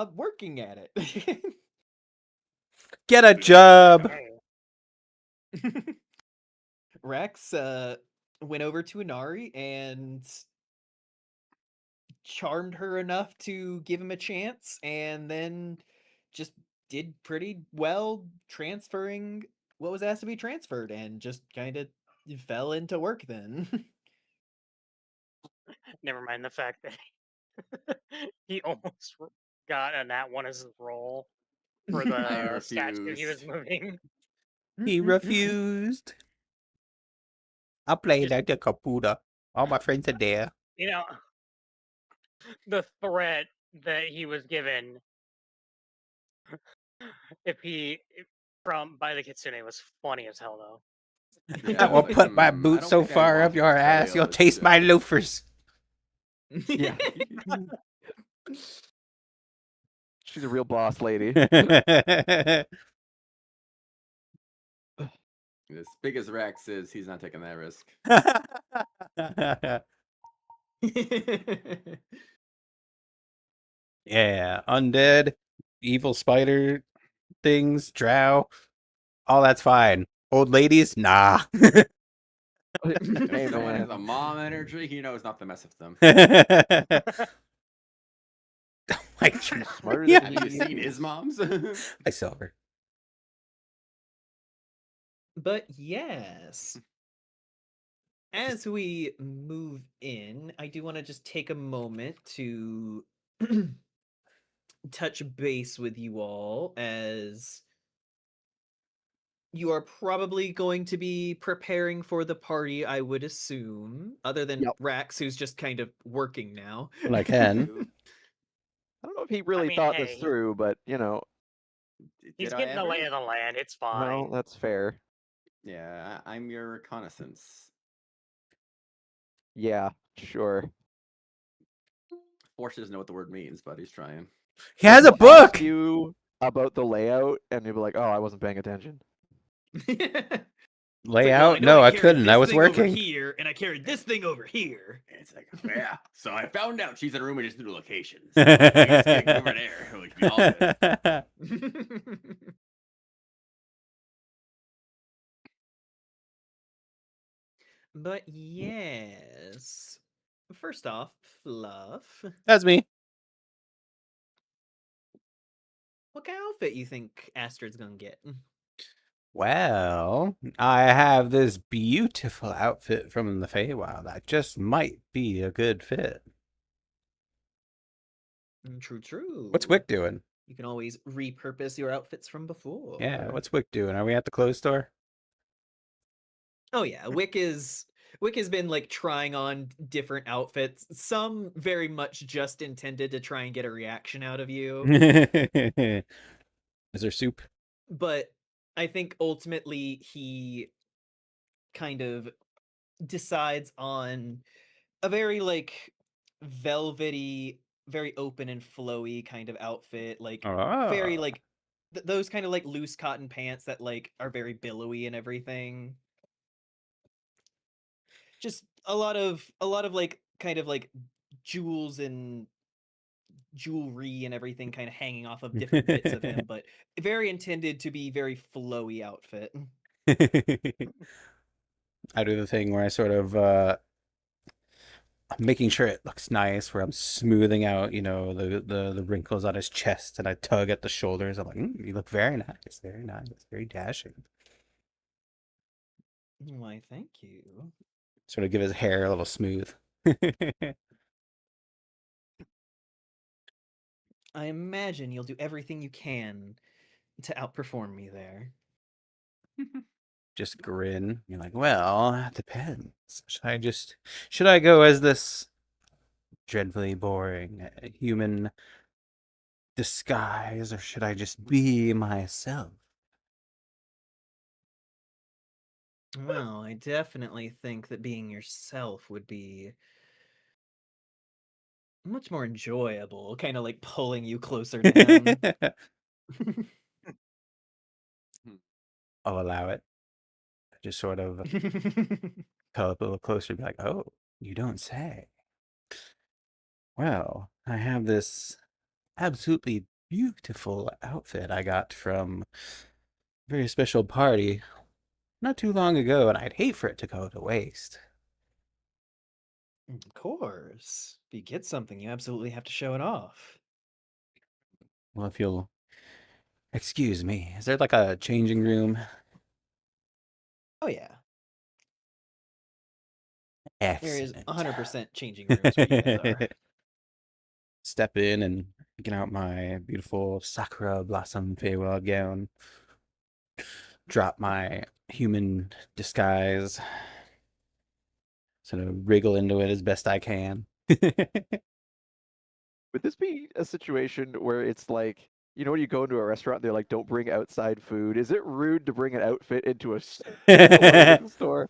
job working at it. Get a job. Rex went over to Inari and charmed her enough to give him a chance, and then just did pretty well transferring what was asked to be transferred, and just kind of fell into work then. Never mind the fact that he almost got a nat one as his role for the statue he was moving. He refused. I played like a computer. All my friends are there. You know, the threat that he was given by the kitsune was funny as hell, though. I will put my boot so far up your ass, you'll taste my loafers. Yeah. She's a real boss lady. As big as Rex is, he's not taking that risk. Yeah, undead, evil spider things, drow, all that's fine. Old ladies, nah. Hey, Someone has man. a mom energy, he knows not to mess with them. Oh my God. She's smarter Yeah. than Have you me. seen his moms? I saw her. But yes, as we move in, I do want to just take a moment to touch base with you all, as you are probably going to be preparing for the party, I would assume, other than Yep. Rax, who's just kind of working now. Well, I can. I don't know if he really mean, thought hey. this through, but you know, He's Did I getting the lay ever? of the land. It's fine. well, that's fair. Yeah, I'm your reconnaissance. Yeah, sure. Force doesn't know what the word means, but he's trying. He has a He'll ask book. you about the layout, and you'll be like, "Oh, I wasn't paying attention." Layout? No, I couldn't. I was working. Over here, and I carried this thing over here. And it's like, yeah. So I found out she's in a room with just new locations. So I guess I can go over there, which would be all good. But yes. First off, Fluff. That's me. What kind of outfit you think Astrid's gonna get? Well, I have this beautiful outfit from the Feywild that just might be a good fit. True, true. What's Wick doing? You can always repurpose your outfits from before. Yeah, what's Wick doing? Are we at the clothes store? Oh yeah, Wick has been like trying on different outfits, some very much just intended to try and get a reaction out of you. Is there soup? But I think ultimately he kind of decides on a very like velvety, very open and flowy kind of outfit, like very like those kind of like loose cotton pants that like are very billowy and everything. Just a lot of like kind of like jewels and jewelry and everything kind of hanging off of different bits of him, but very intended to be very flowy outfit. I do the thing where I sort of I'm making sure it looks nice, where I'm smoothing out, you know, the wrinkles on his chest, and I tug at the shoulders. I'm like, you look very nice, very dashing. Why, thank you. Sort of give his hair a little smooth. I imagine you'll do everything you can to outperform me there. Just grin. You're like, well, that depends. Should I go as this dreadfully boring human disguise, or should I just be myself? Well, I definitely think that being yourself would be much more enjoyable, kind of like pulling you closer to him. I'll allow it. I just sort of come up a little closer and be like, oh, you don't say. Well, I have this absolutely beautiful outfit I got from a very special party not too long ago, and I'd hate for it to go to waste. Of course. If you get something, you absolutely have to show it off. Well, if you'll excuse me, is there like a changing room? Oh yeah, there is Excellent. 100% changing rooms where you guys are. Step in and get out my beautiful Sakura Blossom Feywild gown. Drop my human disguise. Sort of wriggle into it as best I can. Would this be a situation where it's like, you know, when you go into a restaurant, they're like, don't bring outside food. Is it rude to bring an outfit into a clothing store?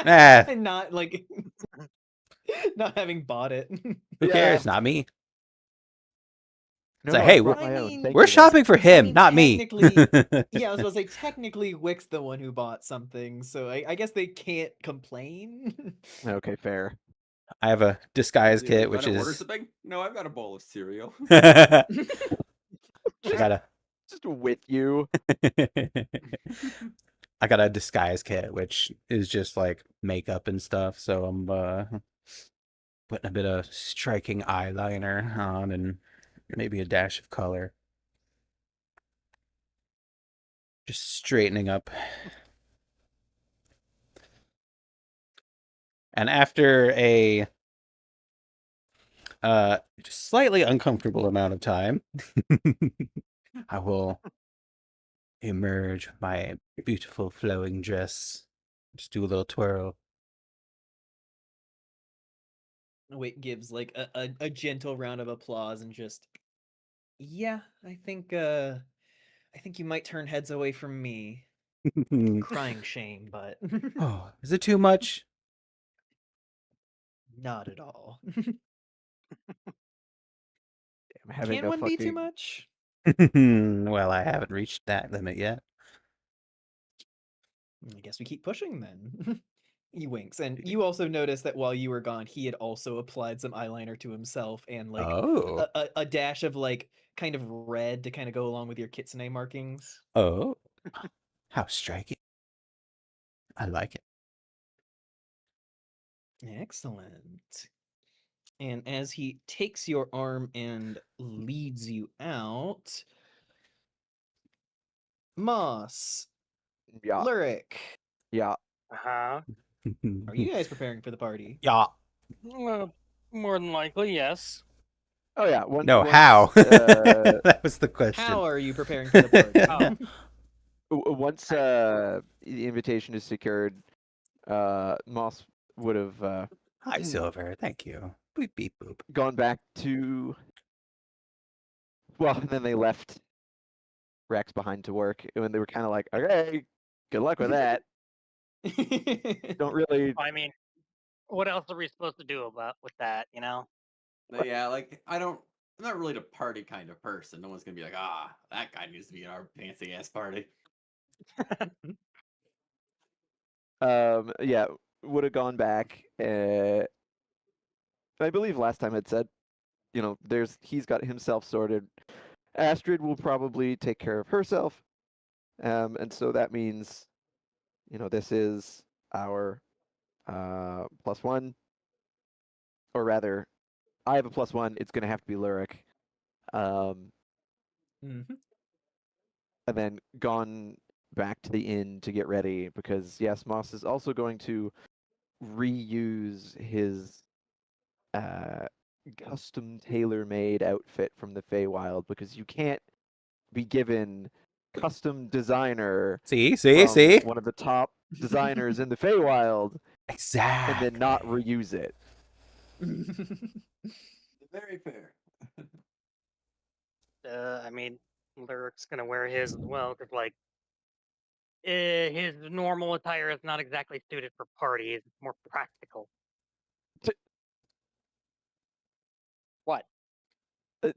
Ah. And not like not having bought it. Who Yeah. cares? Not me. No, like, I hey, brought I my own. mean, Thank We're you, though. shopping for him, mean, not me. technically- Yeah, I was about to say technically Wick's the one who bought something, so I guess they can't complain. Okay, fair. I have a disguise Dude, you kit, which gotta order is something? No, I've got a bowl of cereal. I got Just with you. I got a disguise kit, which is just like makeup and stuff. So I'm putting a bit of striking eyeliner on and maybe a dash of color. Just straightening up. And after a just slightly uncomfortable amount of time, I will emerge with my beautiful flowing dress. Just do a little twirl. Wick gives like a gentle round of applause and just yeah, I think you might turn heads away from me. Crying shame, but Oh, is it too much? not at all. I'm having Can a one be too fucking. much? Well, I haven't reached that limit yet. I guess we keep pushing then. He winks, and you also notice that while you were gone, he had also applied some eyeliner to himself and like Oh. a dash of like kind of red to kind of go along with your kitsune markings. Oh. How striking. I like it. Excellent. And as he takes your arm and leads you out, Moss, Yeah. Lyric, Yeah. Uh-huh. are you guys preparing for the party? Yeah. Well, more than likely, yes. Oh yeah. No, how? That was the question. How are you preparing for the party? Once the invitation is secured, Moss would have Hi, Silver. Thank you. Beep, beep, boop. gone back to. Well, and then they left Rex behind to work, and they were kind of like, "Okay, good luck with that." Don't really. I mean, what else are we supposed to do with that, you know? But yeah, like I'm not really the party kind of person. No one's gonna be like, ah, that guy needs to be in our fancy ass party. Yeah, would have gone back. I believe last time I'd said, you know, he's got himself sorted. Astrid will probably take care of herself, and so that means, you know, this is our +1, or rather, I have a +1. It's going to have to be Lyric, Mhm. and then gone back to the inn to get ready because yes, Moss is also going to reuse his custom tailor-made outfit from the Feywild because you can't be given custom designer See? from one of the top designers in the Feywild Exactly. and then not reuse it. Very fair. I mean, Lyric's gonna wear his as well, because, like, his normal attire is not exactly suited for parties. It's more practical. What?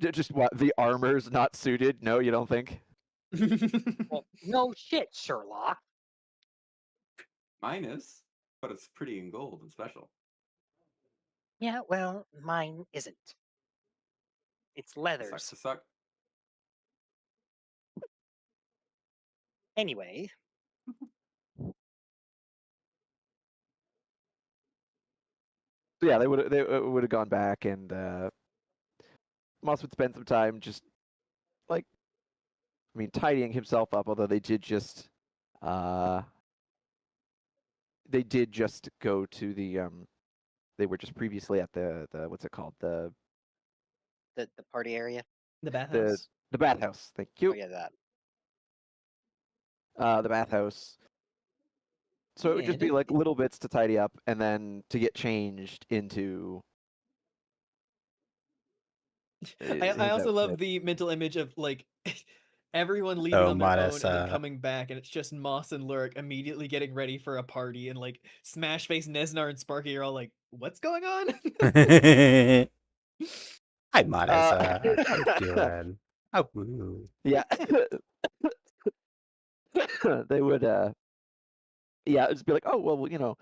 Just what? The armor's not suited? No, you don't think? Well, no shit, Sherlock. Mine is, but it's pretty in gold and special. Yeah, well, mine isn't. It's Sucks leathers. to suck. Anyway, So yeah, they would have gone back, and Moss would spend some time just like, I mean, tidying himself up. Although uh, they did just go to the they were just previously at the what's it called, The party area. The bathhouse. the bathhouse. Thank Oh you. yeah, that. The bathhouse. So it would just And be it- like little bits to tidy up, and then to get changed into. I his also love outfit. the mental image of like everyone leaving on their Modest, own and then coming back, and it's just Moss and Lurk immediately getting ready for a party, and like Smash Face, Nesnar, and Sparky are all like, "What's going on?" Hi, Modest. How you Uh, doing? Oh, woo. Yeah. They would yeah, it'd just be like, "Oh, well,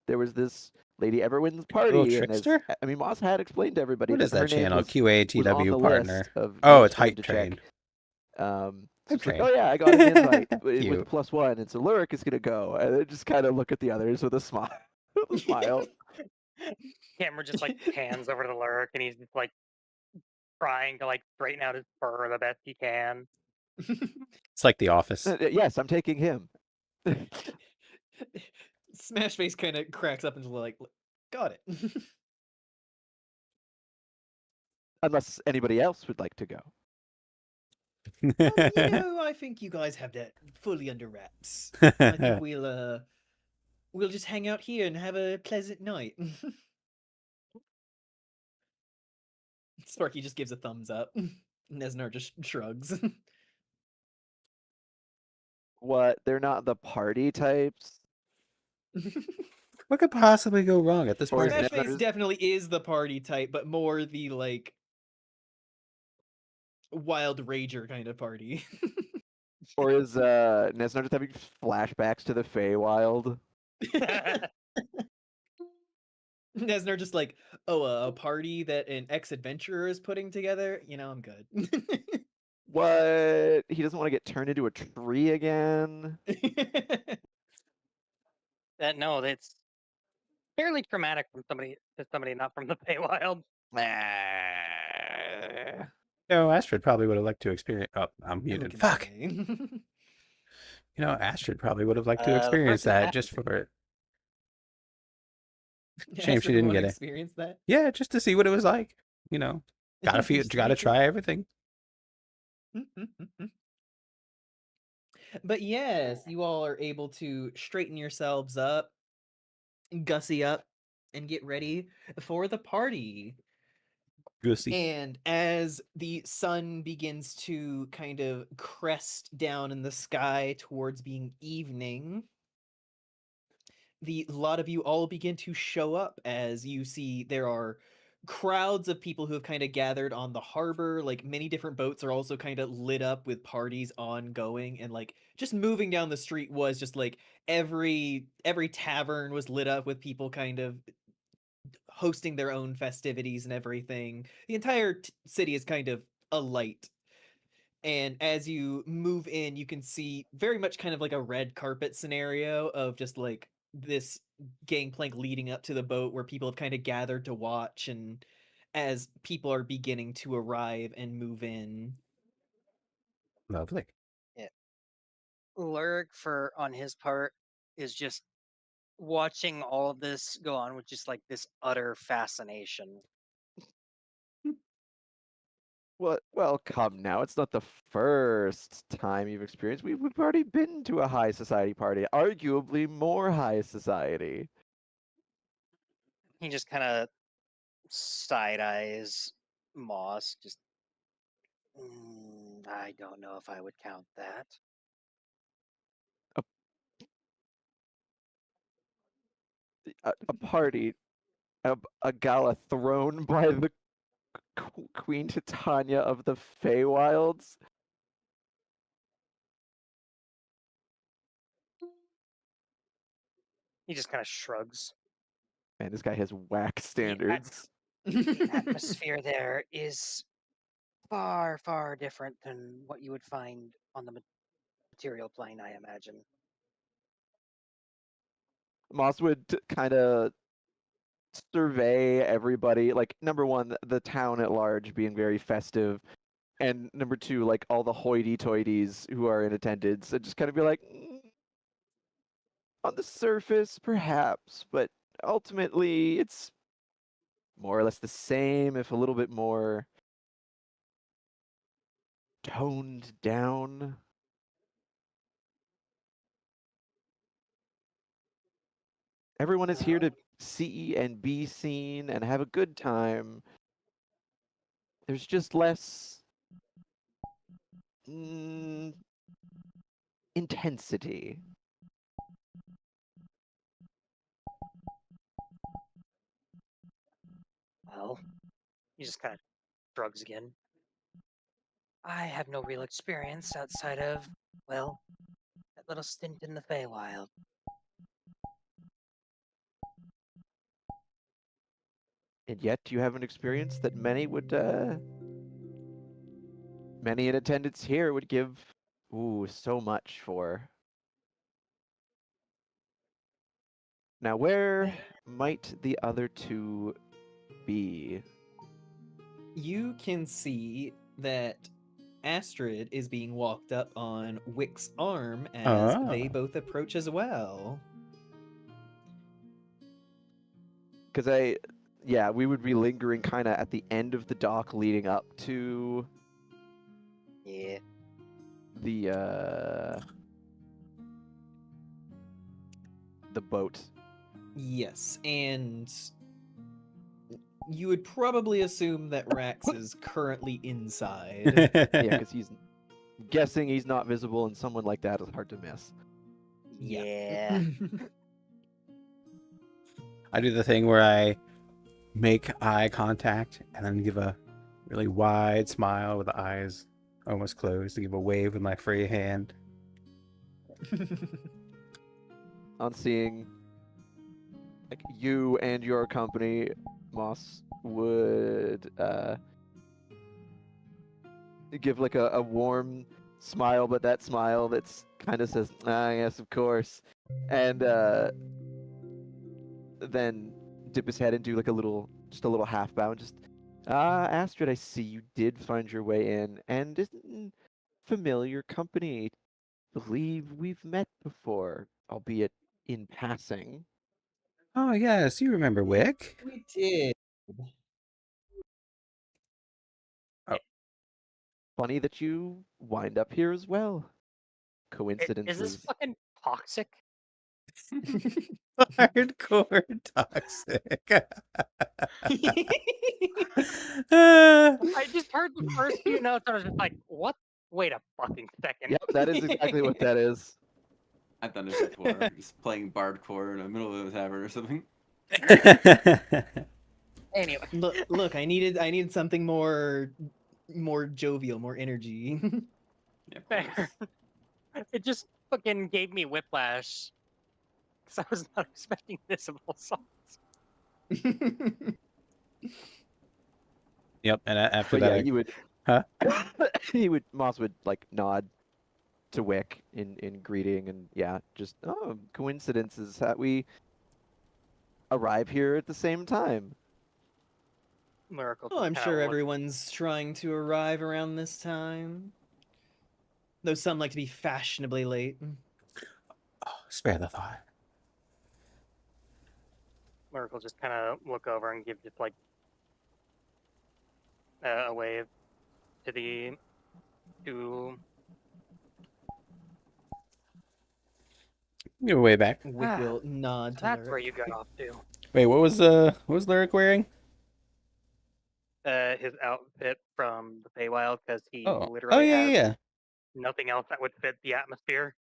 there was this Lady Everwin's Little party," and trickster? I mean, Moss had explained to everybody What is that her that name channel? was on QATW the partner. list of Oh, names it's for him Hype to Train. check. So Hype it's like, Train. "Oh yeah, I got an invite with Cute. +1, and so Lurk is gonna go," and they just kind of look at the others with a smile. With a smile. camera just like pans over to Lurk, and he's just like trying to like straighten out his fur the best he can. It's like The Office. Yes, I'm taking him. Smash Face kind of cracks up and is like, "Got it." Unless anybody else would like to go. I think you guys have that fully under wraps. I think we'll just hang out here and have a pleasant night. Sparky just gives a thumbs up. Nesnar just shrugs. What? They're not the party types? What could possibly go wrong at this Or is party? Smash Face Nesnar's- definitely is the party type, but more the like wild rager kind of party. Or is Nesnar just having flashbacks to the Feywild? Nesnar just like, "Oh, a party that an ex-adventurer is putting together? I'm good." What? He doesn't want to get turned into a tree again? No, that's fairly traumatic from somebody to somebody not from the Feywild. Ah. No, Astrid probably would have liked to experience. Oh, I'm Who muted. can Fuck. say? Astrid probably would have liked to The experience person that that- just for it. Yeah, Shame she Astrid would didn't wanna get it. experience that. Yeah, just to see what it was like. Gotta feel, Just to gotta make sure. try everything. But yes, you all are able to straighten yourselves up, gussy up, and get ready for the party. Goosey. And as the sun begins to kind of crest down in the sky towards being evening, a lot of you all begin to show up as you see there are crowds of people who have kind of gathered on the harbor. Like many different boats are also kind of lit up with parties ongoing, and like just moving down the street was just like every tavern was lit up with people kind of hosting their own festivities and everything. The entire city is kind of alight. And as you move in, you can see very much kind of like a red carpet scenario of just like this gangplank leading up to the boat where people have kind of gathered to watch, and as people are beginning to arrive and move in. Lovely. Lurk, on his part, is just watching all of this go on with just like this utter fascination. Well, come now. It's not the first time you've experienced. We've already been to a high society party, arguably more high society. He just kind of side eyes Moss. Just, I don't know if I would count that. A party, a gala thrown by the Queen Titania of the Feywilds. He just kind of shrugs. Man, this guy has whack standards. The atmosphere there is far, far different than what you would find on the material plane, I imagine. Moss would kind of survey everybody. Like, number one, the town at large being very festive, and number two, like all the hoity-toities who are in attendance, and just kind of be like, on the surface, perhaps, but ultimately, it's more or less the same, if a little bit more toned down. Everyone is here to see and be seen and have a good time. There's just less intensity. Well, he just kind of shrugs again. I have no real experience outside of, well, that little stint in the Feywild. And yet you have an experience that many in attendance here would give, so much for. Now, where might the other two be? You can see that Astrid is being walked up on Wick's arm as they Ah. both approach as well. Because we would be lingering kind of at the end of the dock leading up to Yeah. the boat. Yes, and you would probably assume that Rax is currently inside. Yeah, because he's guessing he's not visible, and someone like that is hard to miss. Yeah. I do the thing where I make eye contact and then give a really wide smile with the eyes almost closed to give a wave with my free hand. On seeing like you and your company, Moss would give like a warm smile, but that smile that's kind of says, yes, of course, and then dip his head and do like a little half bow and just, Astrid, I see you did find your way in, and isn't familiar company. Believe we've met before, albeit in passing. Oh, yes, you remember Wick. We did. Funny that you wind up here as well. Is Coincidences. this fucking toxic? Hardcore toxic. I just heard the first few notes. I was just like, "What? Wait a fucking second." Yep, that is exactly what that is. I've done this before. Just playing bardcore in the middle of a tavern or something. Anyway, Look, I needed something more jovial, more energy. Yeah, of fair. course. It just fucking gave me whiplash because I was not expecting this of all songs. Yep, and after But that, yeah, you would. Huh? Moss would like nod to Wick in greeting, and yeah, just coincidences that we arrive here at the same time. Miracle. Well, I'm kinda sure looked- everyone's trying to arrive around this time. Though some like to be fashionably late. oh, spare the thought. Miracle just kind of look over and give just like a wave to the two. You're way back. Wick will nod to That's where Lyric. you got off to. Wait, what was Lyric wearing? His outfit from the Feywild because he Oh, literally yeah, has yeah. nothing else that would fit the atmosphere.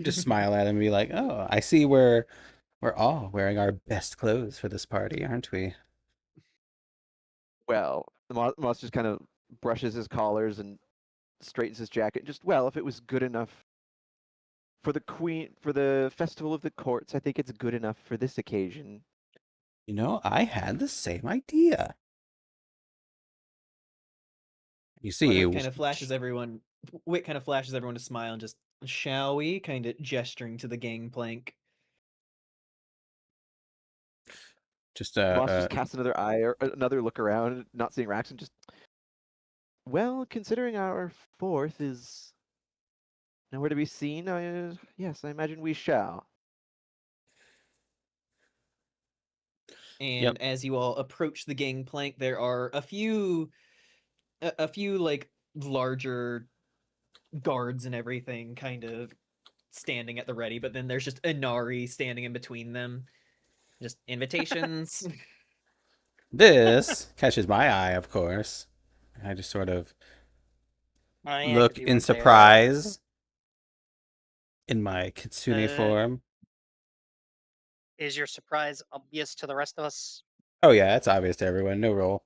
Just smile at him and be like, "Oh, I see we're all wearing our best clothes for this party, aren't we?" Well, Moss just kind of brushes his collars and straightens his jacket. Just, well, if it was good enough for the queen, for the festival of the courts, I think it's good enough for this occasion. You know, I had the same idea. You see, Wick kind of flashes everyone. Wick kind of flashes everyone to smile and just shall we? Kind of gesturing to the gangplank. Just Moss just casts another eye or another look around, not seeing Rax, and just, well, considering our fourth is nowhere to be seen, yes, I imagine we shall. And as you all approach the gangplank, there are a few like larger guards and everything kind of standing at the ready, but then there's just Inari standing in between them. Just invitations. This catches my eye, of course. I just sort of Oh, yeah, 'cause look you in went there, surprise in my kitsune Uh, form. Is your surprise obvious to the rest of us? Oh yeah, it's obvious to everyone. No roll.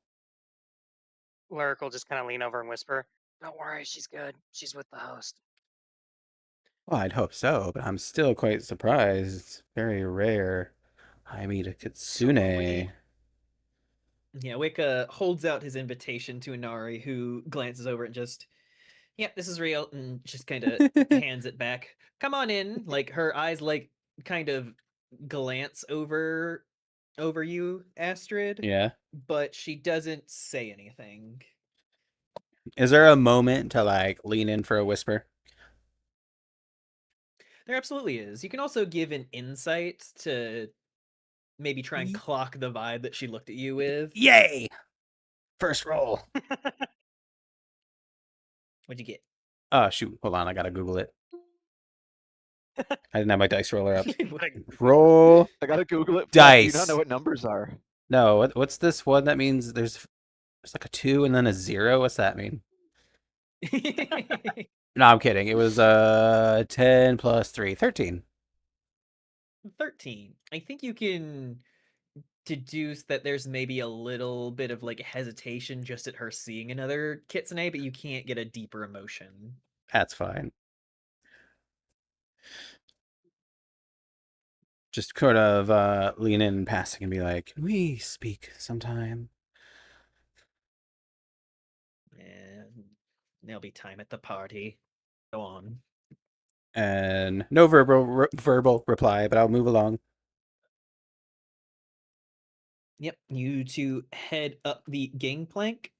Lyric will just kind of lean over and whisper, "Don't worry, she's good. She's with the host." Well, I'd hope so, but I'm still quite surprised. It's very rare I meet a kitsune. Yeah, Wicca holds out his invitation to Inari, who glances over it and just, yep, this is real, and just kind of hands it back. Come on in. Like her eyes, like kind of glance over you, Astrid. Yeah. But she doesn't say anything. Is there a moment to like lean in for a whisper? There absolutely is. You can also give an insight to maybe try and clock the vibe that she looked at you with. Yay! First roll. What'd you get? Oh shoot, hold on, I gotta Google it. I didn't have my dice roller up. Like, Roll I gotta Google it. dice. Do you not know what numbers are? No, what's this one that means there's like a 2 and then a 0? What's that mean? No, I'm kidding. It was 10 plus 3, 13. 13. I think you can deduce that there's maybe a little bit of like hesitation just at her seeing another kitsune, but you can't get a deeper emotion. That's fine. Just sort of lean in and passing and be like, "Can we speak sometime?" And there'll be time at the party. Go on. And no verbal reply, but I'll move along. Yep, you two head up the gangplank.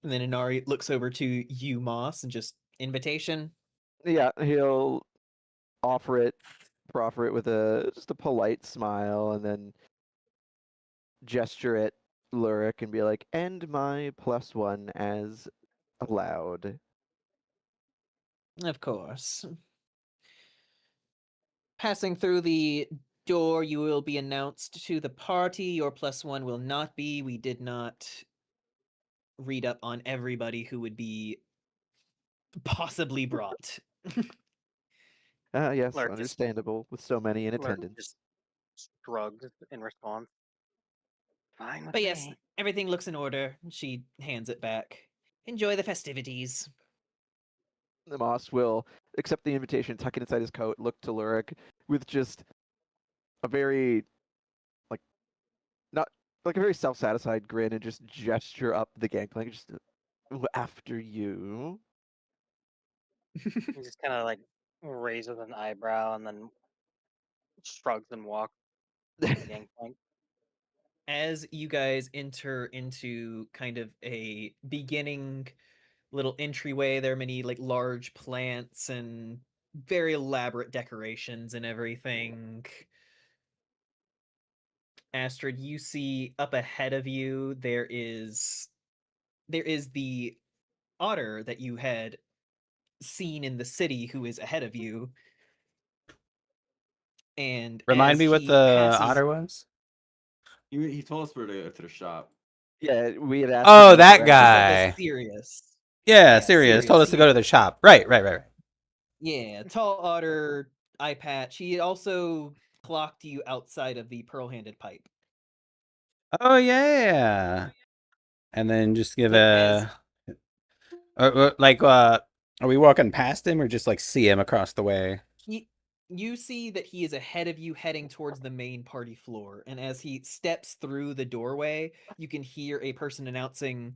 And then Inari looks over to you, Moss, and just invitation. Yeah, he'll proffer it with just a polite smile, and then gesture at Lurik and be like, "And my +1 as allowed." Of course. Passing through the door, you will be announced to the party. Your +1 will not be. We did not read up on everybody who would be possibly brought. Yes, Lurik just understandable with so many in Lurik attendance. just shrugged in response. Fine with But yes, me. everything looks in order. She hands it back. Enjoy the festivities. The Moss will accept the invitation, tuck it inside his coat, look to Lurik with just a very, like, not like a very self-satisfied grin, and just gesture up the gangplank, just after you. He just kind of like raises an eyebrow and then shrugs and walks to the gangplank. As you guys enter into kind of a beginning little entryway, there are many like large plants and very elaborate decorations and everything. Astrid, you see up ahead of you there is the otter that you had seen in the city who is ahead of you. And Remind as me what he the passes, otter was? He told us where to go to the shop. Yeah, we had asked. Oh, you that directions. guy. Sirius. Yeah, Yeah, Sirius told us to Sirius. go to the shop. Right. Yeah, tall otter, eye patch. He also clocked you outside of the pearl-handed pipe. Oh yeah. And then just give Yep, are we walking past him or just like see him across the way? you see that he is ahead of you heading towards the main party floor, and as he steps through the doorway, you can hear a person announcing,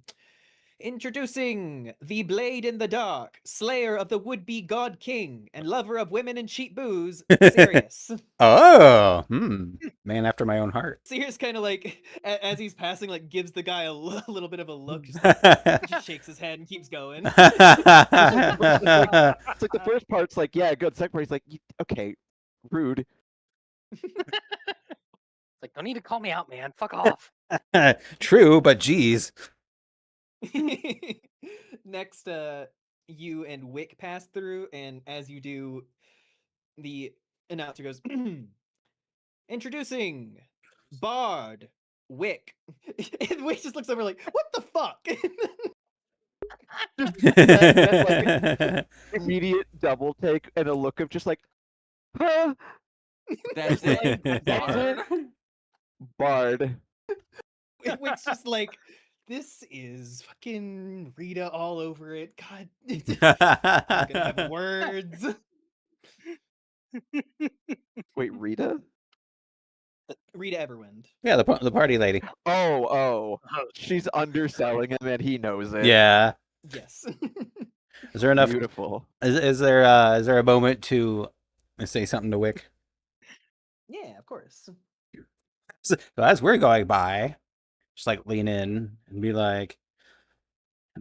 Introducing the Blade in the Dark, slayer of the would-be god king, and lover of women and cheap booze, Sirius. Oh, man after my own heart. Sirius kind of like, as he's passing, like gives the guy a little bit of a look, just like just shakes his head and keeps going. It's like the first part's like, yeah, good. Second part, he's like, okay, rude. Like, don't need to call me out, man. Fuck off. True, but geez. Next, you and Wick pass through, and as you do, the announcer goes, introducing Bard Wick. And Wick just looks over like, what the fuck? Immediate double take and a look of just like, huh? That's it. That's it? Bard. Wick's just like, this is fucking Rita all over it. God, I'm gonna have words. Wait, Rita? Rita Everwind. Yeah, the party lady. Oh, Oh, she's underselling him and he knows it. Yeah. Yes. Is there enough? Beautiful. Is there a moment to say something to Wick? Yeah, of course. So as we're going by, just like lean in and be like,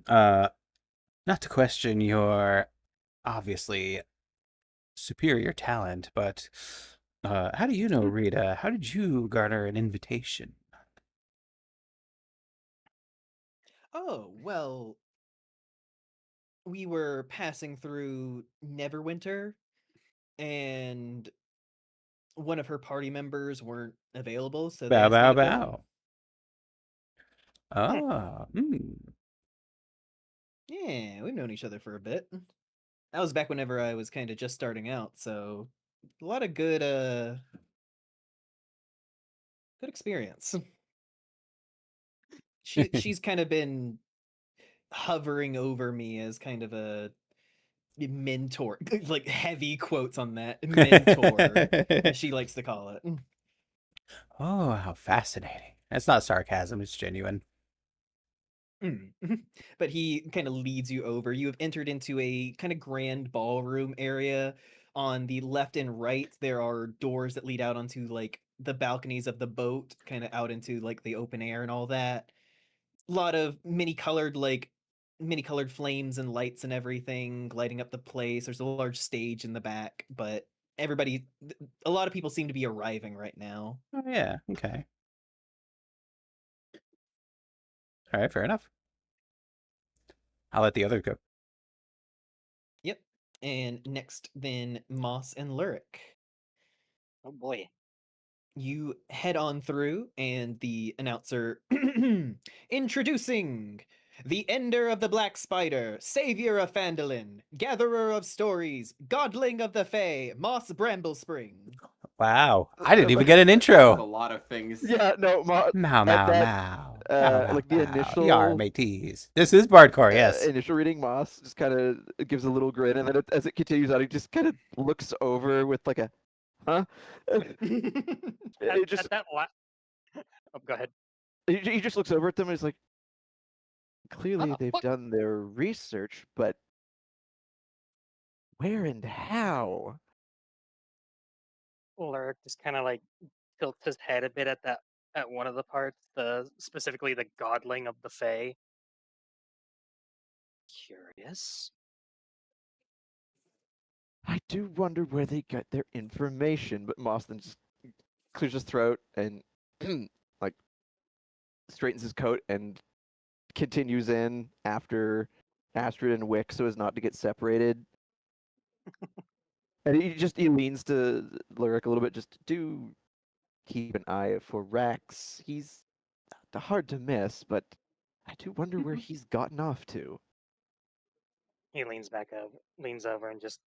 not to question your obviously superior talent, but how do you know Rita? How did you garner an invitation? Oh, well, we were passing through Neverwinter, and one of her party members weren't available, so they Bow, asked me bow, to fill in. bow. Yeah, we've known each other for a bit. That was back whenever I was kind of just starting out, so a lot of good experience. She's kind of been hovering over me as kind of a mentor, like heavy quotes on that, mentor, as she likes to call it. Oh, how fascinating. That's not sarcasm, it's genuine. But he kind of leads you over. You have entered into a kind of grand ballroom area. On the left and right, there are doors that lead out onto like the balconies of the boat, kind of out into like the open air and all that. A lot of many colored flames and lights and everything lighting up the place. There's a large stage in the back, but a lot of people seem to be arriving right now. Oh, yeah, okay. All right, fair enough. I'll let the other go. Yep. And next, then Moss and Lurik. oh boy. You head on through, and the announcer introducing the Ender of the Black Spider, Savior of Phandalin, Gatherer of Stories, Godling of the Fae, Moss Bramblespring. Wow, I didn't even get an intro. A lot of things. Yeah, no, Mow, mow, that, mow. like the initial- Yar, mateys. This is Bardcore, yes. Initial reading, Moss just kind of gives a little grin, and then as it continues on, he just kind of looks over with like a, huh? It just Oh, go ahead. he just looks over at them and he's like, clearly they've what? done their research, but where and how? Ulrich just kind of like tilts his head a bit at one of the parts, specifically the godling of the Fae. Curious. I do wonder where they got their information, but Moss then just clears his throat and like straightens his coat and continues in after Astrid and Wick so as not to get separated. And he leans to Lyric a little bit, just do keep an eye out for Rex. He's hard to miss, but I do wonder where he's gotten off to. He leans over and just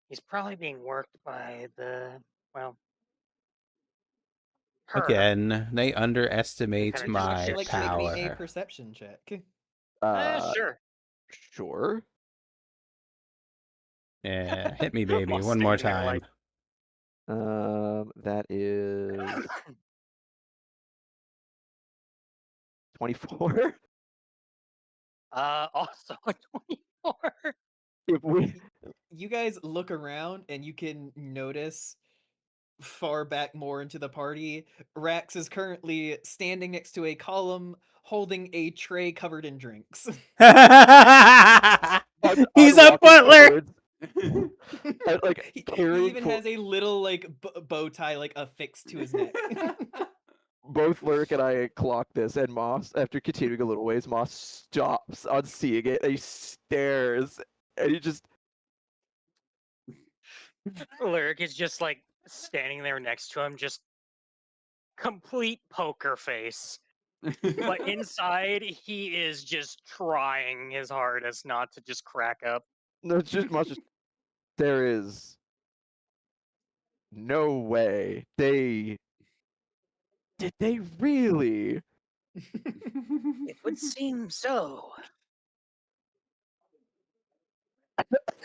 he's probably being worked by her. Again, they underestimate Kinda Would my you like to make me a power. perception check? Sure. Sure. Yeah, hit me, baby, Moss one more standing there time. That is 24. Also a 24. If we You guys look around and you can notice far back more into the party, Rax is currently standing next to a column holding a tray covered in drinks. He's on a walking butler. towards, like He carrying even has a little like bow tie like affixed to his neck. both Lurk and I clock this, and Moss, after continuing a little ways, Moss stops on seeing it, and he stares, and he just Lyric is just like standing there next to him, just complete poker face. But inside, he is just trying his hardest not to just crack up. no, it's just Moss. Just there is no way did they really? It would seem so.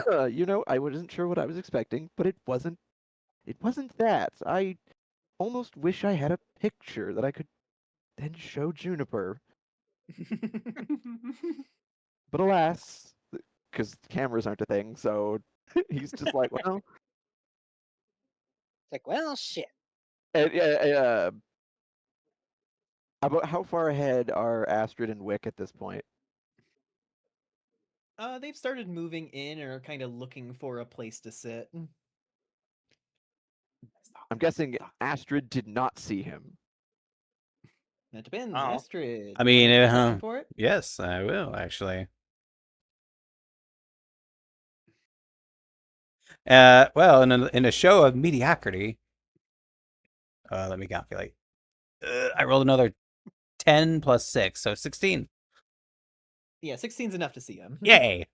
You know, I wasn't sure what I was expecting, but it wasn't. It wasn't that. I almost wish I had a picture that I could then show Juniper. But alas, because cameras aren't a thing, so he's just like, well, It's like, well, shit. and, about how far ahead are Astrid and Wick at this point? They've started moving in and are kind of looking for a place to sit. I'm guessing Astrid did not see him. That depends. Oh. Astrid. I you wanna mean, make a perception for it? Yes, I will actually. Well, in a show of mediocrity, let me calculate. I rolled another 10 plus 6, so 16. Yeah, 16's enough to see him. Yay!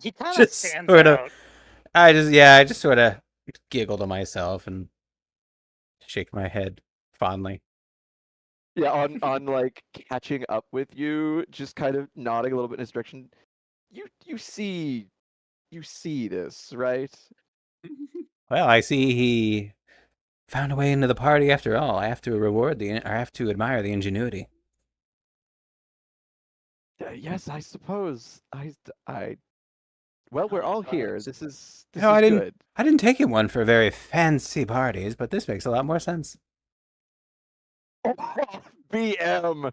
He kind of Just stands sort of- out. I just sort of giggled to myself and shake my head fondly. Yeah, on like catching up with you, just kind of nodding a little bit in his direction. You see this, right? Well, I see he found a way into the party after all. I have to admire the ingenuity. Yes, I suppose. Well, we're all here. This is No, I didn't- good. I didn't take him one for very fancy parties, but this makes a lot more sense. BM.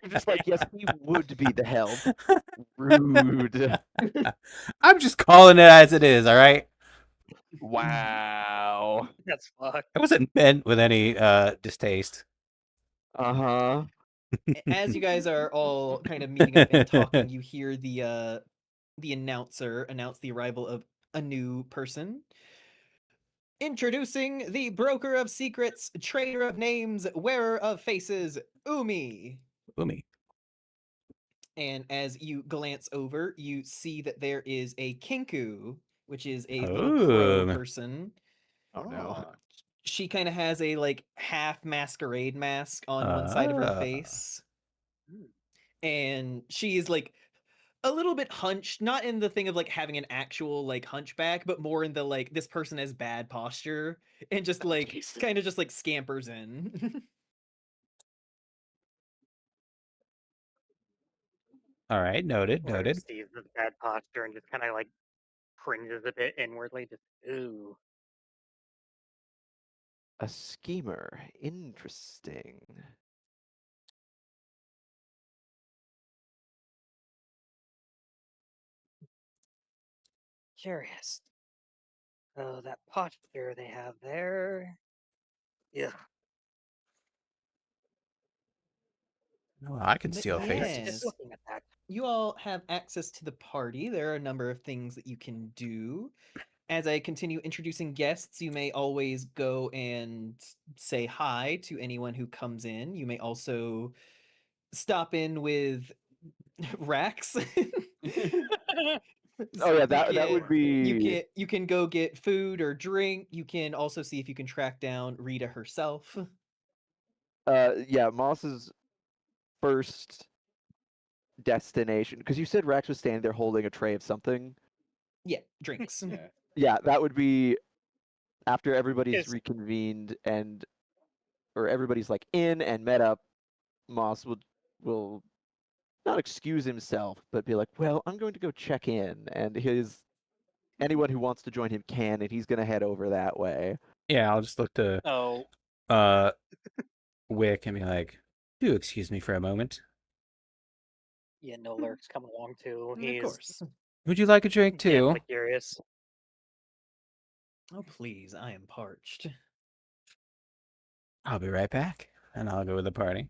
You're just like, yes, he would be the help. Rude. I'm just calling it as it is, all right? Wow. That's fucked. I wasn't meant with any distaste. Uh-huh. As you guys are all kind of meeting up and talking, you hear the announcer announce the arrival of a new person. Introducing the broker of secrets, trader of names, wearer of faces, Umi. Umi. And as you glance over, you see that there is a Kinku, which is a little crow Oh. person. Oh no. She kind of has a like half masquerade mask on one side of her Ah. face. And she is like a little bit hunched, not in the thing of like having an actual like hunchback, but more in the like this person has bad posture and just like Jesus. kind of just like scampers in. All right, noted, Lyric noted. sees the bad posture and just kind of like cringes a bit inwardly. Just ooh. A schemer. Interesting. Curious. Oh, that posture they have there. Yeah. Well, I can But steal a face. yes. Just looking at that. You all have access to the party. There are a number of things that you can do. As I continue introducing guests, you may always go and say hi to anyone who comes in. You may also stop in with Rax. Oh yeah, You that would be you can go get food or drink. You can also see if you can track down Rita herself. yeah, Moss's first destination, because you said Rex was standing there holding a tray of something. Yeah, drinks. Yeah. Yeah, that would be after everybody's Yes. reconvened or everybody's like in and met up. Moss will not excuse himself, but be like, well, I'm going to go check in, and anyone who wants to join him can, and he's going to head over that way. Yeah, I'll just look to Oh, Wick and be like, "Do excuse me for a moment. yeah, no Lurk's come along too. Of He's course. Would you like a drink too?" definitely curious. Oh, please, I am parched. I'll be right back, and I'll go with the party.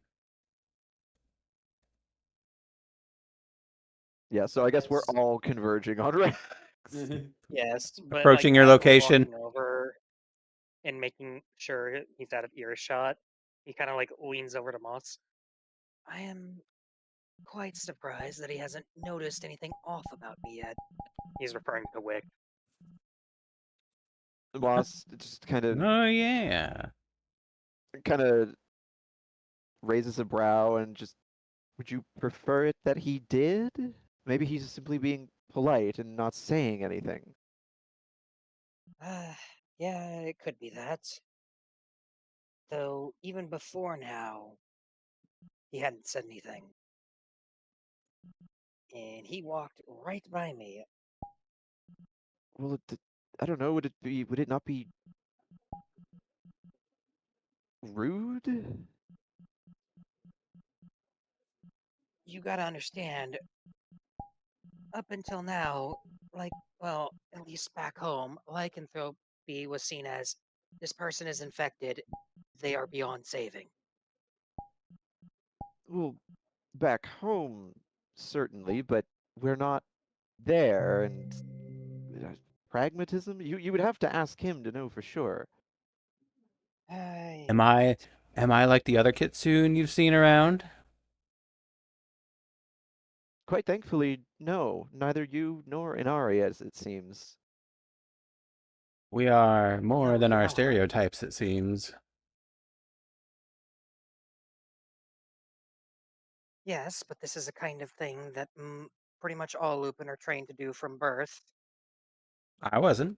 Yeah, so I guess we're Yes. all converging on Rex. Yes, but Approaching like, your as we're location. walking over and making sure he's out of earshot, he kind of like leans over to Moss. I am quite surprised that he hasn't noticed anything off about me yet. He's referring to Wick. Moss just kind Oh yeah. of raises a brow and just, would you prefer it that he did? Maybe he's simply being polite and not saying anything. Yeah, it could be that. Though, even before now, he hadn't said anything. And he walked right by me. Well, I don't know. Would it not be rude? You gotta understand, up until now, like, well, at least back home, lycanthropy was seen as this person is infected, they are beyond saving. Well, back home, certainly, but we're not there. And pragmatism? You would have to ask him to know for sure. Am I like the other kitsune you've seen around? Quite thankfully, no. Neither you nor Inari, as it seems. We are more No, than you're our not. stereotypes, it seems. Yes, but this is a kind of thing that pretty much all Lupin are trained to do from birth. I wasn't.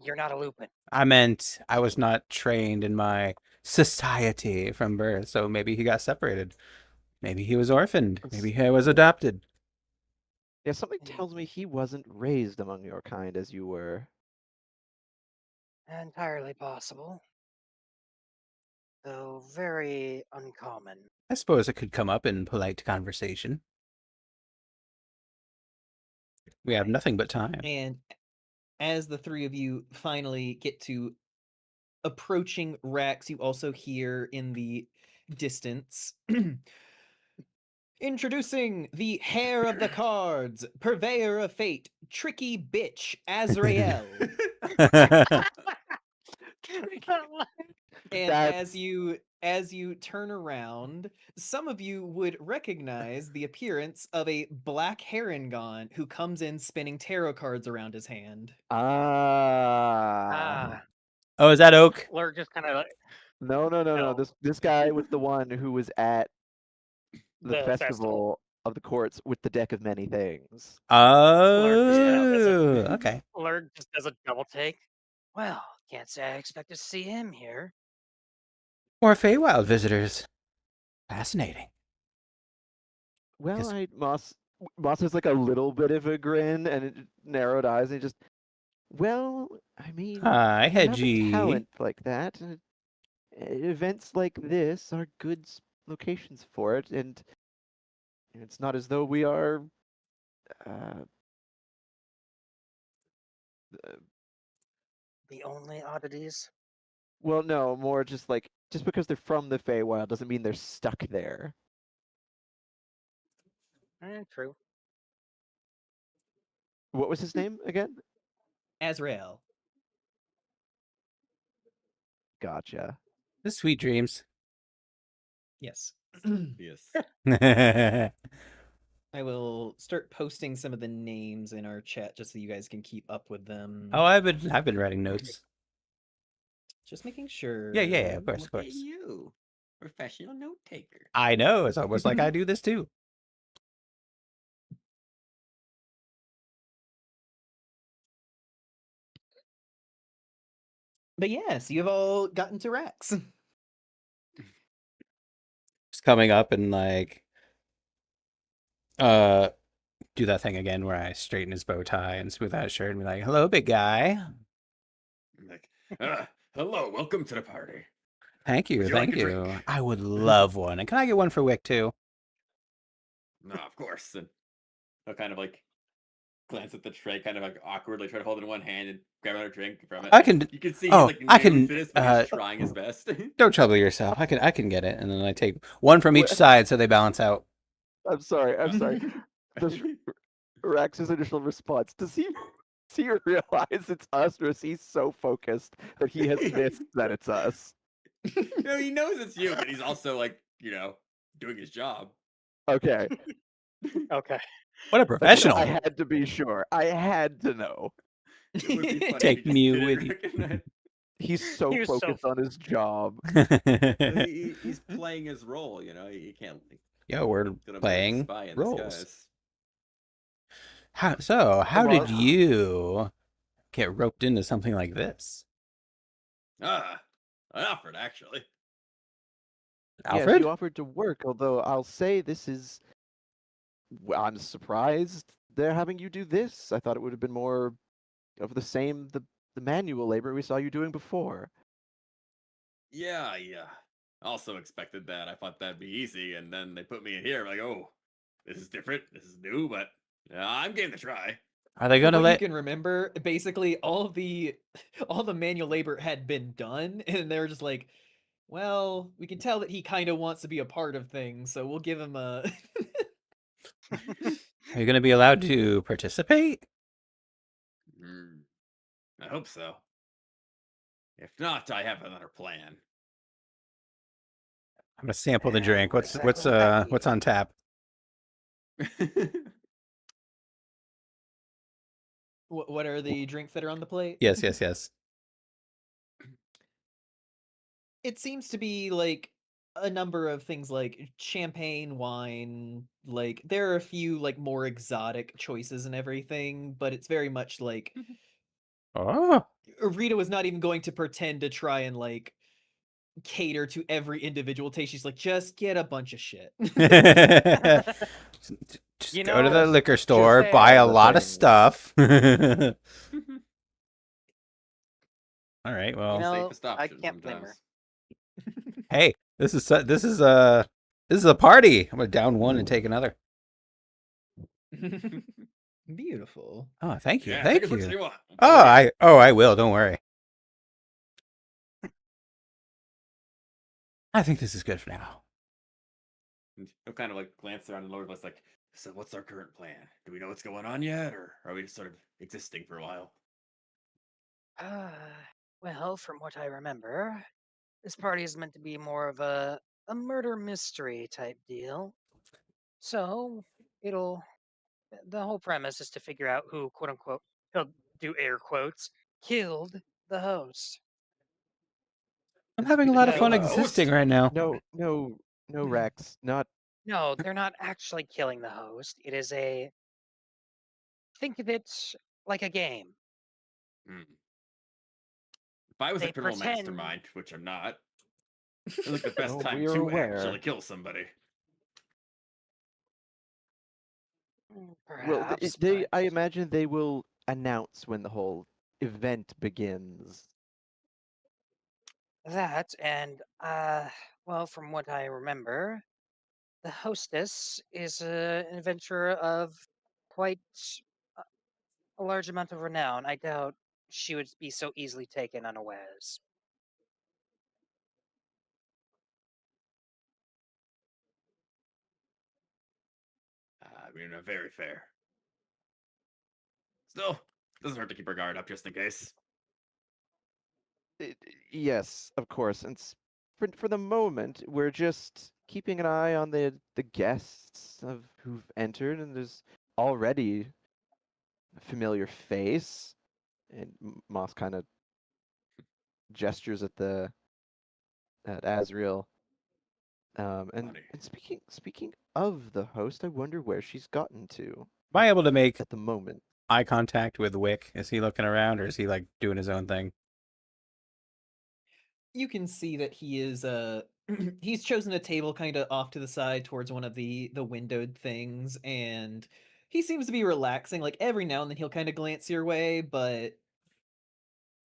You're not a Lupin. I meant I was not trained in my society from birth, so maybe he got separated. Maybe he was orphaned. Maybe he was adopted. Yeah, something tells me he wasn't raised among your kind as you were. Entirely possible. Though very uncommon. I suppose it could come up in polite conversation. We have nothing but time. And as the three of you finally get to approaching Rex, you also hear in the distance introducing the Hair of the Cards, Purveyor of Fate, Tricky Bitch, Azrael. And That's- as you turn around, some of you would recognize the appearance of a black Harengon who comes in spinning tarot cards around his hand. Ah. Oh, is that Oak? Lurk just kind of No. No. This guy was the one who was at the the festival of the courts with the deck of many things. Oh, okay. Lurk just does a double take. Well, can't say I expect to see him here. More Feywild visitors. Fascinating. Well, Guess- Moss has like a little bit of a grin and narrowed eyes, and he just, well, I mean, Hi, you have a Hedgie. talent like that. Events like this are good locations for it, and it's not as though we are. The only oddities? Well, no, more just because they're from the Feywild doesn't mean they're stuck there. True. What was his name again? Azrael. Gotcha. The sweet dreams. Yes. Yes. I will start posting some of the names in our chat just so you guys can keep up with them. Oh, I've been writing notes. Just making sure. Yeah, of course, Look of at course. you, professional note taker. I know, it's almost like I do this too. But yes, you've all gotten to Rex. coming up and like do that thing again where I straighten his bow tie and smooth out his shirt and be like, "Hello, big guy." I'm like, hello, welcome to the party. Thank you, Would you like thank a drink? you. I would love one. And can I get one for Wick too? No, of course. And I'll kind of like glance at the tray, kind of like awkwardly try to hold it in one hand and grab another drink from it. I can. You can see Oh, he's like I nearly can. finished, but he's trying his best. Don't trouble yourself. I can get it, and then I take one from each What? side so they balance out. I'm sorry. I'm sorry. Just Rax's initial response. Does he realize it's us, or is he so focused that he has missed that it's us? No, he knows it's you, but he's also like, doing his job. Okay. Okay. What a Okay, professional! I had to be sure. I had to know. It would be funny if Take he just me didn't with you. recognize- He's so He was so focused on his job. He's playing his role, he can't. Yo, we're gonna be a playing spy in roles. disguise. How Well, did you get roped into something like this, I offered actually. Alfred? Yes, you offered to work, although I'll say this is. I'm surprised they're having you do this. I thought it would have been more of the manual labor we saw you doing before. Yeah. Also expected that. I thought that'd be easy, and then they put me in here. I'm like, oh, this is different. This is new, but I'm game to try. Are they From gonna what let? you can remember, basically all the manual labor had been done, and they're just like, well, we can tell that he kind of wants to be a part of things, so we'll give him a. Are you gonna be allowed to participate? I hope so. If not, I have another plan. I'm gonna sample the Yeah, drink. what exactly would that What's be? on tap? What are the drinks that are on the plate? Yes. It seems to be like a number of things like champagne, wine, like there are a few like more exotic choices and everything, but it's very much like Oh. Rita was not even going to pretend to try and like cater to every individual taste. She's like, just get a bunch of shit. Just You go to know, the liquor just store, say buy a the lot of things. stuff. All right. Well, know, Safest I option can't blame her. sometimes. hey, this is a party. I'm gonna down one and take another. Beautiful. Oh, thank you, Yeah, thank take as much as you. you want. I will. Don't worry. I think this is good for now. And he'll kind of like glance around and lower voice, like, so what's our current plan? Do we know what's going on yet, or are we just sort of existing for a while? Well, from what I remember, this party is meant to be more of a murder mystery type deal. So it'll the whole premise is to figure out who, quote unquote, he'll do air quotes, killed the host. I'm having a They lot of killed fun the Because existing host? right now. No, Rex. Not. no, they're not actually killing the host. It is think of it like a game. Hmm. If I was a They criminal pretend mastermind, which I'm not, it's like the best Oh, time we're to aware. actually kill somebody. Well, perhaps, they. I but imagine they will announce when the whole event begins. that and well, from what I remember, the hostess is an adventurer of quite a a large amount of renown. I doubt she would be so easily taken unawares. I mean, very fair. Still, doesn't hurt to keep our guard up just in case. Yes, of course. And for the moment, we're just keeping an eye on the guests of who've entered, and there's already a familiar face. And Moss kind of gestures at Azriel. And Funny. speaking of the host, I wonder where she's gotten to Am I able to make at the moment. eye contact with Wick? Is he looking around, or is he like doing his own thing? You can see that he is he's chosen a table kind of off to the side towards one of the windowed things, and he seems to be relaxing. Like every now and then he'll kind of glance your way, but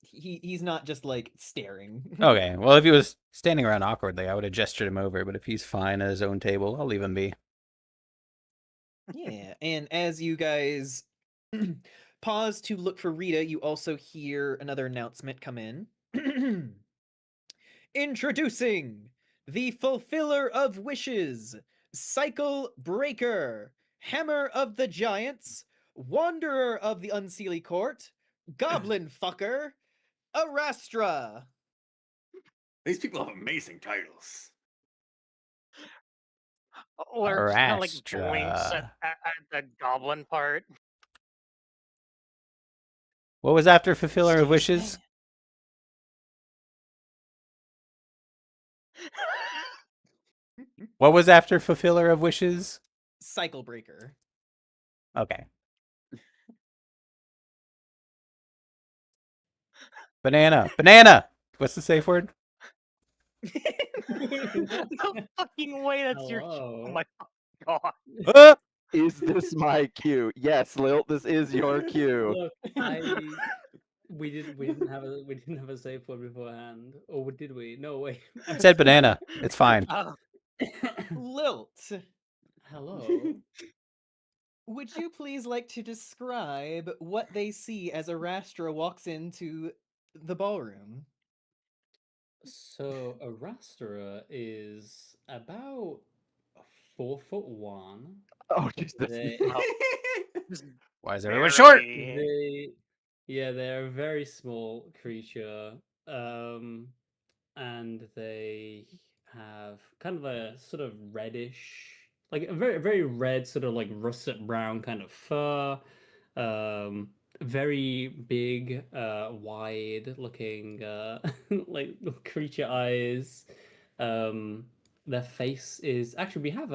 he's not just like staring. Okay, well, if he was standing around awkwardly, I would have gestured him over, but if he's fine at his own table, I'll leave him be. Yeah, and as you guys pause to look for Rita, you also hear another announcement come in. Introducing the Fulfiller of Wishes, Cycle Breaker, Hammer of the Giants, Wanderer of the Unseelie Court, Goblin Fucker, Arastra. These people have amazing titles. Lurch kind of like blinks Arastra. at the goblin part. What was after Fulfiller of Excuse me? Wishes? What was after Fulfiller of Wishes? Cycle Breaker. Okay. Banana. Banana! What's the safe word? No fucking way, that's your. Oh Hello. my god. Ah! Is this my cue? Yes, Lilt, this is your cue. Look, we didn't have a safe word beforehand, or did we? No, wait. I said banana. It's fine. Oh, Lilt, Hello. would you please like to describe what they see as Arastra walks into the ballroom? So Arastra is about 4'1". Oh, Jesus. They, just Why is everyone short? barely- they're a very small creature, and they have kind of a sort of reddish, like a very red, sort of like russet brown kind of fur. Very big, wide looking, like creature eyes. Their face is actually we have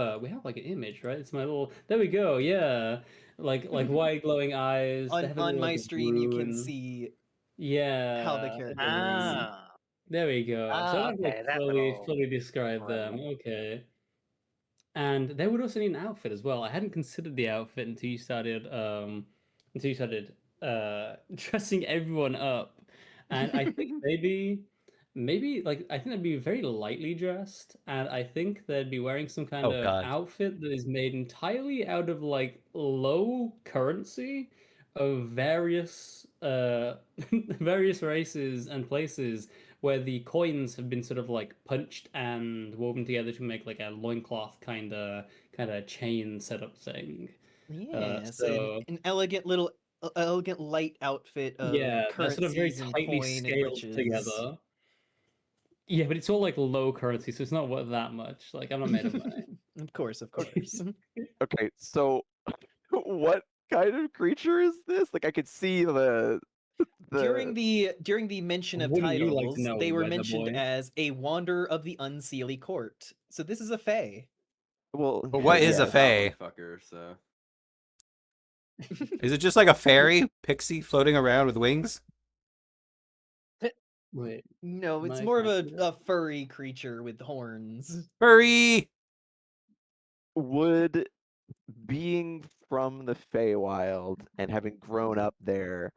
like an image, right? It's my little. There we go. Yeah, like wide glowing eyes. They have a On little, my like, stream, you can rune. see Yeah, how the character looks. Ah. there we go. So I don't Okay, like that fully little describe them. revel. Okay. And they would also need an outfit as well. I hadn't considered the outfit until you started dressing everyone up. And I think maybe like I think they'd be very lightly dressed, and I think they'd be wearing some kind Oh, of God. outfit that is made entirely out of like low currency of various various races and places where the coins have been sort of like punched and woven together to make like a loincloth kind of chain setup thing. Yes, So an elegant little, elegant light outfit of yeah, they're sort of very currencies and tightly coin and scaled riches. together. Yeah, but it's all like low currency, so it's not worth that much. Like I'm not made of money. Of course, of course. Okay, so what kind of creature is this? Like, I could see the During the mention of Wouldn't you like to titles, know, they were weather mentioned boy? as a wanderer of the Unseelie Court. So this is a fae. well. But what is a yes. fae? Fucker, so. Is it just like a fairy pixie floating around with wings? Wait, No, it's Mike, more of Mike, a furry creature with horns. Furry! Would being from the Feywild and having grown up there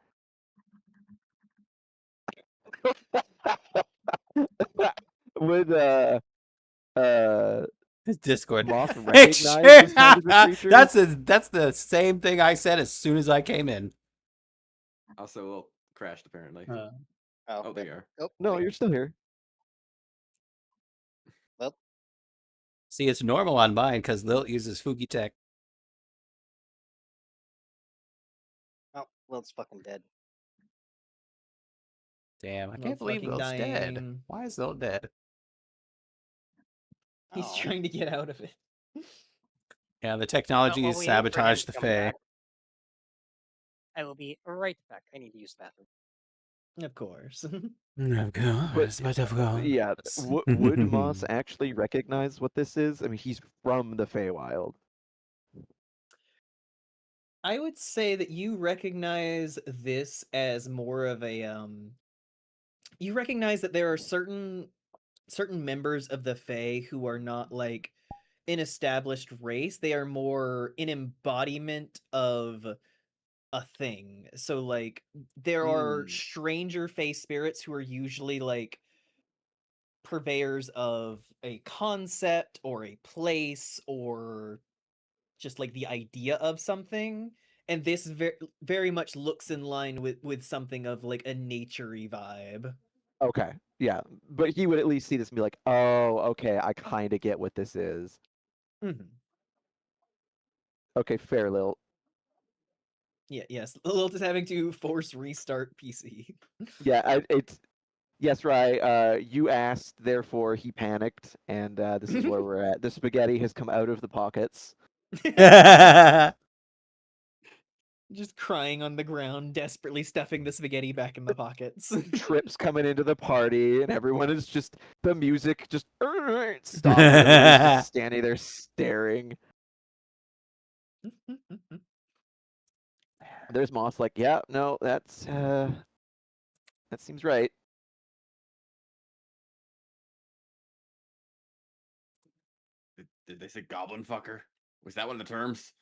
would Discord. Moth Hey, recognize this kind of a creature? that's the same thing I said as soon as I came in. Also, a little crashed apparently. uh, Oh, there you are. Oh, No, wait. you're still here. Well, See, it's normal on mine because Lilt uses Fuki Tech. Lilt's fucking dead. Damn, I Lilt can't believe fucking Lilt's dead. dying. Why is Lilt dead? He's Oh. trying to get out of it. Yeah, the technology Well, has we need for him sabotaged to the come Fae. back. I will be right back. I need to use the bathroom. Of course. Of course, but of course. Yeah, would Moss actually recognize what this is? I mean, he's from the Feywild. I would say that you recognize this as more of a you recognize that there are certain certain members of the Fae who are not like an established race. They are more an embodiment of a thing. So like there are stranger Fae spirits who are usually like purveyors of a concept or a place or just like the idea of something, and this very much looks in line with something of like a naturey vibe. Okay, yeah, but he would at least see this and be like, "Oh, okay, I kind of get what this is." Mhm. Okay, fair, Lil. Yes, Lilt is having to force restart PC. Yeah, it's yes, right. You asked, therefore he panicked, and this is where we're at. The spaghetti has come out of the pockets. Just crying on the ground, desperately stuffing the spaghetti back in the pockets. Trips coming into the party, and everyone is just the music just stops, and everybody's just standing there staring. There's Moss, like, yeah, no, that seems right. Did they say goblin fucker? Was that one of the terms?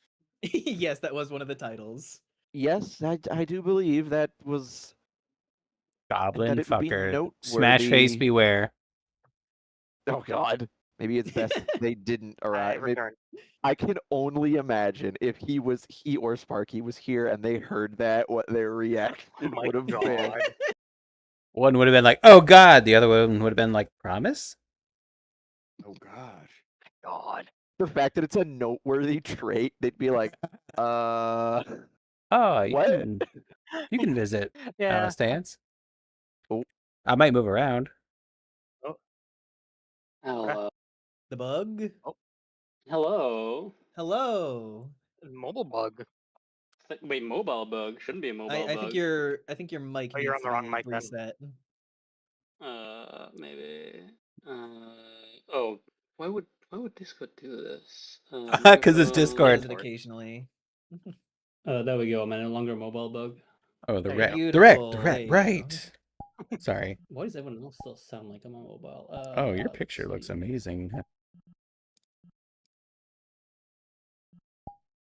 Yes, that was one of the titles. Yes, I do believe that was, and Goblin that it would be fucker. Smash face noteworthy. beware. Oh God, maybe it's best they didn't I arrive. return. I can only imagine if he or Sparky was here and they heard that, what their reaction Oh my would have been. god. One would have been like, "Oh God." The other one would have been like, "Promise." Oh gosh. God. The fact that it's a noteworthy trait, they'd be like, Oh, what? you can visit Yeah. Stance. Oh. I might move around. Hello. The bug? Hello. Hello. Mobile bug. Wait, mobile bug shouldn't be a mobile I bug. think your mic Oh, you're needs on the wrong to mic be then. reset. Maybe. Oh, why would Discord do this? Because it's It Discord. does it occasionally. There we go. I'm no longer a mobile bug. Oh, the There you red, go. the red, Beautiful, the there red, you go. right. Sorry. Why does everyone else still sound like I'm on mobile? Oh, your let's picture looks see. amazing.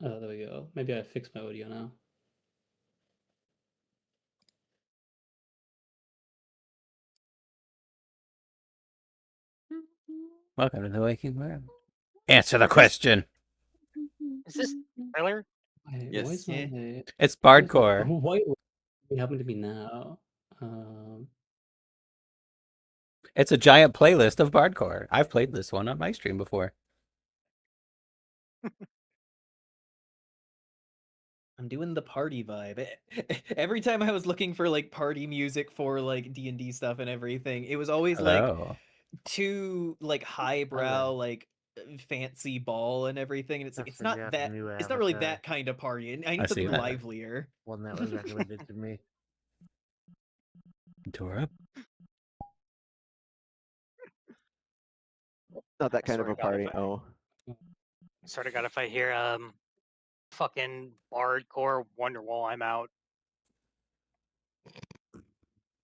Oh, there we go. Maybe I fixed my audio now. Welcome to the waking world. Answer the question. Is this trailer? Wait, Yes. why is Yeah. my... It's why is Bardcore. Why happened to me now? It's a giant playlist of Bardcore. I've played this one on my stream before. I'm doing the party vibe. Every time I was looking for like party music for like D&D stuff and everything, it was always like Hello. too like highbrow, like fancy ball and everything, and it's like it's not forgot the that new it's not really avatar. that kind of party. I I need see something that. livelier. One that was recommended to me. Dora. Not that I kind swear of a to God, party. Oh, Swear to God, if I hear fucking bardcore Wonderwall, I'm out.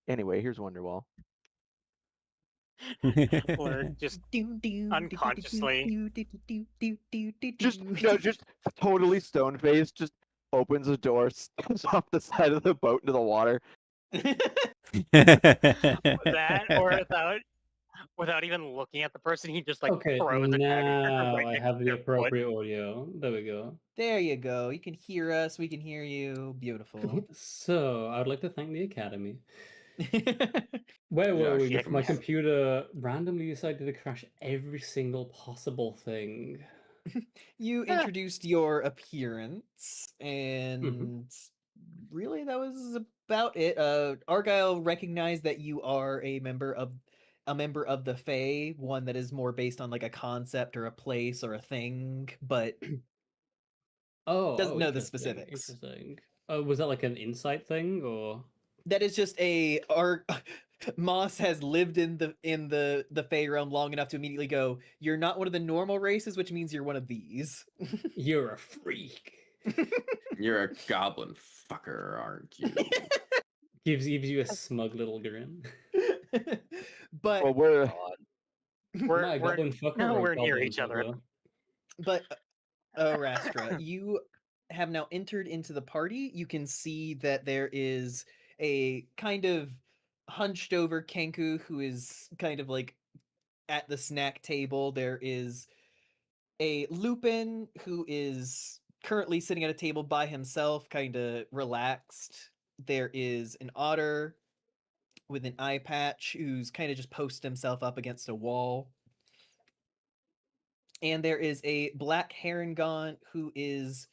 anyway, here's Wonderwall. Or just unconsciously. Just totally stone faced. Just opens a door, steps off the side of the boat into the water. That or without even looking at the person, he just like Okay, throws a dagger now right I next have to the their foot. appropriate audio. There we go. There you go. You can hear us. We can hear you. Beautiful. So, I would like to thank the Academy. Where Yeah, were we shit. before my computer randomly decided to crash every single possible thing? You introduced your appearance, and really that was about it. Argyle recognized that you are a member of the Fae, one that is more based on like a concept or a place or a thing, but doesn't know the Interesting, specifics. interesting. Was that like an insight thing, or? That is just Moss has lived in the Fae realm long enough to immediately go, you're not one of the normal races, which means you're one of these. You're a freak. You're a goblin fucker, aren't you? Gives you a smug little grin. But Well, we're God. We're Not a we're goblin fucker or a nowhere near goblin each other. fucker? But Rastra, you have now entered into the party. You can see that there is a kind of hunched over Kenku who is kind of like at the snack table. There is a Lupin who is currently sitting at a table by himself, kind of relaxed. There is an otter with an eye patch who's kind of just posted himself up against a wall. And there is a black Harengon who is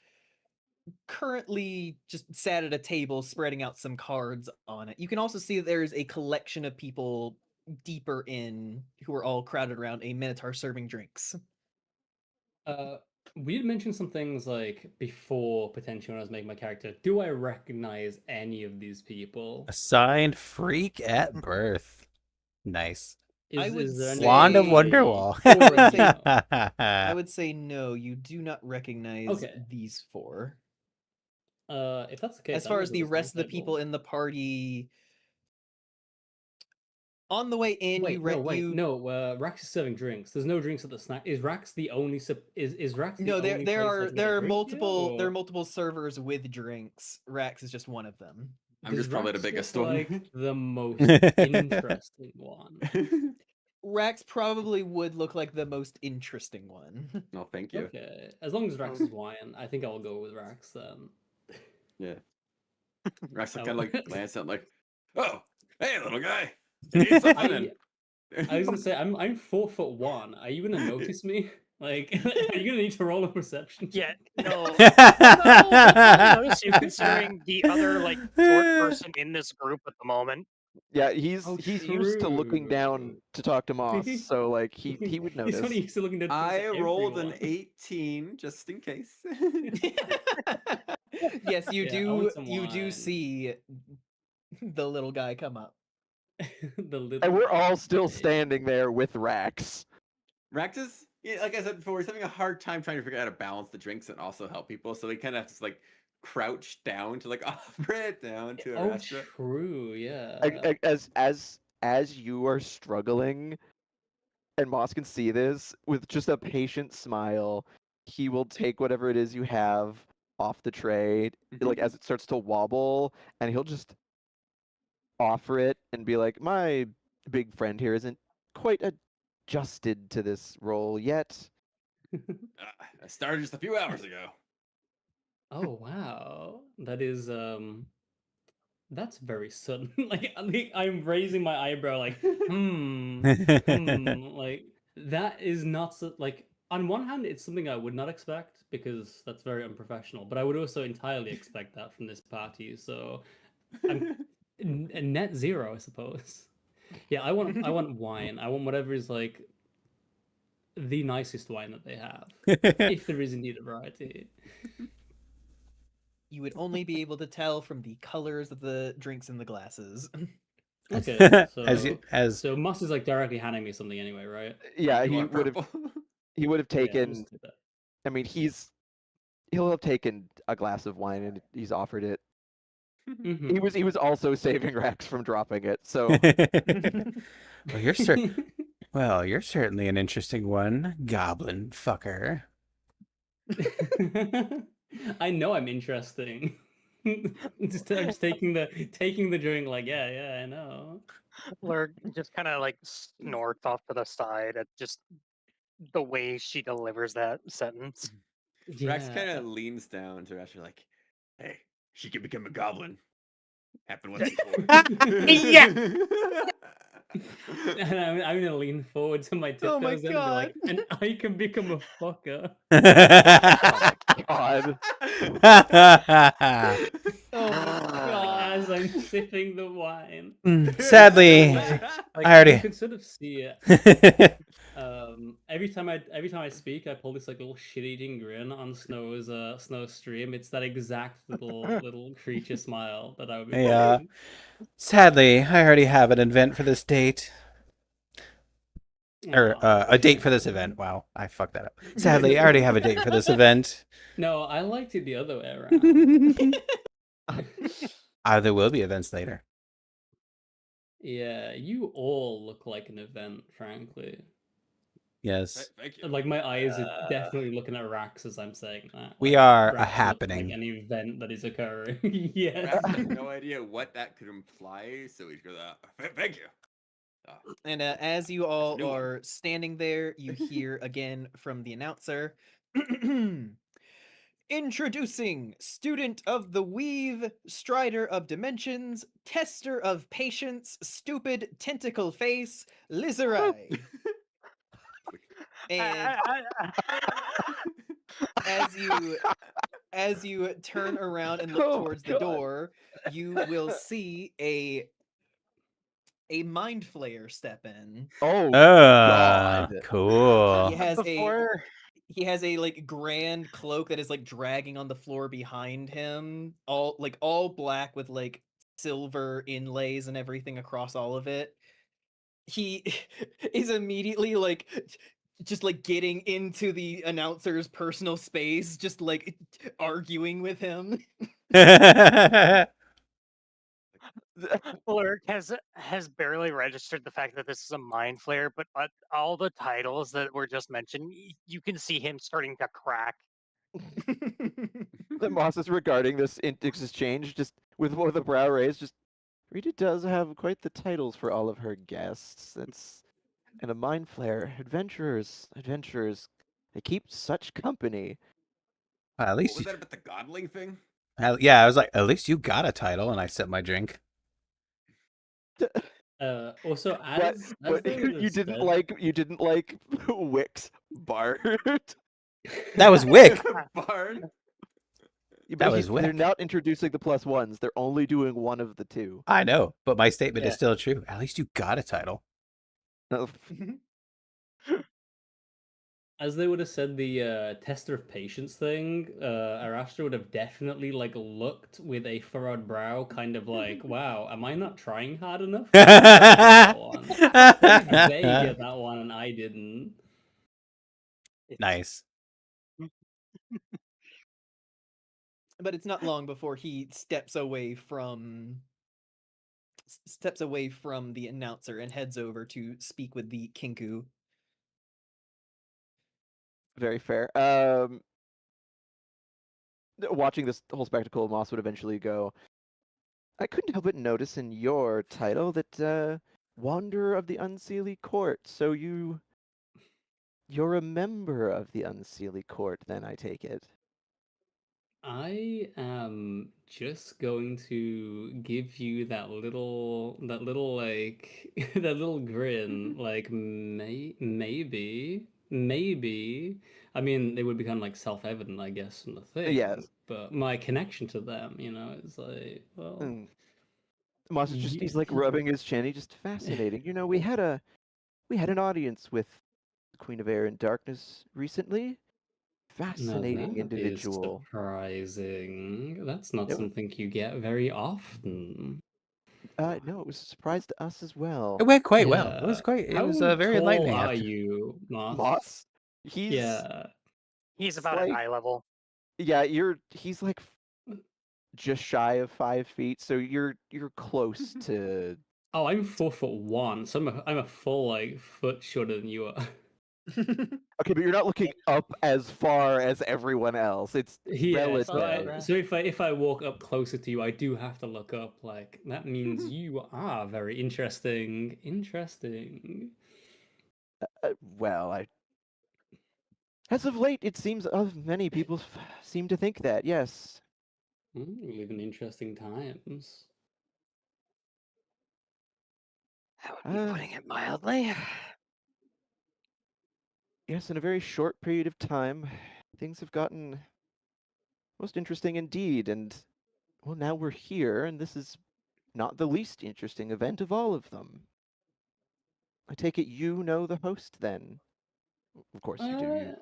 currently just sat at a table spreading out some cards on it. You can also see that there's a collection of people deeper in who are all crowded around a minotaur serving drinks. We had mentioned some things like before potentially when I was making my character. Do I recognize any of these people? Assigned freak at birth. Nice. I would Is there any Wand of say- Wonderwall. I would say no, you do not recognize Okay. these four. If that's the case, As far as the rest of the people in the party, on the way in, Rax is serving drinks. There's no drinks at the snack. Is Rax the only? Is Rax the No, only? there place there I are can there get a are drink multiple here, there are or multiple servers with drinks. Rax is just one of them. I'm does just probably the Rax biggest look one. like the most interesting one? Rax probably would look like the most interesting one. No, thank you. Okay, as long as Rax is wine, I think I'll go with Rax then. Yeah. Rex I kind of w- like glance at like, oh, hey, little guy. You need something? I was gonna say I'm 4'1". Are you gonna notice me? Like, are you gonna need to roll a perception? Yeah, check? no. I'll notice you considering the other like short person in this group at the moment. Yeah, he's Oh, used to looking down true. to talk to Moss, so like he would He's notice. only used to looking at I rolled an everyone. 18 just in case. Yes, you Yeah, I want do. some You do wine. see the little guy come up. The little And we're all guy. still standing there with Rax. Rax is, yeah, like I said before, he's having a hard time trying to figure out how to balance the drinks and also help people. So he kind of has to like crouch down to like offer it down to a Oh, restaurant. true. Yeah. As you are struggling, and Moss can see this, with just a patient smile, he will take whatever it is you have off the tray, like as it starts to wobble, and he'll just offer it and be like, "My big friend here isn't quite adjusted to this role yet." I started just a few hours ago. Oh wow, that is that's very sudden. like I'm raising my eyebrow, like like that is not like. On one hand, it's something I would not expect because that's very unprofessional. But I would also entirely expect that from this party. So I'm a net zero, I suppose. Yeah, I want wine. I want whatever is like the nicest wine that they have, if there is indeed a variety. You would only be able to tell from the colors of the drinks in the glasses. Okay, so as Moss is like directly handing me something anyway, right? Yeah, You he want would have. purple? He would have Yeah, I'll taken. just do that. I mean, he'll have taken a glass of wine and he's offered it. Mhm. He was also saving Rex from dropping it. So well, you're certainly an interesting one, goblin fucker. I know I'm interesting. I'm just taking the drink like, yeah, I know. Lurg just kind of like snorts off to the side at just the way she delivers that sentence. Rex Yeah. kind of leans down to Asher like, hey, she could become a goblin. Happened once before. Yeah. And I'm gonna lean forward to my tiptoes Oh my and be like, God. and I can become a fucker. God. Oh my god. As I'm sipping the wine. Sadly, Like, I already. you can sort of see it. Every time I speak, I pull this like little shit-eating grin on Snow's stream. It's that exact little creature smile that I would be Yeah. pulling. Sadly, I already have an event for this date. Or Aw, a date for this event. Wow, I fucked that up. Sadly, I already have a date for this event. No, I liked it the other way around. There will be events later. Yeah, you all look like an event, frankly. Yes. Thank you. Like my eyes are definitely looking at Rax as I'm saying that. We Like, are a Rax looks happening. like an event that is occurring. Yes. Rax has no idea what that could imply, so he goes, thank you. And as you all new one. are standing there, you hear again from the announcer. Introducing student of the weave, strider of dimensions, tester of patience, stupid tentacle face, Lizerai. And as you turn around and look Oh my towards the God. door, you will see a mind flayer step in. Oh God. Cool. He has a like grand cloak that is like dragging on the floor behind him, all black with like silver inlays and everything across all of it. He is immediately like just like getting into the announcer's personal space, just like arguing with him. Lurk has barely registered the fact that this is a mind flare, but all the titles that were just mentioned, you can see him starting to crack. The Moss is regarding this exchange just with a brow raised. Just Rita does have quite the titles for all of her guests. And a mind flare, adventurers. They keep such company. At What least was you, that about the godling thing? yeah, I was like, at least you got a title, and I sipped my drink. Also, What? as What? they would have You didn't said, like Wick's Bard? That was Wick. Bard. Yeah, That but was they're Wick. not introducing the +1s. They're only doing one of the two. I know, but my statement is Yeah. still true. At least you got a title. Oh, as they would have said the tester of patience thing, Arashtra would have definitely like looked with a furrowed brow, kind of like, "Wow, am I not trying hard enough?" Why did they get that one and I didn't? Nice. But it's not long before he steps away from the announcer and heads over to speak with the Kinku. very fair. Watching this whole spectacle, Moss would eventually go, I couldn't help but notice in your title that Wanderer of the Unseelie Court. So you're a member of the Unseelie Court, then I take it. I am just going to give you that little like that little grin, like maybe. I mean, it would be kind of like self-evident, I guess, from the thing. Yes. But my connection to them, it's like, well, Mm. Moss is just, you, he's like rubbing his chin. He's just fascinating. We had an audience with the Queen of Air and Darkness recently. now Fascinating that is individual. surprising. That's not It wa- something you get very often. No, it was a surprise to us as well. It went quite well. It was How very tall enlightening. are After. you, Moss? Moss? He's Yeah. He's about at like- eye level. yeah, he's like just shy of 5 feet, so you're close to. Oh, I'm 4'1", so I'm a full like foot shorter than you are. Okay, but you're not looking up as far as everyone else. It's Yeah, relative. so if I walk up closer to you, I do have to look up. Like that means you are very interesting. Interesting. Well, as of late, it seems many people seem to think that. Yes. We live in interesting times. That would be putting it mildly. Yes, in a very short period of time, things have gotten most interesting indeed, and well, now we're here, and this is not the least interesting event of all of them. I take it you know the host, then? Of course you do.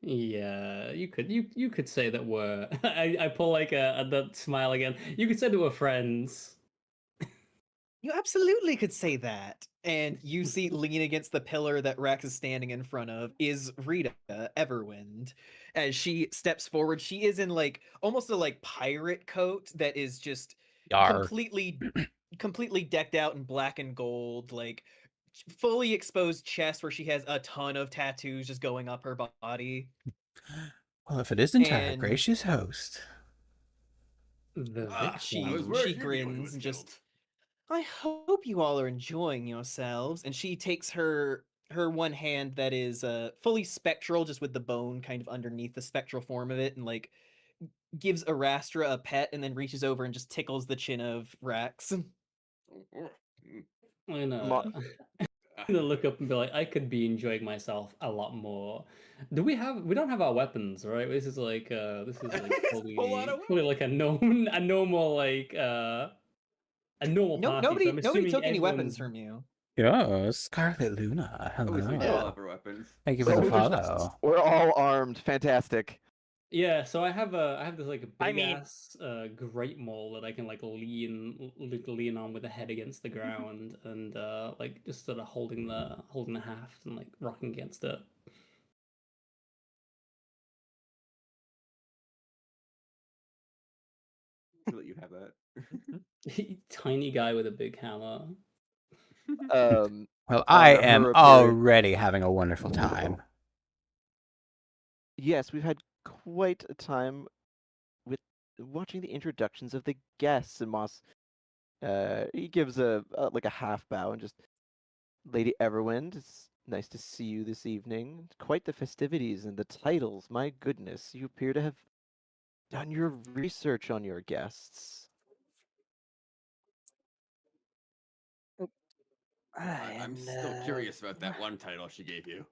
Yeah, you could say that we're. I pull like that smile again. You could say that we're friends. You absolutely could say that. And you see leaning against the pillar that Rex is standing in front of is Rita Everwind. As she steps forward, she is in like almost a like pirate coat that is just Yar. completely decked out in black and gold, like fully exposed chest where she has a ton of tattoos just going up her body. Well, if it isn't our And gracious host. The I was victim. worried she he'd be the one who grins was and killed. just, I hope you all are enjoying yourselves. And she takes her one hand that is fully spectral, just with the bone kind of underneath the spectral form of it, and like gives Arastra a pet, and then reaches over and just tickles the chin of Rax. I'm Ma- gonna, I'm gonna look up and be like, I could be enjoying myself a lot more. We don't have our weapons, right? This is like Pull out a fully like a normal a normal No, party. So I'm nobody assuming took any weapons everyone's from you. Yeah, Scarlet Luna. Oh, we Hello. do all have our weapons. Thank you for So the we're just- follow. We're all armed. Fantastic. Yeah, so I have this like a I big mean- ass great maul that I can like lean on with the head against the ground and like just sort of holding the haft and like rocking against it. I'll let you have that. Tiny guy with a big hammer. Well, I her am appearance- already having a wonderful time. Yes, we've had quite a time with watching the introductions of the guests, and Moss. He gives a like a half bow and just, Lady Everwind, it's nice to see you this evening. Quite the festivities and the titles. My goodness, you appear to have done your research on your guests. I'm still curious about that one title she gave you.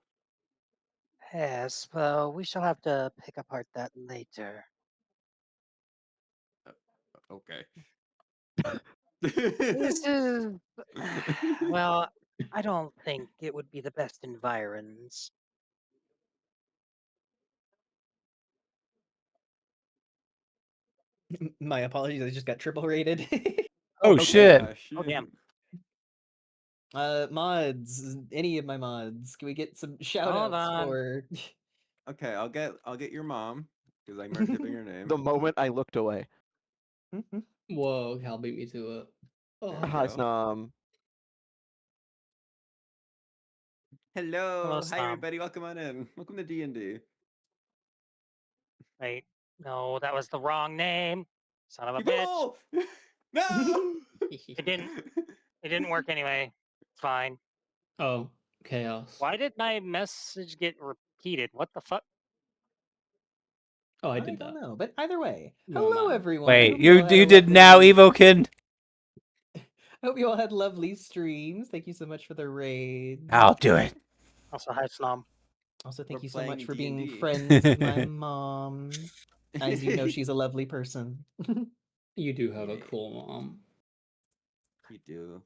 Yes, well, we shall have to pick apart that later. Okay. This is. Well, I don't think it would be the best environs. My apologies, I just got triple rated. Oh, Okay, shit. Oh, damn. Mods, any of my mods, can we get some shout Hold outs on. for Okay, I'll get your mom because I'm already giving her name. The moment I looked away. Whoa, Cal beat me to it. There Oh, we Hi, go. Snom. Hello, Hello, hi Snom. everybody. Welcome on in. Welcome to D&D. Wait, no, that was the wrong name. Son of a You bitch. go! No! It didn't work anyway. It's fine. oh, chaos. Why did my message get repeated? What the fuck? Oh, I I did don't that. know, but either way, No, hello man. everyone. I Wait, hope you all had a did now, lovely- Evokin? Hope you all had lovely streams. Thank you so much for the raids. I'll do it. Also, hi, Snom. Also, thank We're you so much playing for being D&D. friends with my mom. As you know, she's a lovely person. You do have a Yay. cool mom. You do.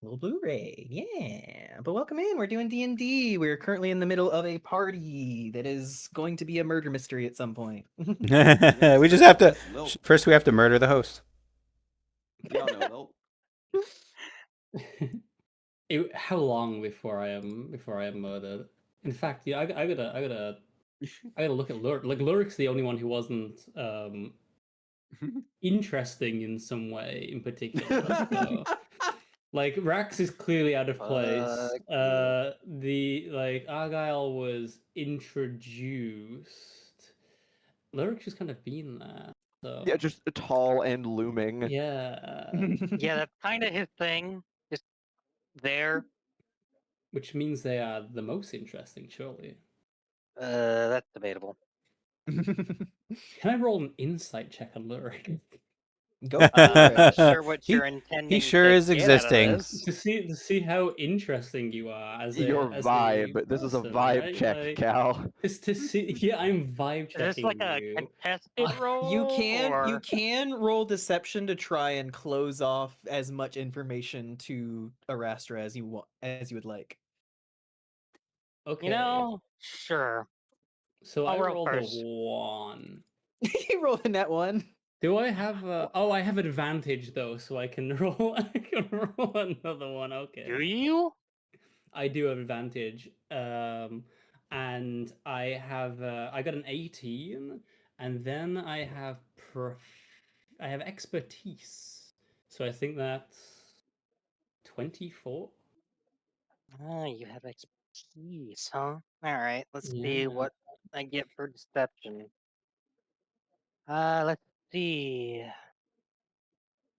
Little Blu-ray, yeah. But welcome in. We're doing D&D. We're currently in the middle of a party that is going to be a murder mystery at some point. We just have to. First, we have to murder the host. Y'all know How long before I am murdered? In fact, yeah, I gotta look at Lurik. Like Lurik's the only one who wasn't interesting in some way in particular. So, like Rax is clearly out of place. Fuck The like Argyle was introduced. Lurik's just kind of been there. So Yeah, just tall and looming. yeah. Yeah, that's kind of his thing. Just there. Which means they are the most interesting, surely. That's debatable. Can I roll an insight check on Lurik? Go for Not it. sure what He- you're intending. sure to is get out of existing. this. to see how interesting you are as Your as vibe. This is a person, vibe right? check, Like, Cal. just to see, yeah, I'm vibe Is this checking like a you. contested role? You or... can roll deception to try and close off as much information to Arastra as you would like. Okay, You know, sure. so I I'll roll rolled first. a 1. You rolled a net one. Do I have? Oh, I have advantage though, so I can roll. I can roll another one. Okay. Do you? I do have advantage, and I have I got an 18, and then I have I have expertise. So I think that's 24. Oh, you have expertise, huh? All right, let's see Yeah. what I get for deception. Let's see.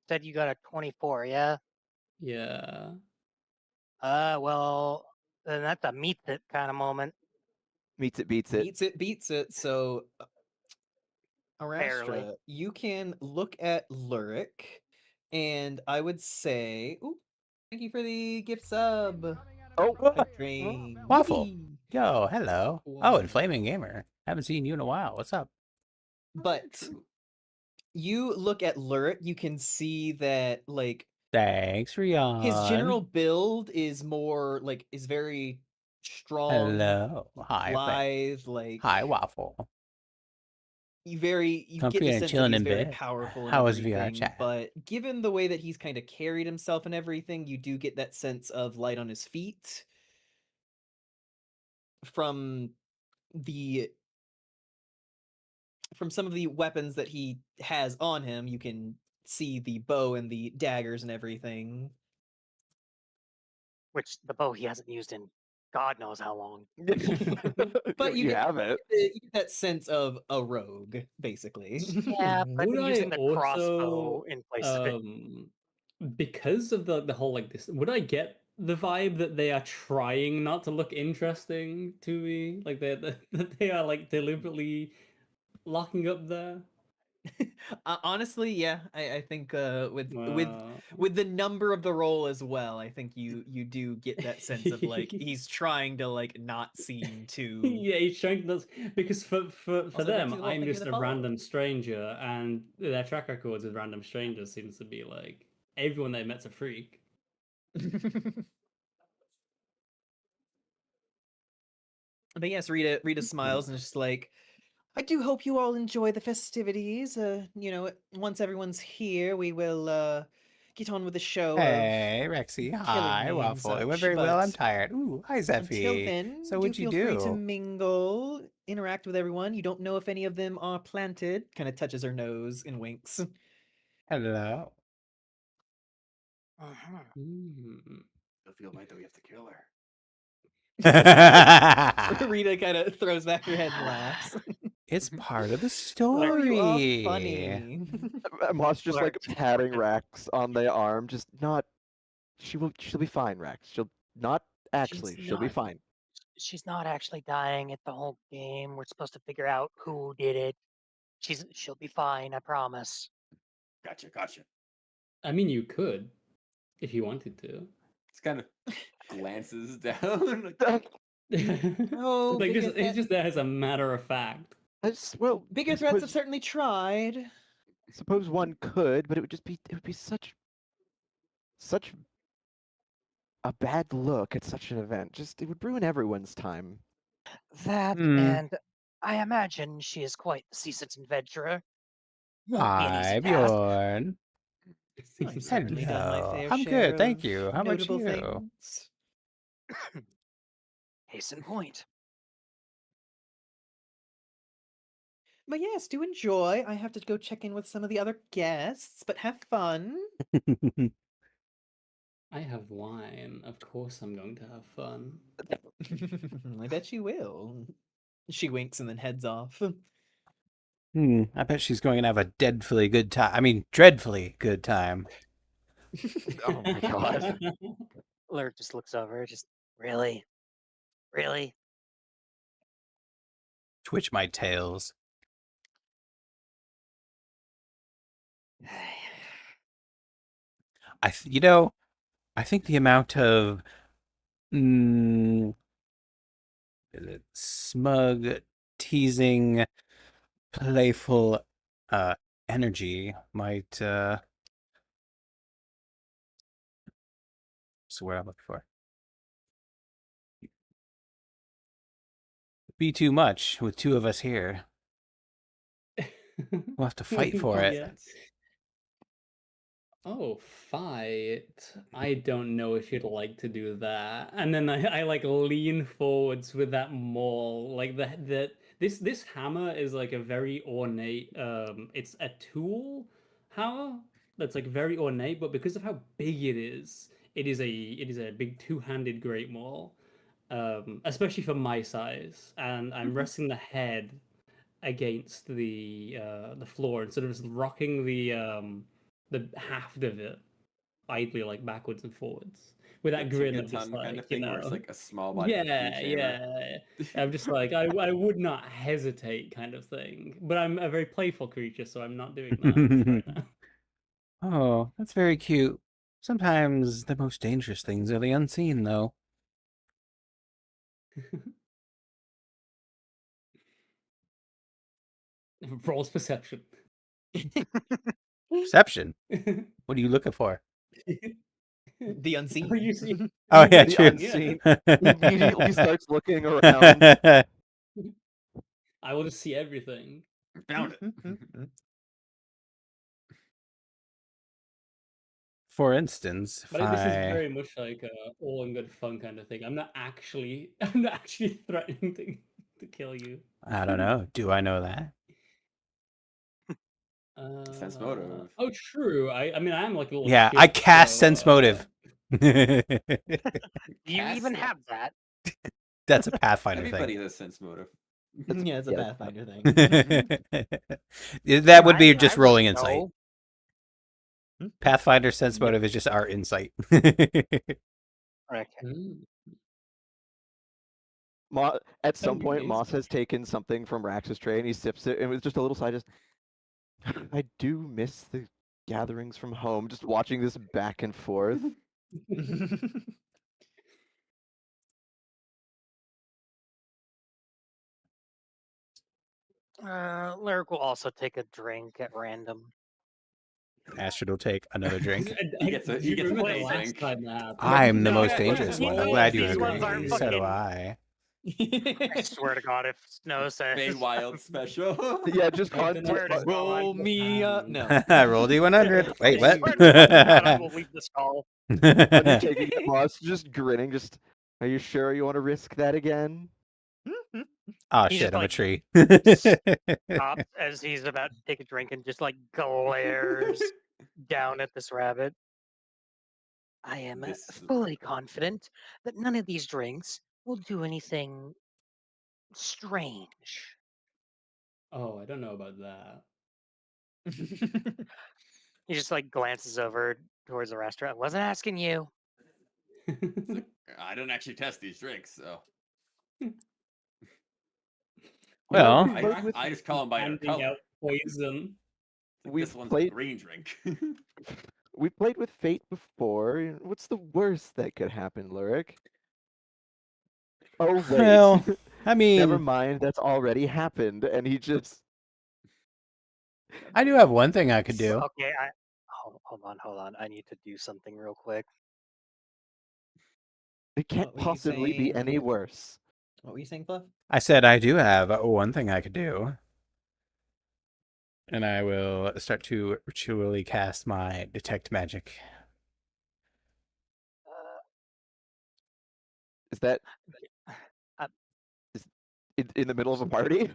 Said you got a 24, yeah? Yeah. Well, then that's a meets it kind of moment. Meets it, beats it. Meets it, beats it. So, Barely. Arastra, you can look at Lurik, and I would say, ooh, thank you for the gift sub. Oh, Hype train. Waffle. Yippee! Yo, hello. Oh, Wow. and Flaming Gamer. Haven't seen you in a while. What's up? But you look at Lurik, you can see that like Thanks, Rion. his general build is more like is very strong, Hello. Hi, lithe, like Hi, Waffle. you get Comfy the and sense that chilling he's in very bed. powerful and How was VR everything. chat? But given the way that he's kind of carried himself and everything, you do get that sense of light on his feet from the from some of the weapons that he has on him. You can see the bow and the daggers and everything. Which the bow he hasn't used in God knows how long. But you have it. you get that sense of a rogue, basically. Yeah, but I've Would been I using the crossbow also, in place of it. because of the whole like this, would I get the vibe that they are trying not to look interesting to me? Like that they are like deliberately locking up there? Honestly, yeah, I think Wow. with the number of the roll as well, I think you do get that sense of like he's trying to like not seem too. Yeah, he's trying to because for Also, them, Rexy, well, I'm thank you just for a the follow. random stranger, and their track records with random strangers seems to be like everyone they met's a freak. But yes, Rita smiles and is just like, I do hope you all enjoy the festivities. Once everyone's here, we will get on with the show Hey, of Rexy. killing Hi, me and Waffle. It went such. very well. I'm But tired. Ooh, hi, until Zeffy. then, So do what'd you feel free to do? mingle, interact with everyone. You don't know if any of them are planted. Kind of touches her nose and winks. Hello. Mm. I feel like that we have to kill her. Rita kind of throws back her head and laughs. It's part of the Oh, you are story. funny. Moss just like Lark. patting Rex on the arm, just not. She'll be fine, Rex. She'll not actually. She'll be not. fine. She's not actually dying at the whole game. We're supposed to figure out who did it. She'll be fine, I promise. Gotcha. I mean, you could if you wanted to. It's kind of glances down. Like, Oh, Like bigger, he's just there as a matter of fact. Well, bigger I threats have suppose, certainly tried. suppose one could, but it would be such a bad look at such an event. Just it would ruin everyone's time. That, Hmm. and I imagine she is quite the seasoned adventurer. Won't be an easy Hi, task. Bjorn. I've certainly done my Hello. fair I'm share good, thank of you. How about notable you? things. Case in point. But yes, do enjoy. I have to go check in with some of the other guests, but have fun. I have wine. Of course, I'm going to have fun. I bet you will. She winks and then heads off. I bet she's going to have a deadfully good time. I mean, dreadfully good time. Oh my god. Lurk just looks over, just really? Really? Twitch my tails. I think the amount of smug, teasing, playful energy might what's the word I'm looking for? Be too much with two of us here. We'll have to fight for it. Yeah. Oh, fight. I don't know if you'd like to do that. And then I like lean forwards with that maul. Like this hammer is like a very ornate it's a tool hammer that's like very ornate, but because of how big it is, it is a big two-handed great maul, especially for my size, and I'm resting the head against the floor and sort of just rocking the haft of it idly, like backwards and forwards, with that The grin of just Tinkaton kind like, of thing where it's like a small body yeah, keychainer. yeah. I'm just like I would not hesitate, kind of thing. But I'm a very playful creature, so I'm not doing that right now. Oh, that's very cute. Sometimes the most dangerous things are the unseen, though. Roll's perception. Perception? What are you looking for? The unseen. Oh, you see, Oh, yeah, The true. unseen. He immediately starts looking around. I will just see everything. Found it. For instance, if But this is I... very much like a all in good fun kind of thing. I'm not actually threatening to kill you. I don't know. Do I know that? Sense motive. Oh, true. I mean, I am like a little. Yeah, I kid, cast so, sense motive. You Cast even it. have that. That's a Pathfinder Everybody has sense motive. Yeah, it's a yeah. Pathfinder thing. thing. That would be I just would rolling insight. know. Pathfinder sense motive is just our insight. Okay. At some you point, mean Moss so. has taken something from Rax's tray and he sips it, and with just a little sigh, just, I do miss the gatherings from home, just watching this back and forth. Lyric will also take a drink at random. Astrid will take another drink. He gets a- Do he you gets a remember the full last drink. time that happened? I'm the No, most yeah, dangerous you one. I'm know glad you these ones aren't agree. So do fucking- I. I swear to God, if Snow says Feywild special. Yeah, just I don't know content. if it's Roll alive me up. hand. No. Roll D100. Wait, I what? swear to God, I will leave this call. When you're taking it, Moss, just grinning, just, are you sure you want to risk that again? Oh He shit, just, I'm a like, tree. Stops as he's about to take a drink and just like glares down at this rabbit. I am This is- fully confident that none of these drinks will do anything strange. Oh, I don't know about that. He just like glances over towards the restaurant. Wasn't asking you. It's like, I don't actually test these drinks, so Well, I just call them by their Handing color. out poison. Like, We've this one's played- a green drink. We played with fate before. What's the worst that could happen, Lyric? Oh wait. well, I Never mean, mind, that's already happened. And he just I do have one thing I could do. Okay, hold on. I need to do something real quick. it can't What were you possibly be any saying? worse. What were you saying, Fluff? I said I do have one thing I could do. And I will start to ritually cast my detect magic. Is that Uh, in the middle of a party?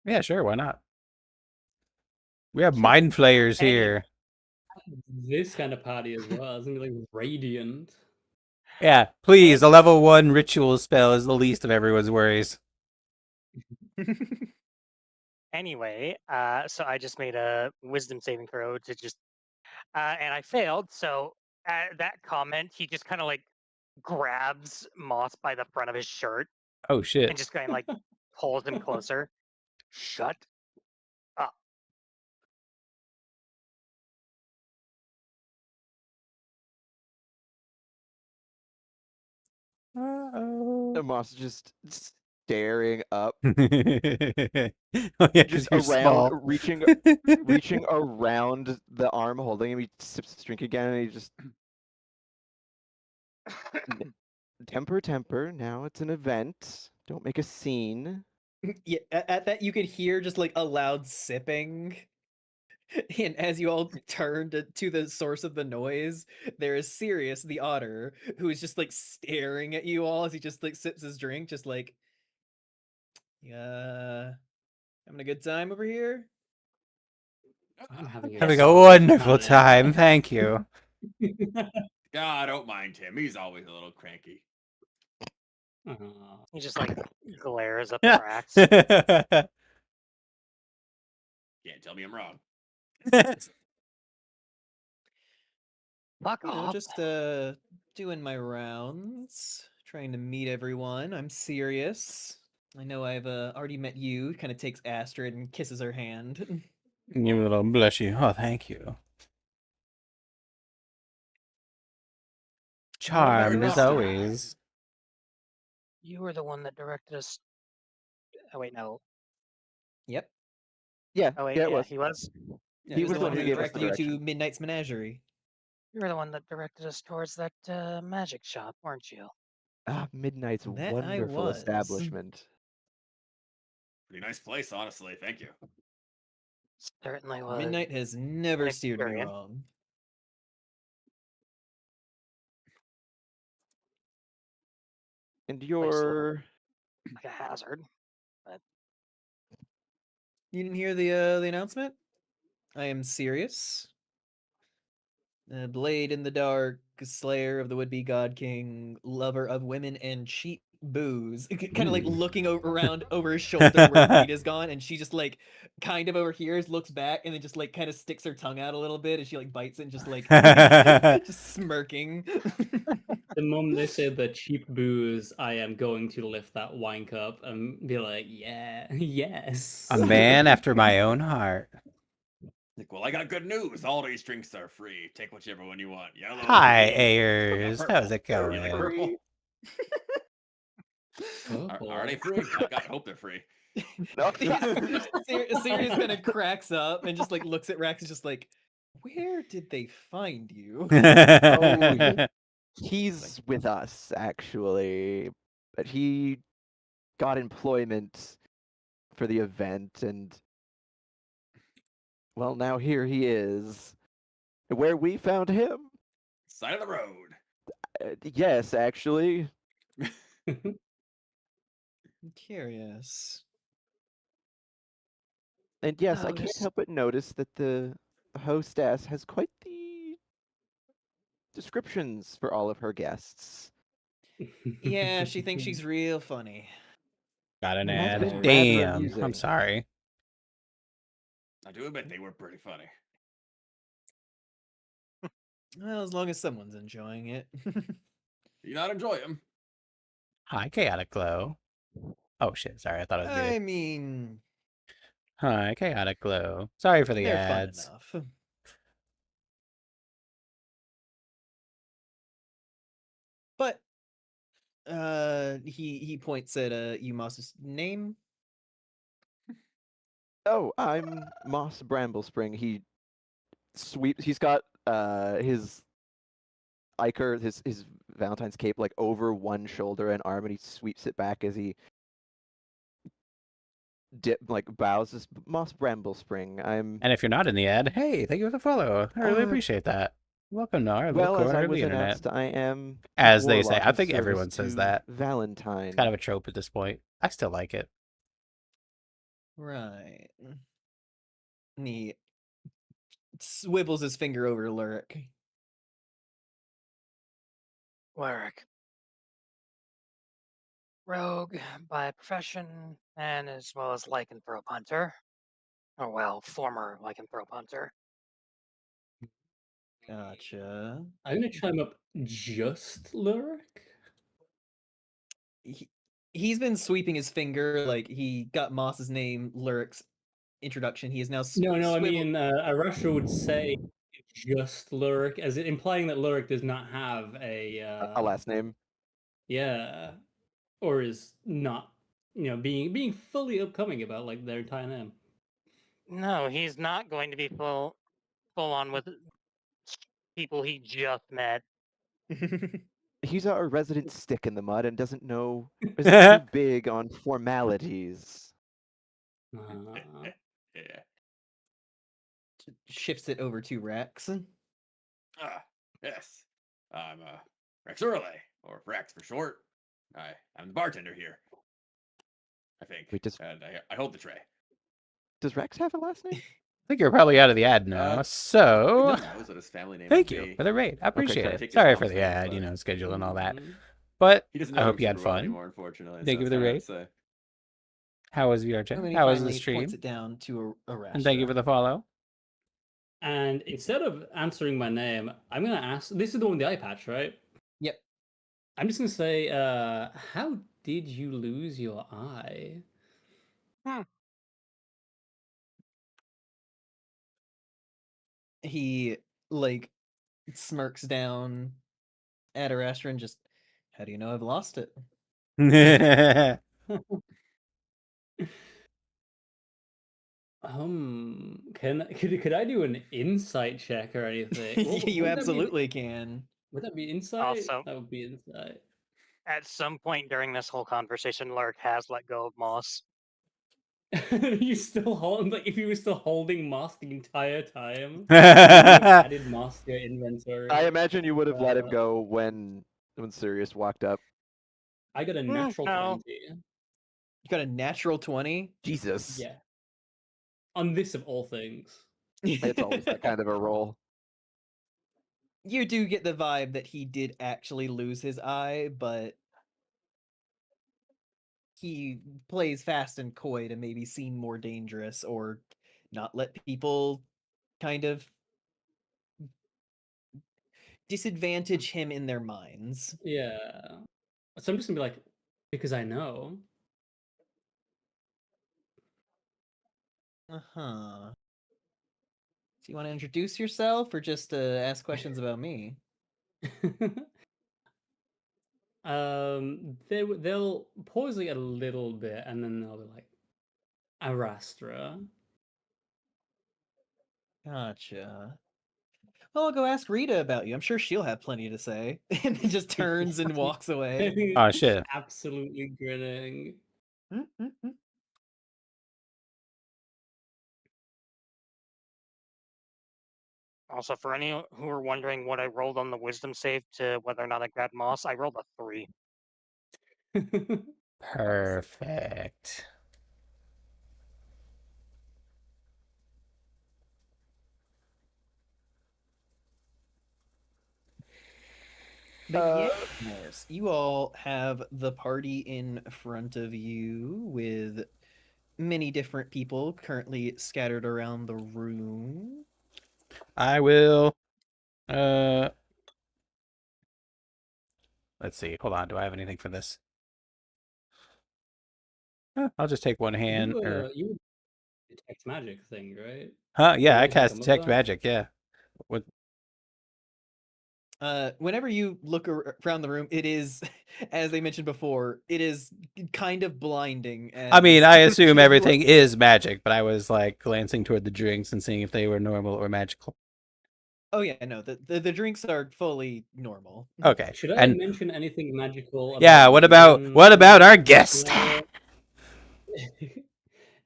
Yeah, sure, why not? We have mind flayers Any- here. This kind of party as well. It's gonna be like radiant. Yeah, please, a level 1 ritual spell is the least of everyone's worries. Anyway, so I just made a wisdom saving throw to just, and I failed. So at that comment, he just kind of like grabs Moss by the front of his shirt Oh shit. and just kind of like pulls him closer. Shut up. Uh-oh. And Moss is just staring up, Oh yeah, 'cause just you're around, small. reaching around the arm holding him. He sips his drink again, and he just temper. Now it's an event. Don't make a scene. Yeah, at that you could hear just like a loud sipping. And as you all turn to the source of the noise, there is Sirius the otter, who is just like staring at you all as he just like sips his drink, just like, having a good time over here. I'm having Having a a wonderful time, thank you. Ah, don't mind him. He's always a little cranky. He just like glares up at Rax. Can't tell me I'm wrong. Fuck You know, off. just doing my rounds, trying to meet everyone. I'm serious. I know I've already met you. Kind of takes Astrid and kisses her hand. Give me a little blushy. Oh, thank you. Charmed as Master. always. You were the one that directed us. Oh wait, no. Yep. Yeah, Oh wait, yeah, yeah, it was. he was. Yeah, He it was was the the one one who who gave us the directed you to direction. Midnight's Menagerie. You were the one that directed us towards that magic shop, weren't you? Ah, Midnight's That I wonderful was. establishment. Pretty nice place, honestly. Thank you. Certainly was. Midnight has never an steered me experience. wrong. And Like you're like a hazard. You didn't hear the announcement? I am serious. Blade in the dark, slayer of the would-be god king, lover of women and cheap booze. Kind of like looking around over his shoulder where Rita's gone, and she just like kind of overhears, looks back, and then just like kind of sticks her tongue out a little bit, and she like bites it, and just like just smirking. The moment they say the cheap booze, I am going to lift that wine cup and be like, yeah, yes. A man after my own heart. Like, well, I got good news. All these drinks are free. Take whichever one you want. Yellow. Hi, green, Ayers. purple. How's it You like going? purple? Purple. Are they free? I hope they're free. no, Sirius kind of cracks up and just like looks at Rex and just like, where did they find you? he's with us actually, but he got employment for the event, and well, now here he is. Where we found him? Side of the road. Yes, actually. I'm curious. And yes, I Oh, can't there's- help but notice that the hostess has quite the descriptions for all of her guests. Yeah, she thinks she's real funny. Got an It has ad. been rather Damn. amusing. I'm sorry. I do admit they were pretty funny. Well, as long as someone's enjoying it. Do you not enjoy them? Hi, Chaotic Glow. Oh, shit. Sorry. I thought it was I me. mean, Hi, Chaotic Glow. Sorry for the they're ads. fun enough. But he points at Umas's name. Oh, I'm Moss Bramblespring. He's got his Iker, his Valentine's cape like over one shoulder and arm, and he sweeps it back as he bows. As Moss Bramblespring. I'm And if you're not in the ad, hey, thank you for the follow. I really Uh, appreciate that. Welcome to our little well, as corner I of was the internet. announced, I am a As they say. warlock I of think service everyone says to that. Valentine. It's kind of a trope at this point. I still like it. Right. And he swivels his finger over Lurik. Warwick. Rogue by profession, and as well as lycanthrope hunter. Or well, former lycanthrope hunter. Gotcha. I'm gonna chime up just Lurik. He's been sweeping his finger like he got Moss's name, Lurik's introduction. He is now No, I swivel- mean, Arasha would say just Lurik, as implying that Lurik does not have A last name. yeah, or is not, being fully upcoming about like their entire name. No, he's not going to be full on with people he just met. He's a resident stick in the mud and isn't too big on formalities. Yeah. Shifts it over to Rex. Ah, yes. I'm Rex Orley, or Rex for short. I'm the bartender here. I think. Wait, And I hold the tray. Does Rex have a last name? think you're probably out of the ad now. He So knows what his family name thank would you be. for the raid. I appreciate sorry. it. Take his Sorry mom's for the name, ad, but- schedule and all that. Mhm. But He doesn't I know hope who you had True Will fun. anymore, unfortunately. Thank you for the raid. Say. How was VR And chat? then he How was the finally stream? points it down to a And thank you for the follow. And instead of answering my name, I'm gonna ask. This is the one with the eye patch, right? Yep. I'm just gonna say, how did you lose your eye? He like smirks down at Arastra and just, how do you know I've lost it? Could I do an insight check or anything? You Would that be- absolutely can. Would that be insight? Also- That would be insight. At some point during this whole conversation, Lurk has let go of Moss. You still hold like if you were still holding Moss the entire time. You added Moss to your inventory. I imagine you would have let him Uh, go when Sirius walked up. I got a natural no. 20. You got a natural 20? Jesus. Yeah. On this of all things. It's always that kind of a roll. You do get the vibe that he did actually lose his eye, but he plays fast and coy to maybe seem more dangerous or not let people kind of disadvantage him in their minds. Yeah. So I'm just gonna be like, because I know. Uh-huh. Do you want to introduce yourself or just ask questions about me? They'll pause like a little bit and then they'll be like, Arastra. Gotcha. Well, I'll go ask Rita about you. I'm sure she'll have plenty to say. And then just turns and walks away. Oh shit. Absolutely grinning. Also, for any who are wondering what I rolled on the wisdom save to whether or not I grabbed Moss, I rolled a 3. Perfect. But yes, you all have the party in front of you with many different people currently scattered around the room. I will. Let's see. Hold on. Do I have anything for this? I'll just take one hand. You would detect magic thing, right? Huh? Yeah, Did I anything cast come of detect that? magic. Yeah. What? Whenever you look around the room, it is, as I mentioned before, it is kind of blinding. I mean, I assume you are- everything is magic, but I was like glancing toward the drinks and seeing if they were normal or magical. Oh yeah, no, the drinks are fully normal. Okay. Should I And mention anything magical? yeah, about what about our this guest? scenario?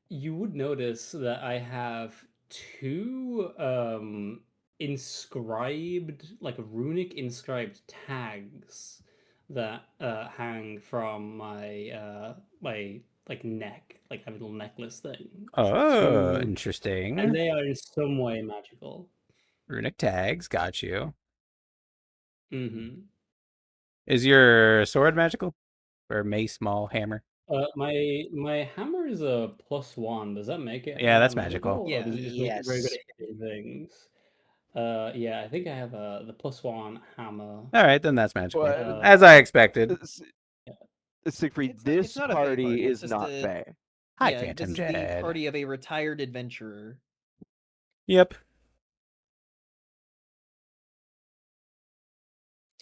You would notice that I have two inscribed, like runic inscribed tags that hang from my my like neck, like a little necklace thing. Oh, And interesting. they are in some way magical. Runic tags, got you. Mm-hmm. Is your sword magical? Or mace, maul, hammer? My hammer is a +1. Does that make it? Yeah, that's magical. Or does it just make it very good Yes. at hitting things? Yeah, I think I have the +1 hammer. All right, then that's magical. Well, As I expected. Siegfried, It's this not a fae party it's is just not a- fae. Hi, yeah, Phantom this is Jed. the party of a retired adventurer. Yep.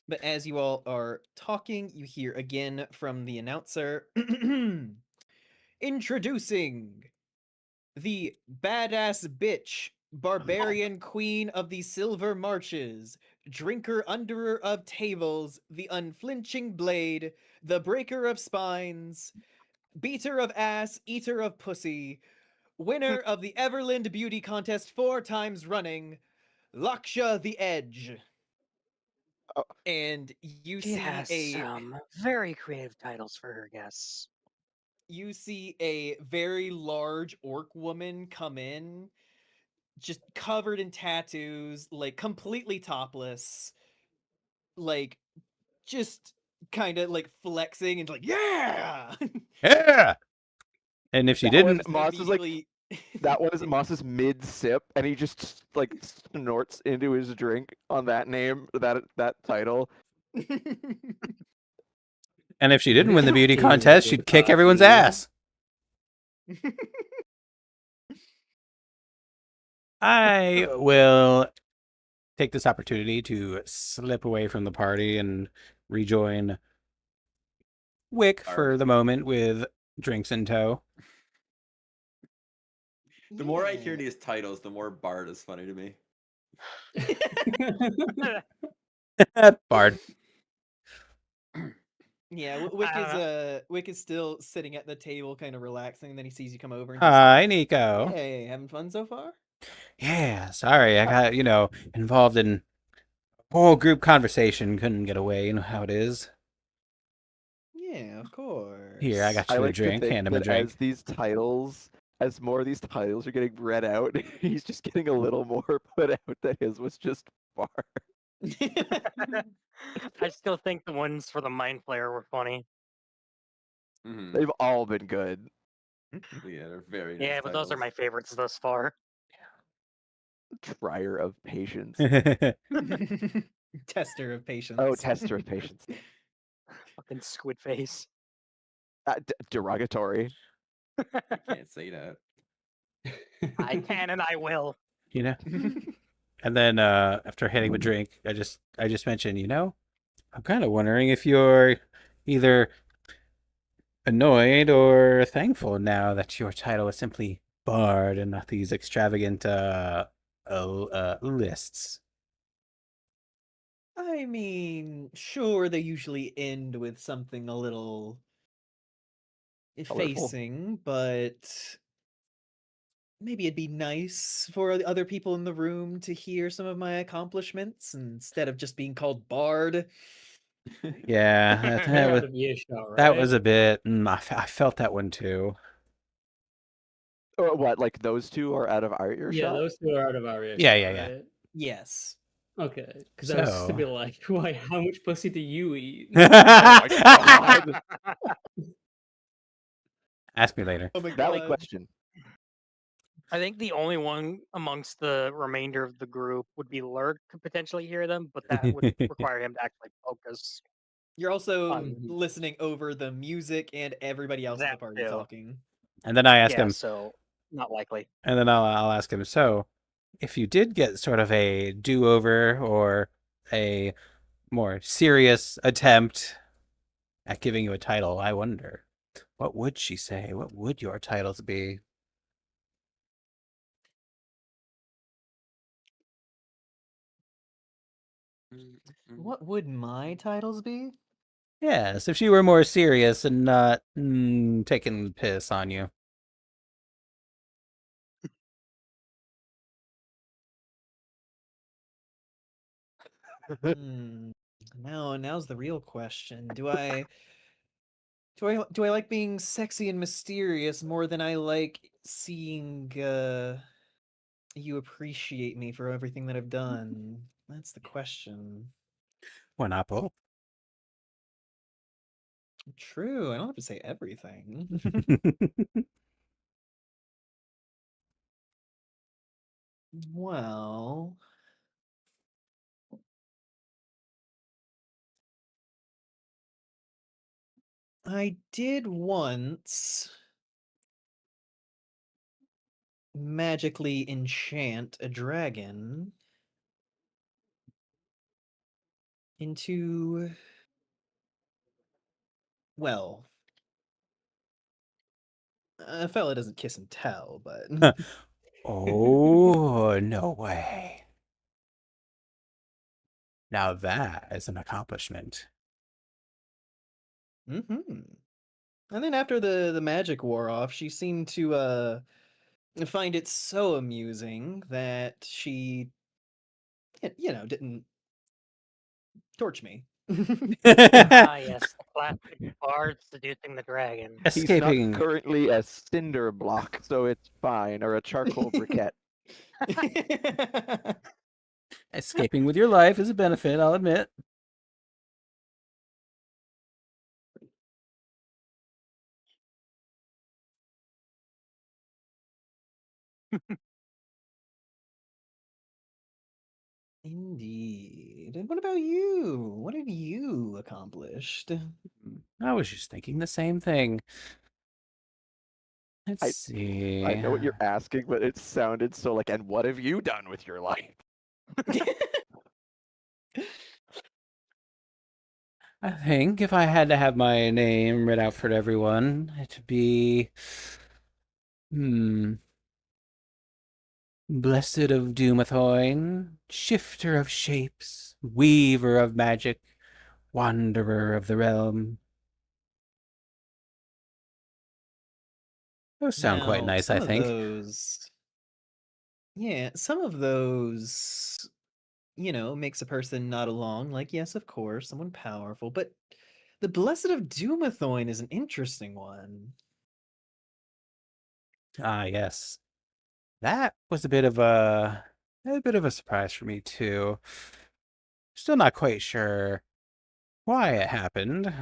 But as you all are talking, you hear again from the announcer introducing the badass bitch, barbarian queen of the silver marches, drinker underer of tables, the unflinching blade, the breaker of spines, beater of ass, eater of pussy, winner of the Everland Beauty Contest 4 times running, Laksha the Edge. Oh. And you She see has a some very creative titles for her guests. you see a very large orc woman come in, just covered in tattoos, like completely topless, like just kind of like flexing and like, yeah. Yeah. And if she That one, didn't, Moss is like Immediately. that one is Moss's mid sip, and he just like snorts into his drink on that name, that title. and if she didn't win the beauty Dude, contest, she'd kick everyone's dude. ass. I will take this opportunity to slip away from the party and rejoin Wick for the moment with drinks in tow. The more I hear these titles, the more Bard is funny to me. Bard. Yeah, Wick is still sitting at the table, kind of relaxing. And then he sees you come over and Hi, Nico. just, hey, having fun so far? Yeah, sorry, I got, involved in whole group conversation. Couldn't get away, you know how it is. Yeah, of course. Here, I got I you a like to drink. think Hand him a that drink. as more of these titles are getting read out, he's just getting a little more put out that his was just far. I still think the ones for the Mind Flayer were funny. Mhm. They've all been good. Yeah, they're very nice Yeah, but those are titles. my favorites thus far. Trier of patience. Tester of patience. Oh, tester of patience. Fucking squid face. Derogatory. You can't say that. I can and I will. And then after hitting him a drink, I just mentioned, I'm kind of wondering if you're either annoyed or thankful now that your title is simply Bard and not these extravagant lists. I mean, sure, they usually end with something a little effacing, but maybe it'd be nice for the other people in the room to hear some of my accomplishments instead of just being called Bard. Yeah, They're out of earshot, that right? was a bit. I felt that one too. Or what? Like those two are out of our earshot? Yeah, those two are out of our earshot. Yeah. Right? Yes. Okay, because I was just a So- bit like, why? How much pussy do you eat? God. Ask me later. Oh my Valid god. question. I think the only one amongst the remainder of the group would be Lurk could potentially hear them, but that would require him to actually focus. You're also Um, listening over the music and everybody else in the That party too. talking. And then I ask Yeah, him, so not likely. and then I'll ask him. So, if you did get sort of a do-over or a more serious attempt at giving you a title, I wonder, what would she say? What would your titles be? What would my titles be? Yes, if she were more serious and not taking the piss on you. Now's the real question. Do I like being sexy and mysterious more than I like seeing you appreciate me for everything that I've done? That's the question. Why not both? True, I don't have to say everything. Well, I did once magically enchant a dragon into, well, a fella doesn't kiss and tell, but Oh, no way. Now that is an accomplishment. And then after the magic wore off, she seemed to find it so amusing that she didn't torch me. Ah, yes, the classic Bard seducing the dragon. He's Escaping. not currently a cinder block, so it's fine, or a charcoal briquette. Escaping with your life is a benefit, I'll admit. Indeed. And what about you? What have you accomplished? I was just thinking the same thing. Let's I see. know what you're asking, but it sounded so like, and what have you done with your life? I think if I had to have my name read out for everyone, it'd be Blessed of Doomathoin, Shifter of Shapes, Weaver of Magic, Wanderer of the Realm. Those sound quite Now, nice, I think. Some of those, makes a person nod along, like, yes, of course, someone powerful, but the Blessed of Doomathoin is an interesting one. Ah, yes. That was a bit of a surprise for me too. Still not quite sure why it happened.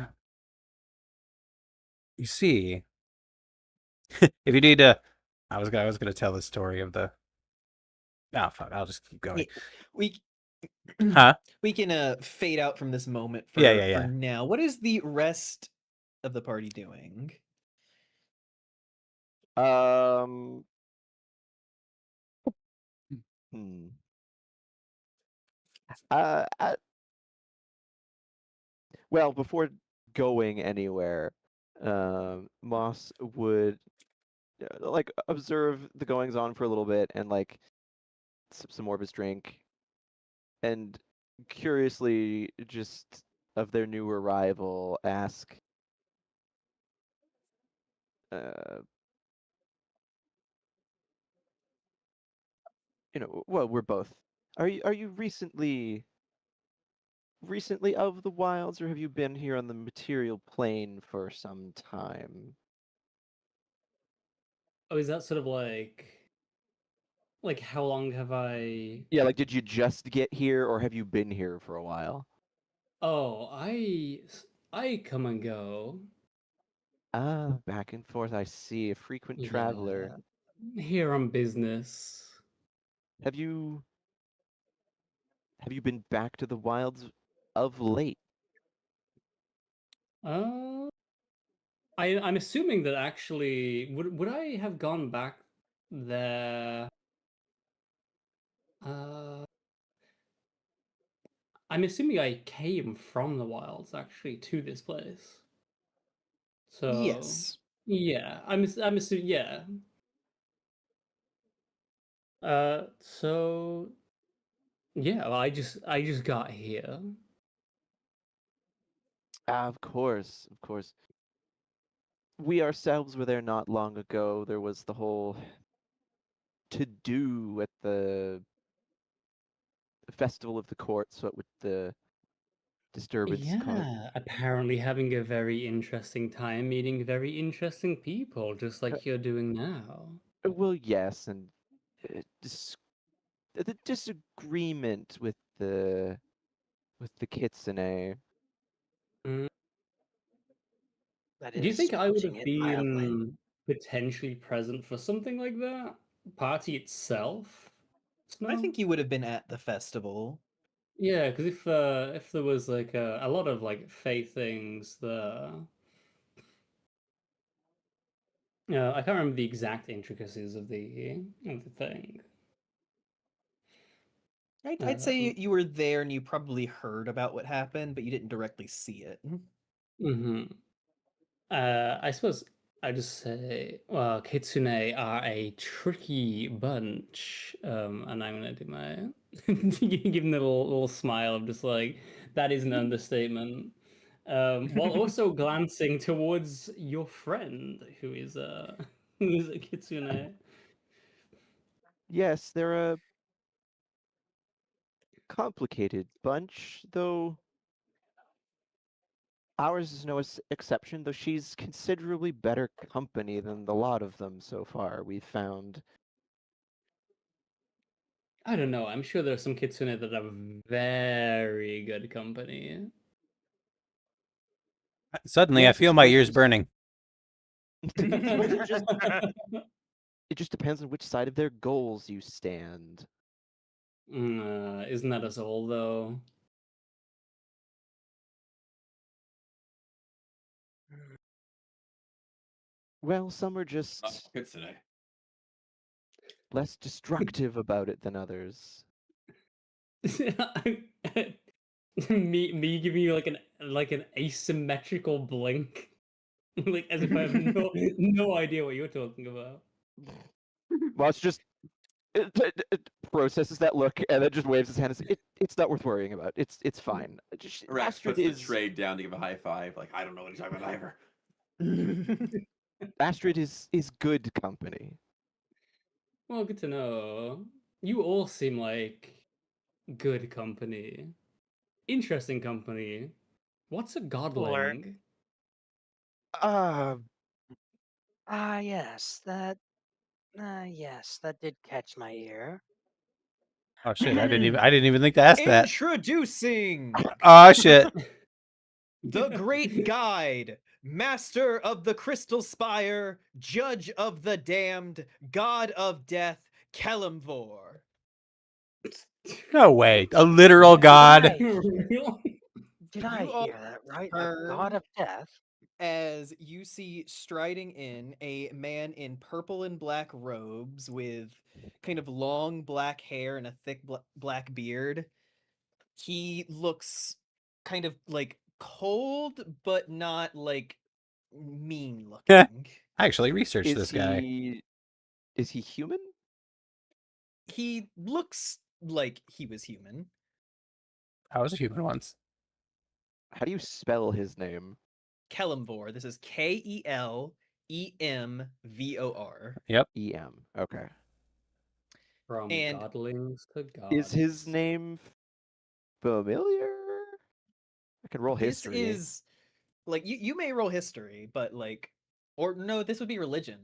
You see, if you need to, I was gonna tell the story of the. Oh fuck! I'll just keep going. We Huh? we can fade out from this moment Yeah. for now. What is the rest of the party doing? Hmm. Uh, uh, well, before going anywhere, Moss would like observe the goings on for a little bit and like sip some more of his drink, and curiously, just of their new arrival, ask, uh, well, we're both. Are you recently of the wilds, or have you been here on the material plane for some time? Oh, is that sort of like how long have I? Yeah, like did you just get here, or have you been here for a while? Oh, I come and go. Ah, back and forth. I see. A frequent traveler. Yeah, here on business. Have you been back to the wilds of late? Uh, I'm assuming that actually would I have gone back there? Uh, I'm assuming I came from the wilds actually to this place. So Yes. yeah, I'm assuming yeah. So yeah, well, I just got here. Ah, of course, of course. We ourselves were there not long ago. There was the whole to do at the festival of the court, so with the disturbance caused. Yeah, apparently having a very interesting time meeting very interesting people, just like you're doing now. Well, yes, and the disagreement with the kitsune. Mm. That Do you is think I would putting have it mildly. been potentially present for something like that? Party itself? I Snow? think you would have been at the festival. Yeah, because if there was like a lot of like faith things there. I can't remember the exact intricacies of the thing. I'd say you were there and you probably heard about what happened, but you didn't directly see it. Mm-hmm. I suppose I just say, well, Kitsune are a tricky bunch, and I'm gonna do my give them a little smile of just like that is an understatement, while also glancing towards your friend who is who is a Kitsune. Yes, they're a complicated bunch, though ours is no exception, though she's considerably better company than the lot of them so far we've found. I don't know. I'm sure there's some kitsune that are very good company. Suddenly, Yeah, I I feel my suppose ears just- burning. suppose it just depends on which side of their goals you stand. Isn't that us all though? Well, some are just Good today. less destructive about it than others. me giving you like an asymmetrical blink, like as if I have no idea what you're talking about. Well, it's just it processes that look and then just waves his hand and says, it's not worth worrying about. It's fine. Rex Astrid puts the is trade down to give a high five. Like, I don't know what he's talking about either. Astrid is good company. Well, good to know. You all seem like good company. Interesting company. What's a godling? Yes, that did catch my ear. Oh shit! I didn't even think to ask that. Introducing Oh shit! the Great Guide, Master of the Crystal Spire, Judge of the Damned, God of Death, Kelemvor. No way! A literal god. Did I You all hear that right? A turn god of death? as you see striding in a man in purple and black robes with kind of long black hair and a thick black beard. He looks kind of like cold, but not like mean looking. I actually researched this Is guy. he human? He looks like he was human. I was a human once. How do you spell his name? Kelemvor. This is Kelemvor. Yep. EM. Okay. From And godlings to gods. Is his name familiar? I can roll this history. is like you may roll history, but like, or no, this would be religion.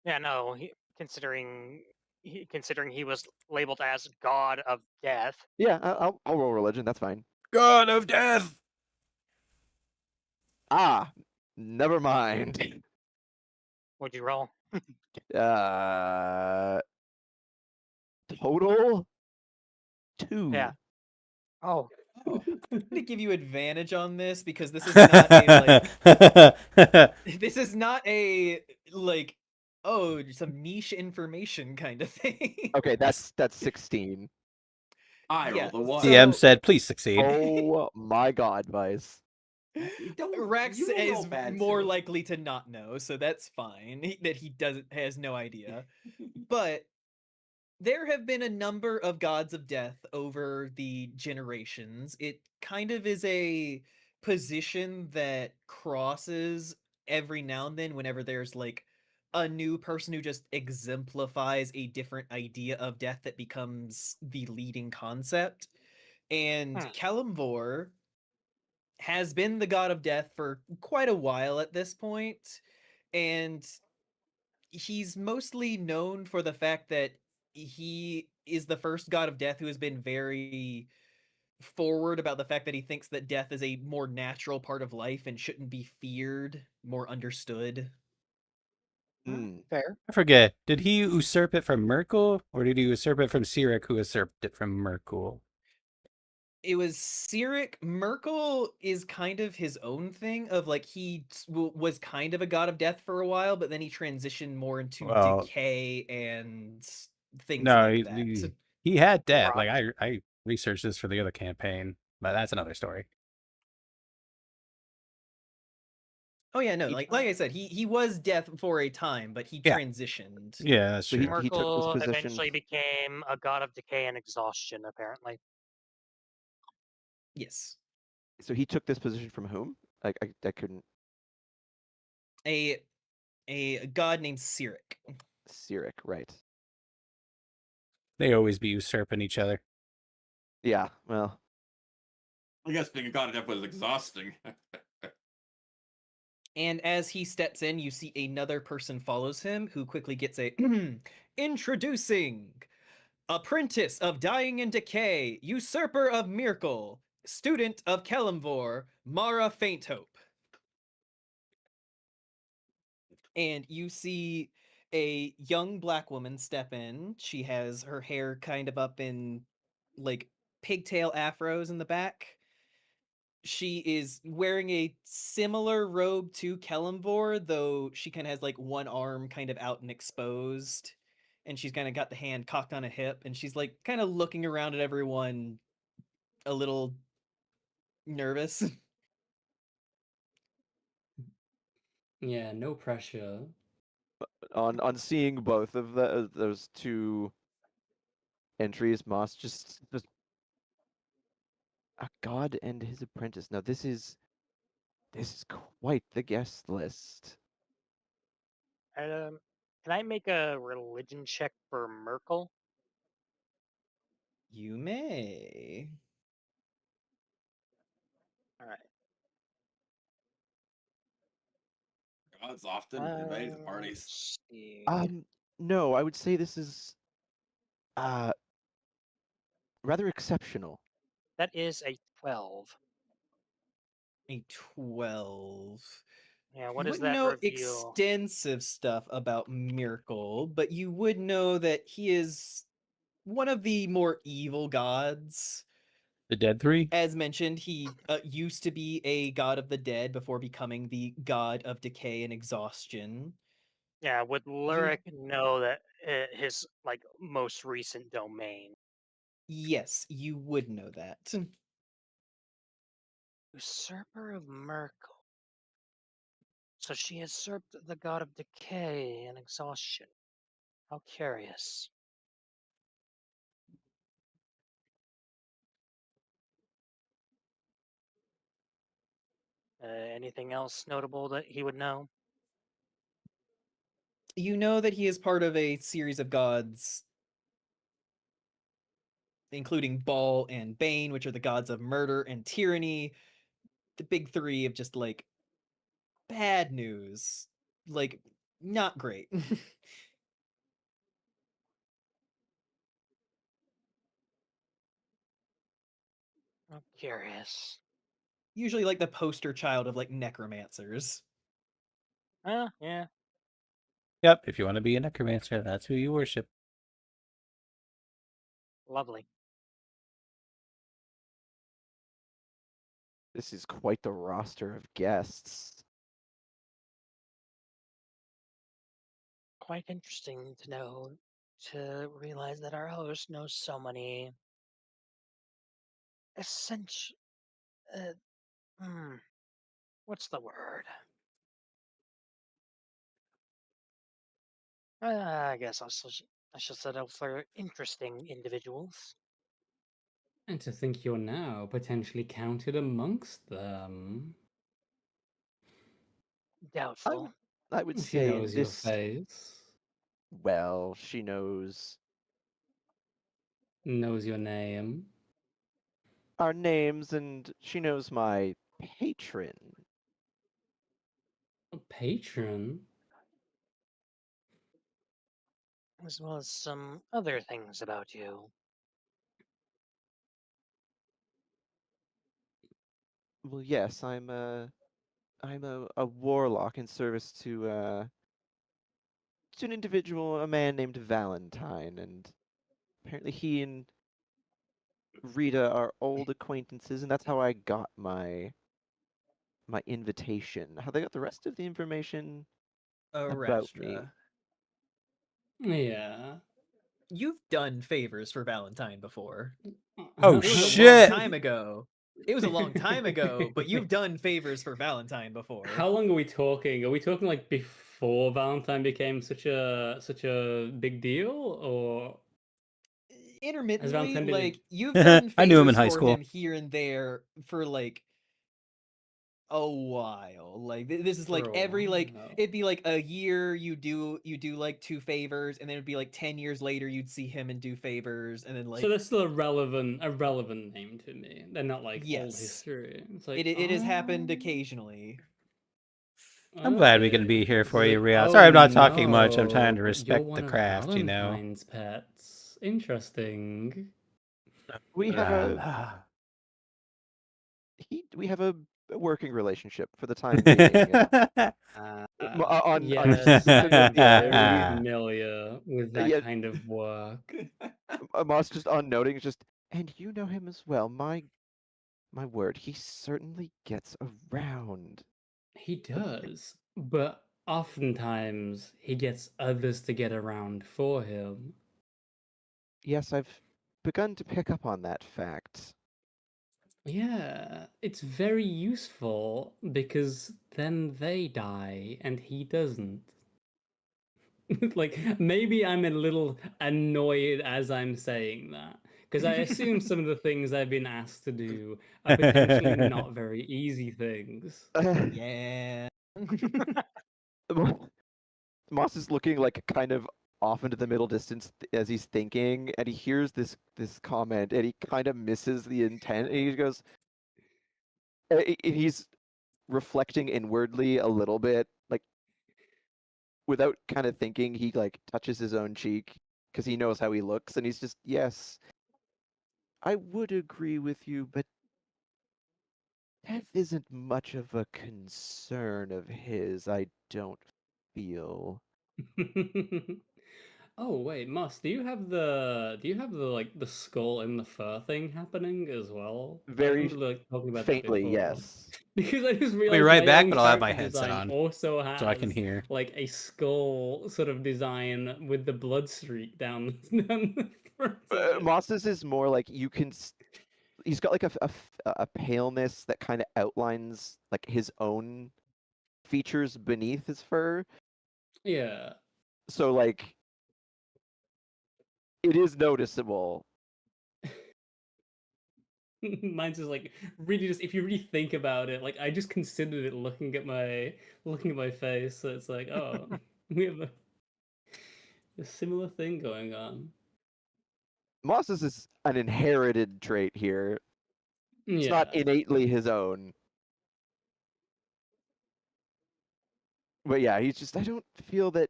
Yeah, no. Considering he was labeled as god of death. Yeah, I'll roll religion. That's fine. God of death. Never mind. What'd you roll? Total 2. Yeah. Oh, I'm gonna give you advantage on this because this is not a like this is not a like oh some niche information kind of thing. Okay, that's 16. I Yeah, rolled the one. DM So- said, "Please succeed." Oh my god, Vice. Rex you don't roll is bad, more too. likely to not know, so that's fine. That he has no idea. But there have been a number of gods of death over the generations. It kind of is a position that crosses every now and then whenever there's like a new person who just exemplifies a different idea of death that becomes the leading concept. And Kelemvor has been the god of death for quite a while at this point, and he's mostly known for the fact that he is the first god of death who has been very forward about the fact that he thinks that death is a more natural part of life and shouldn't be feared, more understood. Fair. I forget. Did he usurp it from Merkul, or did he usurp it from Sirik, who usurped it from Merkul? It was Cyric. Merkul is kind of his own thing of like he was kind of a god of death for a while, but then he transitioned more into Well, decay and things No, like that. he had death. Right. Like I researched this for the other campaign, but that's another story. Oh yeah, no, like I said, he was death for a time, but he Yeah. transitioned. Yeah, that's So true. he took this Merkel position. eventually became a god of decay and exhaustion, apparently. Yes. So he took this position from whom? I couldn't. A god named Cyric. Cyric, right? They always be usurping each other. Yeah. Well, I guess being a god of death was exhausting. And as he steps in, you see another person follows him who quickly gets a introducing apprentice of Dying and Decay, usurper of Miracle, student of Kelemvor, Mara Fainthope. And you see a young black woman step in. She has her hair kind of up in like pigtail afros in the back. She is wearing a similar robe to Kelemvor, though she kind of has like one arm kind of out and exposed. And she's kind of got the hand cocked on a hip, and she's like kind of looking around at everyone a little nervous. Yeah, no pressure. On seeing both of those two entries, Moss just a god and his apprentice. Now this is quite the guest list. Can I make a religion check for Merkel? You may. All right. Gods often invited to parties. Let's see. No, I would say this is rather exceptional. That is a 12. A 12. Yeah, You what does wouldn't that know reveal? extensive stuff about Miracle, but you would know that he is one of the more evil gods. The dead three? As mentioned, he used to be a god of the dead before becoming the god of decay and exhaustion. Yeah, would Lyric know that his like most recent domain? Yes, you would know that. Usurper of Merkel. So she usurped the god of decay and exhaustion. How curious. Anything else notable that he would know? You know that he is part of a series of gods, including Baal and Bane, which are the gods of murder and tyranny. The big three of just like bad news. Like, not great. I'm curious. Usually like the poster child of like necromancers. Yeah. Yep, if you want to be a necromancer, that's who you worship. Lovely. This is quite the roster of guests. Quite interesting to know, to realize that our host knows so many essential. What's the word? I guess I should settle for interesting individuals. And to think you're now potentially counted amongst them. Doubtful. I would She say in knows your this, face, well, she knows knows your name. our names, and she knows my patron. A patron? As well as some other things about you. Well, yes, I'm a warlock in service to an individual, a man named Valentine, and apparently he and Rita are old acquaintances, and that's how I got my invitation. How they got the rest of the information about me. Arastra. Yeah. You've done favors for Valentine before. Oh, It was a shit! long time ago. It was a long time ago, but you've done favors for Valentine before. How long are we talking? Are we talking like before Valentine became such a big deal, or Intermittently, Valentine been like you've done I knew him in favors high for school. him here and there for like a while. Like this is like For a every like while. it'd be like a year you do like 2 favors, and then it'd be like 10 years later you'd see him and do favors, and then like So they're still a relevant name to me. They're not like old yes, history. It's like it has happened occasionally. I'm glad we can okay. be here It's for you, like, Ria. oh, Sorry I'm not talking much. I'm trying to no, you're respect one the of craft, you know. Valentine's pets. Interesting. We have La, we have a working relationship for the time being. Yes, Just I'm very unnotingly, familiar with that yeah, kind of work. Moss just unnoting, just and you know him as well. My word, he certainly gets around. He does, but oftentimes he gets others to get around for him. Yes, I've begun to pick up on that fact. Yeah, it's very useful because then they die and he doesn't. Like, maybe I'm a little annoyed as I'm saying that, because I assume some of the things I've been asked to do are potentially not very easy things. Yeah. Moss is looking like kind of off into the middle distance as he's thinking, and he hears this comment, and he kind of misses the intent, and he goes, and he's reflecting inwardly a little bit, like without kind of thinking, he like touches his own cheek because he knows how he looks, and he's just, yes, I would agree with you, but death isn't much of a concern of his, I don't feel. Oh wait, Moss, do you have the like the skull and the fur thing happening as well? I Very remember like talking about that faintly, before. yes. Because I just I'll be realized right my back, own but I'll have my character headset design on also so I can has hear. like a skull sort of design with the blood streak down, down the front of it. Moss's is more like you can. He's got like a paleness that kind of outlines like his own features beneath his fur. Yeah. So like, it is noticeable. Mine's just like really just if you really think about it, like I just considered it looking at my face, so it's like, oh, we have a similar thing going on. Moss's is an inherited trait here. It's not Yeah. innately his own. But yeah, he's just, I don't feel that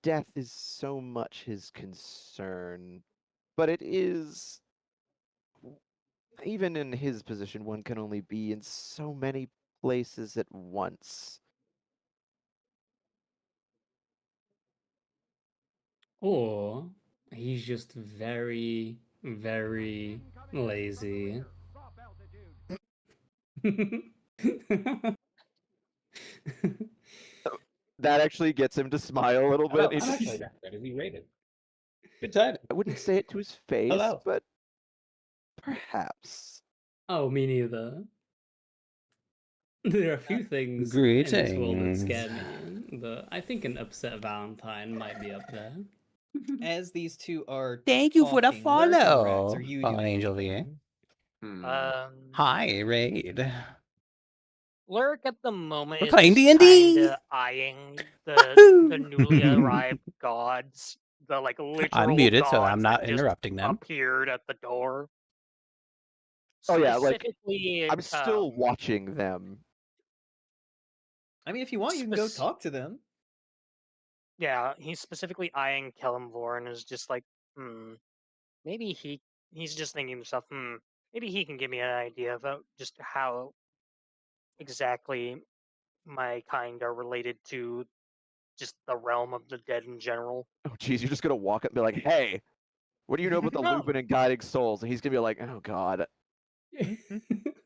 death is so much his concern. But it is, even in his position, one can only be in so many places at once. Or he's just very, very lazy. That actually gets him to smile a little bit. Hello, I'm actually back ready to be rated. Good time. I wouldn't say it to his face, Hello. but perhaps. Oh, me neither. There are a few things in this world that Greetings. scare me, but I think an upset Valentine might be up there. As these two are Thank you for the talking, Lurk and Rex, follow. are you Fallen doing Angel V. anything? Hi, Raid. Lurk at the moment We're is playing just D&D. kinda eyeing the newly arrived gods, the like literal I'm muted, gods so I'm not that just interrupting them. appeared at the door. Oh yeah, like Specifically, I'm still watching them. I mean, if you want, you can go talk to them. yeah, he's specifically eyeing Kellamvor and is just like, maybe he's just thinking to himself, maybe he can give me an idea about just how exactly my kind are related to just the realm of the dead in general. Oh geez, you're just gonna walk up and be like, "Hey, what do you know about the No. Lupin and Guiding Souls?" And he's gonna be like, "Oh God."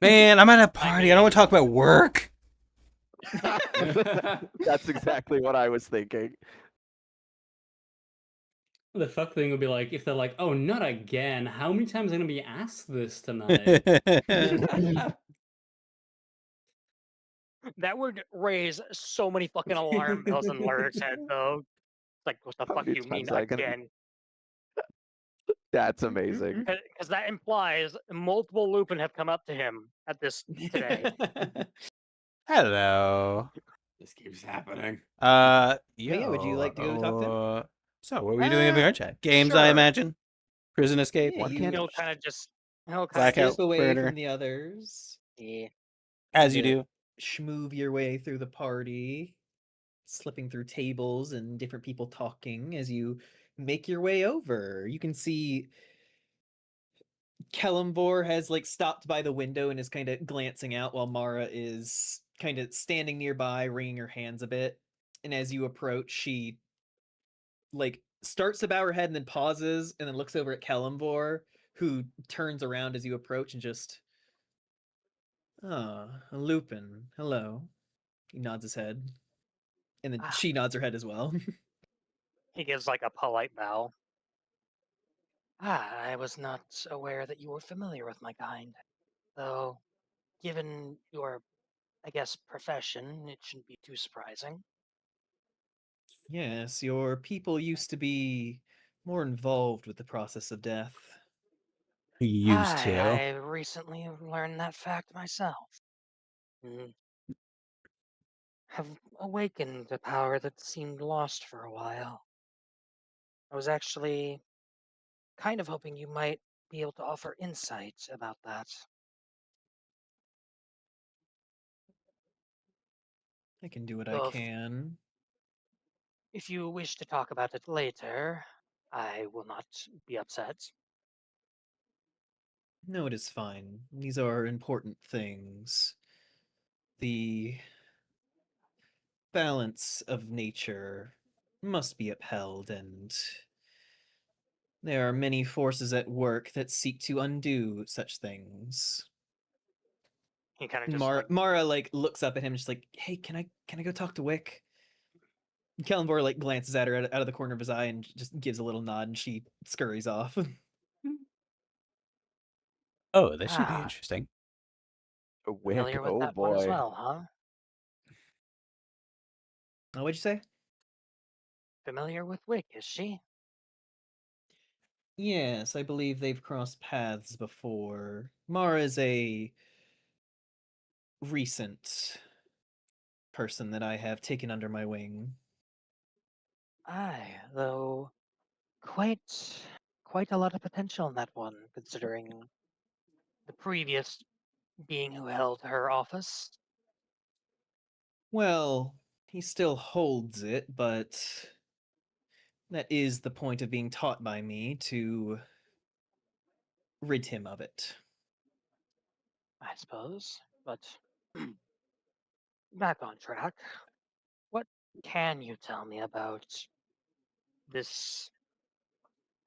Man, I'm at a party. I don't want to talk about work. That's exactly what I was thinking. The fuck thing would be like if they're like, "Oh, not again! How many times am I gonna be asked this tonight?" That would raise so many fucking alarm bells in Lurk's head, though. Like, what the How fuck many you mean times am I gonna be- again? That's amazing. Because that implies multiple Lupin have come up to him at this today. Hello. This keeps happening. Yeah, would you like to go talk to him? So, what were you doing in the chat? Games, I sure. imagine. Prison escape. Yeah, One you can't- He'll kind of just Blackout step away burner. from the others. Yeah. As you Kinda do. Schmoove your way through the party. slipping through tables and different people talking as you make your way over. You can see Kellumbor has like stopped by the window and is kind of glancing out while Mara is kind of standing nearby, wringing her hands a bit. And as you approach, she like starts to bow her head and then pauses and then looks over at Kellumbor, who turns around as you approach and just, ah, Lupin, hello. He nods his head. And then Ah. she nods her head as well. He gives like a polite bow. I was not aware that you were familiar with my kind. Though, given your, I guess, profession, it shouldn't be too surprising. Yes, your people used to be more involved with the process of death. Used to. I recently learned that fact myself. And have awakened a power that seemed lost for a while. I was actually kind of hoping you might be able to offer insight about that. I can do what I Though can. if you wish to talk about it later, I will not be upset. No, it is fine. These are important things. The balance of nature must be upheld, and there are many forces at work that seek to undo such things. He kind of just Mara like looks up at him, just like, "Hey, can I go talk to Wick?" Kellenbor like glances at her out of the corner of his eye and just gives a little nod, and she scurries off. Oh, this should be Ah, interesting. A wick. familiar with Oh that one as boy. well, huh? Oh, what'd you say? Familiar with Wick, is she? Yes, I believe they've crossed paths before. Mara is a recent person that I have taken under my wing. Aye, though quite a lot of potential in that one, considering the previous being who held her office. Well, he still holds it, but that is the point of being taught by me, to rid him of it. I suppose. But back on track. What can you tell me about this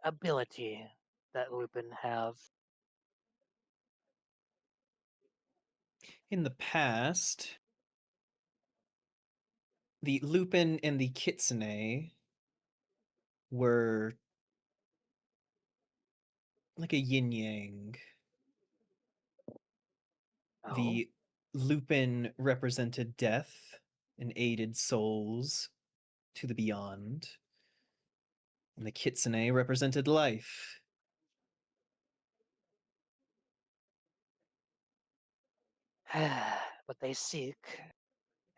ability that Lupin have? In the past, the Lupin and the Kitsune were like a yin yang. Oh, The Lupin represented death and aided souls to the beyond, and the Kitsune represented life. but they seek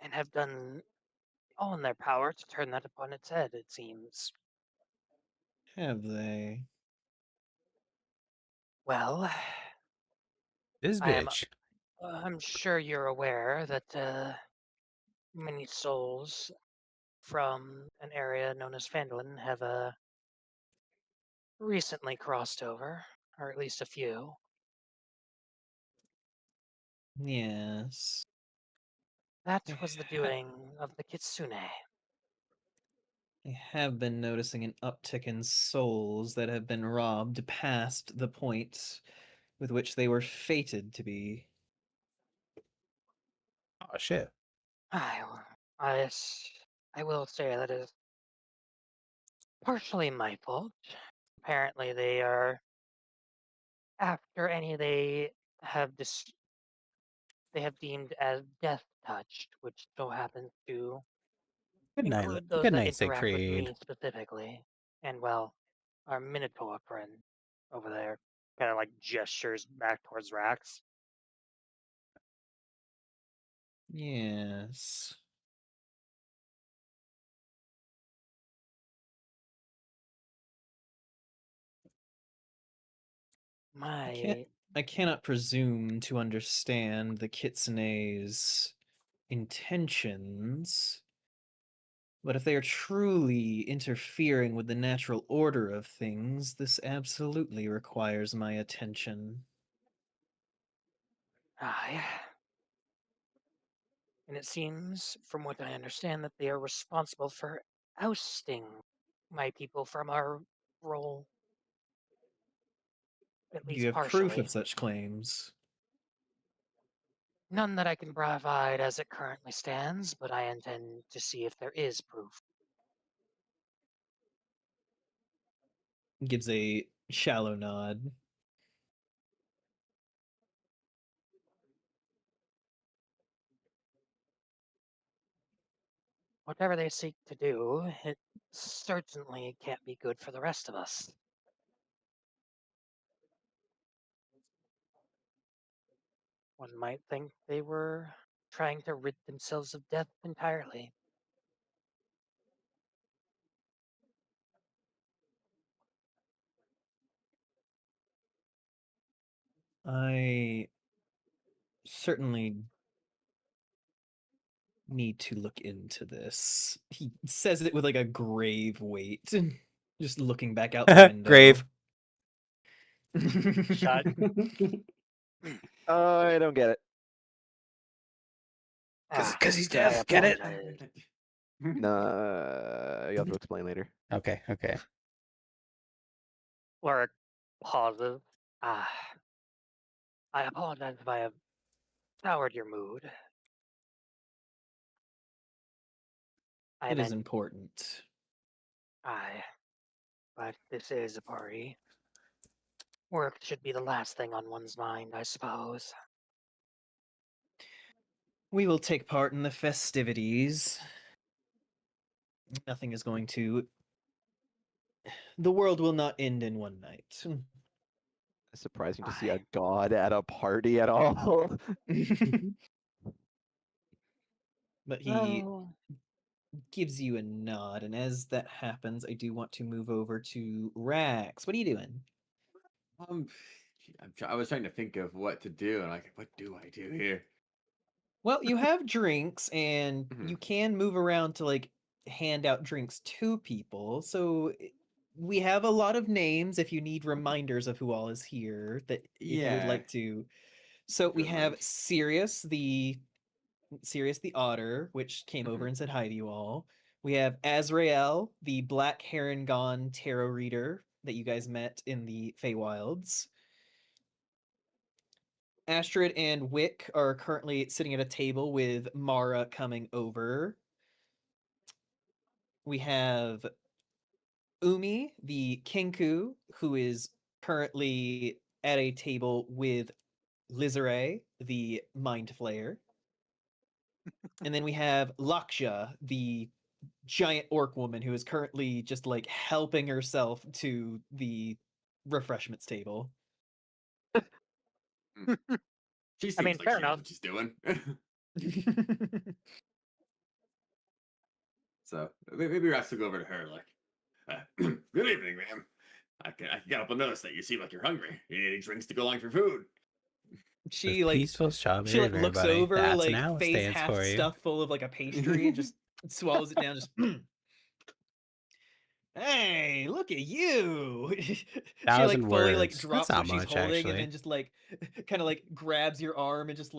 and have done all in their power to turn that upon its head, it seems. Have they? Well, This I am. bitch. I'm sure you're aware that many souls from an area known as Phandalin have recently crossed over, or at least a few. Yes. That I was the ha- doing of the Kitsune. I have been noticing an uptick in souls that have been robbed past the point with which they were fated to be. Oh shit. I, I will say that is partially my fault. Apparently, they are after any have dis- they have deemed as death touched, which so happens to Good night. include those Good that night, interact with Siegfried. me specifically, and well, our Minotaur friend over there. kind of like gestures back towards Rax. Yes. My I cannot presume to understand the Kitsune's intentions, But if they are truly interfering with the natural order of things, this absolutely requires my attention. Yeah. And it seems, from what I understand, that they are responsible for ousting my people from our role, at Do you least have proof partially. of such claims? None that I can provide as it currently stands, but I intend to see if there is proof. Gives a shallow nod. Whatever they seek to do, it certainly can't be good for the rest of us. One might think they were trying to rid themselves of death entirely. I certainly need to look into this. He says it with like a grave weight, just looking back out the window. Grave. Shut. I don't get it. Because he's I deaf. Get it? apologize. Nah, you have to explain later. Okay. Loric pauses. I apologize if I have soured your mood. I It is meant important. but this is a party. Work should be the last thing on one's mind, I suppose. We will take part in the festivities. Nothing is going to... The world will not end in one night. It's surprising to see a god at a party at all. But he Oh. gives you a nod, and as that happens, I do want to move over to Rax. What are you doing? I was trying to think of what to do, and like, what do I do here? Well, you have drinks, and Mhm. you can move around to like hand out drinks to people. So we have a lot of names if you need reminders of who all is here that if you would Yeah. like to. So If we you would have like. Sirius the otter, which came over Mhm. and said hi to you all. We have Azrael, the black Harengon tarot reader that you guys met in the Feywilds. Astrid and Wick are currently sitting at a table with Mara coming over. We have Umi, the Kinku, who is currently at a table with Lizere, the Mind Flayer. And then we have Laksha, the giant orc woman who is currently just like helping herself to the refreshments table. She I seems mean, like fair she knows enough. what she's doing. So maybe we have to go over to her, like, good evening, ma'am. I can get up and notice that you seem like you're hungry. You need any drinks to go along with your food? she like peaceful strawberry, she like looks everybody. over, That's like an face stance half for you. stuffed full of like a pastry, and just swallows it down. Just hey, look at you! She like 1,000 fully like words. drops That's what not she's much, holding, actually. and then just like kind of like grabs your arm and just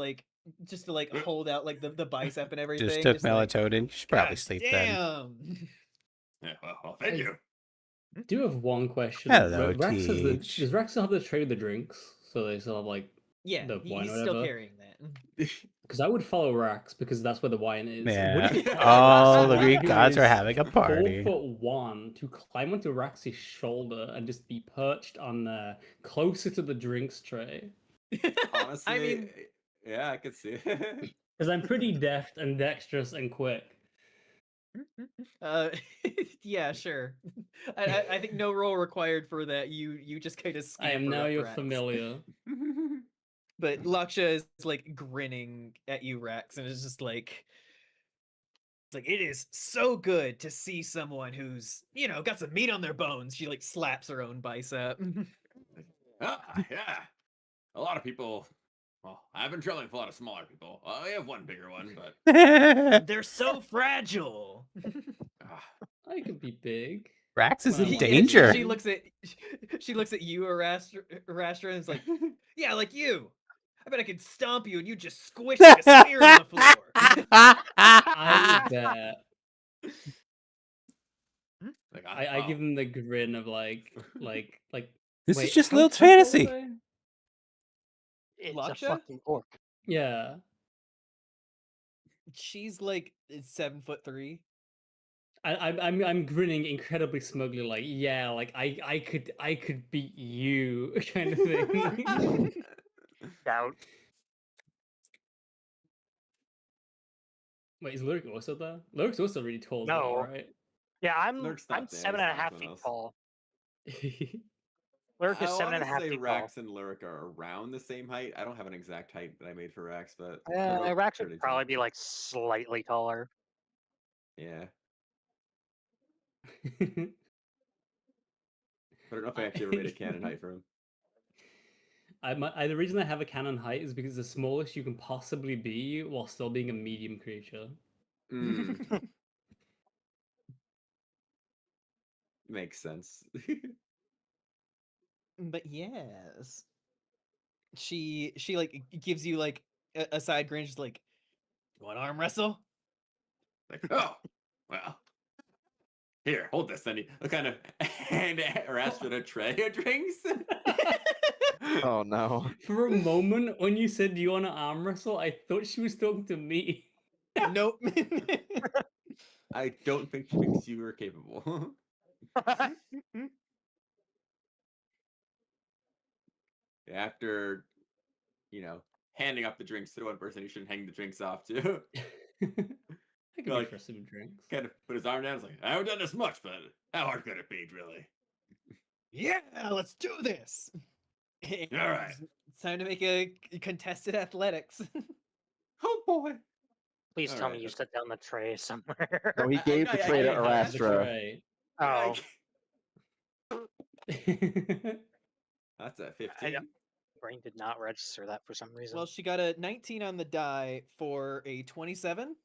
to like hold out like the bicep and everything. Just took like, melatonin. You should probably God sleep then. damn. Yeah, well, thank you. Do have one question. Hello, Rex has Teach. does Rex still have the tray of the drinks? So they still have like Yeah, the wine he's or still whatever? carrying that. Because I would follow Rex because that's where the wine is. Would Yeah. it be possible for All the someone Greek who gods are is having a party. 4'1" to climb onto Rax's shoulder and just be perched on there, closer to the drinks tray? Honestly, I mean, yeah, I could see it. Because I'm pretty deft and dexterous and quick. yeah, sure. I think no roll required for that. You just kind of I am scamper now up your Rex. familiar. But Laksha is like grinning at you, Rex, and it's just like it's like it is so good to see someone who's got some meat on their bones. She like slaps her own bicep. Yeah. A lot of people. Well, I've been traveling with a lot of smaller people. We have one bigger one, but They're so fragile. I could be big. Rax is When I in want to danger. be. She looks at you, Arastra, and is like, yeah, like you. I bet I could stomp you and you just squish like a spear on the floor. I bet. Like, I give him the grin of like. This is Wait, just how Lil's tall were fantasy. they? It's Laksha? a fucking orc. Yeah. She's like 7'3". I'm grinning incredibly smugly, like, yeah, like I could beat you kind of thing. Doubt. Wait, is Lyric also there? Lyric's also really tall as well, No. right? Yeah, I'm Lurk's not there, 7.5 he's feet not tall. Lurk is I 7.5 want to say feet Rax and Lyric are around the same height. I don't have an exact height that I made for Rax, but tall. they're both Rax pretty would probably tall. be like slightly taller. Yeah. I don't know if I actually ever made a canon height for him. The reason I have a cannon height is because the smallest you can possibly be while still being a medium creature. Makes sense. But yes, she like gives you like a side grin, just like, you want to arm wrestle? Like, oh, well. Here, hold this. And he kind of hand Rashford a tray of drinks. Oh no. For a moment, when you said, "Do you want to arm wrestle?" I thought she was talking to me. Nope. I don't think she thinks you are capable. After, handing up the drinks to the one person he shouldn't hang the drinks off to. I could be Like, trusted with drinks. kind of put his arm down. It's like, I haven't done this much, but how hard could it be, really? Yeah, let's do this. All right. It's time to make a contested athletics. Oh boy. Please All tell right, me you then. set down the tray somewhere. No, he gave the tray to I have the Arastra. tray. Oh, That's a 15. brain did not register that for some reason. Well, she got a 19 on the die for a 27.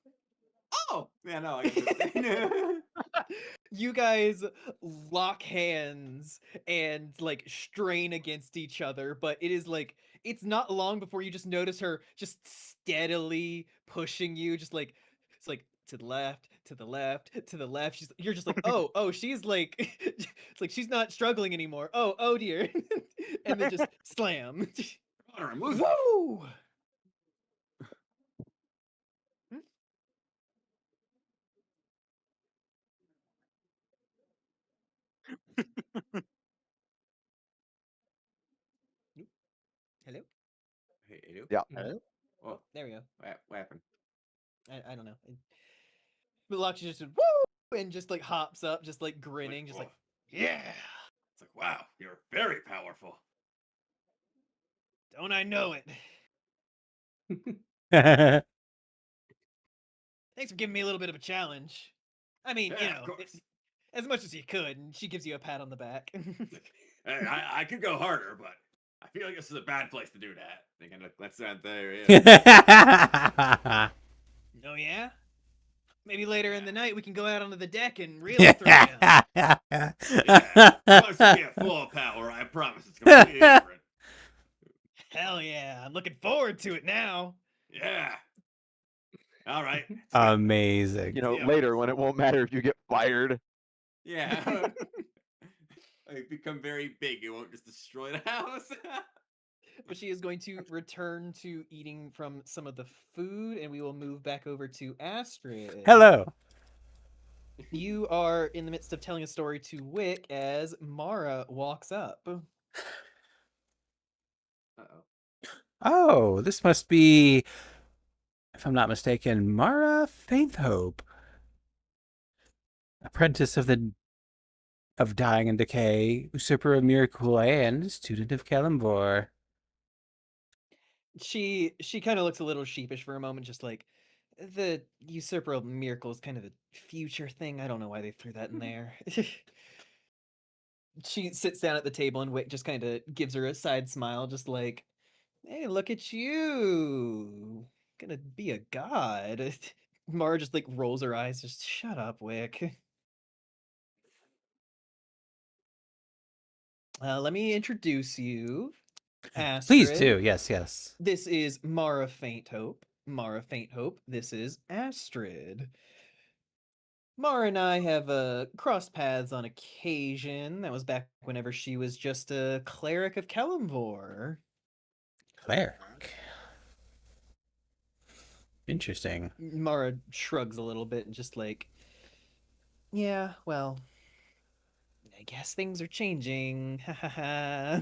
Oh, yeah, no, I got 15. You guys lock hands and like strain against each other, but it is like it's not long before you just notice her just steadily pushing you, just like it's like to the left, to the left, to the left. You're just like, oh, she's like it's like she's not struggling anymore. Oh dear. And then just slam. Woo! Hello? Hey, you? Yeah. Hello? Oh, There we go. what happened? I don't know. But Lakshya just said, woo! And just like hops up, just like grinning, just like, yeah! It's like, wow, you're very powerful. Don't I know it? Thanks for giving me a little bit of a challenge. I mean, Yeah, of course. as much as you could, and she gives you a pat on the back. Hey, I could go harder, but I feel like this is a bad place to do that. They kind of let's not there. Yeah. Oh yeah? Maybe later in the night we can go out onto the deck and really throw down. Yeah. Once we get full power, I promise it's gonna be different. Hell yeah! I'm looking forward to it now. Yeah. All right. Amazing. You know, Yeah. later when it won't matter if you get fired. Yeah. I become very big. It won't just destroy the house. But she is going to return to eating from some of the food, and we will move back over to Astrid. Hello. You are in the midst of telling a story to Wick as Mara walks up. Uh-oh. Oh, this must be, if I'm not mistaken, Mara Faithhope, apprentice of Dying and Decay, usurper of Miracle, and student of Kalimvor. She kind of looks a little sheepish for a moment, just like, the usurper of miracle is kind of a future thing. I don't know why they threw that in there. She sits down at the table, and Wick just kind of gives her a side smile, just like, hey, look at you. Gonna be a god. Mara just like rolls her eyes, just shut up, Wick. Let me introduce you. Please Astrid. do. Yes, yes. This is Mara Fainthope. Mara Fainthope. This is Astrid. Mara and I have crossed paths on occasion. That was back whenever she was just a cleric of Kellamvor. Cleric. Interesting. Mara shrugs a little bit and just like, yeah, well, I guess things are changing. Ha ha ha.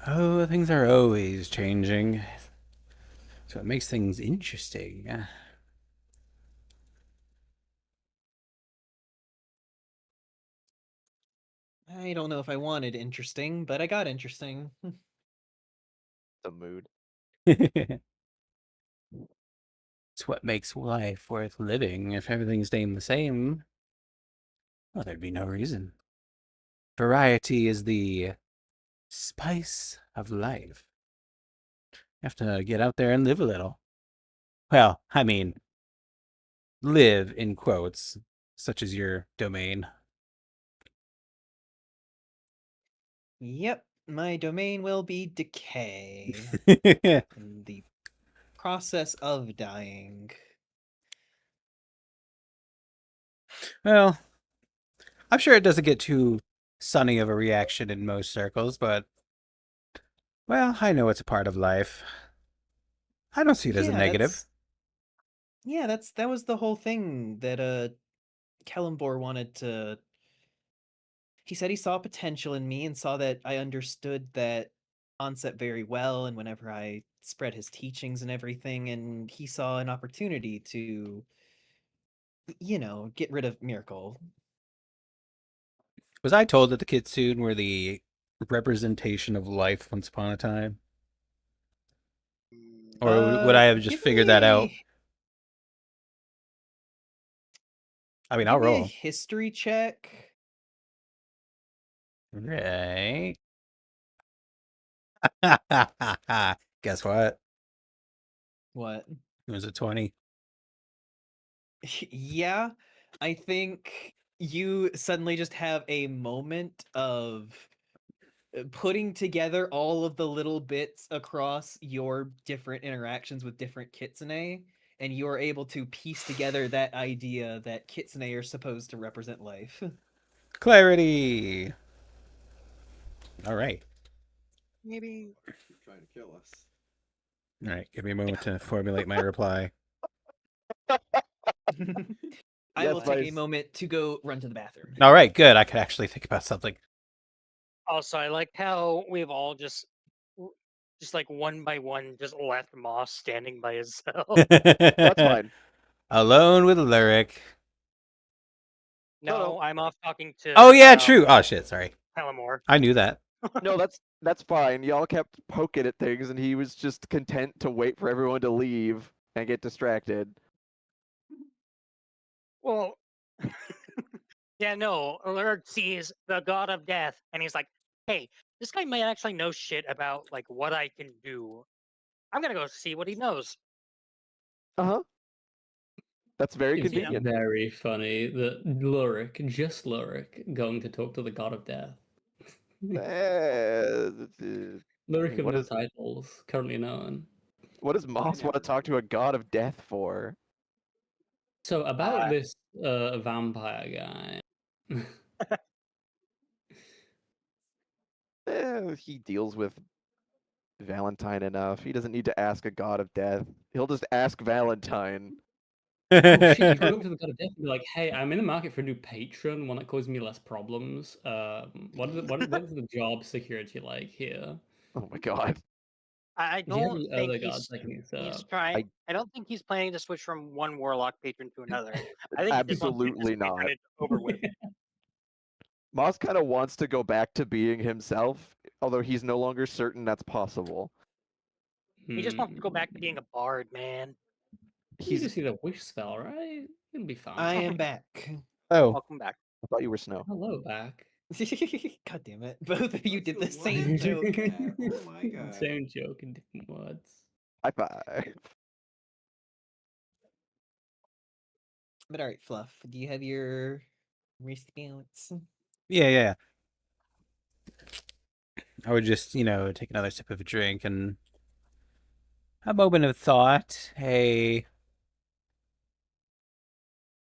Oh, things are always changing. So it makes things interesting. I don't know if I wanted interesting, but I got interesting. The mood. It's what makes life worth living. If everything stayed the same, well, there'd be no reason. Variety is the spice of life. You have to get out there and live a little. Well, I mean, live in quotes, such as your domain. Yep, my domain will be decay. In the process of dying. Well, I'm sure it doesn't get too sunny of a reaction in most circles, but, well, I know it's a part of life. I don't see it as a negative. That was the whole thing that Kellenborg wanted to. He said he saw potential in me and saw that I understood that concept very well, and whenever I spread his teachings and everything, and he saw an opportunity to, get rid of Miracle. Was I told that the Kitsune were the representation of life once upon a time? Or would I have just Give figured that out? me I mean, give I'll me a roll. history check. Right. Guess what? What? It was a 20. Yeah, I think you suddenly just have a moment of putting together all of the little bits across your different interactions with different kitsune, and you are able to piece together that idea that kitsune are supposed to represent life. Clarity. All right. Maybe. Trying to kill us. All right. Give me a moment to formulate my reply. I Yes, will take a nice. moment to go run to the bathroom. All right. Good. I could actually think about something. Also, I like how we've all just like one by one, just left Moss standing by himself. That's fine. Alone with Lyric. No, no. I'm off talking to. Oh, yeah, true. Oh, shit. Sorry. Palamore. I knew that. No, that's fine. Y'all kept poking at things, and he was just content to wait for everyone to leave and get distracted. Well, yeah, no. Alert sees the god of death, and he's like, "Hey, this guy might actually know shit about like what I can do. I'm gonna go see what he knows." Uh huh. That's very It's convenient. very funny that Lurik, just Lurik, going to talk to the god of death. Lurik of What no is titles, currently known. what does Moss want to talk to a god of death for? So about this vampire guy. He deals with Valentine enough. He doesn't need to ask a god of death. He'll just ask Valentine. Oh shit, you could go up to the god of death and be like, hey, I'm in the market for a new patron, one that causes me less problems. What is the job security like here? Oh my god. I Do you have don't any think other gods I can use he's up? trying. I don't think he's planning to switch from one warlock patron to another. I think he just wants to get Absolutely this not. patronage over with. Moss kind of wants to go back to being himself, although he's no longer certain that's possible. He just wants to go back to being a bard, man. You He's. just need a wish spell, right? It'll be fine. I am back. Oh. Welcome back. I thought you were Snow. Hello, back. God damn it. Both of you did the What same is joke. that? Oh my god. Same joke in different words. High five. But alright, Fluff, do you have your response? Yeah. I would just, take another sip of a drink and a moment of thought, a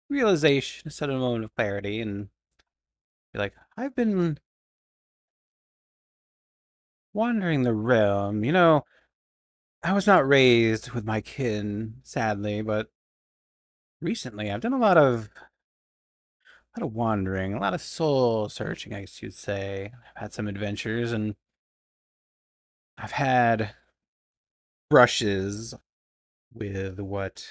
realization, a sudden moment of clarity, and be like, I've been wandering the realm. I was not raised with my kin, sadly, but recently I've done a lot of wandering, a lot of soul searching, I guess you'd say. I've had some adventures, and I've had brushes with what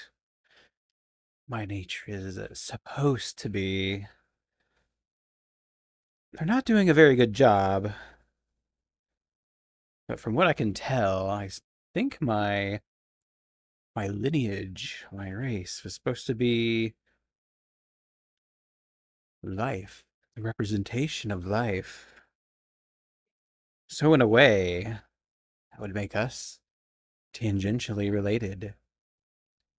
my nature is supposed to be. They're not doing a very good job, but from what I can tell, I think my lineage, my race, was supposed to be life, the representation of life. So in a way, that would make us tangentially related.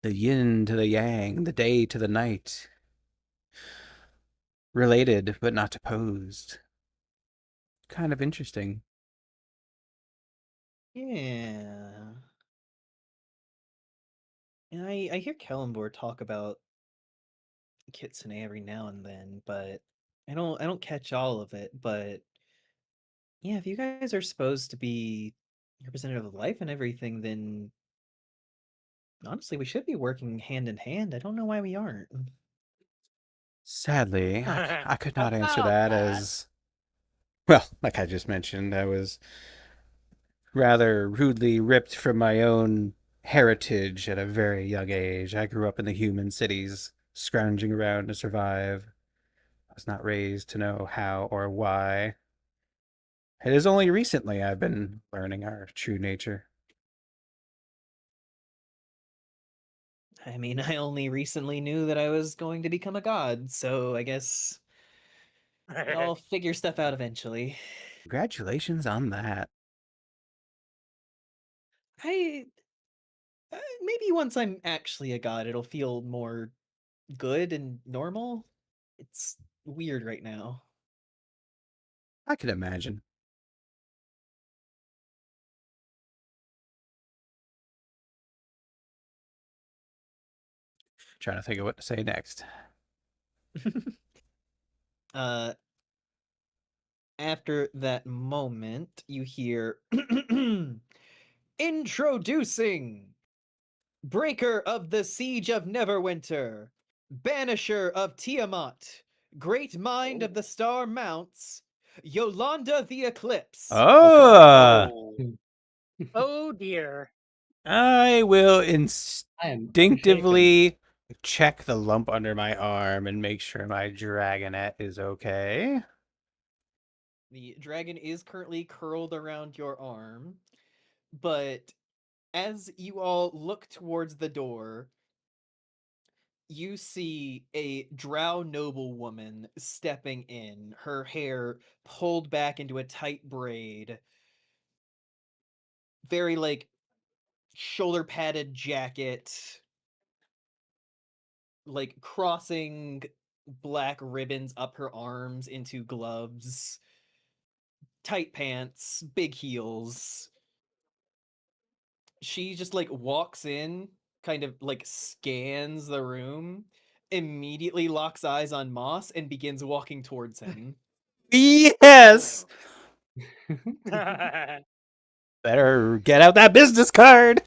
The yin to the yang, the day to the night. Related, but not opposed. Kind of interesting. Yeah. And I hear Kellenborg talk about Kitsune every now and then, but I don't catch all of it, but yeah, if you guys are supposed to be representative of life and everything, then honestly we should be working hand in hand. I don't know why we aren't. Sadly, I could not answer About that that. as well, like I just mentioned, I was rather rudely ripped from my own heritage at a very young age. I grew up in the human cities, scrounging around to survive. I was not raised to know how or why. It is only recently I've been learning our true nature. I mean, I only recently knew that I was going to become a god, so I guess I'll figure stuff out eventually. Congratulations on that. I maybe once I'm actually a god, it'll feel more good and normal. It's weird right now. I can imagine. Trying to think of what to say next. uh After that moment, you hear introducing Breaker of the Siege of Neverwinter, Banisher of Tiamat, Great Mind of the Star Mounts, Yolanda the Eclipse. Oh, Oh. Oh dear. I will I am instinctively check the lump under my arm and make sure my dragonette is okay. The dragon is currently curled around your arm, but as you all look towards the door, you see a drow noblewoman stepping in, her hair pulled back into a tight braid, very like shoulder padded jacket, like crossing black ribbons up her arms into gloves, tight pants, big heels. She just like walks in, kind of like scans the room, immediately locks eyes on Moss and begins walking towards him. Yes! Better get out that business card!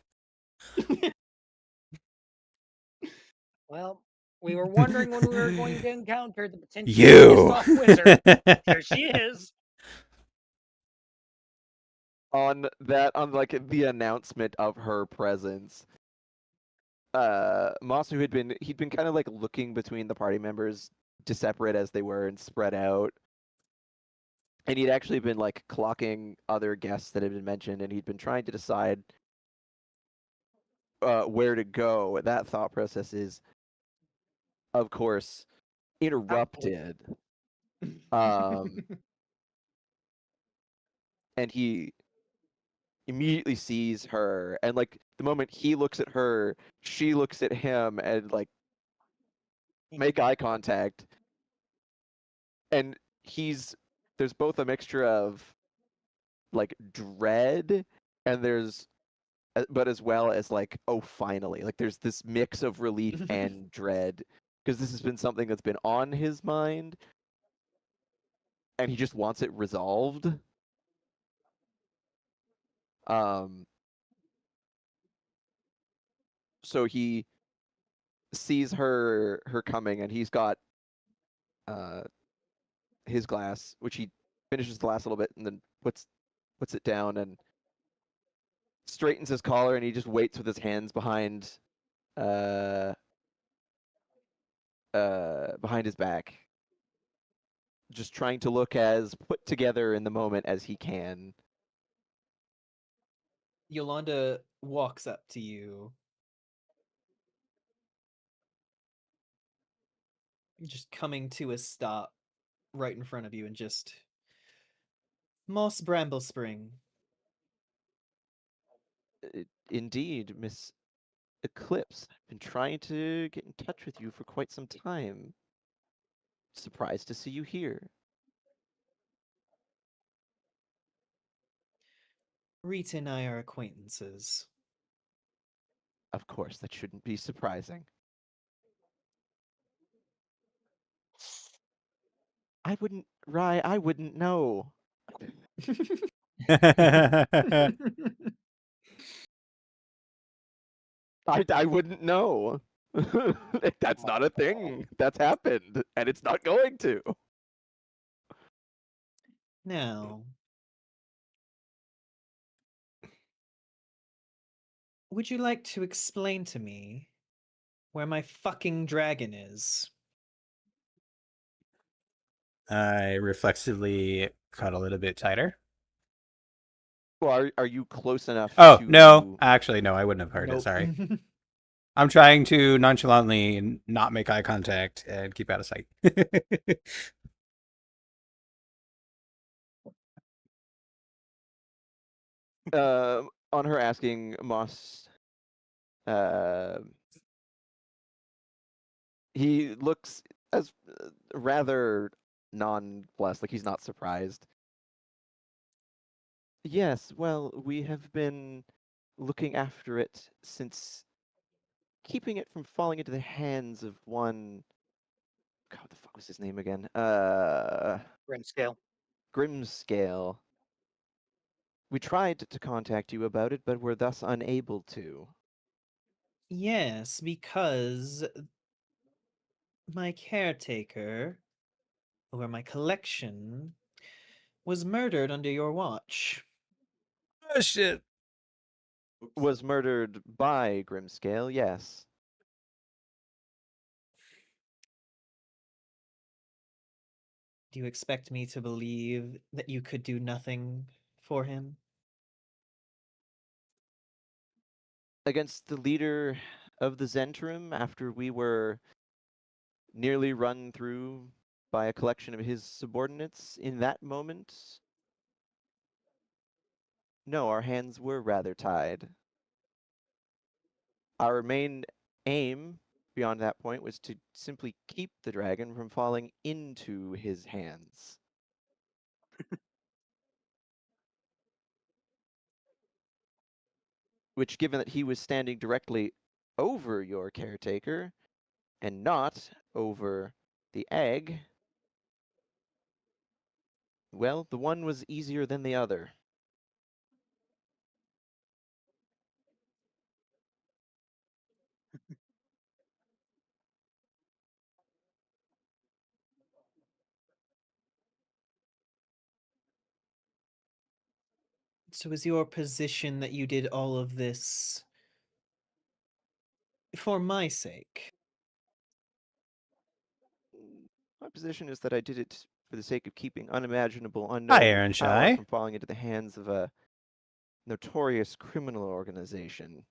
Well, we were wondering when we were going to encounter the potentially pissed You! off wizard. There she is. On like the announcement of her presence, Masu he'd been kind of like looking between the party members to separate as they were and spread out. And he'd actually been like clocking other guests that had been mentioned, and he'd been trying to decide where to go. That thought process is, of course, interrupted. And he immediately sees her, and like the moment he looks at her, she looks at him, and like make eye contact, and there's both a mixture of like dread and but as well as like, oh, finally, like there's this mix of relief and dread because this has been something that's been on his mind and he just wants it resolved. So he sees her coming and he's got his glass, which he finishes the glass a little bit and then puts it down and straightens his collar, and he just waits with his hands behind his back, just trying to look as put together in the moment as he can. Yolanda walks up to you, just coming to a stop right in front of you, and just Moss Bramble Spring. Indeed, Miss Eclipse. I've been trying to get in touch with you for quite some time. Surprised to see you here. Rita and I are acquaintances. Of course, that shouldn't be surprising. I wouldn't know. I wouldn't know. That's not a thing that's happened, and it's not going to. Now, would you like to explain to me where my fucking dragon is? I reflexively cuddle it a bit tighter. Well, are you close enough Oh, to... no. Actually, no, I wouldn't have heard it. Nope. Sorry. I'm trying to nonchalantly not make eye contact and keep out of sight. On her asking, Moss, he looks as rather nonplussed, like he's not surprised. Yes, well, we have been looking after it since keeping it from falling into the hands of one... God, what the fuck was his name again? Grimscale. Grimscale. We tried to contact you about it, but were thus unable to. Yes, because my caretaker, over my collection, was murdered under your watch. Oh, shit. Was murdered by Grimscale, yes. Do you expect me to believe that you could do nothing for him? Against the leader of the Zentrum, after we were nearly run through by a collection of his subordinates in that moment? No, our hands were rather tied. Our main aim beyond that point was to simply keep the dragon from falling into his hands. Which, given that he was standing directly over your caretaker and not over the egg, well, the one was easier than the other. So is your position that you did all of this for my sake? My position is that I did it for the sake of keeping unimaginable, Hi, unknown Aaron power Shy. from falling into the hands of a notorious criminal organization.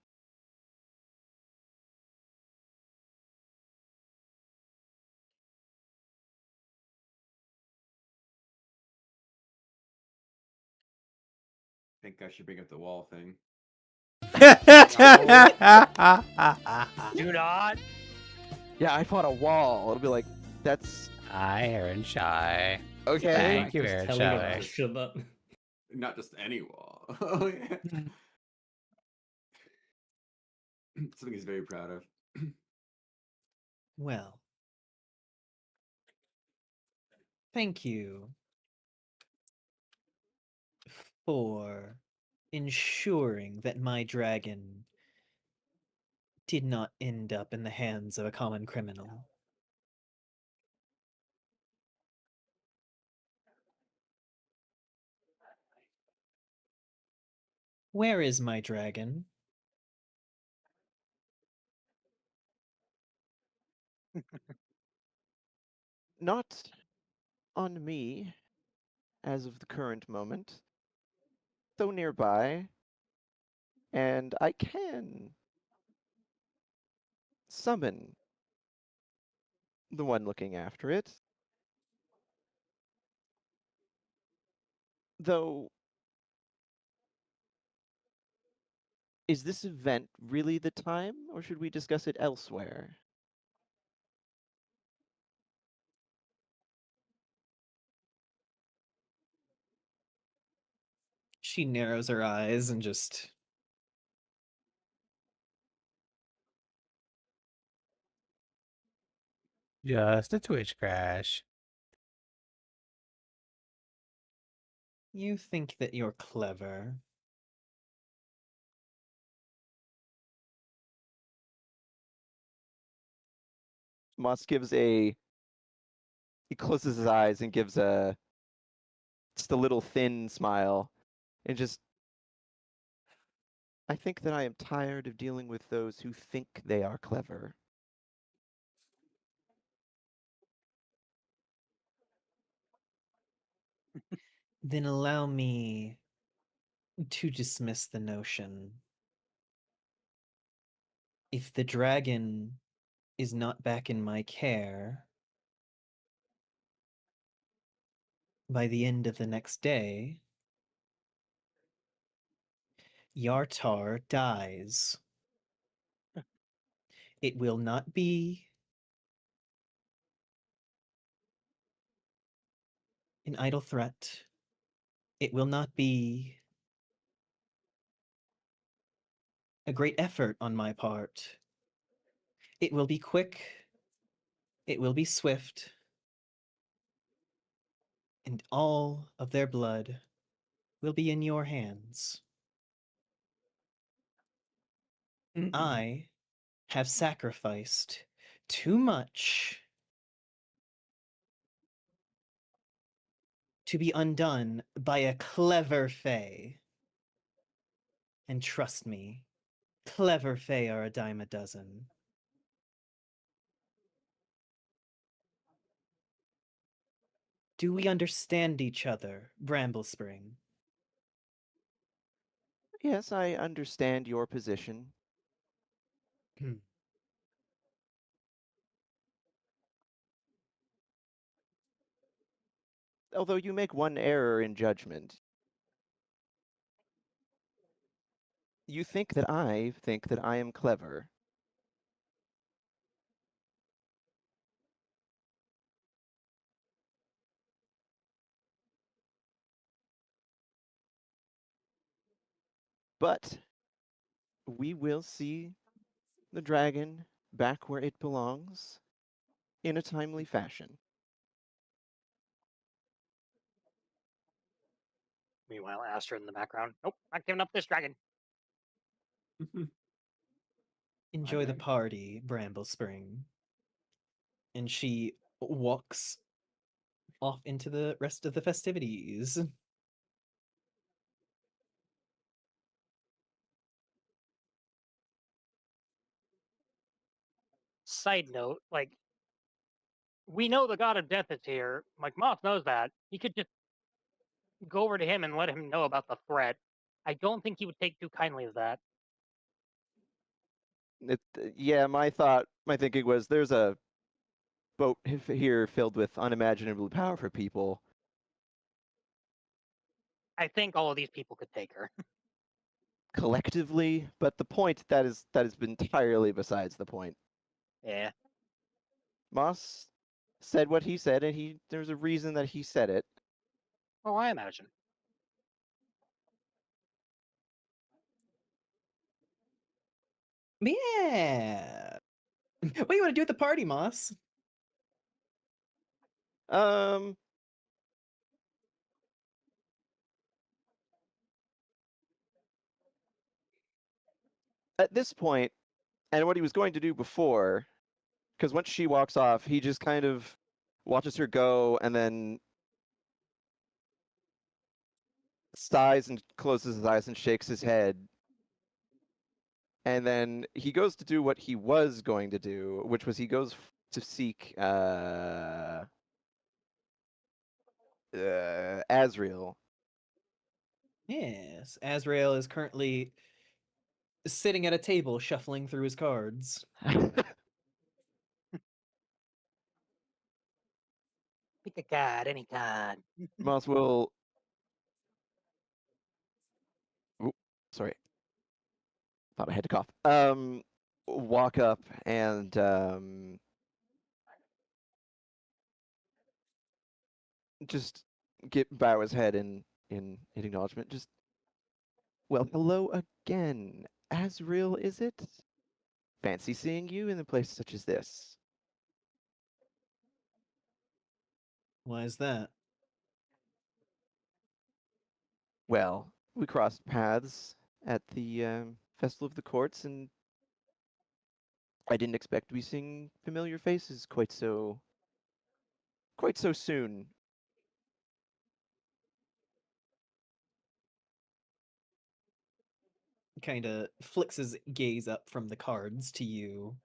I think I should bring up the wall thing. Do not. Yeah, I fought a wall. It'll be like, that's I Aaron Shy. Okay. Thank you, Just Aaron telling us Shy. to shut up. Not just any wall. Oh, yeah. Something he's very proud of. Well, thank you for ensuring that my dragon did not end up in the hands of a common criminal. Where is my dragon? Not on me, as of the current moment, though nearby, and I can summon the one looking after it. Though, is this event really the time, or should we discuss it elsewhere? She narrows her eyes and just Just a Twitch crash. You think that you're clever. Moss gives he closes his eyes and gives just a little thin smile, and just, I think that I am tired of dealing with those who think they are clever. Then allow me to dismiss the notion. If the dragon is not back in my care by the end of the next day, Yartar dies. It will not be an idle threat. It will not be a great effort on my part. It will be quick. It will be swift. And all of their blood will be in your hands. I have sacrificed too much to be undone by a clever fae. And trust me, clever fae are a dime a dozen. Do we understand each other, Bramblespring? Yes, I understand your position. Although you make one error in judgment. You think that I think that I am clever. But we will see the dragon back where it belongs in a timely fashion. Meanwhile, Astrid in the background. Nope, not giving up this dragon. Enjoy the dragon. party, Bramblespring. And she walks off into the rest of the festivities. Side note, like, we know the god of death is here. Like, Moth knows that. He could just go over to him and let him know about the threat. I don't think he would take too kindly to that. Yeah, my thinking was there's a boat here filled with unimaginably powerful people. I think all of these people could take her. Collectively, but the point that is entirely besides the point. Yeah. Moss, said what he said, and there's a reason that he said it. Oh, I imagine. Yeah. What do you want to do at the party, Moss? Um, at this point, and what he was going to do before, because once she walks off, he just kind of watches her go and then sighs and closes his eyes and shakes his head. And then he goes to do what he was going to do, which was he goes to seek Azrael. Yes, Azrael is currently sitting at a table shuffling through his cards. Pick a card, any card. Moss will. Oop, sorry. Thought I had to cough. Walk up and just bow his head in acknowledgement. Just, well, hello again. Azrael, is it? Fancy seeing you in a place such as this. Why is that? Well, we crossed paths at the Festival of the Courts, and I didn't expect to be seeing familiar faces quite so soon. Kind of flicks his gaze up from the cards to you.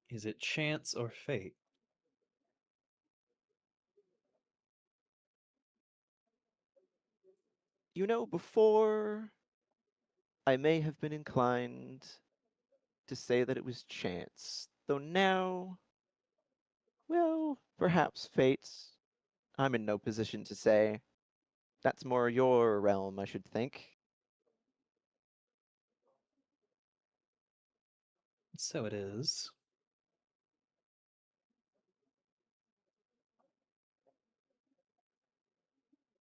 Is it chance or fate? You know, before I may have been inclined to say that it was chance, though now, well, perhaps fate. I'm in no position to say. That's more your realm, I should think. So it is.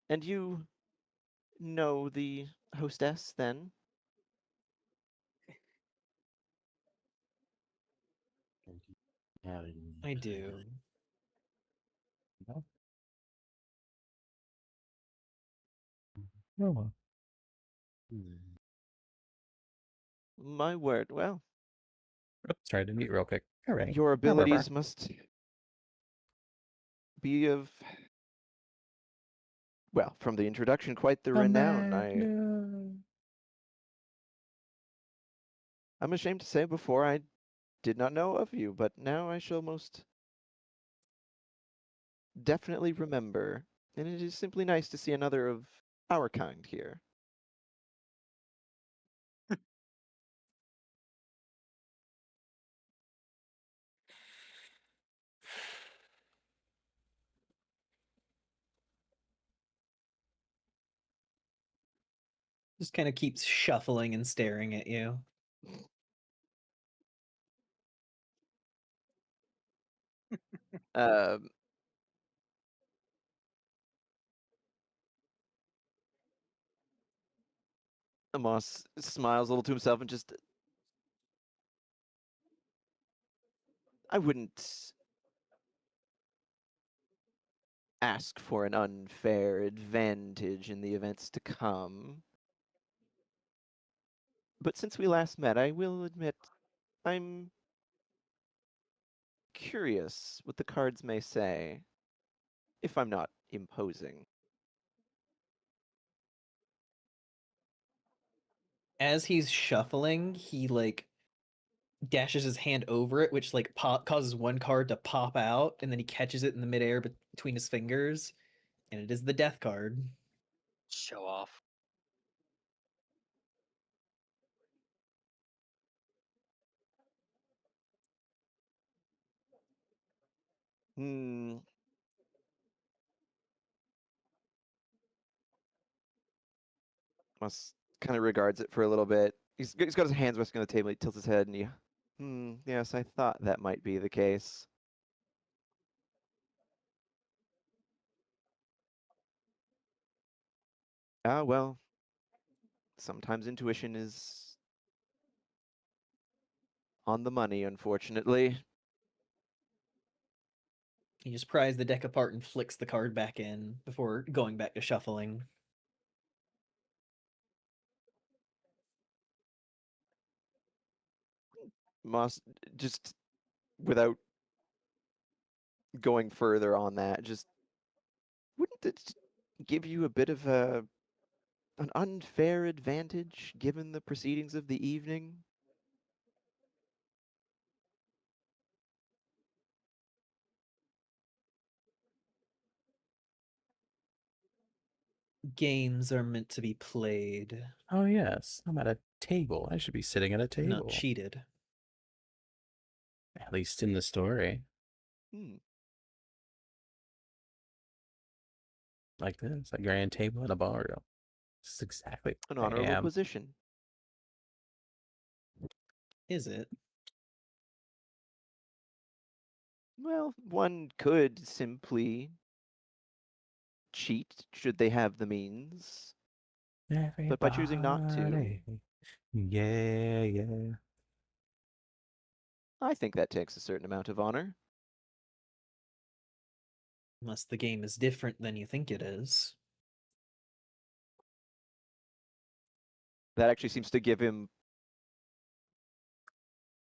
And you know the hostess, then? I do. Oh well. My word, well, Oops, tried to mute real quick. All right. your Now we're abilities back. must be of, well, from the introduction, quite the Come renown. back. No. I'm ashamed to say before I did not know of you, but now I shall most definitely remember. And it is simply nice to see another of our kind here. Just kind of keeps shuffling and staring at you. Um, Amos smiles a little to himself and just, I wouldn't ask for an unfair advantage in the events to come. But since we last met, I will admit I'm curious what the cards may say, if I'm not imposing. As he's shuffling, he like dashes his hand over it, which like causes one card to pop out, and then he catches it in the midair between his fingers, and it is the death card. Show off. Hmm. Amos kind of regards it for a little bit. He's got his hands resting on the table. He tilts his head and he Yes, I thought that might be the case. Ah, well, sometimes intuition is on the money, unfortunately. He just pries the deck apart and flicks the card back in before going back to shuffling. Moss, just without going further on that, just wouldn't it give you a bit of an unfair advantage given the proceedings of the evening? Games are meant to be played, Oh yes, I'm at a table. I should be sitting at a not table. cheated. At least in the story. Like this, a grand table at a bar. This is exactly An what I honorable am. position. Is it? Well, one could simply cheat should they have the means, but by choosing not to, Everybody. Yeah, yeah. I think that takes a certain amount of honor. Unless the game is different than you think it is. That actually seems to give him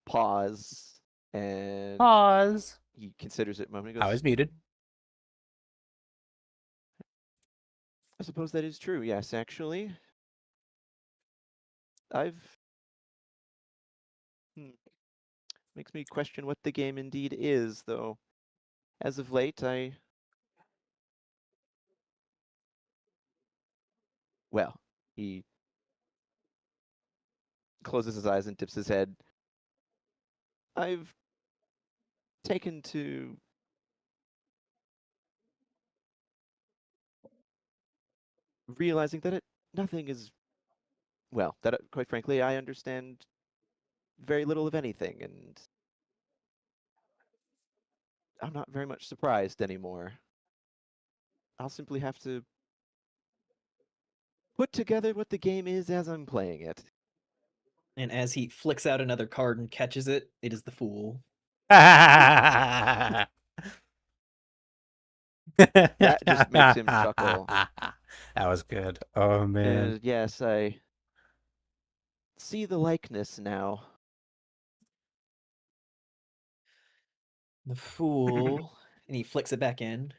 pause, and Pause. he considers it a moment. He I goes, was muted. I suppose that is true, yes, actually. Makes me question what the game indeed is, though. As of late, well, he closes his eyes and dips his head. I've taken to realizing that nothing is, well, that quite frankly, I understand very little of anything, and I'm not very much surprised anymore. I'll simply have to put together what the game is as I'm playing it. And as he flicks out another card and catches it, it is the Fool. That just makes him chuckle. That was good. Oh man. And yes, I see the likeness now. The Fool, and he flicks it back in,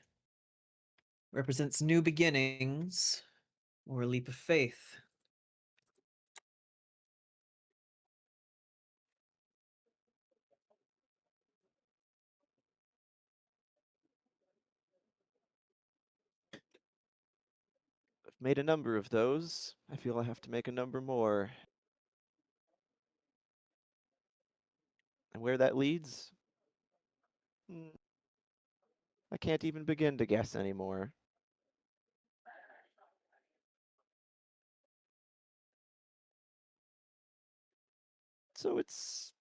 represents new beginnings or a leap of faith. I've made a number of those. I feel I have to make a number more. And where that leads? I can't even begin to guess anymore. So it's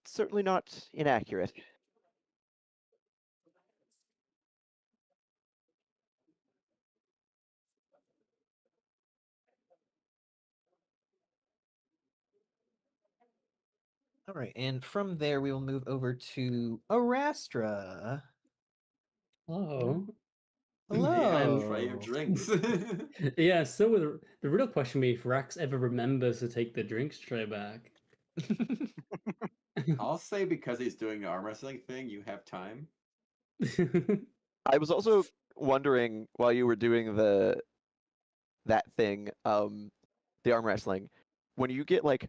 certainly not inaccurate. All right, and from there we will move over to Arastra. Hello. Hello. Try your drinks. Yeah, so the real question be if Rax ever remembers to take the drinks tray back. I'll say because he's doing the arm wrestling thing, you have time. I was also wondering while you were doing that thing, the arm wrestling, when you get like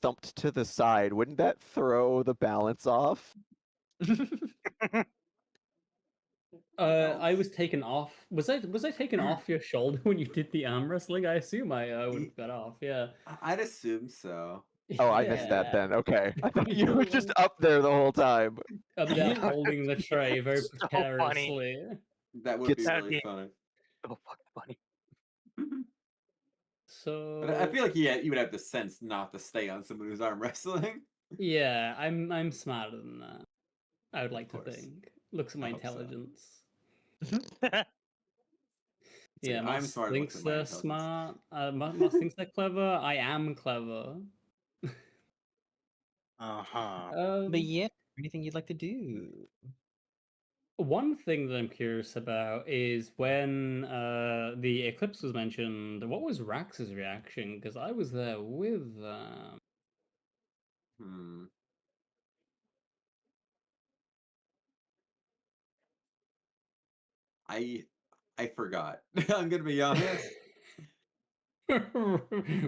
thumped to the side, wouldn't that throw the balance off? I was taken off. Was I taken off your shoulder when you did the arm wrestling? I assume I would have got off. Yeah. I'd assume so. Oh, I missed that Yeah. then. Okay. I thought you were just up there the whole time. Up there holding the tray very So funny. precariously. That would be Gets- really funny. So fucking funny. So But I feel like you would have the sense not to stay on someone who's arm wrestling. Yeah, I'm smarter than that. I would like to course. think. Looks at my I hope so. intelligence. So Yeah, I'm Moss smart. Looks thinks at my they're intelligence. smart. Moss thinks they're clever. I am clever. Uh-huh. But yeah, anything you'd like to do? One thing that I'm curious about is when the eclipse was mentioned, what was Rax's reaction? Because I was there with them. Hmm. I forgot. I'm gonna be honest.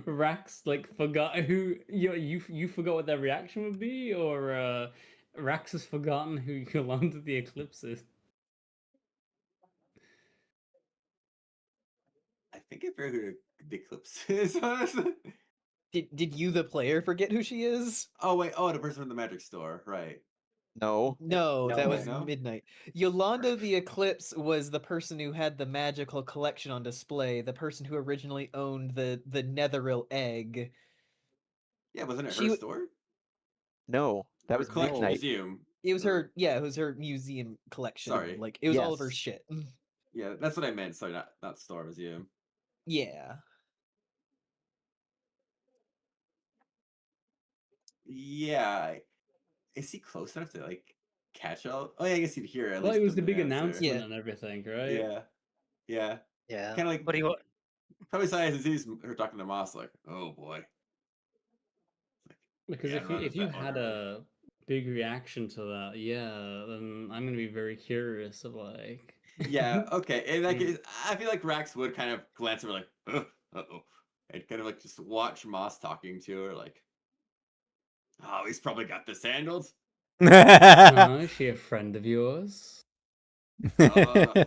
Rax like forgot who you forgot what their reaction would be, or Rax has forgotten who Yolanda the Eclipse is. I think I forgot who the Eclipse is. Honestly. Did you, the player, forget who she is? Oh wait. Oh, the person from the magic store. Right. No. No, that No. was No? Midnight. Yolanda the Eclipse was the person who had the magical collection on display, the person who originally owned the Netheril egg. Yeah. Wasn't it She her w- store? No. That Or was collection Midnight. museum. It was Or- her, yeah, it was her museum collection. Sorry. Like it was all of her Yes. shit. Yeah, that's what I meant. Sorry, not store museum. Yeah. Yeah. Is he close enough to like catch all? Oh yeah, I guess he'd hear at Well, least it was the big answer. announcement Yeah. and everything, right? Yeah. Yeah. Yeah. Kind of like But he probably saw as he's her talking to Moss, like, oh boy. Like, Because yeah, if run you that one had early. a big reaction to that, yeah, then I'm gonna be very curious of like. Yeah, okay. In that Mm. case, I feel like Rax would kind of glance over like, uh-oh. And kind of like just watch Moss talking to her, like, oh, he's probably got this handled. Oh, is she a friend of yours? I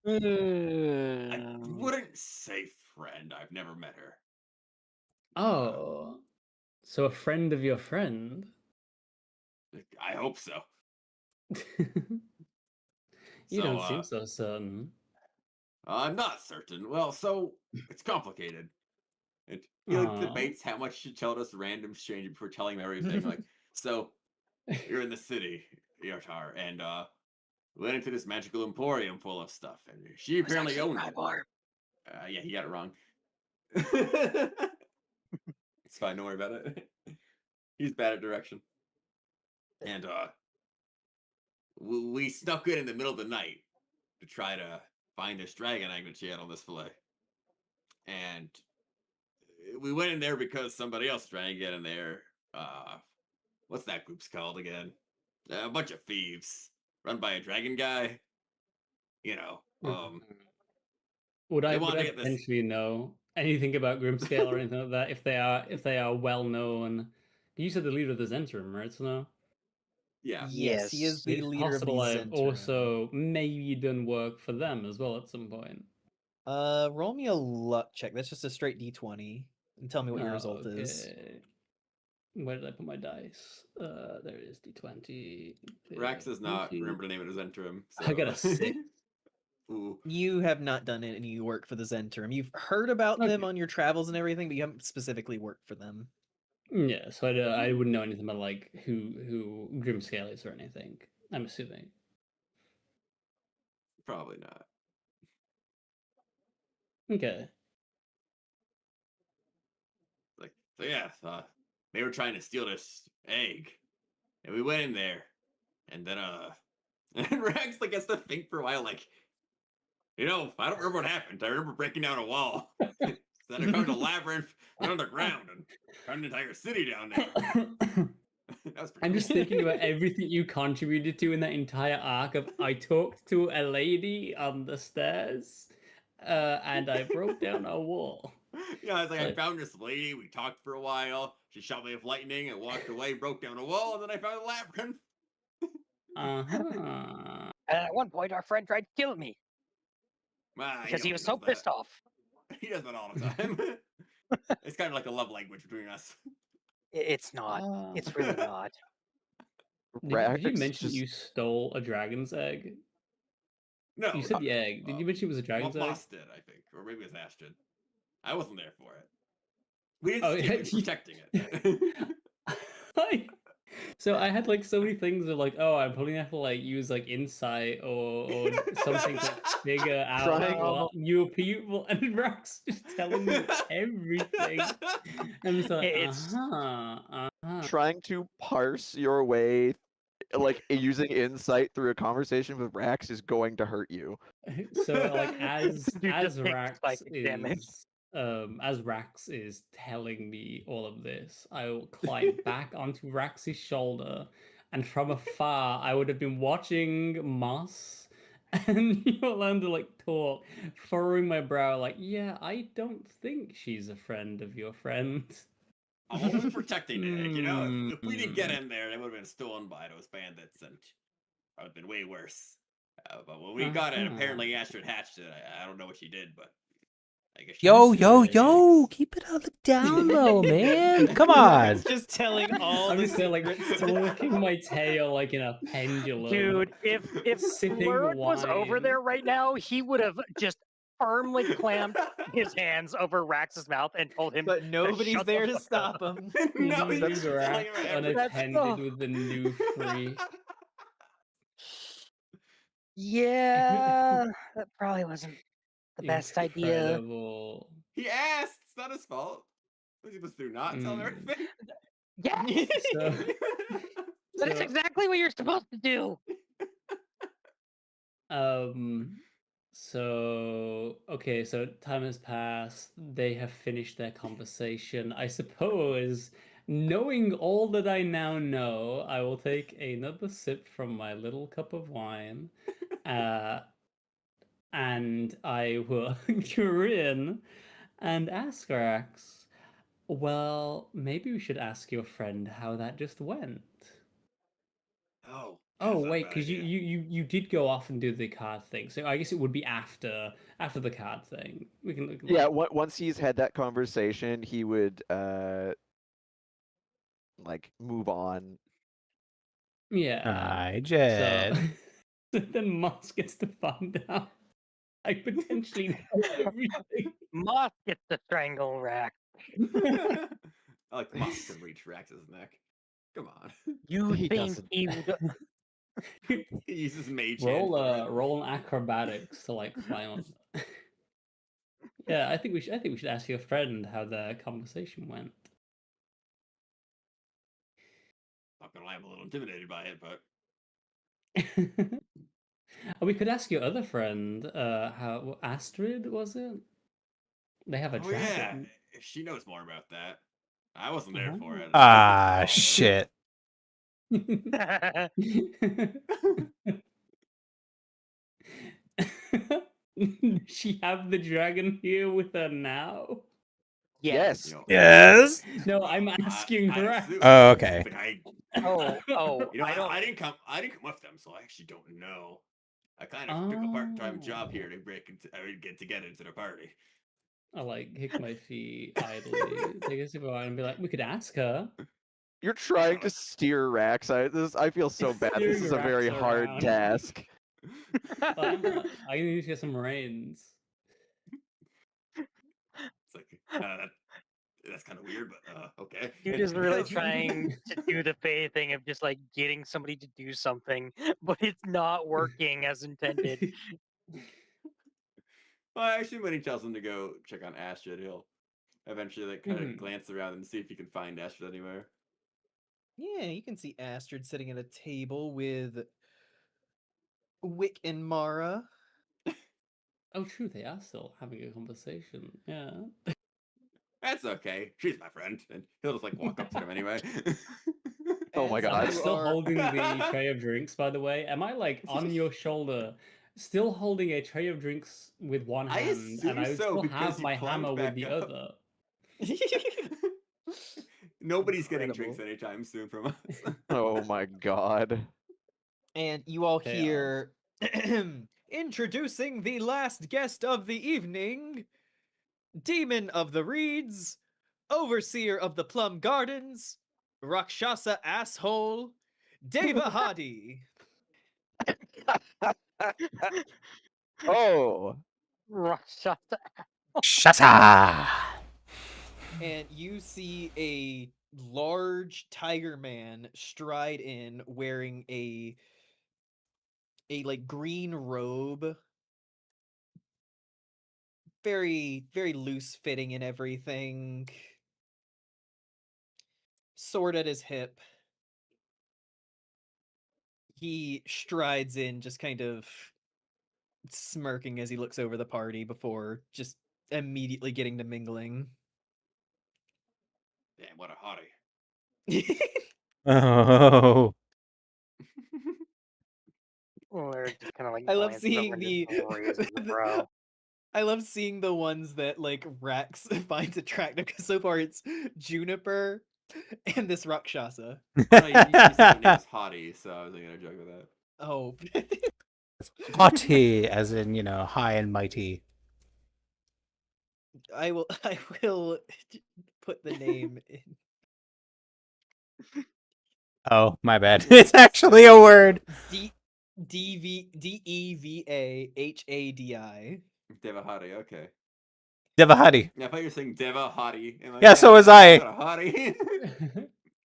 Um, wouldn't say friend. I've never met her. Oh, so a friend of your friend? I hope so. You So, don't seem so certain. I'm not certain. Well, so it's complicated. He like Aw. debates how much to tell this random stranger before telling him everything. Like, so you're in the city, Yartar, and went into this magical emporium full of stuff, and she apparently owned it. Yeah, he got it wrong. It's fine, don't worry about it. He's bad at direction. And we snuck in the middle of the night to try to find this dragon egg that she had on display. And we went in there because somebody else trying to get in there. What's that group's called again? A bunch of thieves run by a dragon guy. You know, Would they I wanted to get this. potentially know anything about Grimscale or anything like that if they are well known? You said the leader of the Zentrum, right? So no. Yeah. Yes, he is the It's leader of the possible I've Zentrum. also maybe done work for them as well at some point. Roll me a luck check. That's just a straight D20. And tell me what your result is. Okay. Where did I put my dice? There it is, D20. Rax does not 20. remember the name of his Zentrum. I got a So. 6. Ooh. You have not done any work for the Zentrum. You've heard about them Okay. on your travels and everything, but you haven't specifically worked for them. Yeah, so I wouldn't know anything about like who Grimscale is or anything. I'm assuming. Probably not. Okay. Like, so yeah, they were trying to steal this egg, and we went in there, and then and Rax like has to think for a while, like, I don't remember what happened. I remember breaking down a wall. Then I found a labyrinth underground and found an entire city down there. That was pretty I'm cool. just thinking about everything you contributed to in that entire arc of I talked to a lady on the stairs, and I broke down a wall. Yeah, I was like, I found this lady. We talked for a while. She shot me with lightning and walked away, broke down a wall, and then I found a labyrinth. Uh-huh. And at one point, our friend tried to kill me Ah, because you he know was he so does pissed that. off. He does that all the time. It's kind of like a love language between us. It's not. It's really not. Did you Rax mention just you stole a dragon's egg? No, You said the egg. Did you mention it was a dragon's egg? Moss did, I think, or maybe it was Astrid. I wasn't there for it. We didn't Oh, steal yeah, it. We were protecting it. So I had like so many things of like, oh, I'm probably gonna have to like use like insight or something to figure out Trying- what new people, and Rex just telling me everything. I'm just like, It's- Trying to parse your way, like using insight through a conversation with Rax is going to hurt you. So like as You just take Rax psychic damage. is as Rax is telling me all of this, I will climb back onto Rax's shoulder, and from afar I would have been watching Moss and Yolanda like talk, furrowing my brow like, yeah, I don't think she's a friend of your friend. I'm only protecting Egg, you know? If we didn't get in there, they would have been stolen by those bandits, and that would have been way worse. But when we got it, apparently Astrid hatched it. I don't know what she did, but I guess she Yo, hatched yo, it. yo! Keep it on the down low, man. Come on. It's just telling all I'm the just there like secrets to flicking my tail like in a pendulum. Dude, if sipping Blurred was over wine. there right now, he would have just firmly clamped his hands over Rax's mouth and told him. But nobody's shut the there to fuck stop him. No, Leaving he's just telling Rax her everything. unattended with the new freak. Yeah, that probably wasn't the best idea. Incredible. He asked. It's not his fault. Was he supposed to not tell her everything? Yeah, So, that's exactly what you're supposed to do. So okay, so time has passed. They have finished their conversation. I suppose, knowing all that I now know, I will take another sip from my little cup of wine, and I will grin and ask Rax, well, maybe we should ask your friend how that just went. Oh. Oh wait, because you did go off and do the card thing, so I guess it would be after the card thing. We can Yeah, like, once he's had that conversation, he would like move on. yeah. Hi, So, Jed. so then Moss gets to find out I potentially know everything. Moss gets to strangle Rax. I like Moss can reach Rax's neck. Come on. You He think doesn't. he would? He uses mage hand for it. Roll an acrobatics to like climb up. Yeah, I think we should ask your friend how the conversation went. Not gonna lie, I'm a little intimidated by it, but We could ask your other friend, how Astrid was it? They have a oh yeah, dragon. she knows more about that. I wasn't there for it. Ah, shit. Does she have the dragon here with her now? Yes. You know, Yes. No, I'm asking I Rex. assume. Oh, okay. Like, I Oh, I didn't come with them, so I actually don't know. I kind of took a part-time job here to get into the party. I like kick my feet idly, take a sip of wine, and be like, we could ask her. You're trying to steer Rax. I feel so bad. This Steering is a very Rax hard around. task. I need to get some reins. It's like that's kind of weird, but okay. You're just really trying to do the Faye thing of just like getting somebody to do something, but it's not working as intended. Well, actually, when he tells him to go check on Astrid, he'll eventually like kind of glance around and see if he can find Astrid anywhere. Yeah, you can see Astrid sitting at a table with Wick and Mara. Oh, true, they are still having a conversation. Yeah. That's okay. She's my friend, and he'll just like walk up to them anyway. Oh my As God. I'm you still are- holding the tray of drinks, by the way. Am I like on your shoulder, still holding a tray of drinks with one I hand, assume and I so, still because have you my climbed hammer with back the up. other? Nobody's getting drinks Incredible. anytime soon from us. Oh my God. And you all Chaos. hear introducing the last guest of the evening, Demon of the Reeds, Overseer of the Plum Gardens, Rakshasa Asshole, Deva Hadi. Oh. Rakshasa. Shut up. And you see a large tiger man stride in wearing a like green robe, very very loose fitting and everything, sword at his hip. He strides in, just kind of smirking as he looks over the party before just immediately getting to mingling. Damn, what a hottie. Oh. Lyric just kind of like I love glances seeing over and just raises a brow. I love seeing the ones that like Rax finds attractive, because so far it's Juniper and this Rakshasa. No, you said her name was Hottie, so I was gonna joke with that. Oh. Haughty, as in, high and mighty. I will put the name in. Oh, my bad. It's actually a word. Devahadi. Deva Hottie, okay. Devahadi. Yeah, I thought you were saying Deva Hottie. And like, Yeah, so was I. What a hottie.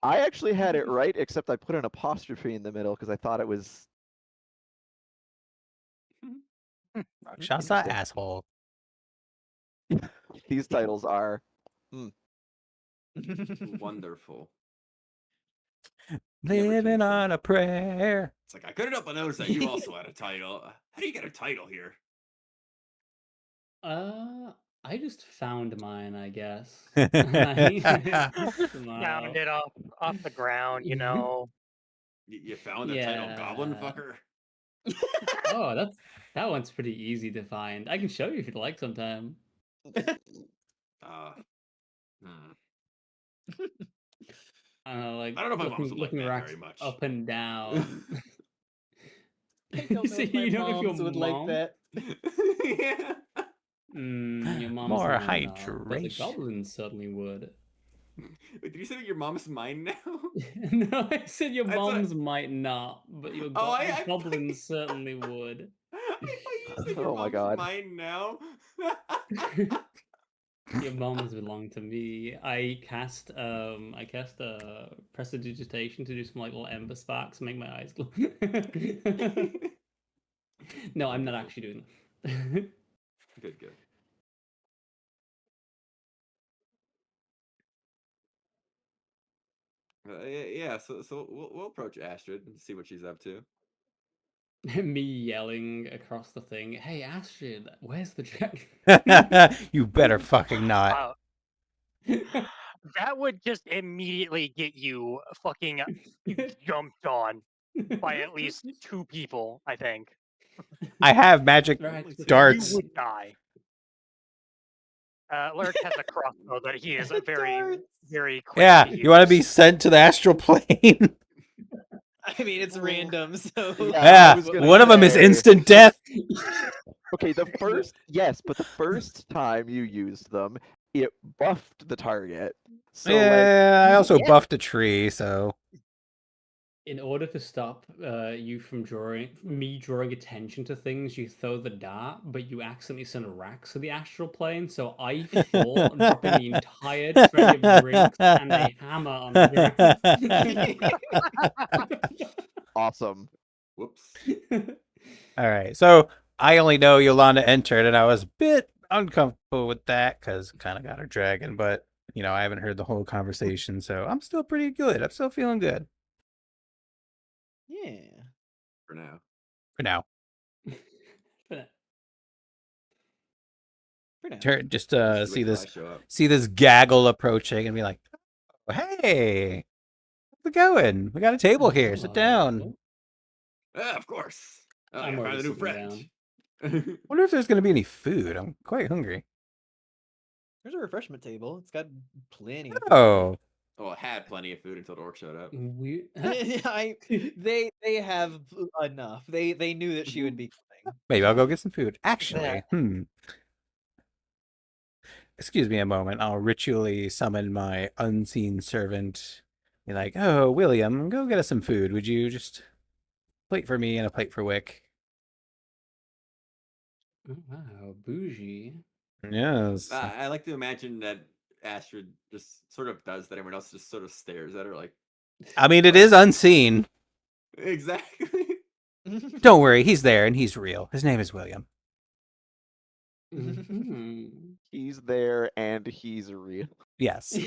I actually had it right, except I put an apostrophe in the middle because I thought it was Rakshasa Interesting. asshole. These titles are. Wonderful. Never Living change on that. a prayer. It's like, I couldn't help but notice that you also had a title. How do you get a title here? I just found mine, I guess. Found Somehow. it off the ground, you know. You found a title, goblin Yeah. fucker? Oh, that one's pretty easy to find. I can show you if you'd like sometime. Like I don't know if my moms would like looking that racks very much. up and down. I don't know See, if my you know if your moms would like mom- that. Yeah. Your mom's More might not, but the hydration. goblins certainly would. Wait, did you say that your mom's mine now? No, I said your I thought- moms might not, but your Oh, I- goblins certainly would. I thought you said your Oh my mom's God. mine now. Your moms belong to me. I cast prestidigitation to do some like little ember sparks, make my eyes glow. No, I'm not actually doing that. Good. Yeah, so we'll approach Astrid and see what she's up to. Me yelling across the thing, "Hey Astrid, where's the dragon?" You better fucking not. That would just immediately get you fucking jumped on by at least 2 people, I think. I have magic Right, darts. You would die. Lurk has a crossbow that he is very, Darts. very quick Yeah, to you want to be use. sent to the astral plane? I mean, it's random, so Yeah, Yeah, I was gonna one of them is say- instant death. Okay, the first but the first time you used them, it buffed the target. So Yeah, I also yeah. buffed a tree, so In order to stop you from drawing attention to things, you throw the dart, but you accidentally send Rax to the astral plane. So I fall, dropping the entire tray of drinks and a hammer on the ground. awesome. Whoops. all right. So I only know Yolanda entered, and I was a bit uncomfortable with that because kind of got her dragon, but I haven't heard the whole conversation, so I'm still pretty good. I'm still feeling good yeah. For now. for now. For now. Just Just see wait till I this show up. see this gaggle approaching and be like, oh, "Hey, how's it going? We got a table here. Sit down." Of course. Oh, I'm I found already a new sitting friend. Wonder if there's going to be any food. I'm quite hungry. There's a refreshment table. It's got plenty of food. Oh, Oh, I had plenty of food until the orc showed up. They have enough. They knew that she would be coming. maybe I'll go get some food. Actually, excuse me a moment. I'll ritually summon my unseen servant. Be like, "Oh, William, go get us some food. Would you just plate for me and a plate for Wick?" Oh, wow, bougie. Yes. I like to imagine that Astrid just sort of does that. Everyone else just sort of stares at her like, I mean, it is unseen. exactly. Don't worry, he's there and he's real. His name is William. Mhm. He's there and he's real. Yes.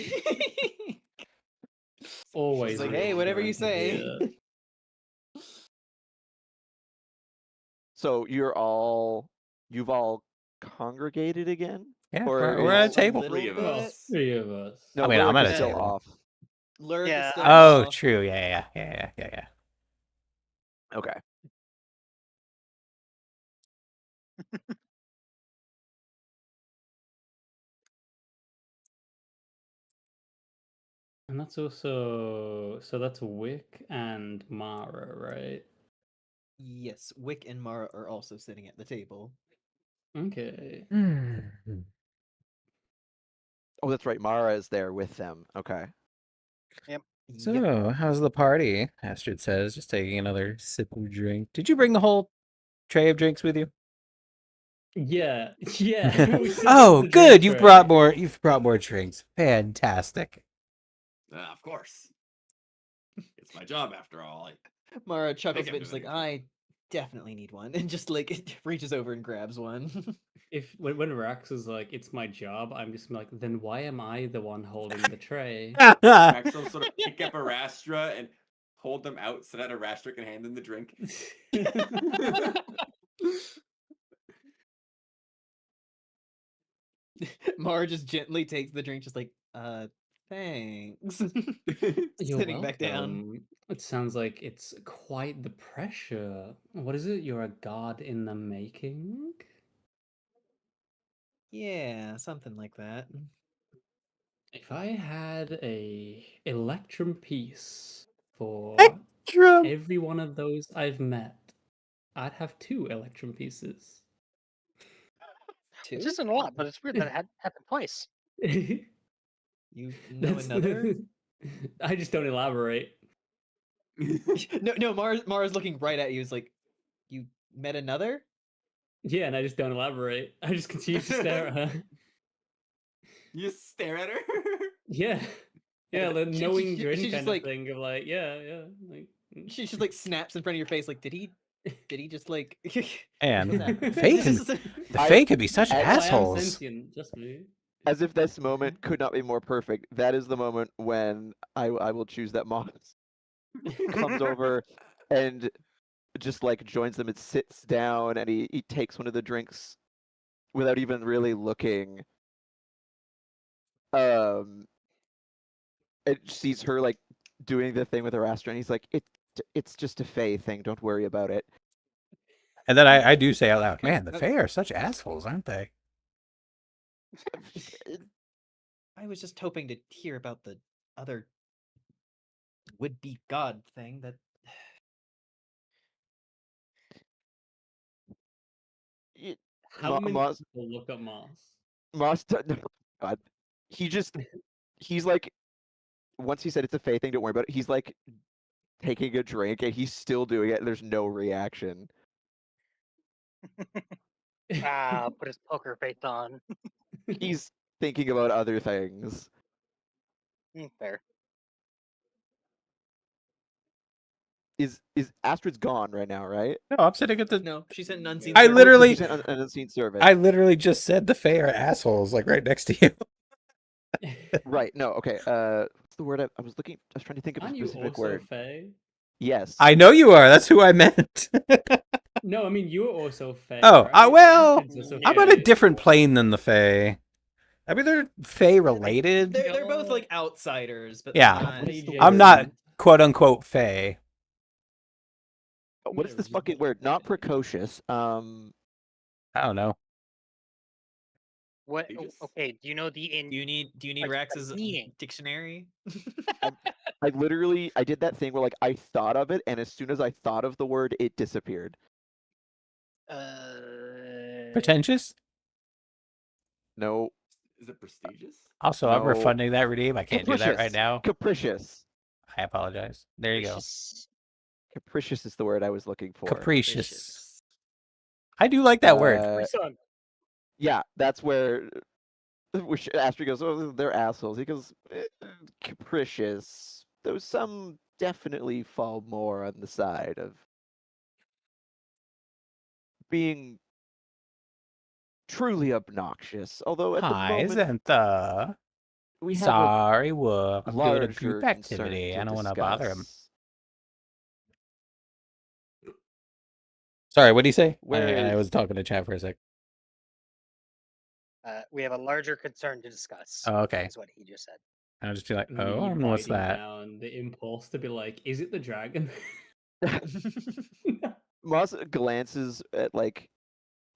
Always. She's like, real hey, whatever you around here. say. So you've all congregated again? Yeah, Or we're at a is- table. Little Three of bit. us. Three of us. No, I mean, I'm Lurk at is a still table. off. Lurk Yeah, is still Oh, off. true. Yeah. Okay. And that's also that's Wick and Mara, right? Yes, Wick and Mara are also sitting at the table. Okay. Oh, that's right. Mara is there with them. Okay. So, Yep. how's the party? Astrid says, just taking another sip of drink. Did you bring the whole tray of drinks with you? Yeah. Yeah. We still got Oh, the good. drink You've tray. brought more. You've brought more drinks. Fantastic. Of course. It's my job after all. Mara chuckles a Make bit, him just do like, anything. I definitely need one, and just like reaches over and grabs one. If when Rax is like, it's my job, I'm just like, then why am I the one holding the tray? Max will sort of pick up a Rastra and hold them out so that a Rastra can hand them the drink. Mara just gently takes the drink, just like, thanks. You're Sitting back down. welcome. It sounds like it's quite the pressure. What is it? You're a god in the making? Yeah, something like that. If I had a Electrum piece for Extra. every one of those I've met, I'd have 2 Electrum pieces. Two? Which isn't a lot, but it's weird that it happened twice. You know That's another? I just don't elaborate. No, Mara's looking right at you. Is like, you met another? Yeah, and I just don't elaborate. I just continue to stare at her. You stare at her. Yeah. Yeah, the She- knowing she- grin she's just kind of like- thing of like, yeah, like She just like snaps in front of your face. Like, did he just like? And What's that? Faye This can, is a- the Fae could be such I am Oh, I am assholes. sentient, just me. As if this moment could not be more perfect. That is the moment when I will choose that Moss comes over and just like joins them and sits down and he takes one of the drinks without even really looking. It sees her like doing the thing with her Astra and he's like, it's just a Fae thing, don't worry about it. And then I do say out loud, man, the Okay. Fae are such assholes, aren't they? I was just hoping to hear about the other would-be god thing that. How many Moss people look at Moss? no, God. He's like, once he said it's a Fae thing, don't worry about it, he's like taking a drink and he's still doing it and there's no reaction. Put his poker face on. He's thinking about other things. Fair. Is Astrid's gone right now, right? No, I'm sitting at the. No, she sent an unseen. I servant. literally- She's an unseen servant. I literally just said the Fae are assholes, like right next to you. Right. No. Okay. What's the word? I was looking. I was trying to think of a Aren't you specific also word. Fae? Yes. I know you are. That's who I meant. No, I mean you're also Fae. Oh, right? well, Astrid's also I'm on a Fae. different plane than the Fae. I mean, they're Fae related. They're both like outsiders, but Yeah. they're not- What is the I'm word? not quote unquote Fae. What is this fucking word? Not precocious. I don't know. What? Aegis? Okay. Do you know the in? Do you need Like, Rax's meaning. dictionary? I literally I did that thing where like I thought of it, and as soon as I thought of the word, it disappeared. Pretentious? No. Is it prestigious? Also, I'm No. refunding that redeem. I can't do that right Capricious. now. Capricious. I apologize. There you go. Gracious. Capricious is the word I was looking for. Capricious. I do like that word. Uh, Son. Yeah, that's where which Astrid goes, oh, they're assholes. He goes, capricious. Though some definitely fall more on the side of being truly obnoxious. Although at the Hi, moment Zentha. we have a Sorry, Wolf. I'm doing a larger group concern activity. to I don't want to bother him. discuss. Sorry, what do you say? I Whereas was talking to chat for a sec. We have a larger concern to discuss. Oh, okay. Is what he just said. I'll just be like, Me oh, what's writing that? down the impulse to be like, is it the dragon? Moss glances at like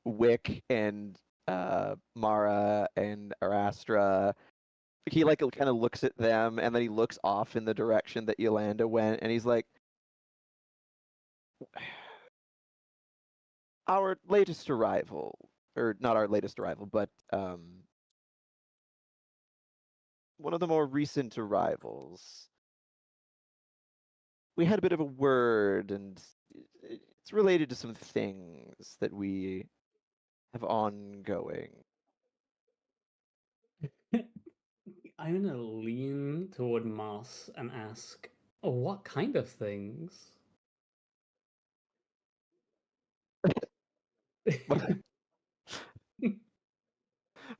Wick and Mara and Arastra. He like kind of looks at them and then he looks off in the direction that Yolanda went and he's like, our latest arrival, or not our latest arrival, but one of the more recent arrivals. We had a bit of a word, and it's related to some things that we have ongoing. I'm gonna lean toward Mars and ask, oh, what kind of things?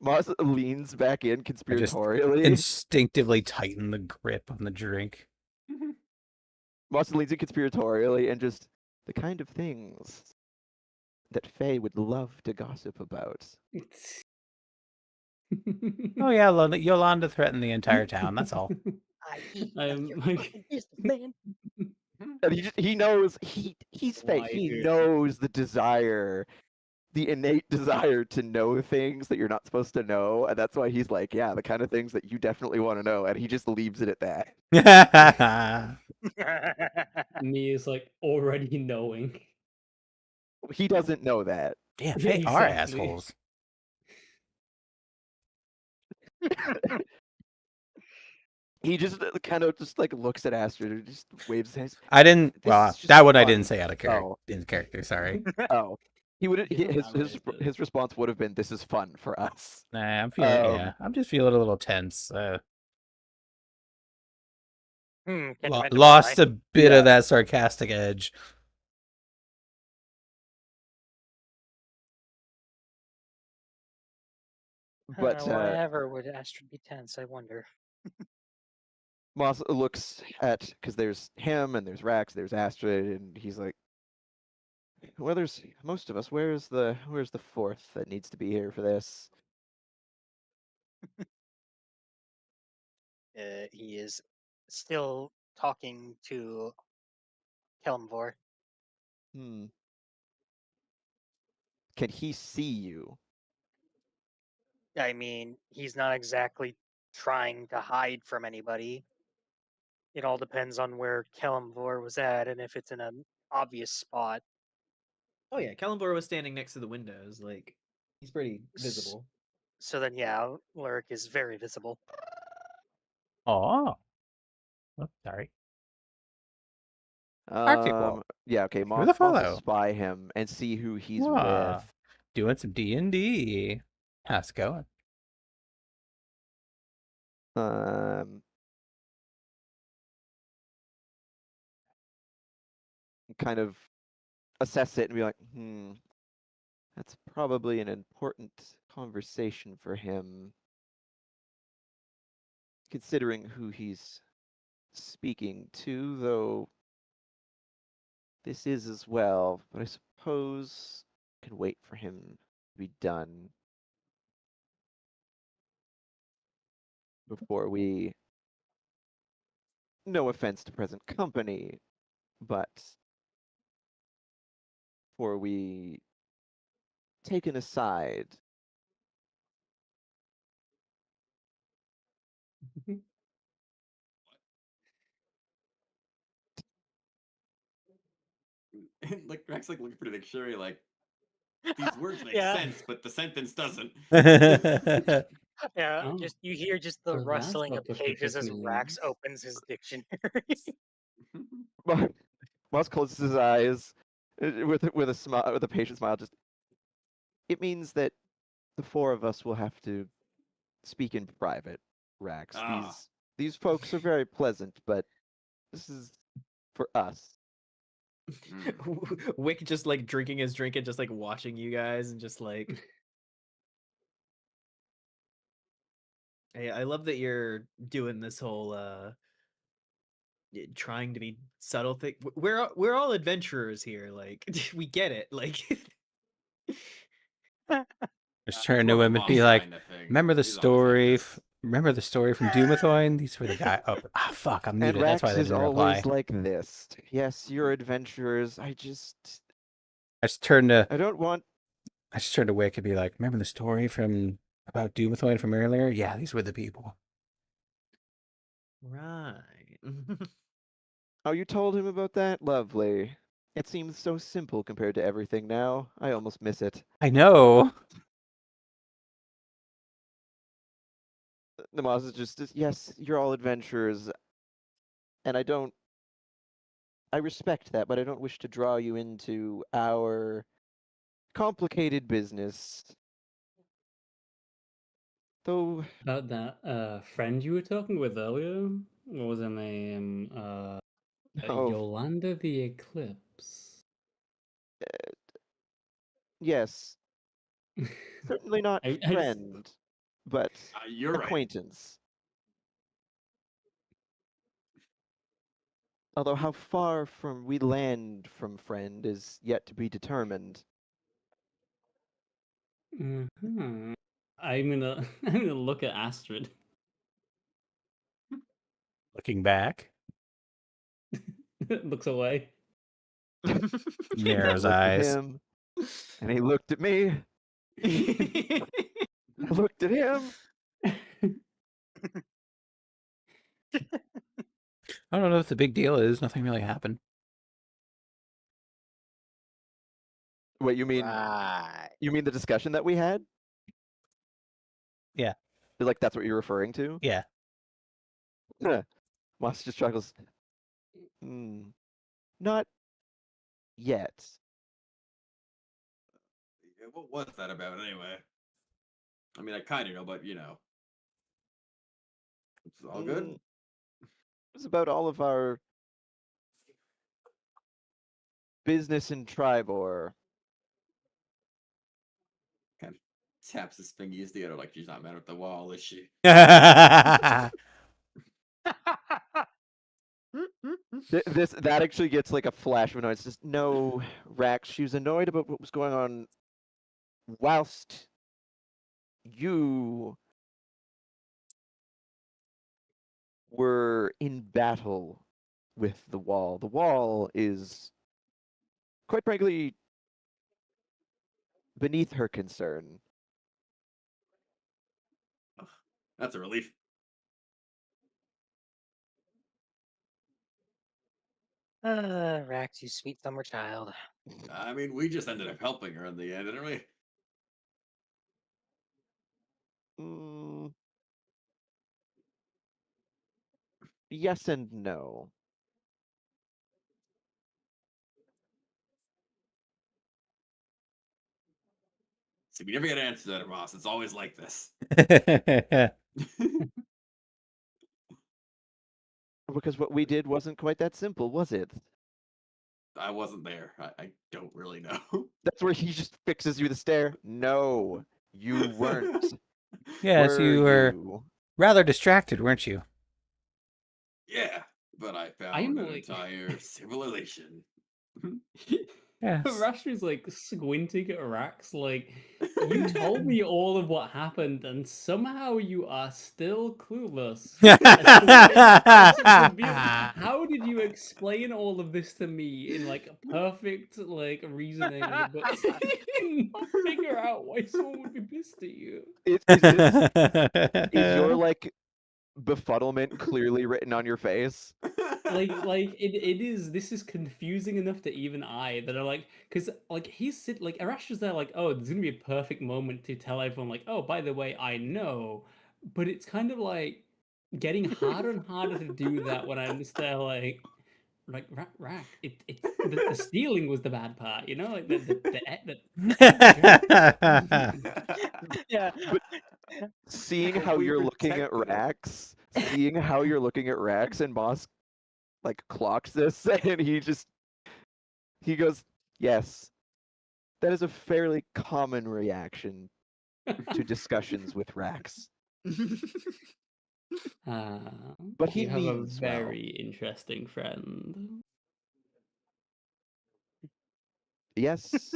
Moss leans back in I just conspiratorially. instinctively tighten the grip on the drink. Moss leans in conspiratorially and just the kind of things that Faye would love to gossip about. Oh yeah, Yolanda threatened the entire town. That's all. I hate I'm your like- fucking business, man. And he knows he's Faye. Why He do- knows the desire, the innate desire to know things that you're not supposed to know, and that's why he's like, yeah, the kind of things that you definitely want to know, and he just leaves it at that. Me is like already knowing. He doesn't know that. Yeah, Yeah, they are exactly. assholes. He just kind of just like looks at Astrid and just waves his hands. I didn't. This Well, is just that one I fun. didn't say out of Oh. character. Sorry. Oh, he would You his elaborated. his response would have been, "This is fun for us." Nah, I'm feeling. Yeah, I'm just feeling a little tense. Can you vent Lost why? a bit Yeah. of that sarcastic edge. But Whatever would Astrid be tense? I wonder. Moss looks at, because there's him and there's Rax, there's Astrid, and he's like, "Well, there's most of us. Where's the fourth that needs to be here for this?" He is still talking to Kelmvor. Hmm. Can he see you? I mean, he's not exactly trying to hide from anybody. It all depends on where Kelmvor was at and if it's in an obvious spot. Oh yeah, Kalimvor was standing next to the windows. Like he's pretty visible. So then, yeah, Lyric is very visible. Oh, sorry. Art people. Yeah. Okay. Who Moss the will fellow? spy him and see who he's Whoa. with. Doing some D&D. How's it going? Kind of assess it and be like, that's probably an important conversation for him, considering who he's speaking to, though this is as well, but I suppose I can wait for him to be done before we, no offense to present company, but before we take an aside. Like Rex like looking for the dictionary, like these words make Yeah. sense, but the sentence doesn't. Yeah, Oh. just you hear just the So that's rustling what of the pages as ficus Rax means. opens his dictionary. Moss closes his eyes with a smile, with a patient smile. Just, it means that the four of us will have to speak in private, Rax. Ah. These folks are very pleasant, but this is for us. Wick just like drinking his drink and just like watching you guys and just like. Hey, I love that you're doing this whole trying to be subtle thing. We're all adventurers here. Like we get it. Like Just turn more to of a him and be Moss like, kinda thing. remember the He's always like story? this. Remember the story from Doomathorn? These were the guy. Oh, fuck! I'm And muted. That's why Rax they is didn't reply. always like this. Yes, you're adventurers. I just turned to I don't want. Wick and be like, remember the story from about Doomathorn from earlier? Yeah, these were the people. right. Oh, you told him about that? Lovely. It seems so simple compared to everything now. I almost miss it. I know. Namaz is just, yes, you're all adventurers, and I respect that, but I don't wish to draw you into our complicated business. Though, About that friend you were talking with earlier? What was her name? oh, Yolanda the Eclipse. yes, certainly not I just- friend, but You're right. acquaintance. Although how far from we land from friend is yet to be determined. Mhm. I'm gonna I'm gonna look at Astrid. Looking back, Looks away. narrows I looked at eyes. him, and he looked at me. I looked at him. I don't know what the big deal is. Nothing really happened. Wait, you mean Right. the discussion that we had? Yeah. Like that's what you're referring to? Yeah. Moss just chuckles. Not yet. Yeah, what was that about anyway? I mean, I kind of know, but you know, it's all good. It was about all of our business in Tribor. Kind of taps his fingers together like she's not mad at the wall, is she? That actually gets like a flash of annoyance. Just no, Rax. She was annoyed about what was going on whilst you were in battle with the wall. The wall is, quite frankly, beneath her concern. That's a relief. Rax, you sweet summer child. I mean, we just ended up helping her in the end, didn't we? Yes and no. See, we never get answers out of Ross. It's always like this. Because what we did wasn't quite that simple, was it? I wasn't there. I don't really know. That's where he just fixes you with a stare. No, you weren't. Yes, you were rather distracted, weren't you? Yeah, but I found I'm an like- entire civilization. Yes. Rashtri's like squinting at Rax, like, you told me all of what happened, and somehow you are still clueless. How did you explain all of this to me in like perfect like reasoning, but I cannot figure out why someone would be pissed at you? Is your like befuddlement clearly written on your face? Like it is. This is confusing enough to even I that are like, because like Arash is there like, oh, there's gonna be a perfect moment to tell everyone like, oh, by the way, I know, but it's kind of like getting harder and harder to do that when I'm just there like, like Rack. The stealing was the bad part, you know, like the Yeah. But seeing But how we you're looking at protected him. Rax, seeing how you're looking at Rax, and Moss like clocks this, and he goes, "Yes, that is a fairly common reaction to discussions with Rax." But he you have a means well. very interesting friend. Yes,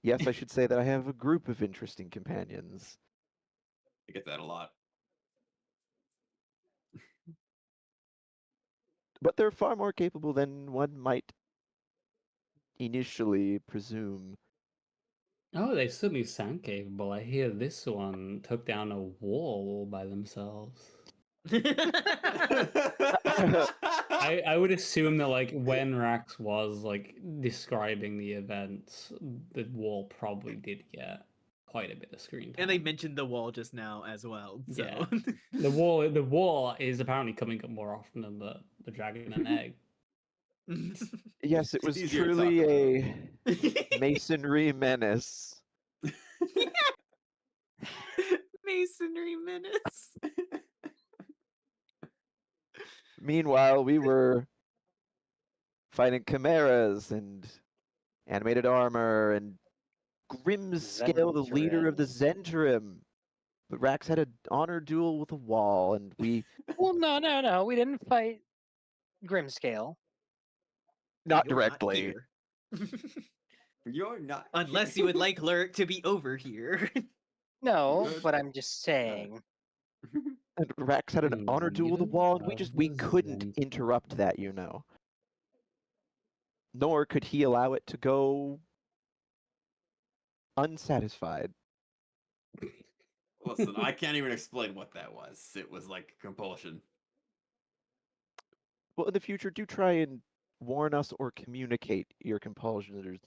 yes, I should say that I have a group of interesting companions. I get that a lot. But they're far more capable than one might initially presume. Oh, they certainly sound capable. I hear this one took down a wall all by themselves. I would assume that like when Rax was like describing the events, the wall probably did get quite a bit of screen time. And they mentioned the wall just now as well. So Yeah. the wall is apparently coming up more often than the dragon and egg. Yes, it It's was easier to talk truly about. a masonry menace. Masonry menace. Meanwhile, we were fighting chimeras and animated armor and Grimscale, the leader of the Zentrim. But Rax had an honor duel with a wall, and we Well, no. We didn't fight Grimscale. not You're not directly. here. You're not. Unless you would like Lyric to be over here. No, Good. but I'm just saying. And Rax had an honor duel with a Leader wall, and of we the couldn't Zent- interrupt that, you know. Nor could he allow it to go unsatisfied. Listen, I can't even explain what that was. It was like compulsion. Well, in the future, do try and warn us or communicate your compulsions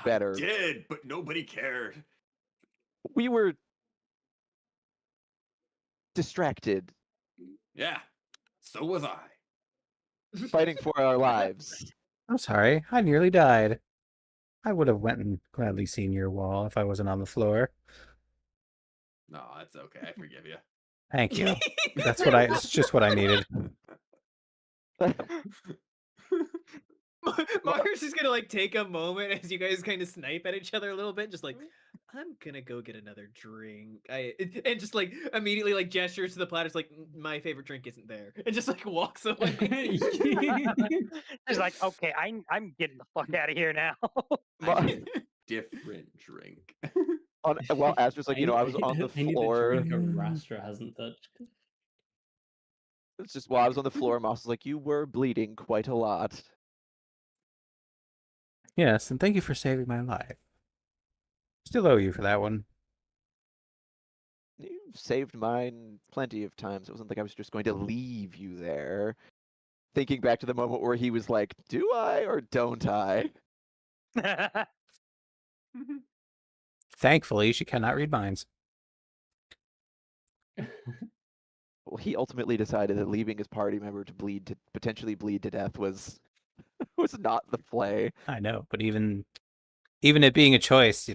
better. I did, but nobody cared. We were distracted, Yeah, so was I. fighting for our lives. I'm sorry, I nearly died. I would have went and gladly seen your wall if I wasn't on the floor. No, that's okay. I forgive you. Thank you. It's just what I needed. Mars is gonna like take a moment as you guys kind of snipe at each other a little bit, just like I'm gonna go get another drink. And just like immediately like gestures to the platter, like my favorite drink isn't there, and just like walks away. He's like, okay, I'm getting the fuck out of here now. I need a different drink. Well, Astra's like, I was on the I need the floor. drink a Rastra hasn't touched. It's just while I was on the floor, Moss was like, you were bleeding quite a lot. Yes, and thank you for saving my life. Still owe you for that one. You saved mine plenty of times. It wasn't like I was just going to leave you there. Thinking back to the moment where he was like, do I or don't I? Thankfully, she cannot read minds. Well, he ultimately decided that leaving his party member to potentially bleed to death was not the play. I know, but even it being a choice,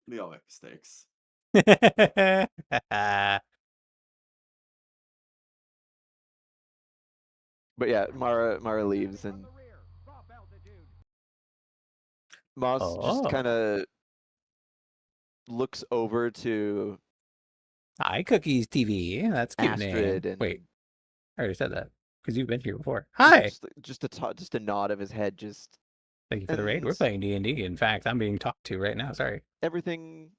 We all make mistakes. But yeah, Mara leaves, and Moss just Oh. kind of looks over to Hi, Cookies TV. That's a cute Astrid name. and Wait, I already said that because you've been here before. Hi. just a nod of his head. Just Thank you for the raid. We're and- playing D&D. In fact, I'm being talked to right now. Sorry. everything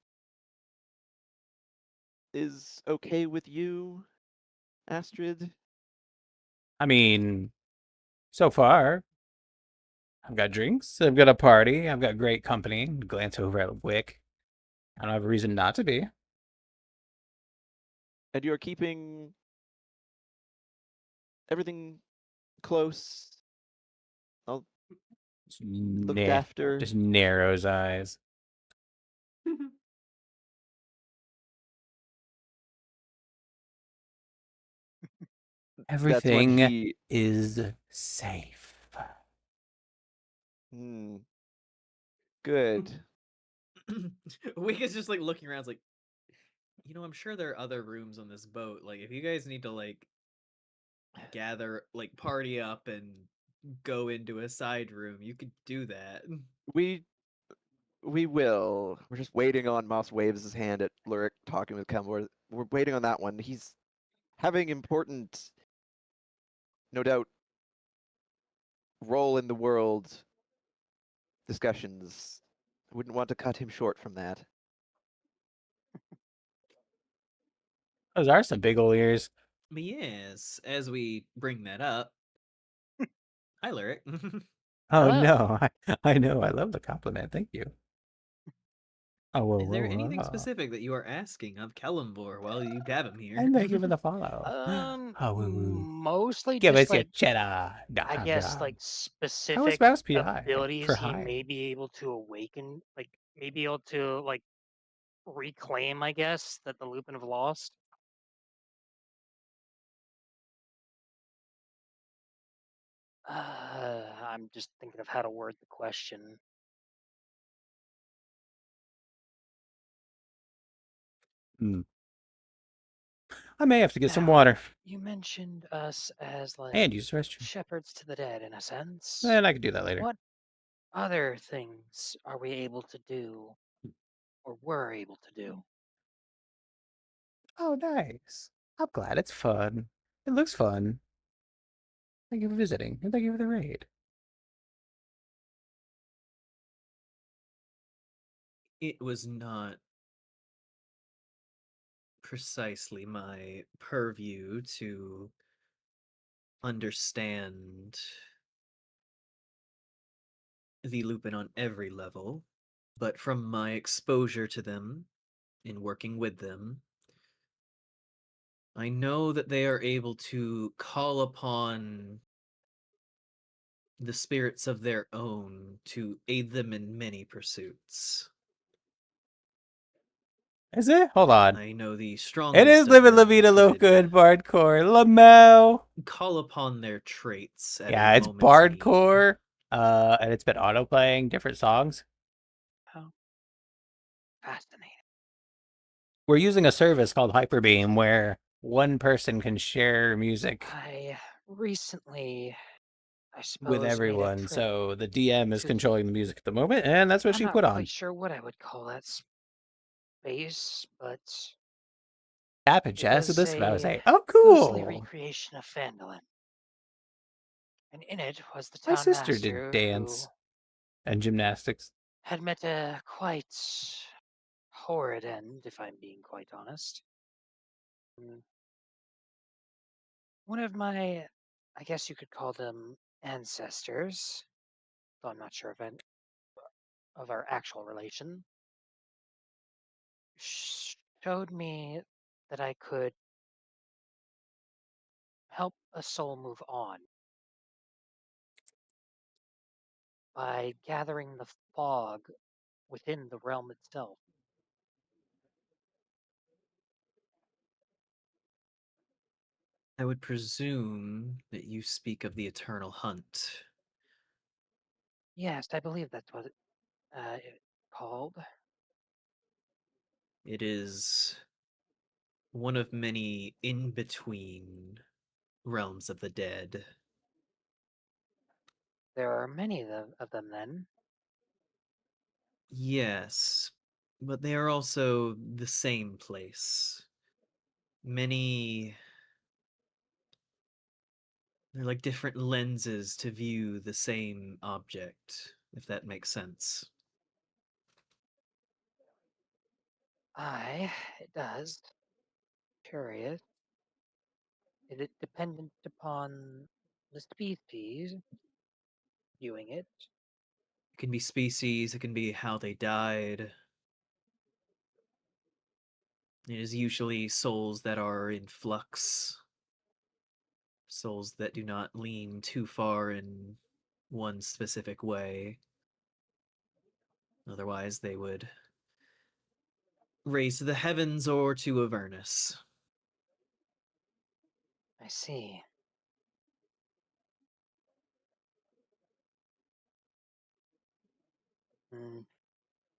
is okay with you, Astrid? I mean, so far, I've got drinks. I've got a party. I've got great company. Glance over at Wick. I don't have a reason not to be. And you're keeping everything close, Just, looked after. just narrows eyes. Everything he. is safe. Good. Wicca's just like looking around, like, I'm sure there are other rooms on this boat. Like, if you guys need to like gather, like, party up and go into a side room, you could do that. We will. We're just waiting on Moss waves his hand at Lyric talking with Kemlor. We're waiting on that one. He's having important, no doubt, role in the world discussions. I wouldn't want to cut him short from that. Those are some big ol' ears. But yes, as we bring that up, hi, Lyric. Oh Hello. no, I know. I love the compliment. Thank you. Oh, whoa, Is there whoa, anything whoa. specific that you are asking of Kellenvor while you have him here? And thank you for the follow. Oh, woo, woo. Mostly Give just us your like cheddar. I guess like How was specific Mouse PI abilities for he high? may be able to awaken, like may be able to like reclaim, I guess, that the Lupin have lost. I'm just thinking of how to word the question. Hmm. I may have to get some Now, water you mentioned us as like and use the restroom. shepherds to the dead in a sense. And I could do that later. What other things are we able to do or were able to do? Oh, nice. I'm glad it's fun. It looks fun. Thank you for visiting, and thank you for the raid. It was not precisely my purview to understand the Lupin on every level, but from my exposure to them in working with them, I know that they are able to call upon the spirits of their own to aid them in many pursuits. Is it? Hold on. I know the It strongest is of Living La them Vida could Loca and Bardcore. LaMel. call upon their traits at Yeah, a it's moment's need. Bardcore. And it's been auto playing different songs. Oh, fascinating. We're using a service called Hyperbeam where one person can share music I recently, I suppose, with made a everyone. trip So the DM is to controlling the music at the moment, and that's what I'm she not put quite on. sure what I would call that space, but Tap and it jazz with was this, but I was a saying, oh, ghostly cool. recreation of Phandalin. And in it was the My town sister did master dance who and gymnastics. had met a quite horrid end, if I'm being quite honest. One of my, I guess you could call them ancestors, though I'm not sure of our actual relation, showed me that I could help a soul move on by gathering the fog within the realm itself. I would presume that you speak of the Eternal Hunt. Yes, I believe that's what it's called. It is one of many in-between realms of the dead. There are many of them then. Yes, but they are also the same place. They're like different lenses to view the same object, if that makes sense. It does. Curious. Is it dependent upon the species viewing it? It can be species, it can be how they died. It is usually souls that are in flux, souls that do not lean too far in one specific way. Otherwise, they would raise to the heavens or to Avernus. I see. Mm,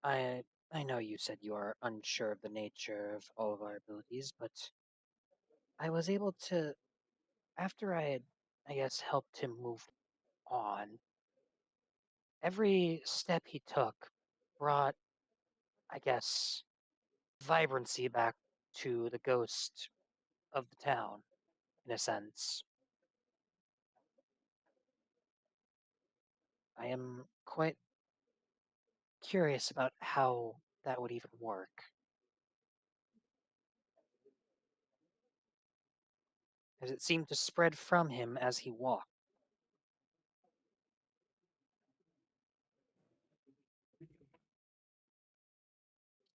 I know you said you are unsure of the nature of all of our abilities, but I was able to, after I had, I guess, helped him move on, every step he took brought, I guess, vibrancy back to the ghost of the town, in a sense. I am quite curious about how that would even work, as it seemed to spread from him as he walked.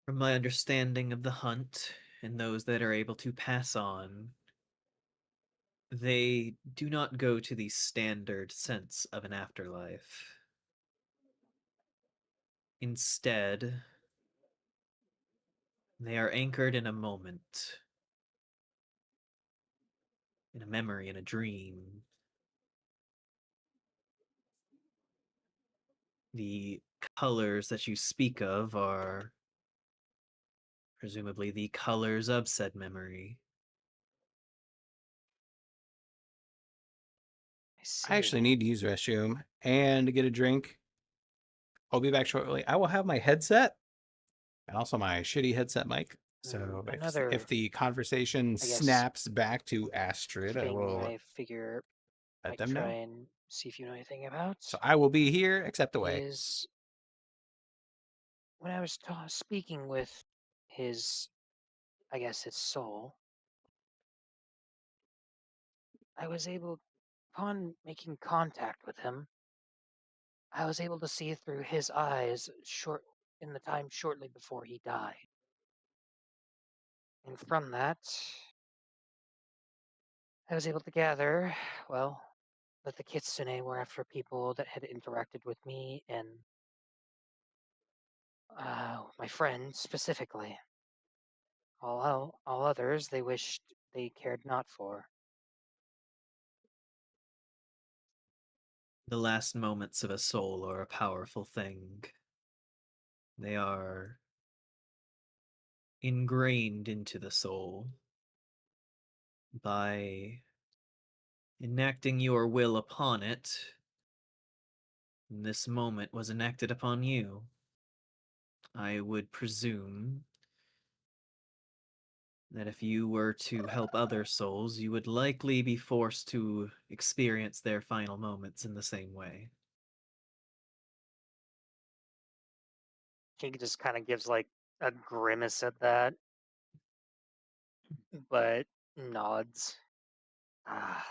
From my understanding of the hunt and those that are able to pass on, they do not go to the standard sense of an afterlife. Instead, they are anchored in a moment, in a memory, in a dream. The colors that you speak of are presumably the colors of said memory. I see. I actually need to use the restroom and to get a drink. I'll be back shortly. I will have my headset and also my shitty headset mic. So Another, if the conversation I guess, snaps back to Astrid, I thing will I figure I let could them try know. and see if you know anything about So I will be here, except away. is when I was speaking with his, I guess, his soul, I was able, upon making contact with him, I was able to see through his eyes in the time shortly before he died. And from that, I was able to gather, well, that the kitsune were after people that had interacted with me and my friend specifically. All others they wished they cared not for. The last moments of a soul are a powerful thing. They are ingrained into the soul by enacting your will upon it. And this moment was enacted upon you. I would presume that if you were to help other souls, you would likely be forced to experience their final moments in the same way. He just kind of gives like a grimace at that, but nods. Ah,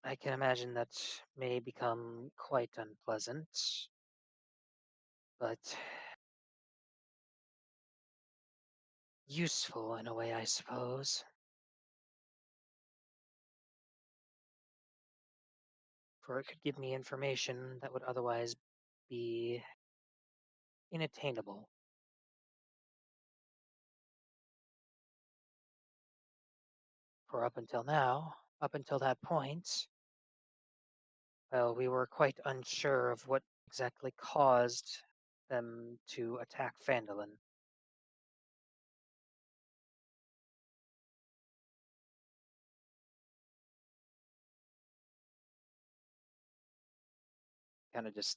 I can imagine that may become quite unpleasant, but useful in a way, I suppose. For it could give me information that would otherwise be inattainable. For up until now, up until that point, well, we were quite unsure of what exactly caused them to attack Phandalin. Kind of just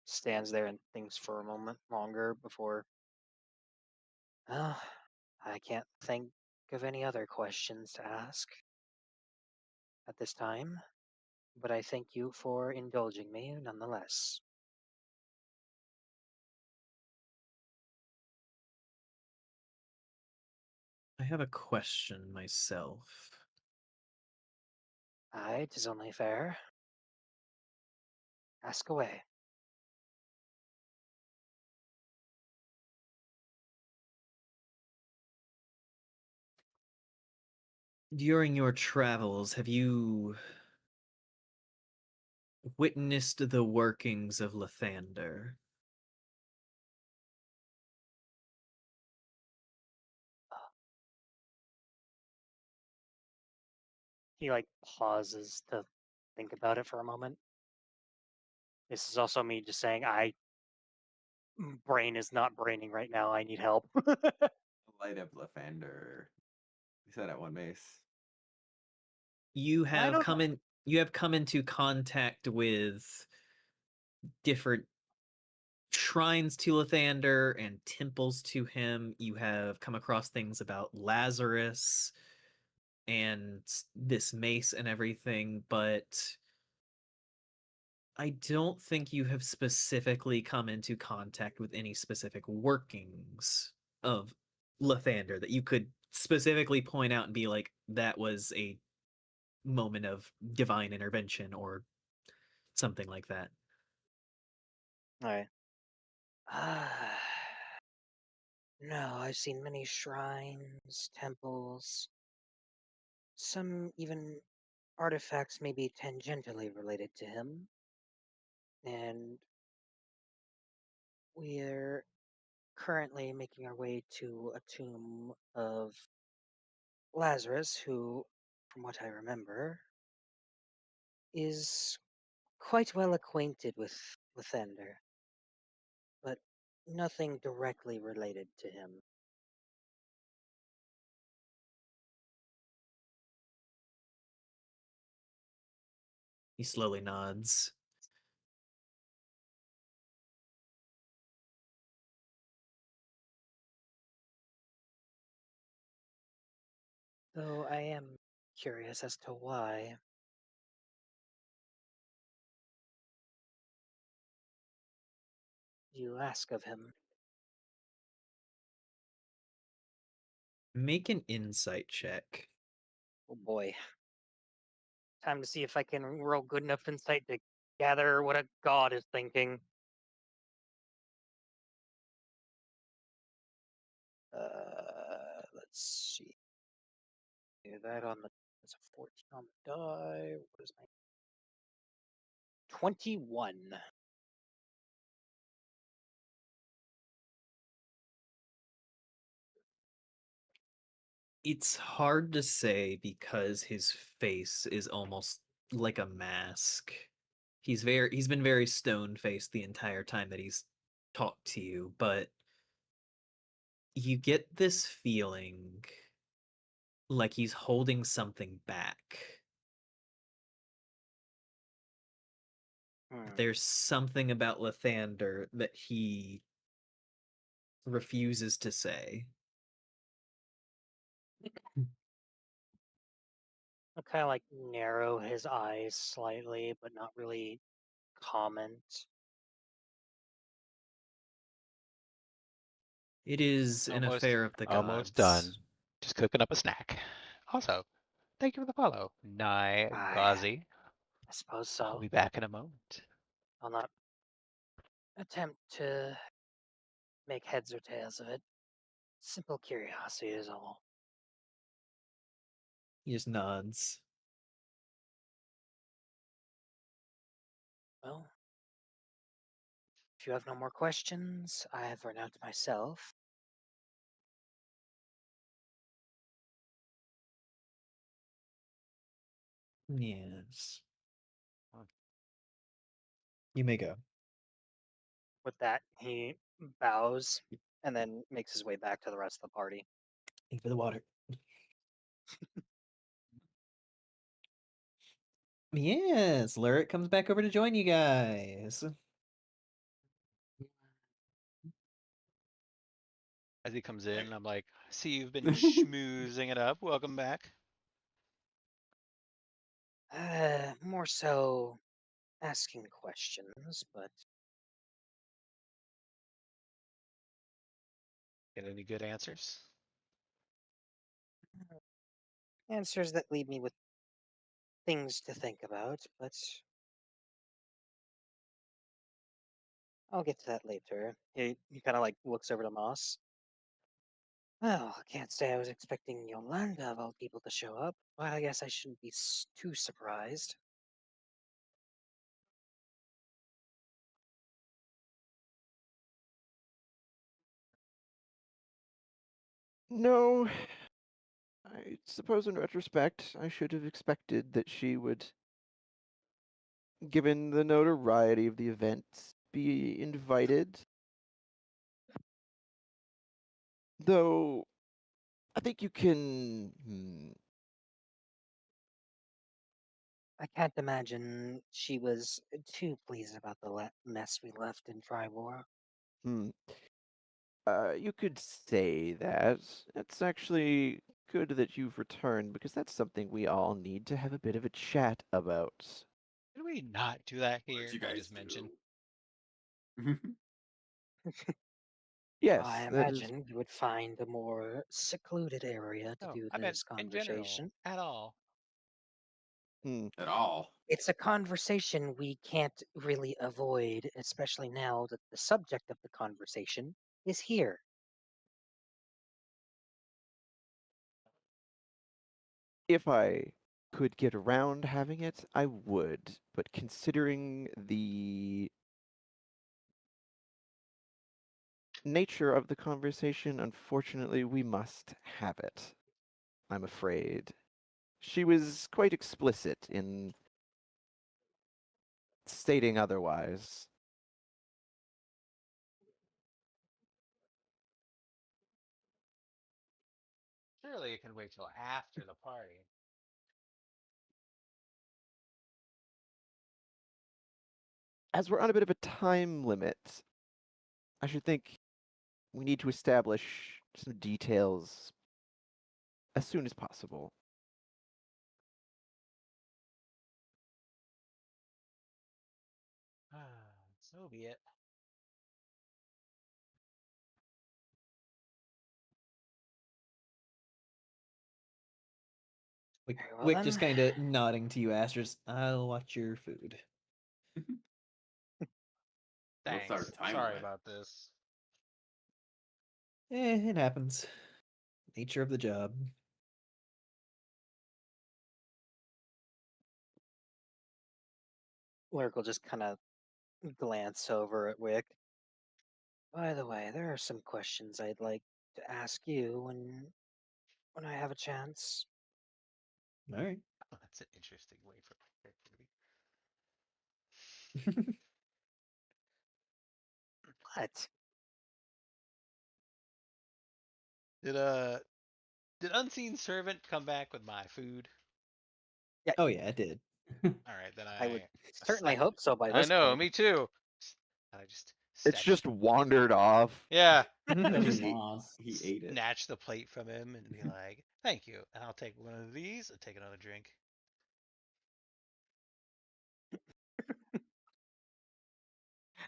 stands there and thinks for a moment longer before. Well, I can't think of any other questions to ask at this time, but I thank you for indulging me nonetheless. I have a question myself. Aye, 'tis only fair. Ask away. During your travels, have you witnessed the workings of Lathander? He like pauses to think about it for a moment. This is also me just saying brain is not braining right now. I need help. Light up Lathander. He said at one mace. You I have don't come know. in. You have come into contact with different shrines to Lathander and temples to him. You have come across things about Lazarus and this mace and everything, but I don't think you have specifically come into contact with any specific workings of Lathander that you could specifically point out and be like, that was a moment of divine intervention or something like that. All right. No, I've seen many shrines, temples, some even artifacts maybe tangentially related to him. And we're currently making our way to a tomb of Lazarus, who, from what I remember, is quite well acquainted with Lathander, but nothing directly related to him. He slowly nods. Though I am curious as to why. You ask of him. Make an insight check. Oh boy. Time to see if I can roll good enough insight to gather what a god is thinking. Let's see. Do that on the. That's a 14 on the die. What is my 21? It's hard to say because his face is almost like a mask. He's been very stone-faced the entire time that he's talked to you, but you get this feeling like he's holding something back. There's something about Lathander that he refuses to say. I'll kind of like narrow his eyes slightly, but not really comment. It is an affair of the gods. Almost done. Just cooking up a snack. Also, thank you for the follow. Nye Ghazi. I suppose I'll so. be back in a moment. I'll not attempt to make heads or tails of it. Simple curiosity is all. He just nods. Well, if you have no more questions, I have run out myself. Yes. You may go. With that, he bows and then makes his way back to the rest of the party. Thank you for the water. Yes, Lyric comes back over to join you guys. As he comes in, I'm like, I see you've been schmoozing it up. Welcome back. More so asking questions, but Get any good answers? answers that leave me with things to think about, but I'll get to that later. He kind of like looks over to Moss. Well, I can't say I was expecting Yolanda of all people to show up, but I guess I shouldn't be too surprised. No, I suppose in retrospect, I should have expected that she would given the notoriety of the event, be invited. Though, I think you can. I can't imagine she was too pleased about the mess we left in Tribor. You could say that. It's actually good that you've returned because that's something we all need to have a bit of a chat about. Did we not do that What here? did you I guys just mentioned. do? Yes, I that is. imagine you would find a more secluded area to No, do I meant this in general, conversation. at all. At all. It's a conversation we can't really avoid, especially now that the subject of the conversation is here. If I could get around having it, I would. But considering the nature of the conversation, unfortunately, we must have it. I'm afraid. She was quite explicit in stating otherwise. Surely it can wait till after the party. As we're on a bit of a time limit, I should think we need to establish some details as soon as possible. So be it. Very well Wick just then. kind of nodding to you, Astros. I'll watch your food. What's our Thanks. time Sorry limit? about this. It happens. Nature of the job. Lurk will just kind of glance over at Wick. By the way, there are some questions I'd like to ask you when I have a chance. All right. Oh, that's an interesting way for my character to be. What? Did Unseen Servant come back with my food? Yeah, Oh yeah, it did. All right, then I would I certainly snatch. hope so by I this know, point. me too. I just It's snatch. just wandered off. Yeah, I He just ate, Lost. he ate it. snatch the plate from him and be like, "Thank you," and I'll take one of these and take another drink.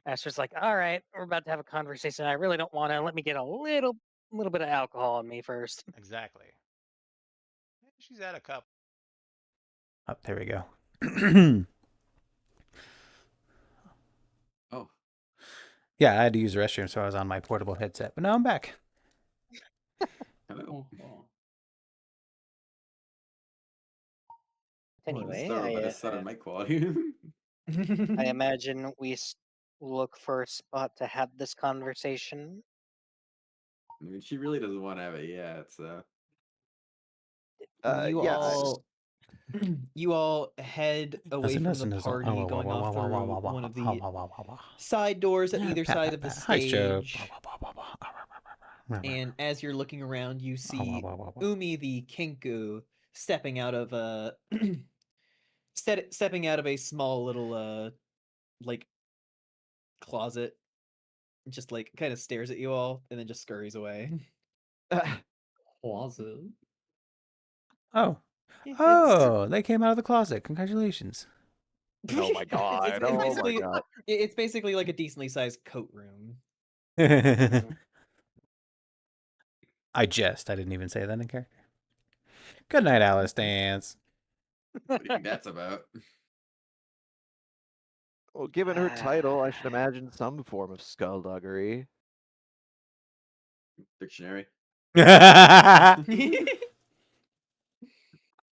Aster's like, all right, we're about to have a conversation. I really don't want to. Let me get a little bit of alcohol on me first. Exactly. She's at a cup. Oh, there we go. Oh, Yeah, I had to use the restroom, so I was on my portable headset. But now I'm back. hello. Oh. Anyway, Sorry about the sudden mic quality. I imagine we look for a spot to have this conversation. I mean, she really doesn't want to have it yet, so. you Yeah, all you all head away from the party, going off through one of the side doors at either side of the Hi, Joe. stage. And as you're looking around, you see Umi the Kinku stepping out of a stepping out of a small little like closet, just like kind of stares at you all and then just scurries away. Closet. Oh. It's Oh, they came out of the closet. Congratulations. oh my god. Oh my basically god. it's basically like a decently sized coat room. I jest. I didn't even say that in character. Good night, Alice Dance. What do you think that's about? Well, given her title, I should imagine some form of skullduggery. Dictionary.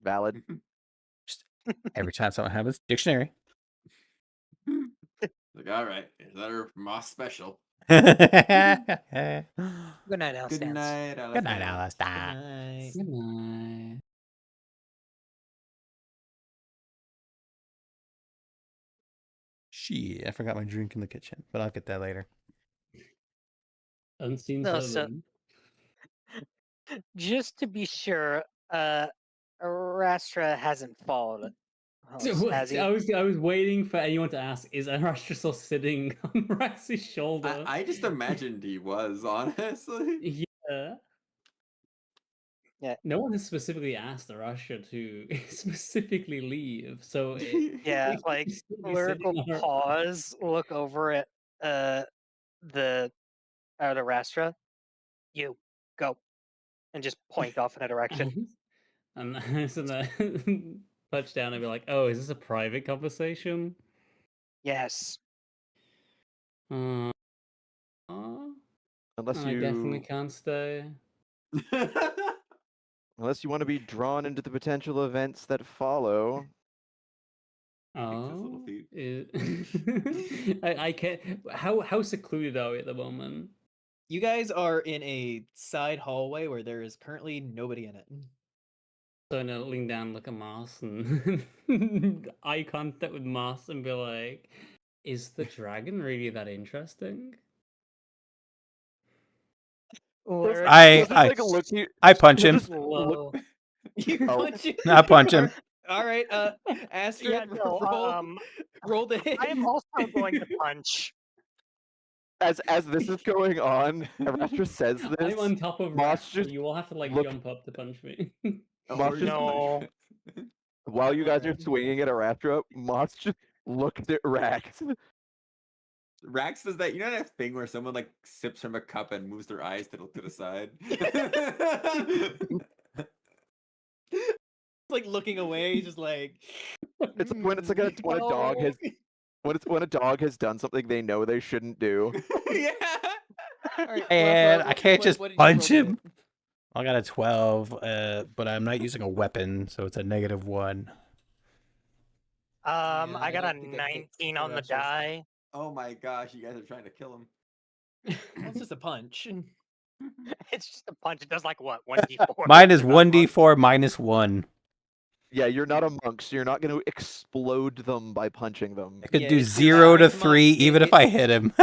Valid. Every time something happens, dictionary. Like, all right, is that her moss special? Good night, Al Good Stance. night, Alice. Good night, Alice Good Dance. night. Good night. Shit, I forgot my drink in the kitchen, but I'll get that later. Unseen No, so servant. just to be sure, Arastra hasn't followed So, us, has he? I was waiting for anyone to ask, is Arastra still sitting on Rax's shoulder? I just imagined he was, honestly. Yeah. Yeah. No one has specifically asked Arastra to specifically leave, so Yeah, he like could still be Lyric will sitting on pause, look over at the Arastra. You go, and just point off in a direction. and so then touch down and be like, "Oh, is this a private conversation?" Yes. Uh, Unless I definitely you can't stay. unless you want to be drawn into the potential events that follow. Oh, feet. I can't. How secluded are we at the moment? You guys are in a side hallway where there is currently nobody in it. So I'm gonna lean down, look at Mars, and eye contact with Mars, and be like, "Is the dragon really that interesting?" Lyric I- just, I- like, look you. I punch He'll him. just look. low. You Oh. punch him. I punch him. All right, Astrid, Yeah, no, roll the hit. I am also going to punch. As this is going on, Arastra says this. I'm on top of Moss Rax, so just you will have to like look- jump up to punch me. Moss just- No. While you guys are Alright. swinging at Arastra, Moss just looks at Rax. Rax does that. You know that thing where someone like sips from a cup and moves their eyes to the side. Like looking away, he's just like. It's when it's like when a dog has when a dog has done something they know they shouldn't do. Yeah. All right, And I can't what- just what did you punch roll to him. I got a 12, but I'm not using a weapon, so it's a -1. I I got a don't think that hits 19 on the Arastra's. die. Oh my gosh, you guys are trying to kill him. hit? Well, it's just a punch. It's just a punch. It does like what? 1d4. Mine is You're not monk. 1d4 -1. Yeah, you're not a monk, so you're not going to explode them by punching them. I could Yeah, do it's 0 to strength 3 even if I hit him.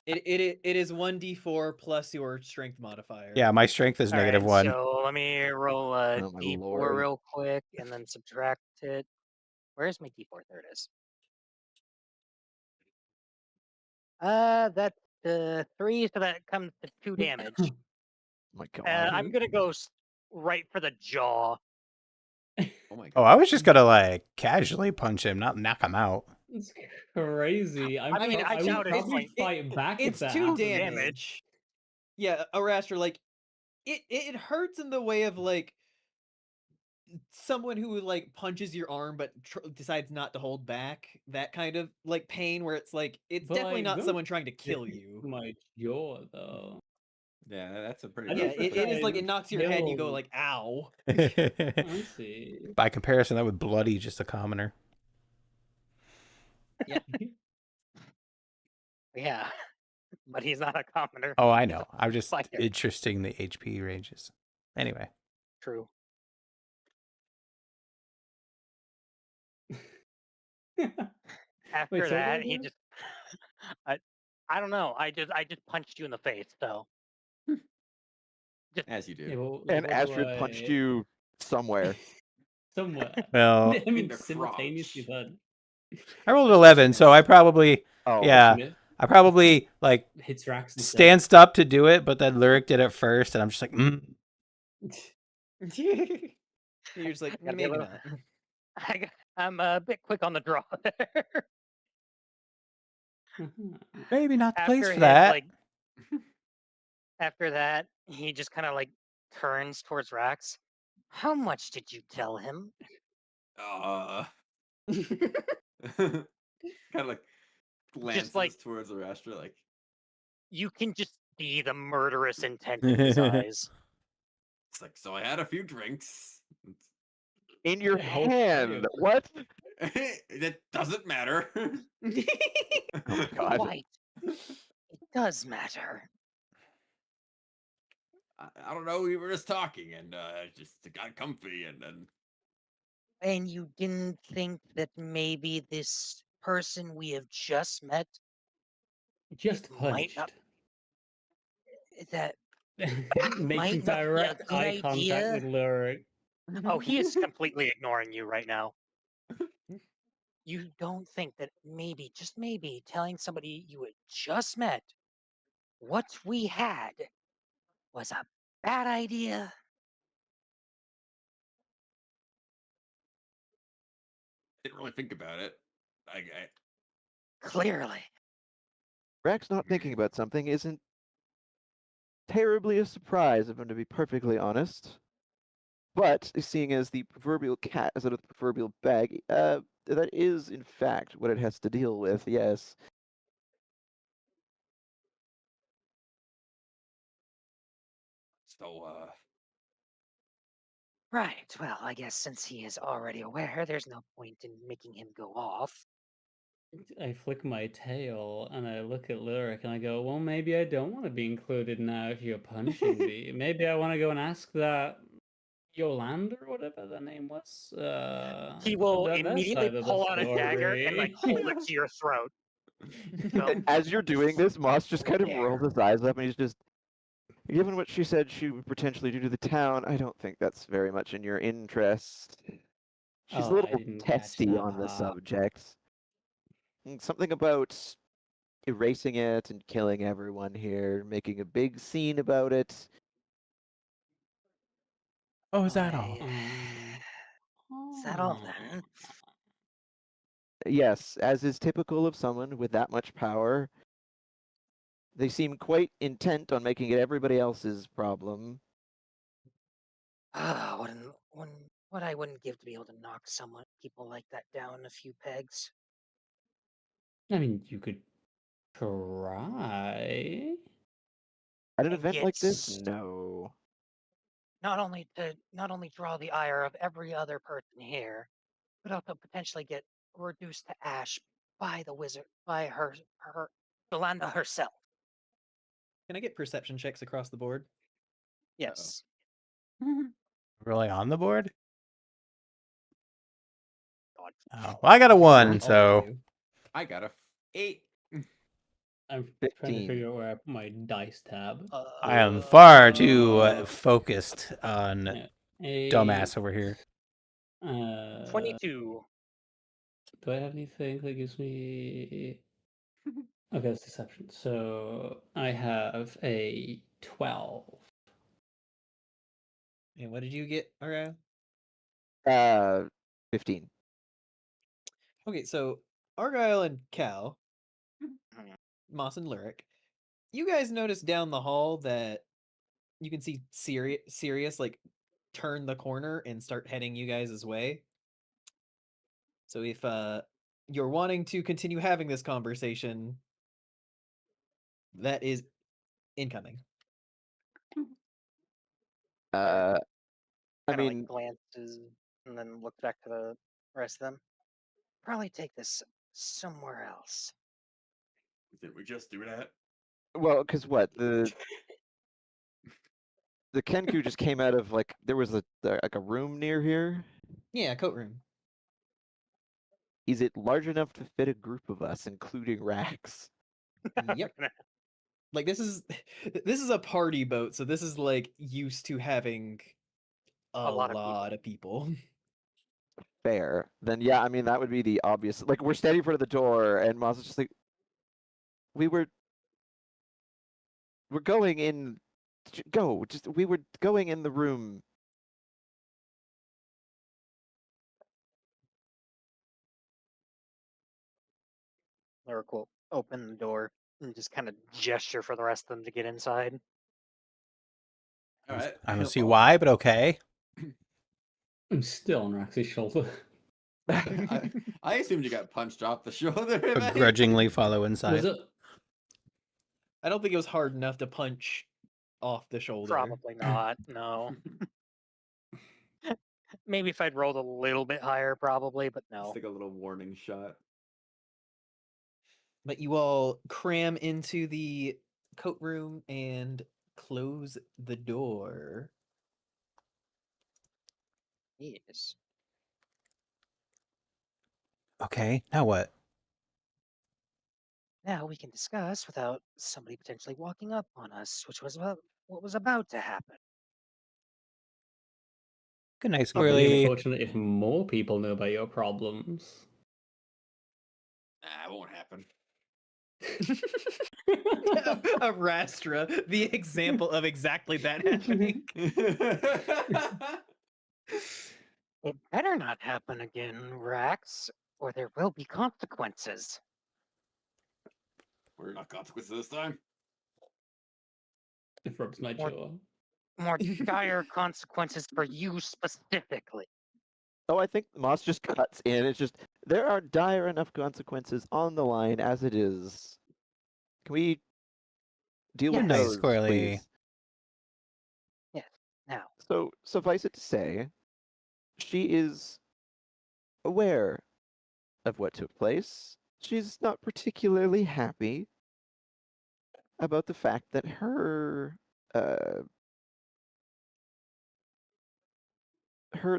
It is 1d4 plus your strength modifier. Yeah, my strength is Alright, -1. So let me roll a Oh my d4 lord. real quick and then subtract it. Where's my d4? There it is. That's 3, so that comes to 2 damage. Oh my god. I'm gonna go right for the jaw. Oh my god. Oh, I was just gonna like casually punch him, not knock him out. It's crazy. I mean, I would doubt it's probably like- fight back if It's that 2 happened. damage. Yeah, Arastra, like it hurts in the way of like someone who like punches your arm but decides not to hold back. That kind of like pain where it's like it's But, definitely like, not don't someone trying to kill you. My jaw, though. Yeah, that's a pretty. I Yeah, don't it is like it find knocks your head and you go kill- like ow. I see. By comparison, that would bloody just a commoner. Yeah, but he's not a commoner. Oh, I know. I'm just Fighter. interesting the HP ranges. Anyway. True. After so that, what he was just I don't know. I just punched you in the face, so As you do. Yeah, well, And what do Astrid punched I- you somewhere. somewhere. Well, I mean, In the simultaneously crotch. then. I rolled 11, so I probably Oh, yeah, I probably like Hits Rax instead. stanced up to do it, but then Lyric did it first, and I'm just like, You're just like Gotta be a maybe little- not. I'm a bit quick on the draw there. maybe not the place After for his, that. like, after that, he just kind of like turns towards Rax. How much did you tell him? Kind of like glances like- towards Arastra, like You can just see the murderous intent in his eyes. it's like. So I had a few drinks. in your Oh, hand. damn. What? That doesn't matter. Oh my god. Quite. It does matter. I don't know. We were just talking, and just got comfy, and then And you didn't think that maybe this person we have just met Just might not. hunched. That Making might not be a direct good eye contact idea. with Lyric. Oh, he is completely ignoring you right now. You don't think that maybe, just maybe, telling somebody you had just met what we had was a bad idea? Didn't really think about it. I Clearly. Rex not thinking about something isn't terribly a surprise, if I'm to be perfectly honest. But seeing as the proverbial cat is out of the proverbial bag, that is in fact what it has to deal with. Yes. so Right. Well, I guess since he is already aware, there's no point in making him go off. I flick my tail and I look at Lyric and I go, well, maybe I don't want to be included now if you're punching me. Maybe I want to go and ask that Yolanda or whatever the name was. He will their immediately side of the pull out a dagger and like story. hold it to your throat. Go. As you're doing this, Moss just kind of There. rolls his eyes up and he's just, given what she said she would potentially do to the town, I don't think that's very much in your interest. She's a Oh, I little didn't catch testy that on the part. subject. Something about erasing it and killing everyone here, making a big scene about it. Oh, is that all? Is that all then? Yes, as is typical of someone with that much power, they seem quite intent on making it everybody else's problem. Ah, what I wouldn't give to be able to knock people like that down a few pegs. I mean, you could try. At an And event like this, gets no. not only draw the ire of every other person here, but also potentially get reduced to ash by the wizard, by her Yolanda herself. Can I get perception checks across the board? Yes. Really on the board? God. Oh, well, I got a one, All of so you. I got a 8. I'm trying to 15. figure out where I put my dice tab. I am far Uh, too focused on Yeah, eight, dumbass over here. 22. Do I have anything that gives me? Okay, that's deception. So I have a 12. And what did you get, Argyle? 15. Okay, so Argyle and Cal, Mhm. Moss and Lyric, you guys notice down the hall that you can see Sirius like turn the corner and start heading you guys' way. So if you're wanting to continue having this conversation, that is incoming. I Kind of like mean, glances and then look back to the rest of them. Probably take this somewhere else. Didn't we just do that? well, because what the Kenku just came out of like there was like a room near here. Yeah, coat room. Is it large enough to fit a group of us, including Rax? Yep. Like this is a party boat, so this is like used to having a lot lot of of people. Fair. Then yeah, I mean that would be the obvious. Like we're standing in front of the door, and Moss is just like, we're going in. Go. Just we were going in the room. Lyric will open the door and just kind of gesture for the rest of them to get inside. All right. I don't see well, why, but okay. I'm still on Rax's shoulder. I assumed you got punched off the shoulder. if anything. Begrudgingly follow Was inside. it? I don't think it was hard enough to punch off the shoulder. Probably not. No. Maybe if I'd rolled a little bit higher, probably, but no. Just like a little warning shot. But you all cram into the coat room and close the door. Yes. Okay, now what? now we can discuss without somebody potentially walking up on us, which was what was about to happen. Good night, It'd be really Squirrely. unfortunate if more people know about your problems. Nah, it won't happen. A Rastra, the example of exactly that happening. It better not happen again, Rax, or there will be consequences. We're not consequences this time. If Rob's not More- sure. More dire consequences for you specifically. Oh, I think Moss just cuts in. It's just there are dire enough consequences on the line as it is. Can we deal Good with night, those, Squirrely. please? Yes. Now, So suffice it to say, she is aware of what took place. She's not particularly happy about the fact that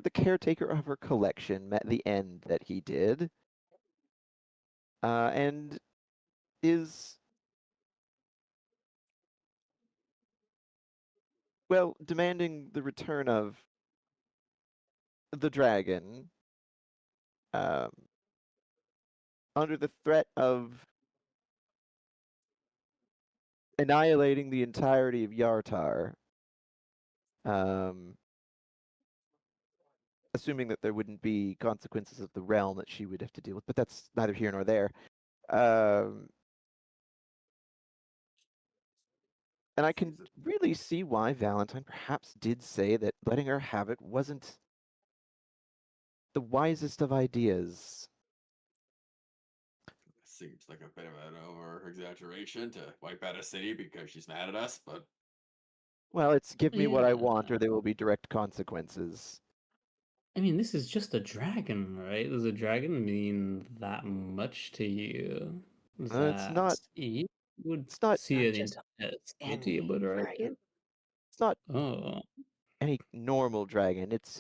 the caretaker of her collection met the end that he did, and is, well, demanding the return of the dragon, um, under the threat of annihilating the entirety of Yartar, assuming that there wouldn't be consequences of the realm that she would have to deal with, but that's neither here nor there. And I can really see why Valentine perhaps did say that letting her have it wasn't the wisest of ideas. Seems like a bit of an over exaggeration to wipe out a city because she's mad at us, but Well, it's give me what I want, Yeah. or there will be direct consequences. I mean, this is just a dragon, right? Does a dragon mean that much to you? It's not. You would It's not. see Not an just entire city any obliterated? dragon. It's not Oh. any normal dragon. It's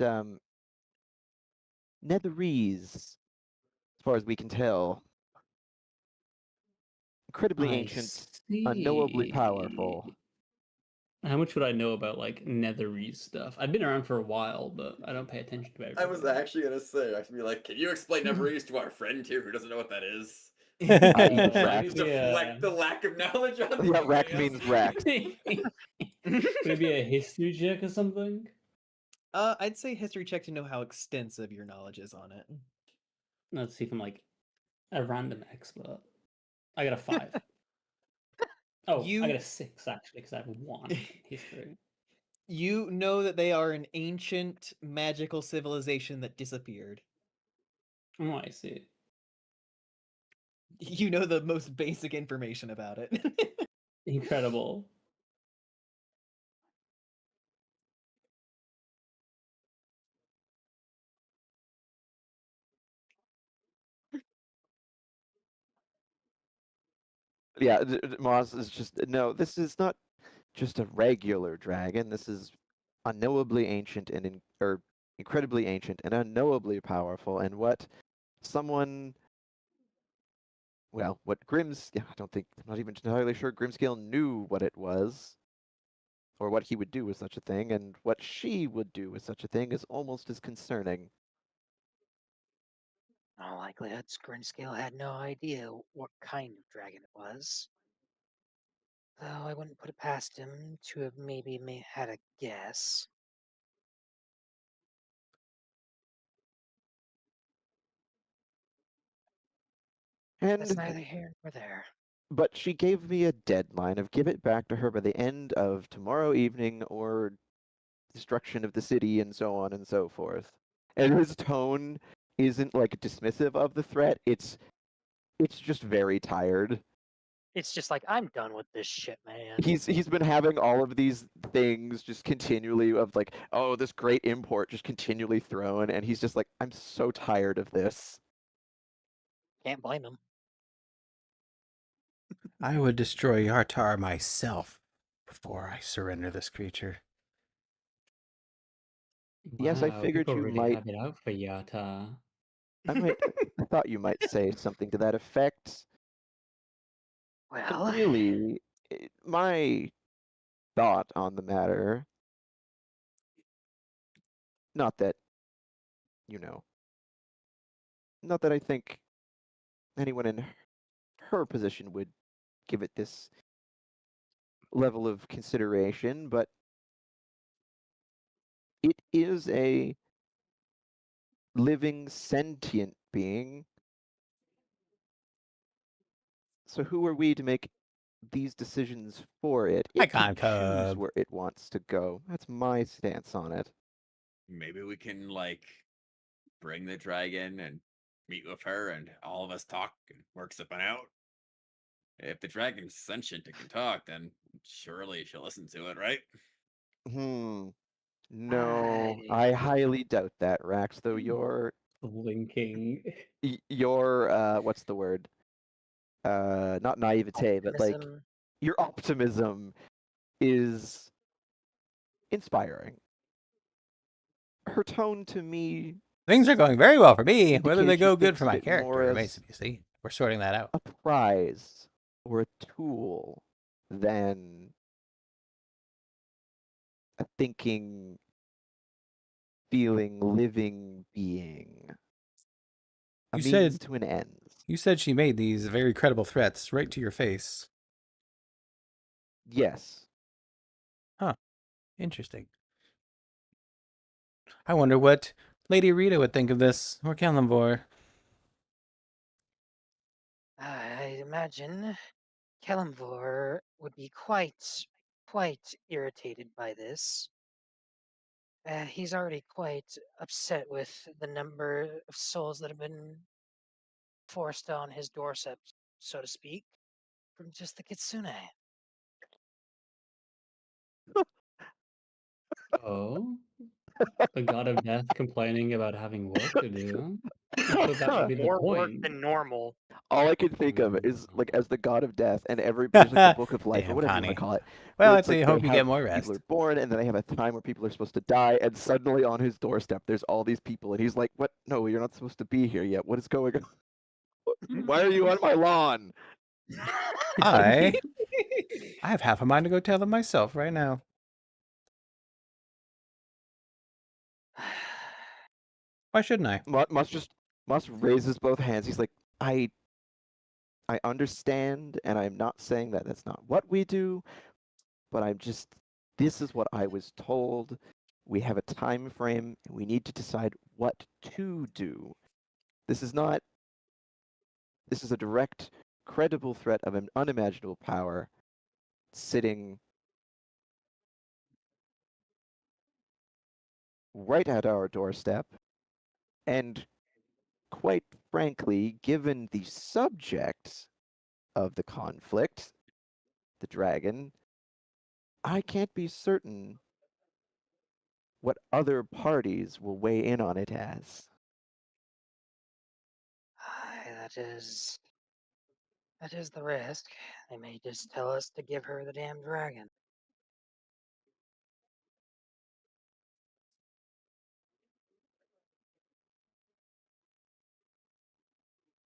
Netherese, as far as we can tell. Incredibly I ancient, unknowably see. powerful. How much would I know about like Netherese stuff? I've been around for a while, but I don't pay attention to everything. I was actually gonna say, I should be like, can you explain Neverese to our friend here who doesn't know what that is? Rax. Deflect the lack of knowledge on Yeah, somebody Rax else. means Rax. Would it be a history check or something? I'd say history check to know how extensive your knowledge is on it. Let's see if I'm like a random expert. I got a 5. Oh, I got a 6 actually because I have 1 in history. You know that they are an ancient magical civilization that disappeared. Oh, I see. You know the most basic information about it. Incredible. Yeah, Moss is just no. This is not just a regular dragon. This is unknowably ancient and or incredibly ancient and unknowably powerful. And what someone, well, what Grimm's, yeah, I don't think, I'm not even entirely sure Grimscale knew what it was, or what he would do with such a thing, and what she would do with such a thing is almost as concerning. In all likelihood, Grinscale had no idea what kind of dragon it was. Though I wouldn't put it past him to have maybe had a guess. That's And neither here nor there. but she gave me a deadline of give it back to her by the end of tomorrow evening or destruction of the city and so on and so forth. And his tone isn't like dismissive of the threat. It's just very tired. It's just like, I'm done with this shit, man. He's been having all of these things just continually of like, oh, this great import just continually thrown, and he's just like, I'm so tired of this. Can't blame him. I would destroy Yartar myself before I surrender this creature. Yes, I Wow, figured people you really might. have it out for Yata. I thought you might say something to that effect. Well, And really, my thought on the matter, not that, you know, not that I think anyone in her position would give it this level of consideration, but it is a living sentient being. So who are we to make these decisions for it? It Icon can choose Cub. where it wants to go. That's my stance on it. Maybe we can like bring the dragon and meet with her, and all of us talk and work something out. If the dragon's sentient and can talk, then surely she'll listen to it, right? No, I highly doubt that, Rax. Though Blinking. your what's the word? Not naivete, but like optimism. your optimism is inspiring. Her tone to me Things are going very well for me. Whether they indicates she go good thinks for of my it more character remains to as be seen. We're sorting that out. a prize or a tool than a thinking, feeling, living being. A You means said to an end. you said she made these very credible threats right to your face. Yes. Huh. Interesting. I wonder what Lady Rita would think of this, or Kalimvor. I imagine Kalimvor would be quite irritated by this. He's already quite upset with the number of souls that have been forced on his doorstep, so to speak, from just the kitsune. Oh? The god of death complaining about having work to do? I thought that would be the More work point. than normal. All I can think of is like as the god of death, and there's like the book of life or Damn, whatever you want Connie. to call it, Well, where I it's like they hope you get have more people rest. are born, and then they have a time where people are supposed to die, and suddenly on his doorstep there's all these people, and he's like, "What? No, you're not supposed to be here yet. What is going on? Why are you on my lawn?" I have half a mind to go tell them myself right now. Why shouldn't I? Must raises both hands. He's like, I understand, and I'm not saying that that's not what we do, but this is what I was told. We have a time frame, and we need to decide what to do. This is a direct, credible threat of an unimaginable power sitting right at our doorstep. And quite frankly, given the subject of the conflict, the dragon, I can't be certain what other parties will weigh in on it as. That is the risk. They may just tell us to give her the damn dragon.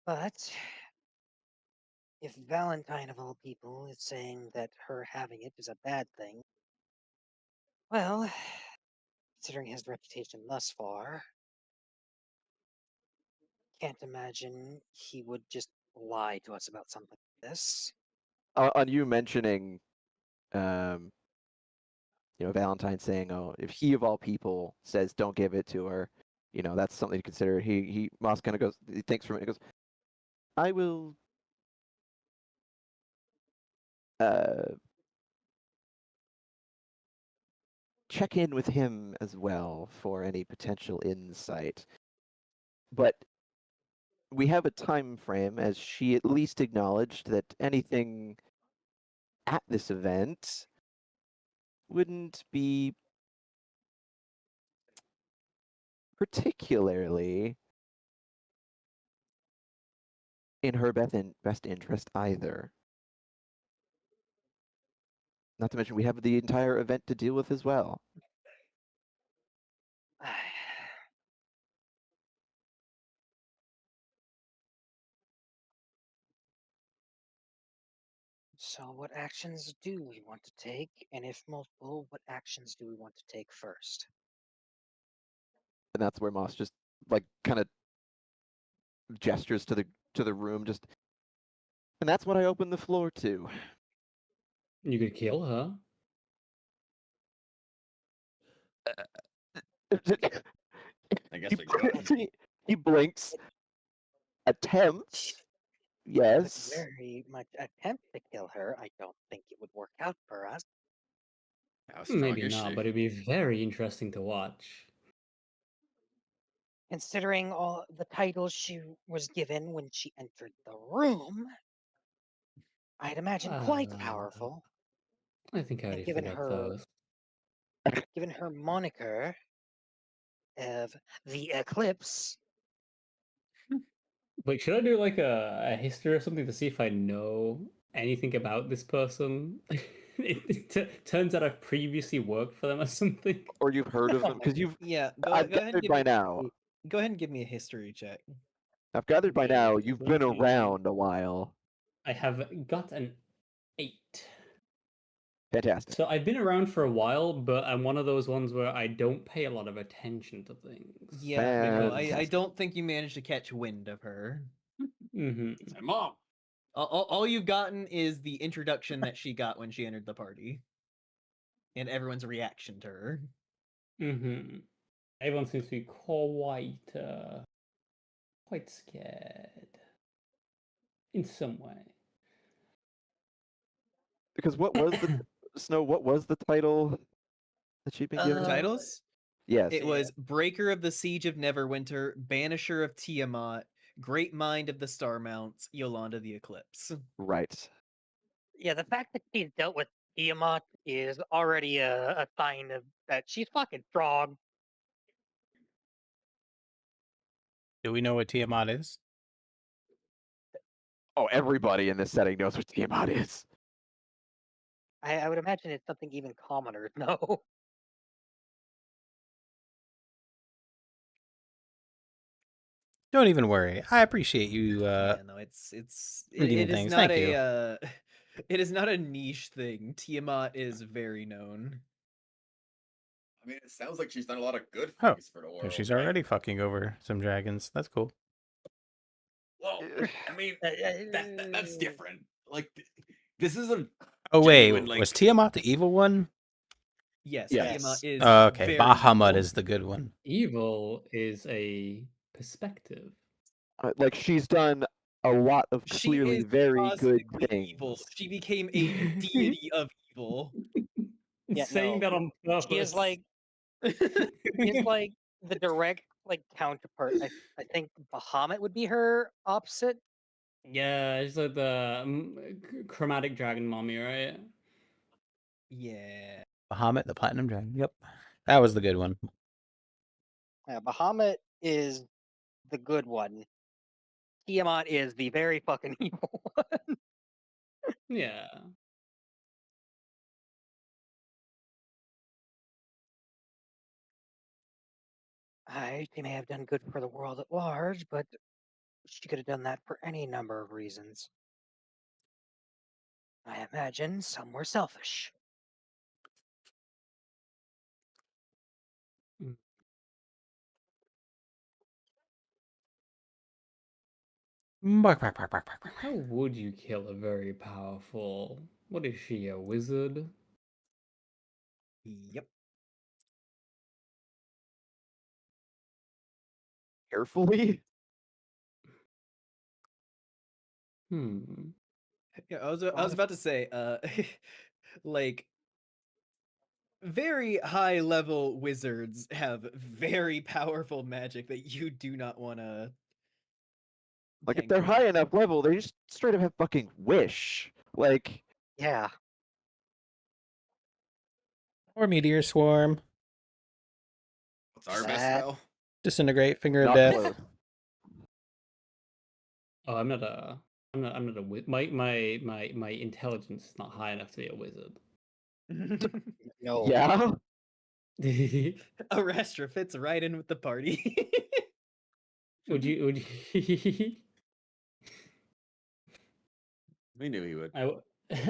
But if Valentine of all people is saying that her having it is a bad thing, well, considering his reputation thus far, can't imagine he would just lie to us about something like this. On you mentioning, Valentine saying, "Oh, if he of all people says don't give it to her, that's something to consider." Moss kind of goes, he thinks from it, and goes, "I will uh, check in with him as well for any potential insight. But we have a time frame, as she at least acknowledged that anything at this event wouldn't be particularly in her best interest either. Not to mention we have the entire event to deal with as well." So, what actions do we want to take? And if multiple, what actions do we want to take first? And that's where Moss just like kind of gestures to the room, just, and that's what I open the floor to. You could kill her. I guess we could. He blinks. Attempts, I would yes. very much attempt to kill her. I don't think it would work out for us. How strong Maybe is not, she? but it'd be very interesting to watch. Considering all the titles she was given when she entered the room, I'd imagine quite powerful. I think I And already given forgot her, those. given her moniker of the Eclipse, Wait, should I do like a history or something to see if I know anything about this person? Turns out I've previously worked for them or something. Or you've heard of them, because Yeah, I've go ahead and gathered by now. Go ahead and give me a history check. I've gathered by now Okay, you've been 20. around a while. I have got an 8. Fantastic. So I've been around for a while, but I'm one of those ones where I don't pay a lot of attention to things. Yeah, no, I Fantastic. don't think you managed to catch wind of her. Mm-hmm. My mom. All you've gotten is the introduction that she got when she entered the party, and everyone's reaction to her. Mm-hmm. Everyone seems to be quite scared in some way. Because what was the Snow? What was the title that she'd been given? Titles? Yes. It was Breaker of the Siege of Neverwinter, Banisher of Tiamat, Great Mind of the Star Mounts, Yolanda the Eclipse. Right. yeah, the fact that she's dealt with Tiamat is already a sign of that she's fucking strong. Do we know what Tiamat is? Oh, everybody in this setting knows what Tiamat is. I would imagine it's something even commoners know. Don't even worry. I appreciate you Yeah, no, it reading is things. not Thank you. it is not a niche thing. Tiamat is very known. I mean, it sounds like she's done a lot of good Oh, things for the so world. she's right? already fucking over some dragons. That's cool. Well, I mean, that's different. Like, this is a Oh wait, genuine, like, was Tiamat the evil one? Yes, Yes. Tiamat is Oh, okay, very Bahamut evil. is the good one. Evil is a perspective. Like she's done a lot of She clearly is very good cosmically things. evil. She became a deity of evil. Yeah, Saying no. that on purpose. She is like she's like the direct like counterpart. I think Bahamut would be her opposite. Yeah, it's like the chromatic dragon mommy, right? Yeah. Bahamut, the platinum dragon. Yep, that was the good one. Yeah, Bahamut is the good one. Tiamat is the very fucking evil one. Yeah. She may have done good for the world at large, but she could have done that for any number of reasons. I imagine some were selfish. Mm. Bark, bark, bark, bark, bark, bark. How would you kill a very powerful? What is she, a wizard? Yep. Carefully. Hmm. Yeah, I was about to say, like very high level wizards have very powerful magic that you do not want to. Like if they're high enough level, they just straight up have fucking wish. Like Yeah. Or meteor swarm, what's our best That- spell? disintegrate, finger of not death. close. Oh, I'm not a my intelligence is not high enough to be a wizard. No. Yeah. Arestra fits right in with the party. Would you We knew he would.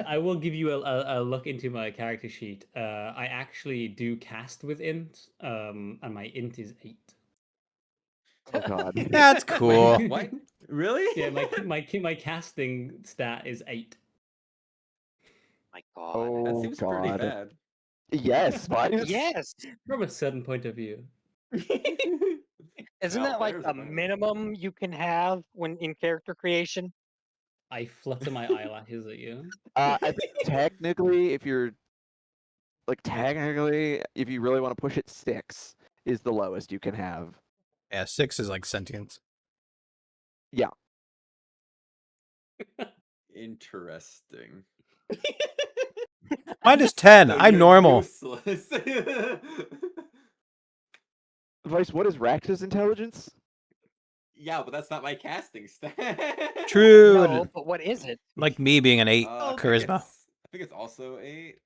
I will give you a look into my character sheet. I actually do cast with int, and my int is 8. Oh God. That's Wait, cool. what? Really? Yeah, my casting stat is 8. My God. That Oh seems pretty God. bad. Yes, Marius. Yes. From a certain point of view. Isn't Well, that like there's a a minimum. minimum you can have when in character creation? I flutter my eyelashes at you. I think technically, if you really want to push it, 6 is the lowest you can have. Yeah, 6 is like sentience. Yeah. Interesting. Mine is 10. So I'm you're normal. useless. Vice, what is Rax's intelligence? Yeah, but that's not my casting stat. True. No, but what is it? Like me being an 8 Oh, charisma. I think it's also 8.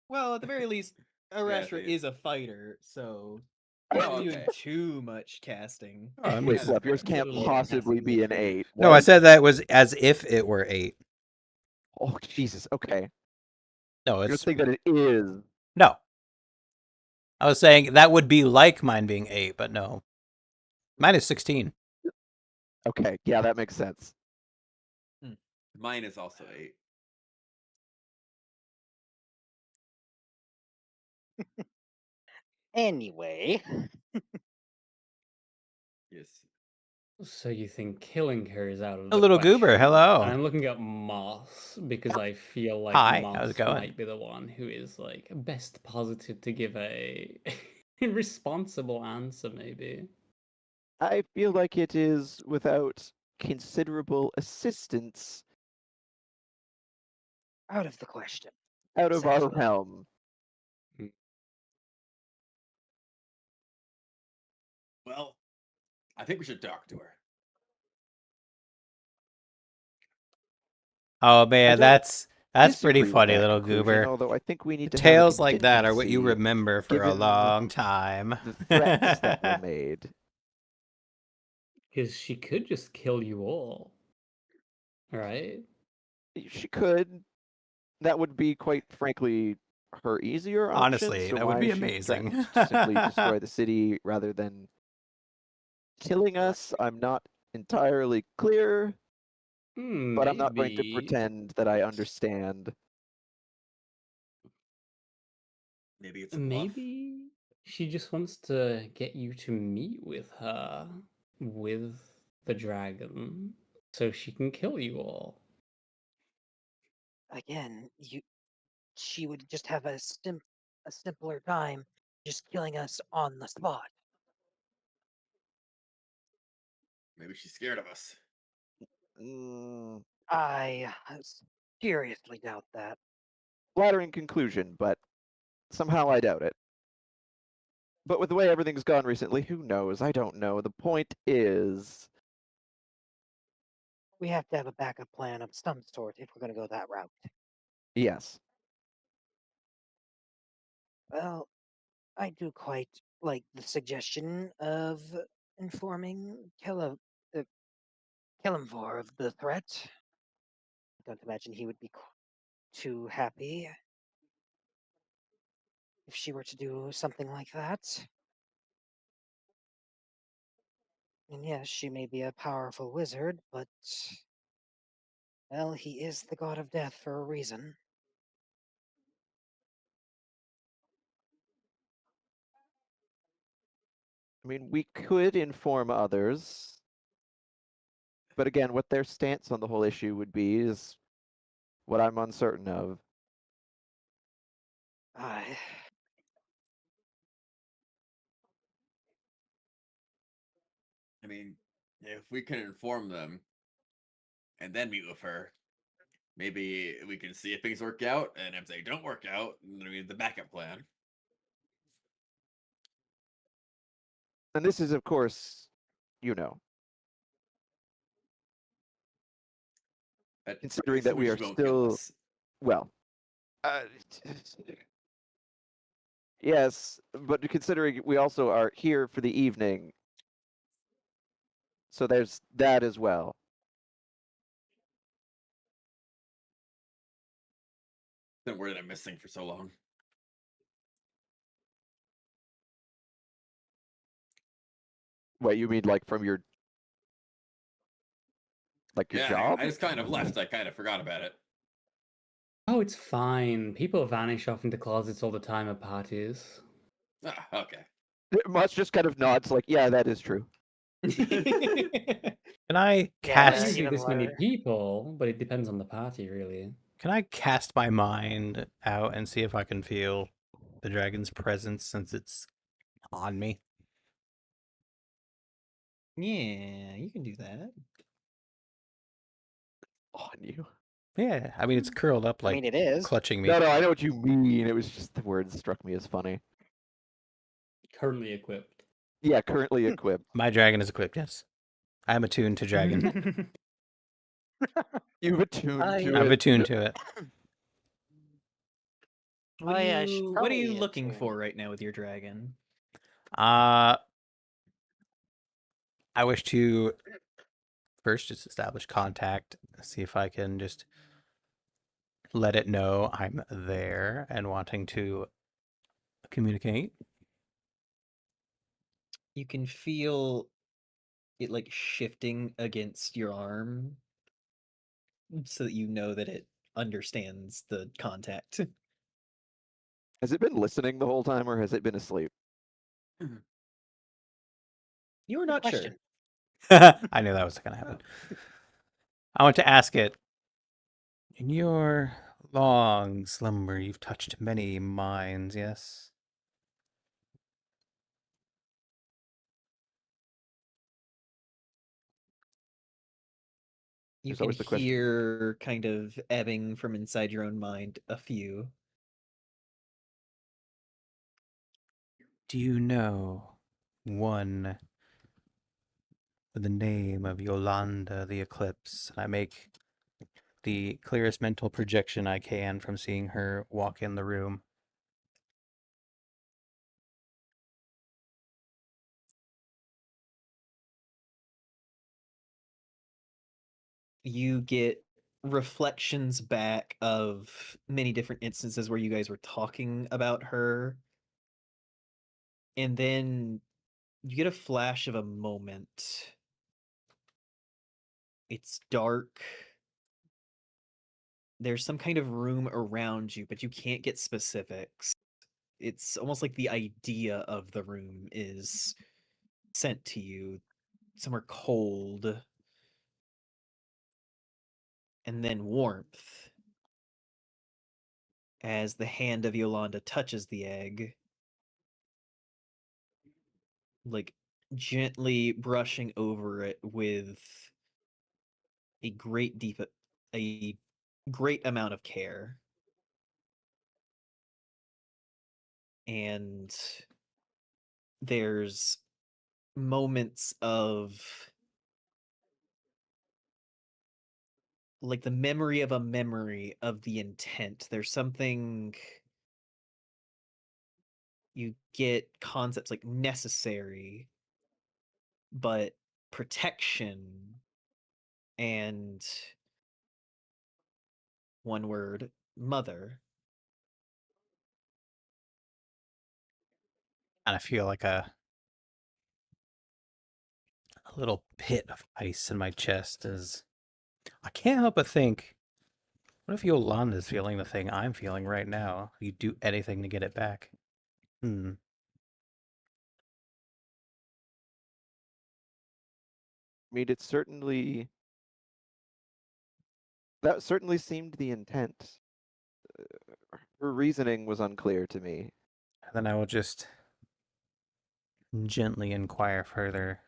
Well, at the very least, Arashra it's- is a fighter, so Oh, you're not doing okay. too much casting. Oh, I mean, Wait, that's Fluff, yours fair. can't Little possibly casting be an retreat. 8. no, I said that was as if it were 8. Oh, Jesus. Okay. No, You're it's saying that it is. no. I was saying that would be like mine being 8, but no. Mine is 16. Okay. Yeah, that makes sense. Mine is also 8. Anyway, Yes. So you think killing her is out of A the little goober, question. hello. And I'm looking at Moss because I feel like Hi, how's Moss it going? might be the one who is like best posited to give a responsible answer, maybe. I feel like it is without considerable assistance out of the question. out of our Essentially. realm. Well, I think we should talk to her. Oh man, don't that's pretty Disagree with funny, that little conclusion, goober. although I think we need to have a Tales like that are what you contingency remember for a given long time. the threats that were made. Because she could just kill you all. Right? She could. That would be, quite frankly, her easier option. Honestly, so that would why be she amazing. threatened to simply destroy the city rather than killing us, I'm not entirely clear, but I'm not going to Maybe. pretend that I understand. Maybe it's a bluff. Maybe she just wants to get you to meet with her, with the dragon, so she can kill you all. Again, she would just have a simpler time just killing us on the spot. Maybe she's scared of us. Mm, I seriously doubt that. flattering conclusion, but somehow I doubt it. But with the way everything's gone recently, who knows? I don't know. The point is, We have to have a backup plan of some sort if we're going to go that route. yes. Well, I do quite like the suggestion of informing Kellamvor of the threat. I don't imagine he would be too happy if she were to do something like that. And yes, she may be a powerful wizard, but well, he is the god of death for a reason. I mean, we could inform others, but again, what their stance on the whole issue would be is what I'm uncertain of. I I mean, if we can inform them and then meet with her, maybe we can see if things work out. And if they don't work out, then we have the backup plan. And this is, of course, you know, considering that we are still, well, yes, but considering we also are here for the evening, so there's that as well. That word I'm missing for so long. What you mean, like from your your Yeah, job? I just kind of left. I kind of forgot about it. Oh, it's fine. People vanish off into closets all the time at parties. Ah, okay. Much just kind of nods, like, yeah, that is true. Can I Yeah, Not cast? usually even this many lower. people, but it depends on the party, really. Can I cast my mind out and see if I can feel the dragon's presence since it's on me? Yeah, you can do that. On you. Yeah, I mean it's curled up I like mean, it is. clutching me. No, I know what you mean. It was just the words struck me as funny. Currently equipped. Yeah, currently equipped. My dragon is equipped. Yes, I am attuned to dragon. You've attuned I- to I'm it. attuned to it. What Oh, are yeah, you she's what are you probably looking attuned. for right now with your dragon? I wish to first just establish contact, see if I can just let it know I'm there and wanting to communicate. You can feel it like shifting against your arm so that you know that it understands the contact. Has it been listening the whole time, or has it been asleep? You are Good not question. sure. I knew that was going to happen. I want to ask it. In your long slumber, you've touched many minds, yes? You There's can always the question. hear kind of ebbing from inside your own mind a few. Do you know one with the name of Yolanda the Eclipse? I make the clearest mental projection I can from seeing her walk in the room. You get reflections back of many different instances where you guys were talking about her. And then you get a flash of a moment. It's dark. There's some kind of room around you, but you can't get specifics. It's almost like the idea of the room is sent to you somewhere cold and then warmth as the hand of Yolanda touches the egg, like gently brushing over it with a a great amount of care. And there's moments of like the memory of a memory of the intent. There's something you get concepts like necessary, but protection and one word, mother. And I feel like a little pit of ice in my chest as I can't help but think, what if Yolanda's feeling the thing I'm feeling right now? You'd do anything to get it back. Hmm. I mean, it certainly that certainly seemed the intent. Her reasoning was unclear to me. And then I will just gently inquire further.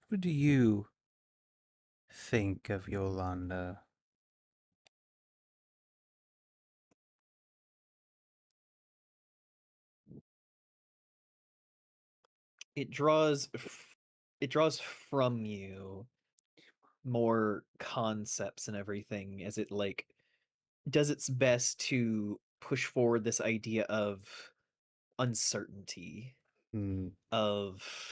What do you think of Yolanda? It draws it draws from you more concepts and everything as it like does its best to push forward this idea of uncertainty, Hmm. of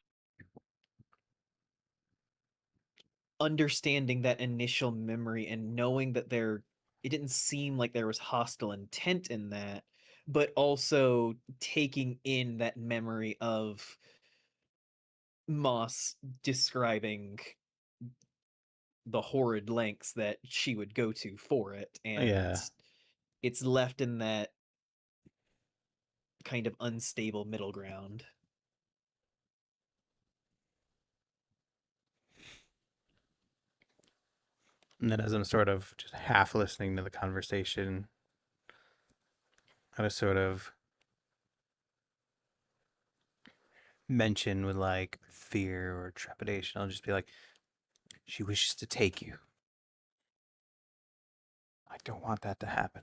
understanding that initial memory and knowing that there it didn't seem like there was hostile intent in that, but also taking in that memory of Moss describing the horrid lengths that she would go to for it, and Yeah. it's left in that kind of unstable middle ground. And then as I'm sort of just half listening to the conversation, I just sort of mention with like fear or trepidation. I'll just be like, she wishes to take you. I don't want that to happen.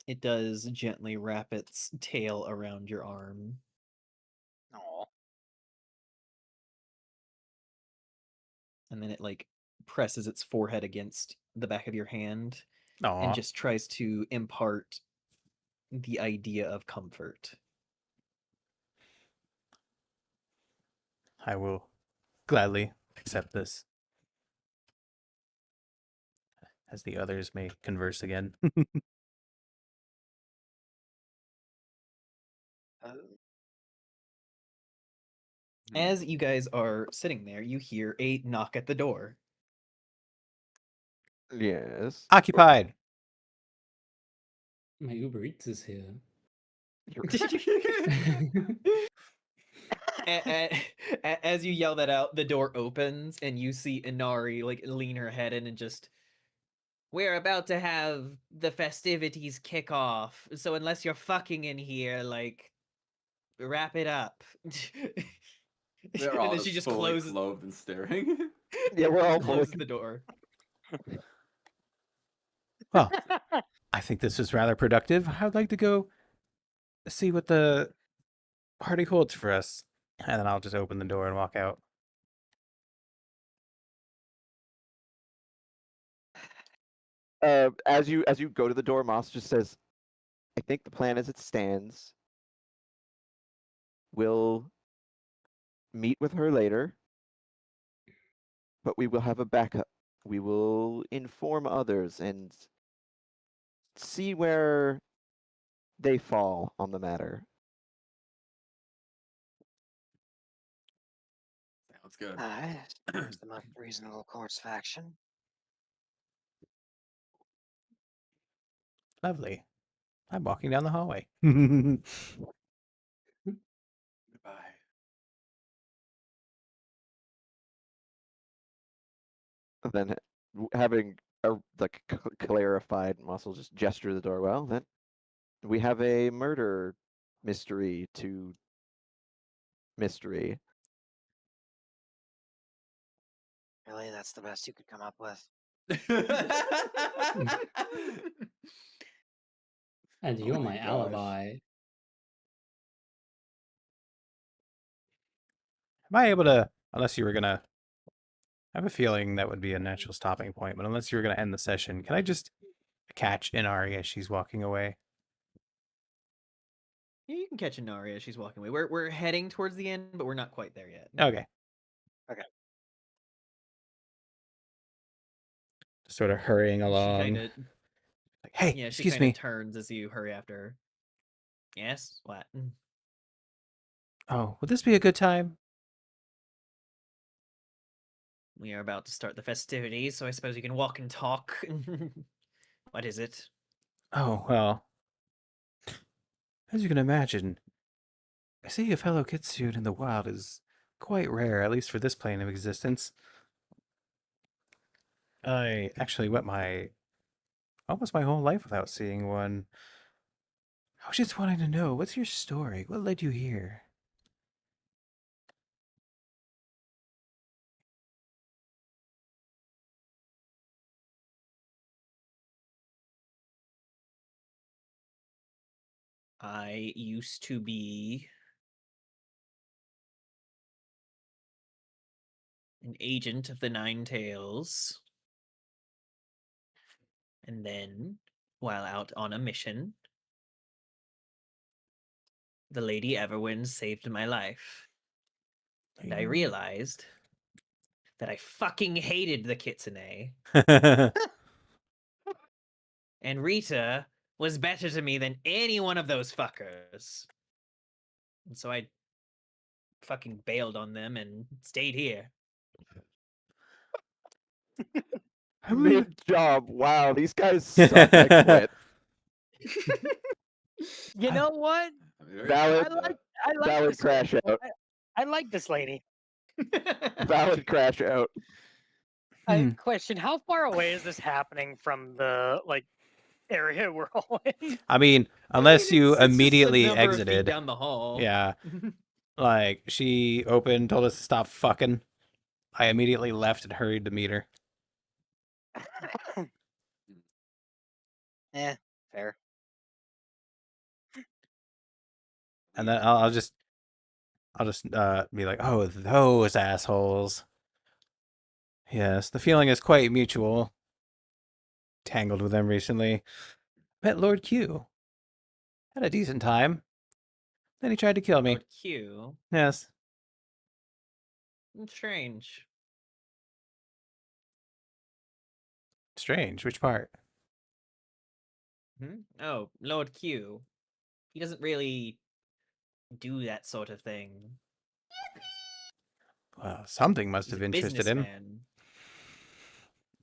It does gently wrap its tail around your arm. Aw. And then it like presses its forehead against the back of your hand Aw. and just tries to impart the idea of comfort. I will gladly accept this. As the others may converse again. As you guys are sitting there, you hear a knock at the door. Yes. Occupied. My Uber Eats is here. As you yell that out, the door opens and you see Inari like lean her head in and just, we're about to have the festivities kick off, so unless you're fucking in here, like, wrap it up. They're And all then she just fully closes, clothed and staring. Yeah, we're all closes fully. the door. Well, I think this is rather productive. I would like to go see what the party holds for us. And then I'll just open the door and walk out. As you go to the door, Moss just says, "I think the plan as it stands. We'll meet with her later, but we will have a backup. We will inform others and see where they fall on the matter." Sounds good. Seems the most reasonable course of action. Lovely. I'm walking down the hallway. Goodbye. And then having a like clarified, Muscle just gesture the door. Well, then we have a murder mystery to mystery. Really, that's the best you could come up with. And you're Oh my my gosh. alibi. Am I able to, unless you were going to, I have a feeling that would be a natural stopping point, but unless you were going to end the session, can I just catch Inari as she's walking away? Yeah, you can catch Inari as she's walking away. We're heading towards the end, but we're not quite there yet. Okay. Okay. Just sort of hurrying She along. kinda, Like, hey, yeah, she excuse kind of me. turns as you hurry after her. Yes? What? Oh, would this be a good time? We are about to start the festivities, so I suppose you can walk and talk. What is it? Oh, well. As you can imagine, seeing a fellow Kitsune in the wild is quite rare, at least for this plane of existence. I actually went almost my whole life without seeing one. I was just wanting to know, what's your story? What led you here? I used to be an agent of the Nine Tails. And then, while out on a mission, the Lady Everwind saved my life. And I realized that I fucking hated the kitsune, and Rita was better to me than any one of those fuckers. And so I fucking bailed on them and stayed here. Mid job. Wow, these guys suck. I quit. You know what? Valid. I like Valid this crash lady. out. I like this lady. Valid crash out. I question, how far away is this happening from the area we're all in? I mean, unless you it's just a immediately number of feet exited. down the hall. Yeah. Like, she opened, told us to stop fucking. I immediately left and hurried to meet her. Fair. And then I'll just be like, oh, those assholes. Yes, the feeling is quite mutual. Tangled with them recently. Met Lord Q. Had a decent time. Then he tried to kill me. Lord Q. Yes. Strange. Strange. Which part? Oh, Lord Q. He doesn't really do that sort of thing. Well, something must He's have a interested him. businessman.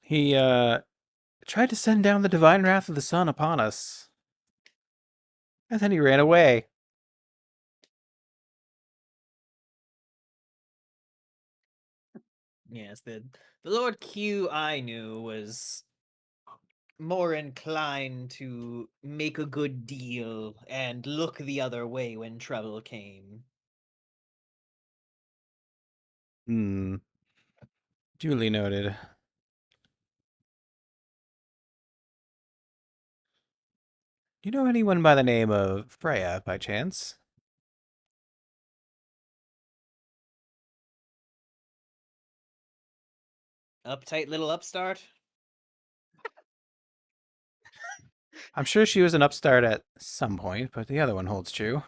He tried to send down the divine wrath of the sun upon us. And then he ran away. Yes, the Lord Q I knew was more inclined to make a good deal and look the other way when trouble came. Duly noted. Do you know anyone by the name of Freya, by chance? Uptight little upstart? I'm sure she was an upstart at some point, but the other one holds true.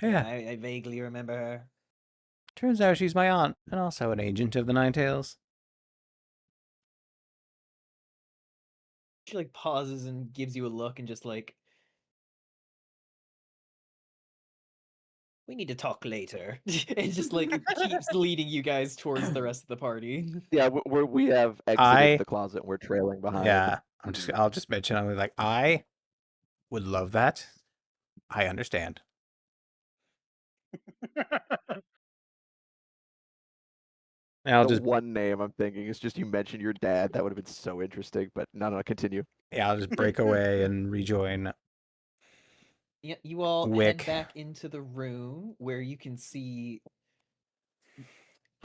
Yeah. I vaguely remember her. Turns out she's my aunt, and also an agent of the Nine Tails. She pauses and gives you a look and just we need to talk later. And just keeps leading you guys towards the rest of the party. Yeah, we have exited the closet and we're trailing behind. Yeah, I'll just mention, I'm like, I would love that. I understand. I'll The just one name I'm thinking is just you mentioned your dad. That would have been so interesting, but no, continue. I'll just break away and rejoin. Yeah, you all Wick. head back into the room where you can see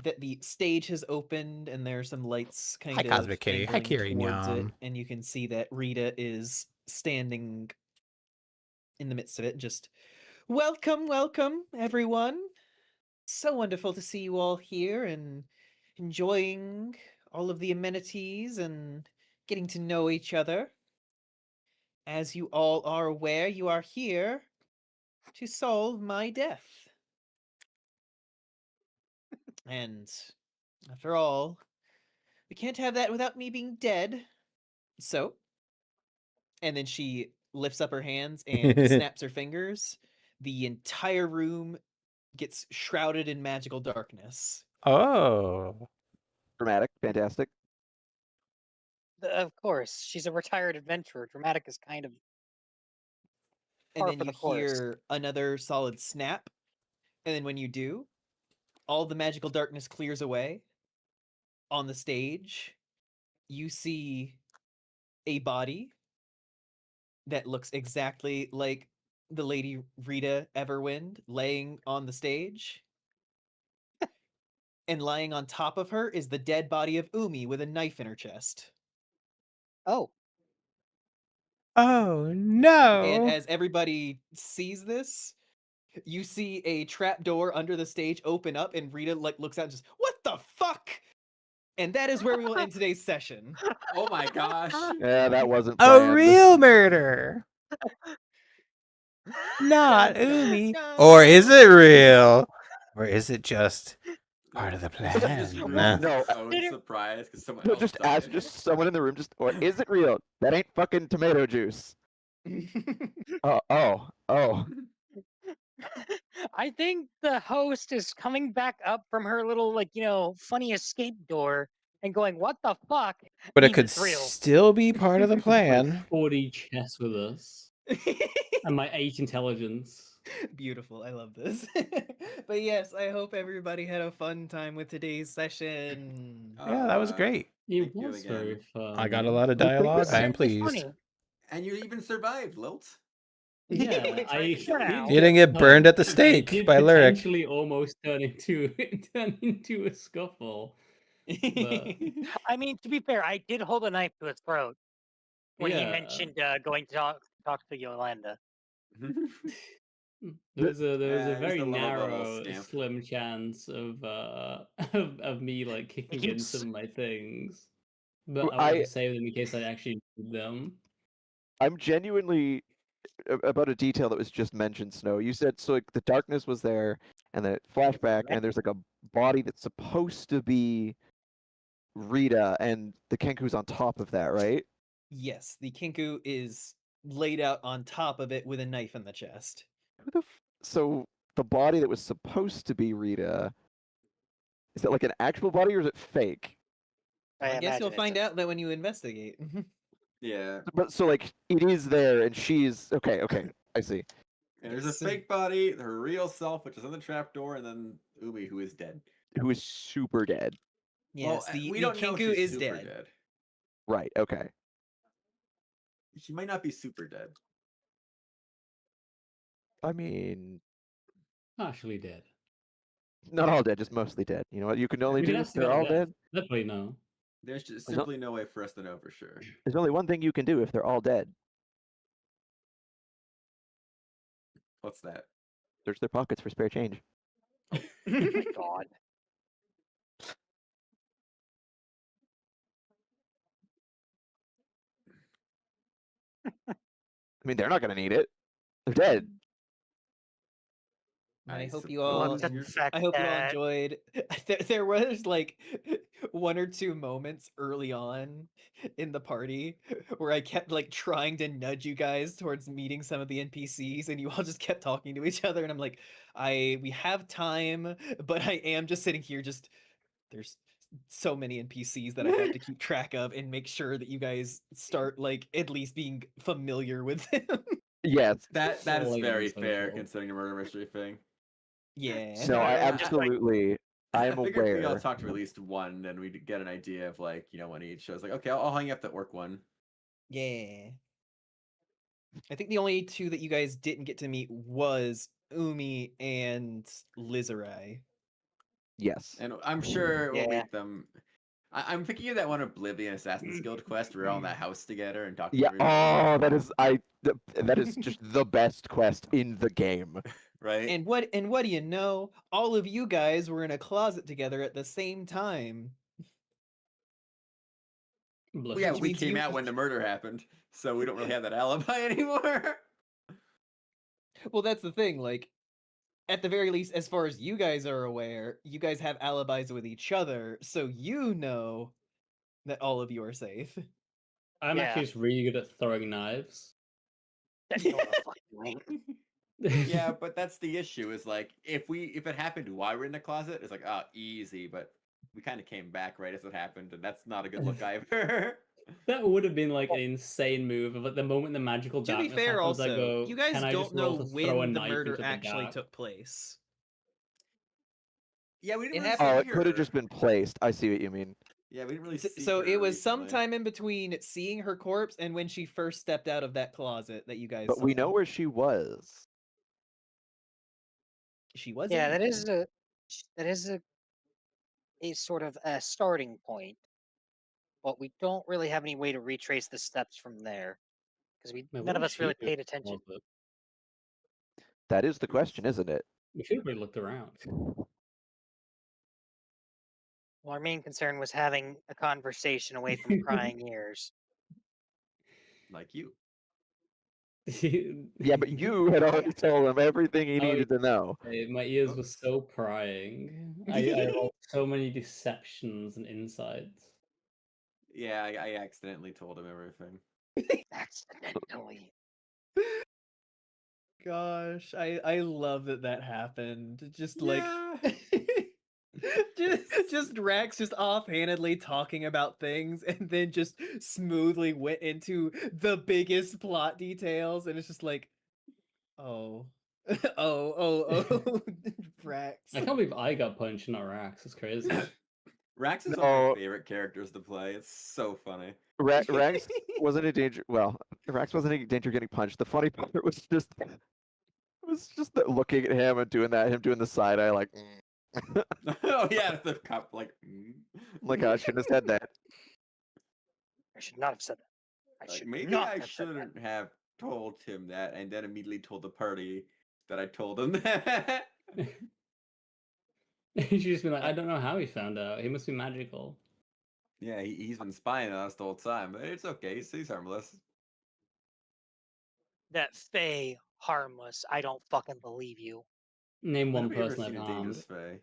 that the stage has opened and there are some lights kind of Cosmic Kitty. Hi, angling towards it, Kiri-nyan. and you can see that Rita is standing in the midst of it. Just welcome, everyone. So wonderful to see you all here and enjoying all of the amenities and getting to know each other. As you all are aware, you are here to solve my death. And after all, we can't have that without me being dead. So, and then she lifts up her hands and snaps her fingers. The entire room gets shrouded in magical darkness. Oh. Dramatic, fantastic. Of course, she's a retired adventurer. Dramatic is kind of And par then for you the course. hear another solid snap. And then when you do, all the magical darkness clears away. On the stage, you see a body that looks exactly like the Lady Rita Everwind laying on the stage. And lying on top of her is the dead body of Umi with a knife in her chest. Oh. Oh, no. And as everybody sees this, you see a trap door under the stage open up, and Rita looks out and just, what the fuck? And that is where we will end today's session. Oh my gosh. Yeah, that wasn't A planned. real murder. Not Dun, dun, Umi. dun. Or is it real? Or is it just Part of the She just plan. ruined No, her own surprise because someone No, else just ask, died. just someone in the room, or is it real? That ain't fucking tomato juice. Oh. I think the host is coming back up from her little, like, funny escape door and going, "What the fuck?" But it means could it's real. still be part of the My plan. 40 chess with us. And my 8 intelligence. Beautiful. I love this. But yes, I hope everybody had a fun time with today's session. Yeah, that was great. It Thank you was very again. fun. I got a lot of Well, thank dialogue. you. I am It was pleased. funny. And you even survived, Lilt. Yeah, We tried I to kill now. You didn't get burned at the I stake did by Lyric. potentially almost turn into a scuffle. But I mean, to be fair, I did hold a knife to his throat when he yeah, mentioned going to talk to Yolanda. there was a He's very the lovable little narrow, scamp. slim chance of of me like kicking in some of my things. But I wanted to save them in case I actually need them. I'm genuinely about a detail that was just mentioned, Snow. You said so like the darkness was there, and then it flashback, and there's like a body that's supposed to be Rita, and the Kenku's on top of that, right? Yes, the Kinku is laid out on top of it with a knife in the chest. So the body that was supposed to be Rita, is that like an actual body or is it fake? I guess you'll find out that when you investigate. Yeah. But so like it is there, and she's okay. I see. And there's a fake body, her real self, which is on the trapdoor, and then Umi, who is dead. Who is super dead? Yes, Well, we the don't know if Kinku she's is super dead. Right. Okay. She might not be super dead. I mean, Partially dead. not all dead, just mostly dead. You know what you can only We can do if ask the they're god all of death. dead? Definitely no. There's just There's no- simply no way for us to know for sure. There's only one thing you can do if they're all dead. What's that? Search their pockets for spare change. Oh my god. I mean, they're not gonna need it. They're dead. I hope you Well, all. I'm- I hope you all enjoyed. There was like one or two moments early on in the party where I kept like trying to nudge you guys towards meeting some of the NPCs, and you all just kept talking to each other, and I'm like, we have time, but I am just sitting here. Just there's so many NPCs that I have to keep track of and make sure that you guys start like at least being familiar with them. Yes. That is Lame very as fair hell. considering a murder mystery thing. Yeah. No, I Just like- absolutely. I am figured if we all aware. talked to at least one, then we'd get an idea of like, one each. I was like, okay, I'll hang up the orc one. Yeah. I think the only two that you guys didn't get to meet was Umi and Lizerai. Yes. And I'm sure we'll Yeah. meet them. I'm thinking of that one Oblivion Assassin's Guild quest where we're all in that house together and talking Yeah. to everybody. Oh, that is just the best quest in the game. Right? And what do you know? All of you guys were in a closet together at the same time. Well, yeah, Which we means came you- out when the murder happened, so we don't really have that alibi anymore. Well, that's the thing, like at the very least, as far as you guys are aware, you guys have alibis with each other, so you know that all of you are safe. I'm Yeah. actually just really good at throwing knives. That's not a fucking link. Yeah, but that's the issue. Is like if it happened while we're in the closet, it's like easy. But we kind of came back right as it happened, and that's not a good look either. That would have been like an insane move. But the moment the magical To be darkness fair, happens, I also, go, you guys can I don't just roll know to throw a when the knife murder into the actually dark? took place. Yeah, we It didn't really happened- Oh, see it could have her. just been placed. I see what you mean. Yeah, we didn't really see So her it was recently. sometime in between seeing her corpse and when she first stepped out of that closet that you guys But saw. we know where she was. She was Yeah, in that there. is a sort of a starting point, but we don't really have any way to retrace the steps from there because Man, none what of was us she really doing paid in the attention. closet? That is the question, isn't it? We should have really looked around. Well, our main concern was having a conversation away from prying ears. Like you. Yeah, but you had already told him everything he Oh, needed to know. My ears were Oops. so prying. I rolled so many deceptions and insights. Yeah, I accidentally told him everything. Accidentally. Gosh, I love that happened. Just like Yeah. just Rex just offhandedly talking about things and then just smoothly went into the biggest plot details and it's just like, oh. oh, Rex. I can't believe I got punched, not Rax. It's crazy. Rax is one of my No. favorite characters to play. It's so funny. Rex wasn't in danger. Well, Rex wasn't in danger of getting punched. The funny part was just that looking at him and doing that. Him doing the side eye, like, Oh yeah, the cup like. like I shouldn't have said that. I should not have said that. I Like, should maybe not I have said that. shouldn't have told him that, and then immediately told the party that I told him that. She's just been like, I don't know how he found out. He must be magical. Yeah, he's been spying on us the whole time, but it's okay. He's harmless. That Faye harmless. I don't fucking believe you. Name When one have we ever person I've seen a harmed. dangerous Fae?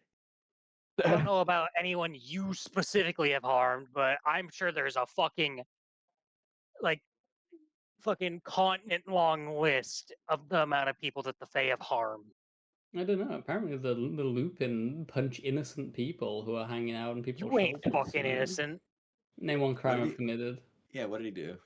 I don't know about anyone you specifically have harmed, but I'm sure there's a fucking continent long list of the amount of people that the Fae have harmed. I don't know. Apparently, the Lupin punch innocent people who are hanging out in people's You ain't shelters. fucking innocent. Name one What crime did I've he- committed. Yeah, what did he do?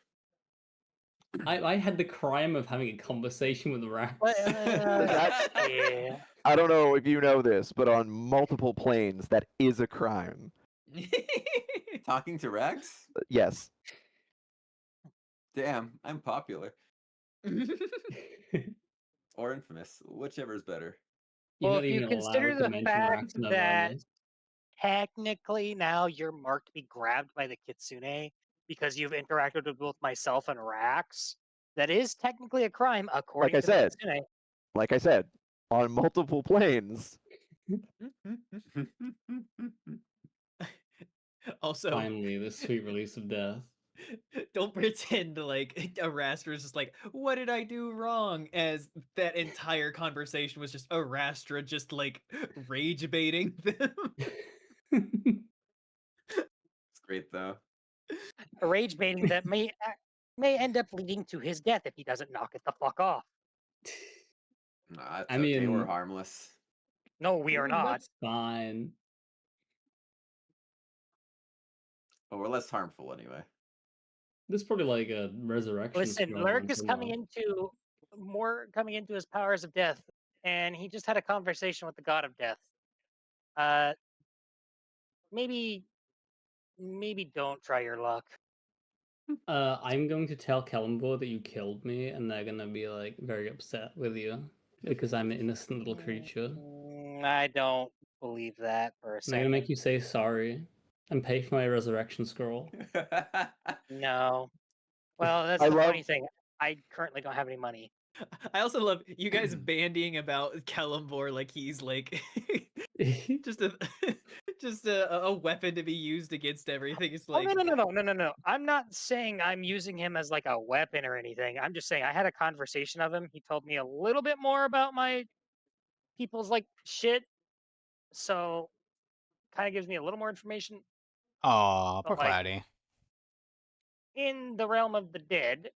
I had the crime of having a conversation with Rax. Yeah. I don't know if you know this, but on multiple planes, that is a crime. Talking to Rex? Yes. Damn, I'm popular. Or infamous, whichever is better. You're Well, not if you even consider allowed to the mention fact Rax in that Anonymous. technically now you're marked to be grabbed by the Kitsune because you've interacted with both myself and Rax, that is technically a crime according I to said. the Kitsune. Like I said, on multiple planes. Also, Finally, the sweet release of death. don't pretend like Arastra is just like, what did I do wrong? As that entire conversation was just Arastra just like rage baiting them. It's great though. A rage baiting that may end up leading to his death if he doesn't knock it the fuck off. Nah, it's I okay, we're mean- harmless. No, we are not. That's fine. But we're less harmful anyway. There's probably like a resurrection. Listen, scroll Lurk on is coming into his powers of death, and he just had a conversation with the god of death. Maybe don't try your luck. I'm going to tell Kellenborg that you killed me, and they're gonna be like very upset with you because I'm an innocent little creature. I don't believe that for a And they're second. gonna make you say sorry and pay for my resurrection scroll. No. Well, that's I the love- funny thing. I currently don't have any money. I also love you guys bandying about Calimbor like he's like just a weapon to be used against everything. It's like No. I'm not saying I'm using him as like a weapon or anything. I'm just saying I had a conversation of him. He told me a little bit more about my people's like shit. So kind of gives me a little more information Aw, But, poor like, Cloudy. in the realm of the dead.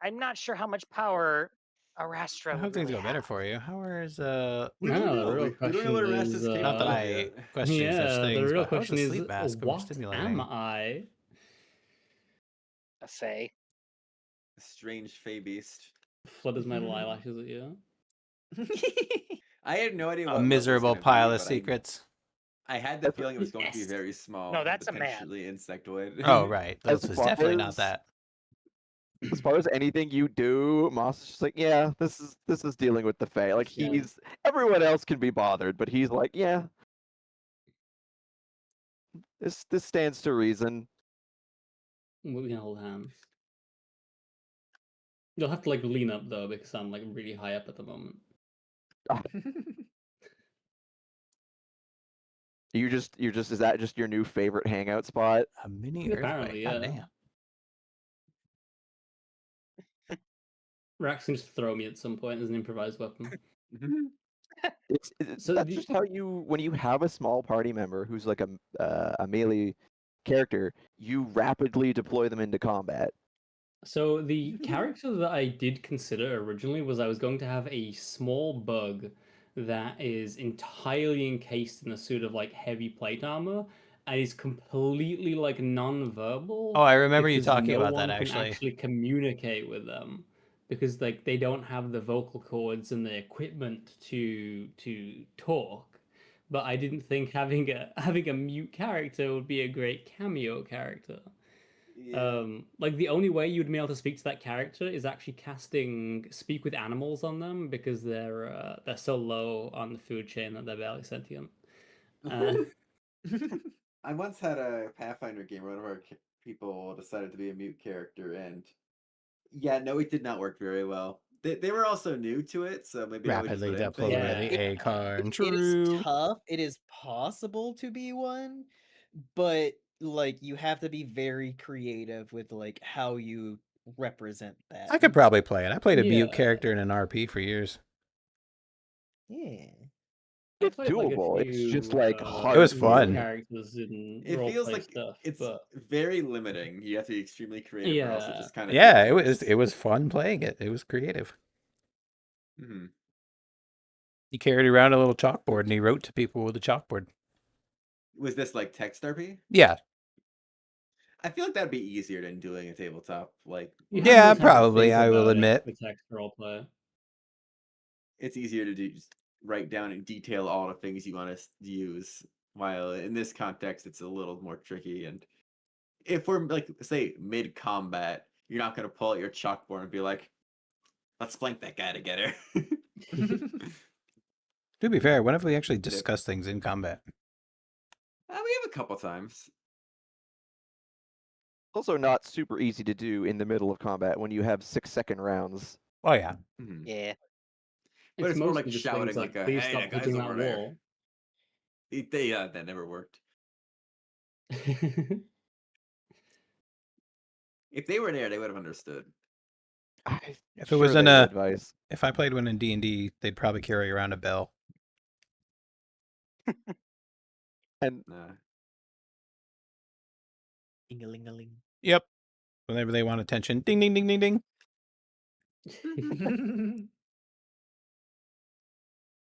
I'm not sure how much power Arastra I would hope things really go better have. for you. How is We don't No, know. the real We don't know what question Erastus is, came not up that with I yet. question such yeah, things, the real but how was question the is, sleep mask what overstimulating? am I? A Fae. A strange Fey beast. Flutters my eyelashes at you. I had no idea A what was miserable gonna be, pile of but secrets. I had the feeling it was going to be Yes. very small. No, and that's a man. potentially insectoid. Oh, right. As This was far definitely not as- that. As far as anything you do, Moss is just like, yeah, this is dealing with the Fae. Like Yeah. everyone else can be bothered, but he's like, yeah, this stands to reason. We can hold hands. You'll have to like lean up though because I'm like really high up at the moment. You're just is that just your new favorite hangout spot? A mini Apparently, earthquake. yeah. God Rax can just throw me at some point as an improvised weapon. So That's just how you, when you have a small party member who's like a melee character, you rapidly deploy them into combat. So the character that I did consider originally was I was going to have a small bug that is entirely encased in a suit of like heavy plate armor and is completely like non-verbal. Oh, I remember you because talking no about that one can actually. actually communicate with them because like they don't have the vocal cords and the equipment to talk. But I didn't think having a mute character would be a great cameo character. Like the only way you'd be able to speak to that character is actually casting speak with animals on them because they're so low on the food chain that they're barely sentient. I once had a Pathfinder game where one of our people decided to be a mute character, and yeah, no, it did not work very well. They were also new to it, so maybe I would just Rapidly let him deploy think. the acorn. It is True. tough. It is possible to be one, but like you have to be very creative with like how you represent that. I could probably play it. I played a mute Yeah. character in an RP for years. Yeah. I It's played, like, a doable. It's just few, like hard. It was to fun. do. characters in It feels roleplay like stuff, it's but very limiting. You have to be extremely creative, or else it yeah. just kind of Yeah, it was fun playing it. It was creative. Mm-hmm. He carried around a little chalkboard and he wrote to people with a chalkboard. Was this like text RP? Yeah. I feel like that'd be easier than doing a tabletop. Like, You Yeah, always have to probably, think I will about it admit. for text roleplay. it's easier to do just write down in detail all the things you want to use. While in this context, it's a little more tricky. And if we're like, say, mid combat, you're not going to pull out your chalkboard and be like, "Let's flank that guy together." To be fair, when have we actually discussed things in combat? We have a couple times. Also, not super easy to do in the middle of combat when you have 6-second rounds. Oh yeah. Mhm. Yeah. But it's more mostly like just shouting things like a, please "Hey, stop that guy's hitting over that there." wall. That never worked. If they were there, they would have understood. If it was Sure in they a, would, Vice. if I played one in D&D, they'd probably carry around a bell. And Ding-a-ling-a-ling. Yep. Whenever they want attention, ding, ding, ding, ding, ding.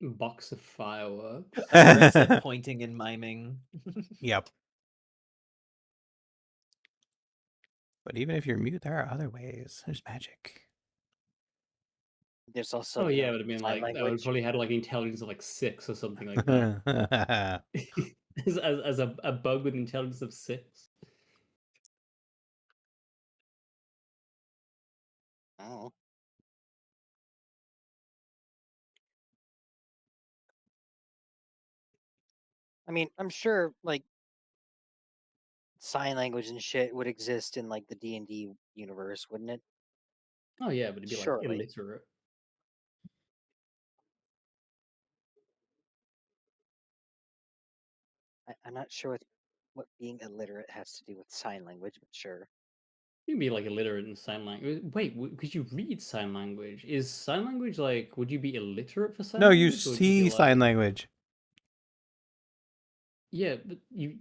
Box of fireworks. It's like pointing and miming. Yep. But even if you're mute, there are other ways. There's magic. There's also Oh you yeah, know, it would have been sign like I would language. probably had like intelligence of like 6 or something like that. as a bug with intelligence of 6. Oh. I mean, I'm sure like sign language and shit would exist in like the D&D universe, wouldn't it? Oh yeah, but it'd be like Surely. illiterate. I'm not sure what being illiterate has to do with sign language, but sure. You'd be like illiterate in sign language. Wait, could you read sign language? Is sign language like? Would you be illiterate for sign No, language? you or would see be sign like- language. Yeah, but you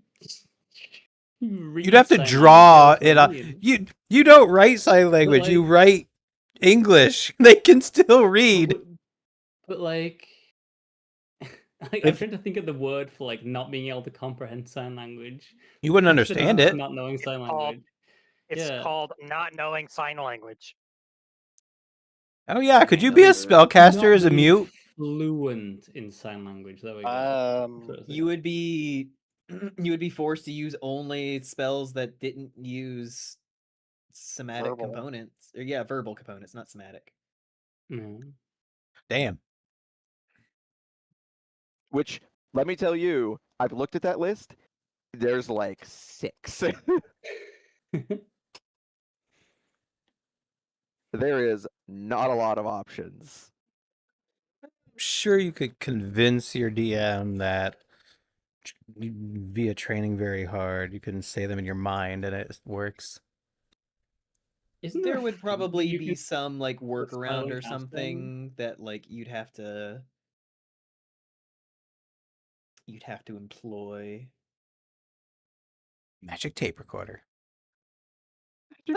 read You'd have to sign draw language, it that's on. weird. You don't write sign language. You like- write English. They can still read. But like, like I'm trying to think of the word for like not being able to comprehend sign language. You wouldn't Instead of understand just it. Not knowing sign called- language. It's Yeah. called not knowing sign language. Oh yeah, could you Can't be a tell you spellcaster Not as a being mute? Fluent in sign language. There we go. That's what I was You would be forced to use only spells that didn't use somatic Verbal. components. Or yeah, verbal components, not somatic. thinking. Damn. Which, let me tell you, I've looked at that list. There's like 6. There is not a lot of options. I'm sure you could convince your DM that via training very hard, you can say them in your mind and it works. Isn't There a would feat probably you be can some like spell workaround and or cast them? something that like you'd have to employ. Magic tape recorder.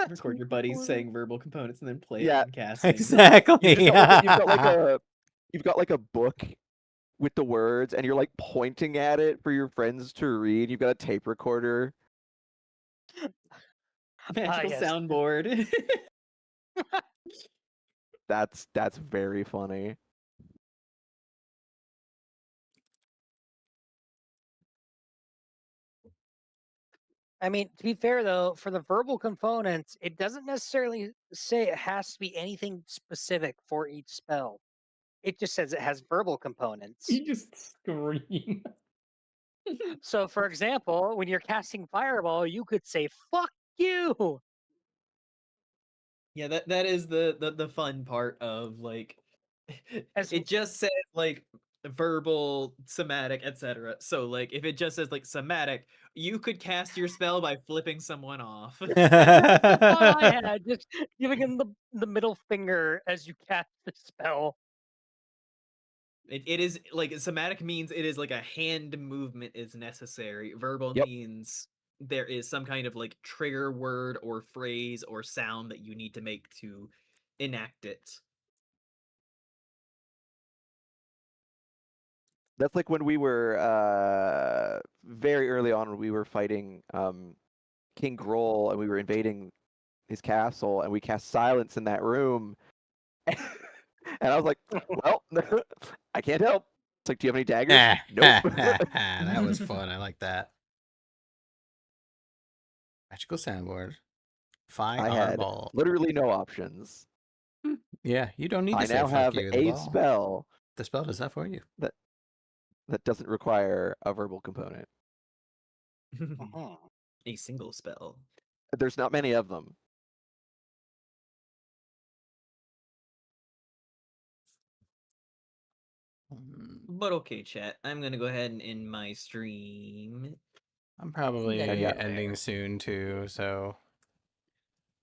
Record your buddies saying verbal components and then play it Yeah. when casting. Exactly. You've got like a book with the words, and you're like pointing at it for your friends to read. You've got a tape recorder. Magical yes. soundboard. That's very funny. I mean, to be fair though, for the verbal components, it doesn't necessarily say it has to be anything specific for each spell. It just says it has verbal components. You just scream. So, for example, when you're casting Fireball, you could say "fuck you." Yeah, that is the fun part of like As- it just says like verbal, somatic, etc. So like if it just says like somatic, you could cast your spell by flipping someone off. Oh, yeah, just giving him the middle finger as you cast the spell. It is like somatic means it is like a hand movement is necessary. Verbal Yep. means there is some kind of like trigger word or phrase or sound that you need to make to enact it. That's like when we were very early on when we were fighting King Groll and we were invading his castle and we cast silence in that room. And I was like, well, I can't help. It's like, do you have any daggers? Nope. That was fun. I like that. Magical soundboard. I had Fireball. literally no options. Yeah, you don't need to I say now fuck have you. The a ball. spell The spell does that for you. that doesn't require a verbal component. Mhm. A single spell. There's not many of them. But okay, chat. I'm gonna go ahead and end my stream. I'm probably And yeah. ending soon too, so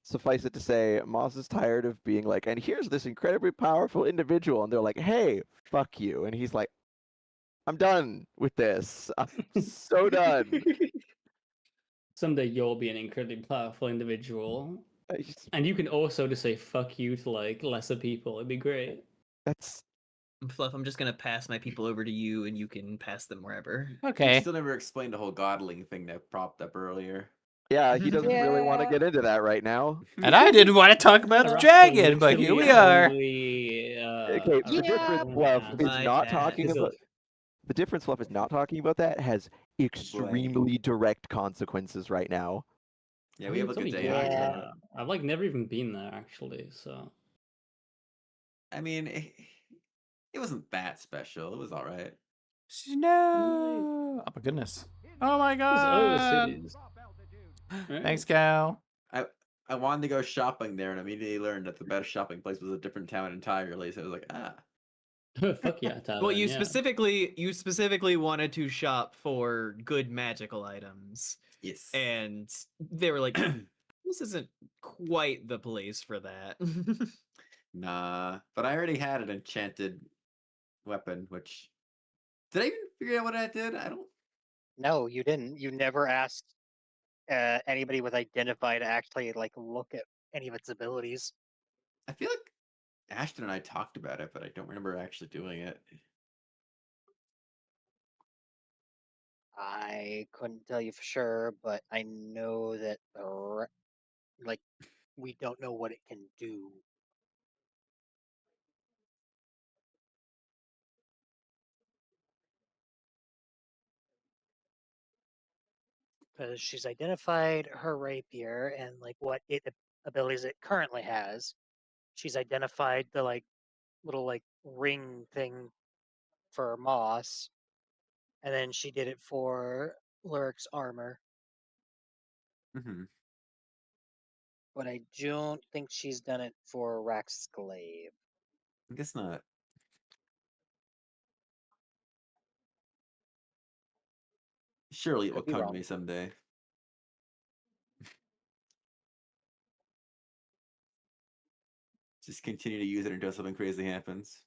Suffice it to say, Moss is tired of being like, and here's this incredibly powerful individual, and they're like, hey, fuck you. And he's like, I'm done with this. I'm so done. Someday you'll be an incredibly powerful individual. I just- And you can also just say fuck you to like lesser people. It'd be great. That's Fluff, I'm just gonna pass my people over to you, and you can pass them wherever. You okay. still never explained the whole godling thing that propped up earlier. yeah, he doesn't really want to Yeah. get into that right now. And I didn't want to talk about the Arasta dragon, but here literally we are. only, Okay, the Yeah. difference, Fluff, is My not chat talking is about the difference. Fluff is not talking about that has extremely direct consequences right now. Yeah, we have a it's good only day on Yeah. it. I've like never even been there actually, so I mean, it wasn't that special. It was all right. No. Oh my goodness. Oh my there's other god. cities. Right? Thanks, Cal. I wanted to go shopping there and immediately learned that the best shopping place was a different town entirely. So I was like, ah. Fuck yeah, Tyler. well, you yeah. specifically wanted to shop for good magical items, Yes. and they were like, "This isn't quite the place for that." Nah, but I already had an enchanted weapon, which did I even figure out what I did? I don't. No, you didn't. You never asked anybody with Identify to actually like look at any of its abilities. I feel like Ashton and I talked about it, but I don't remember actually doing it. I couldn't tell you for sure, but I know that like we don't know what it can do. Because she's identified her rapier and like what abilities it currently has. She's identified the like little like ring thing for Moss, and then she did it for Lurik's armor. Mm-hmm. But I don't think she's done it for Rax's glaive. I guess not. Surely it will Could be come to wrong. me someday. Just continue to use it until something crazy happens.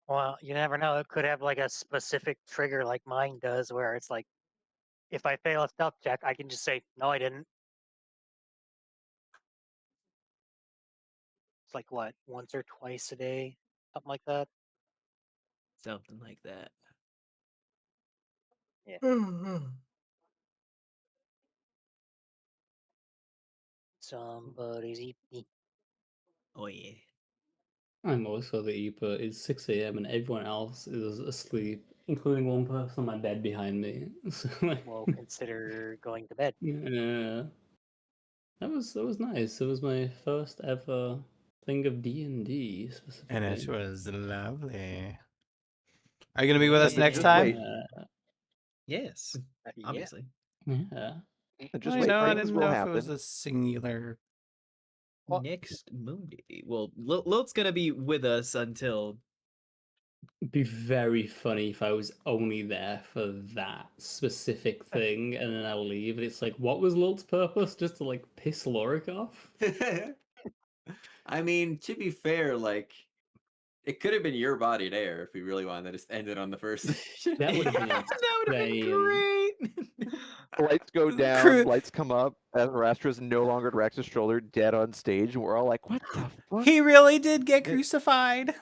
Well, you never know. It could have like a specific trigger like mine does, where it's like, if I fail a stealth check, I can just say, no, I didn't. It's like what, once or twice a day, something like that. Something like that. Yeah. Somebody's eating. Oh yeah. I'm also the Epa. It's 6 a.m. and everyone else is asleep, including one person on my bed behind me. So, like, Well, consider going to bed. yeah, that was nice. It was my first ever thing of D&D specifically. And it was lovely. Are you gonna be with us But next just time? wait. Yes. Yeah. Obviously. Yeah. And just I wait, know. I things didn't will know if it was happen. a singular. Well- Next Monday. Well, Lilt's gonna be with us until. It'd be very funny if I was only there for that specific thing and then I'll leave. And it's like, what was Lilt's purpose? Just to like piss Lorik off? I mean, to be fair, like it could have been your body there if we really wanted to just end it on the first session. That would have been That would have been insane. great. Lights go down, Crew- lights come up, and Rastra's no longer at Rex's shoulder, dead on stage, and we're all like, what the fuck? He really did get It- crucified.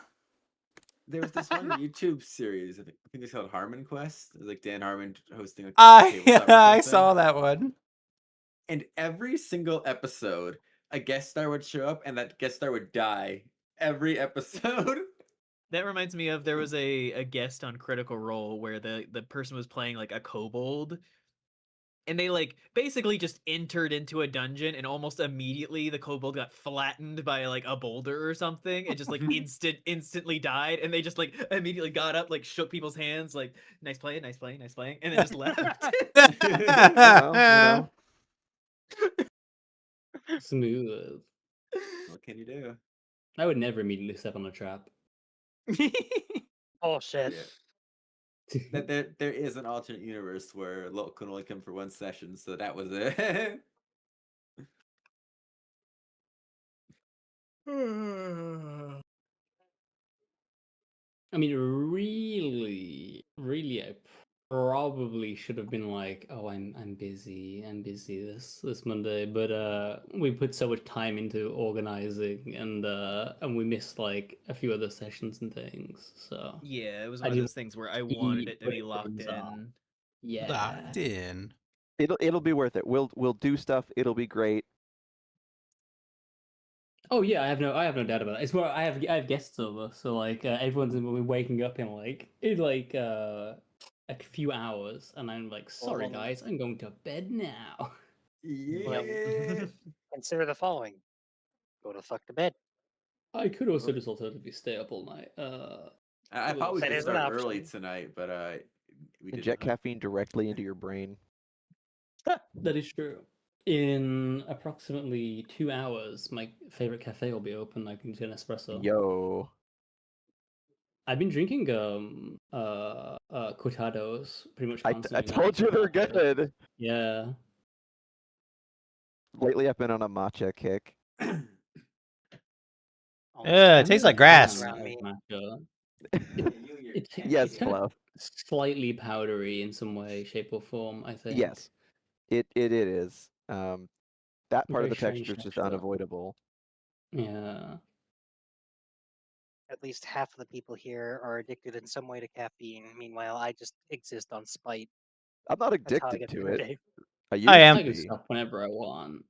There was this one YouTube series. I think it's called Harmon Quest. It was like Dan Harmon hosting a I tabletop or I something. saw that one. And every single episode, a guest star would show up, and that guest star would die. Every episode. That reminds me of there was a guest on Critical Role where the person was playing like a kobold, and they like basically just entered into a dungeon, and almost immediately the kobold got flattened by like a boulder or something, and just like instantly died, and they just like immediately got up, like shook people's hands, like nice playing, nice playing, nice playing, and then just left. Well, Smooth. What can you do? I would never immediately step on a trap. Bullshit. Yeah. That there is an alternate universe where Lot can only come for one session, so that was it. I mean, really, I probably should have been like, oh, I'm busy this Monday, but we put so much time into organizing, and we missed like a few other sessions and things. So Yeah, it was I one of didn't those things where I wanted it to be putting locked things off. in. Yeah. Locked in. it'll be worth it. We'll do stuff. It'll be great. Oh yeah, I have no doubt about it. It's more I have guests over, so like everyone's gonna be waking up in a few hours, and I'm like, sorry Well, guys, I'm going to bed now. Yeah. Consider the following: go to fuck to bed. I could also just alternatively stay up all night. I thought we That could is an start early option. tonight, but we did Inject not. caffeine directly into your brain. That is true. In approximately 2 hours, my favorite cafe will be open. I can get an espresso. Yo. I've been drinking cortados pretty much I constantly. now. told you they're good. Yeah. Lately, I've been on a matcha kick. Yeah, it tastes like grass. Around me. It's Yes, kind of Fluff. slightly powdery in some way, shape, or form, I think. Yes, it is. That part Very of the strange texture is just texture. unavoidable. Yeah. At least half of the people here are addicted in some way to caffeine. Meanwhile, I just exist on spite. I'm not That's how I addicted get to through the it. day. I used I to am. I can be. stop whenever I want.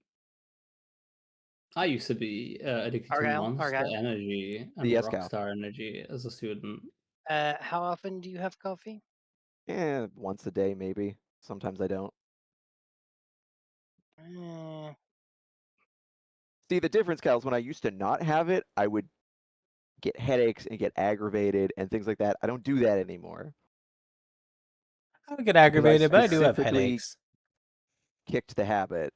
I used to be addicted to Argyle, Monster Argyle. Energy and Yes, Cal. Rockstar Energy as a student. How often do you have coffee? Once a day maybe. Sometimes I don't. See, the difference, Cal, is when I used to not have it, I would get headaches and get aggravated and things like that. I don't do that anymore. I don't get aggravated, but I do have specifically- headaches. Kicked the habit.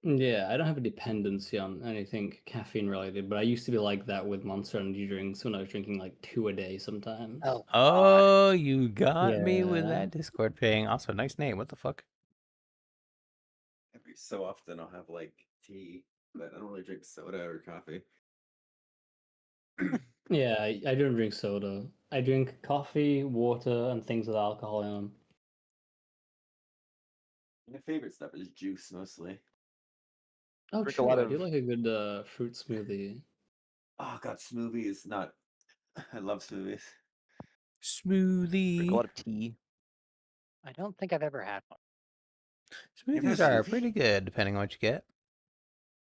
Yeah, I don't have a dependency on anything caffeine related, but I used to be like that with Monster Energy drinks when I was drinking like 2 a day sometimes. Oh, God. Oh, you got me with Yeah. that Discord ping. Also, nice name. What the fuck? Every so often I'll have like tea, but I don't really drink soda or coffee. Yeah, I don't drink soda. I drink coffee, water, and things with alcohol in them. My favorite stuff is juice mostly. Oh, Drink a true. lot I do of- like a good fruit smoothie. Oh god, smoothies. Not. I love smoothies. Smoothie. Drink a lot of tea. I don't think I've ever had one. Ever Smoothies had a are smoothie? pretty good depending on what you get.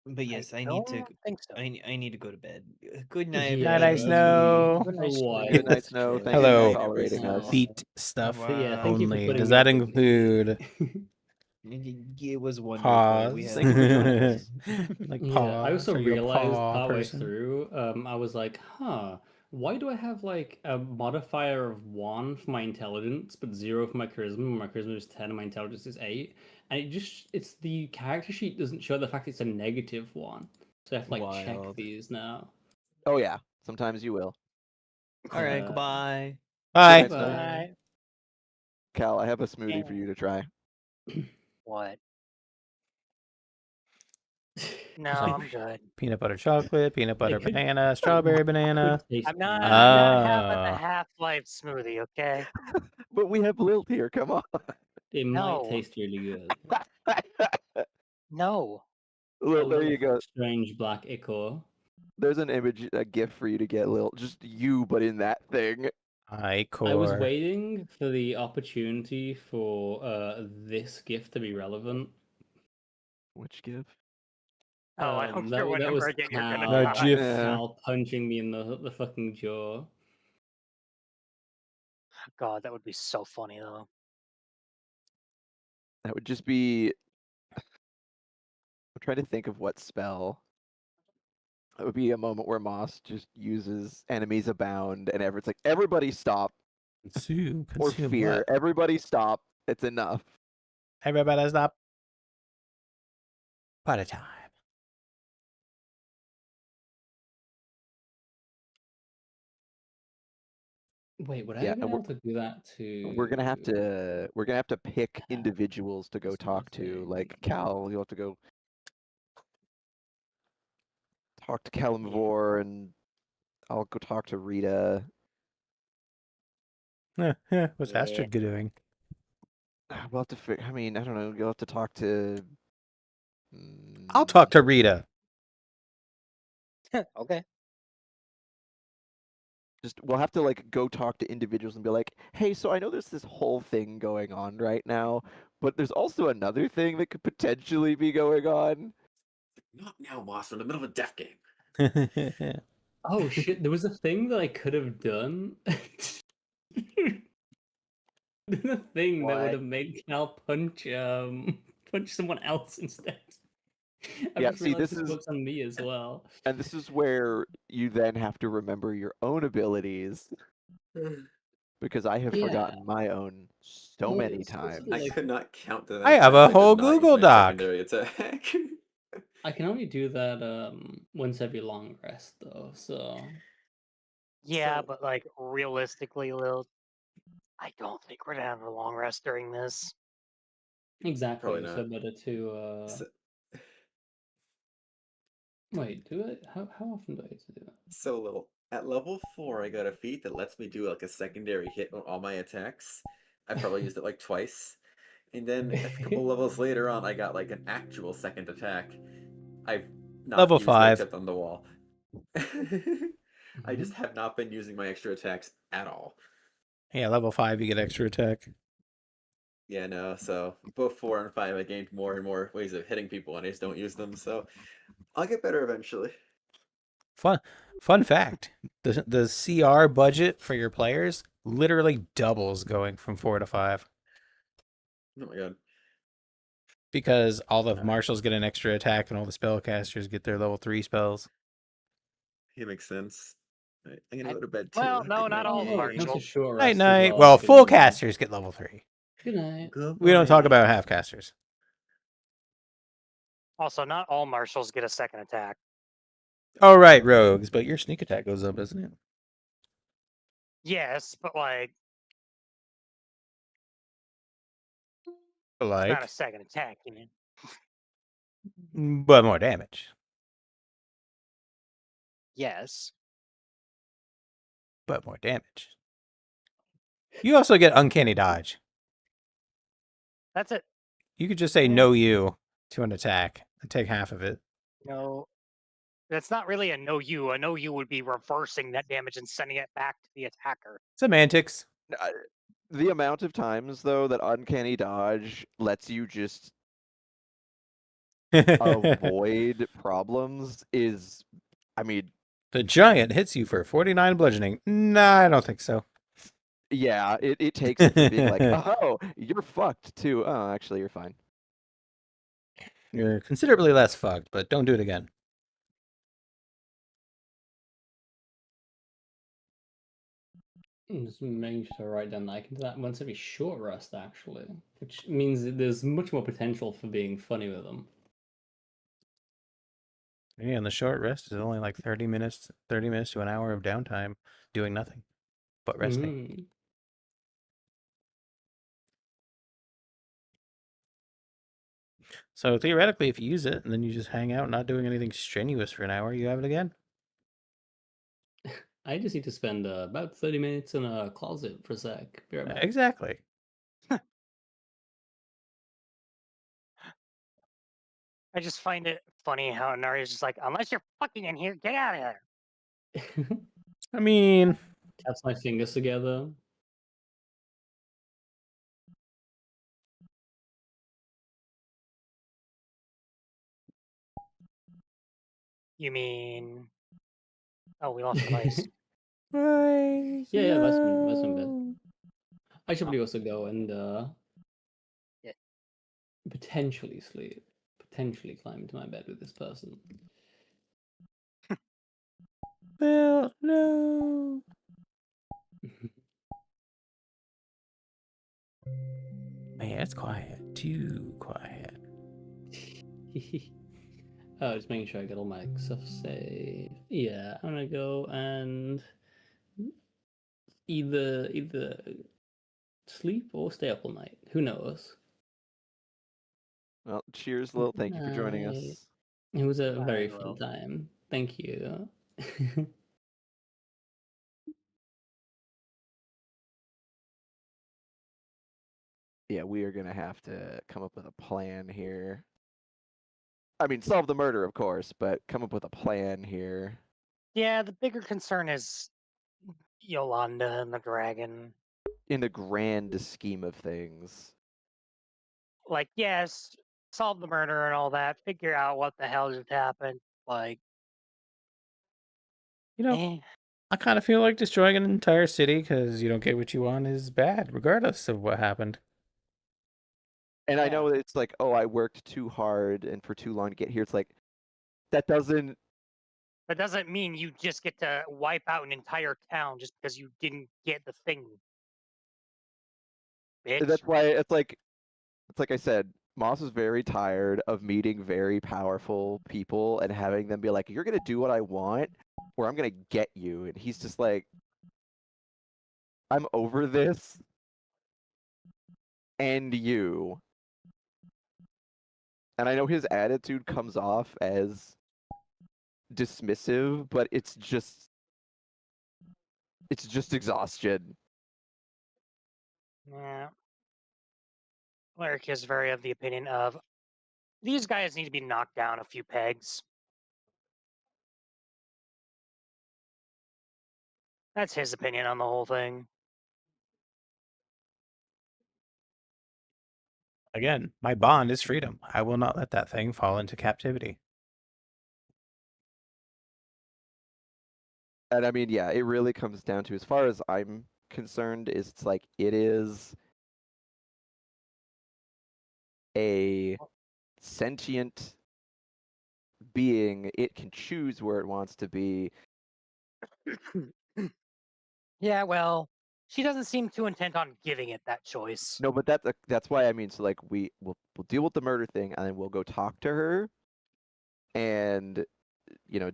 But yes, I need don't to. think so. I need to go to bed. Good night, Yeah, everybody. Night, I that's Snow. been Good a night, Snow. while. Good night, That's Snow. true. Thank you for Hello. tolerating us. Beat stuff But yeah, thank you for only. putting Does me that up with include It was wonderful. We pause? had Thank you for joining us. Like Yeah, pause? I also Are you a realized paw partway person? through, I was like, huh, why do I have like a modifier of 1 for my intelligence, but 0 for my charisma? My charisma is 10 and my intelligence is 8. And it's the character sheet doesn't show the fact it's a -1. So I have to like check Wild. these now. Oh yeah, sometimes you will. All right, Yeah. goodbye. Bye. Good night, Snow. Bye. Cal, I have a smoothie for you to try. What? No, like- I'm good. Peanut butter chocolate, peanut butter could- banana, strawberry banana. Could taste I'm not having the Ah. Half-Life smoothie, okay? But we have Lilt here. Come on. It might No. taste really good. No. Lilt, there little you go. Strange black ichor. There's an image, a GIF for you to get, Lilt. Just you, but in that thing. I was Icor. waiting for the opportunity for this gift to be relevant. Which GIF? Oh, I don't care that whenever was again you're gonna The die. GIF. Cal punching me in the fucking jaw. God, that would be so funny though. That would just be. I'm trying to think of what spell. It would be a moment where Moss just uses enemies abound, and it's like everybody stop Consume or fear. what? Everybody stop. It's enough. Everybody stop. Party time. Wait, would I Yeah, have been and able to do that to? we're gonna have to pick individuals to go That's talk to. nothing. Like Cal, you'll have to go talk to Kalimvor, and I'll go talk to Rita. What's Yeah. Astrid doing? We'll have to. I mean, I don't know. You'll have to talk to. I'll talk to Rita. Okay. Just we'll have to like go talk to individuals and be like, hey, so I know there's this whole thing going on right now, but there's also another thing that could potentially be going on. Not now, Moss. We're in the middle of a death game. Oh shit! There was a thing that I could have done. The thing that What? would have made Cal punch punch someone else instead. I Yeah, just see, realized this this is- works on me as well. And this is where you then have to remember your own abilities. Because I have Yeah. forgotten my own so Well, many it's times. I like- could not count to that. I have a I did whole not use Google my Doc. secondary attack. I can only do that once every long rest though, so Yeah, So- but like realistically, Lil, I don't think we're gonna have a long rest during this. exactly. Probably So not. better to So, wait, do it? How often do I have to do that? so little. At level 4, I got a feat that lets me do like a secondary hit on all my attacks. I probably used it like twice. And then a couple levels later on, I got like an actual second attack. I've not Level used it 5. except on the wall. I just have not been using my extra attacks at all. Yeah, level 5, you get extra attack. Yeah, no, so both 4 and 5, I gained more and more ways of hitting people, and I just don't use them, so I'll get better eventually. Fun fact: the CR budget for your players literally doubles going from 4 to 5 Oh my god. because all the marshals get an extra attack and all the spellcasters get their level 3 spells. It makes sense. Right, I'm gonna go to bed too. Well, no, Good not night, all everybody. marshals. That's a short Night rest as night. Well, Good full night. casters get level 3. Good night. We don't talk Goodbye. about half casters. Also, not all marshals get a second attack. All right, rogues, but your sneak attack goes up, doesn't it? Yes, but like it's not a Like, second attack, you mean? but more damage. Yes. But more damage. You also get uncanny dodge. That's it. You could just say Yeah. no you to an attack and take half of it. No. That's not really a no you. A no you would be reversing that damage and sending it back to the attacker. Semantics. The amount of times though that uncanny dodge lets you just avoid problems is, I mean, The giant hits you for 49 bludgeoning. Nah, I don't think so. yeah, it takes it from being like, oh, you're fucked to, oh, actually, you're fine. You're considerably less fucked, but don't do it again. I'm just making sure to write down that I can do that once every short rest, actually, which means that there's much more potential for being funny with them. Yeah, and the short rest is only like 30 minutes to an hour of downtime doing nothing but resting. Mm. So theoretically, if you use it and then you just hang out not doing anything strenuous for an hour, you have it again. I just need to spend about 30 minutes in a closet for a sec. Be right back. Exactly. I just find it funny how Nari's just like, unless you're fucking in here, get out of here. I mean, Taps my fingers together. You mean? Oh, we lost the dice. Yeah, that's been bad. I should probably also go and Yeah. potentially sleep, potentially climb into my bed with this person. Well, no. Yeah, it's quiet. Too quiet. Oh, just making sure I get all my stuff saved. Yeah, I'm gonna go and either sleep or stay up all night. Who knows? Well, cheers, Lil. Thank you for joining Night. us. It was a Bye, very Lil. fun time. Thank you. Yeah, we are gonna have to come up with a plan here. I mean, solve the murder, of course, but come up with a plan here. Yeah, the bigger concern is Yolanda and the dragon. In the grand scheme of things. Like, yes, solve the murder and all that, figure out what the hell just happened. Like, You know, I kind of feel like destroying an entire city because you don't get what you want is bad, regardless of what happened. And I know it's like, oh, I worked too hard and for too long to get here. It's like, that doesn't mean you just get to wipe out an entire town just because you didn't get the thing. Bitch. That's why it's like I said, Moss is very tired of meeting very powerful people and having them be like, you're gonna do what I want, or I'm gonna get you. And he's just like, I'm over this. And you. And I know his attitude comes off as dismissive, but it's just exhaustion. Yeah. Lyric is very of the opinion of these guys need to be knocked down a few pegs. That's his opinion on the whole thing. Again, my bond is freedom. I will not let that thing fall into captivity. And I mean, yeah, it really comes down to, as far as I'm concerned, is it's like it is a sentient being. It can choose where it wants to be. Yeah, well, she doesn't seem too intent on giving it that choice. No, but that's why I mean, so like we'll deal with the murder thing, and then we'll go talk to her, And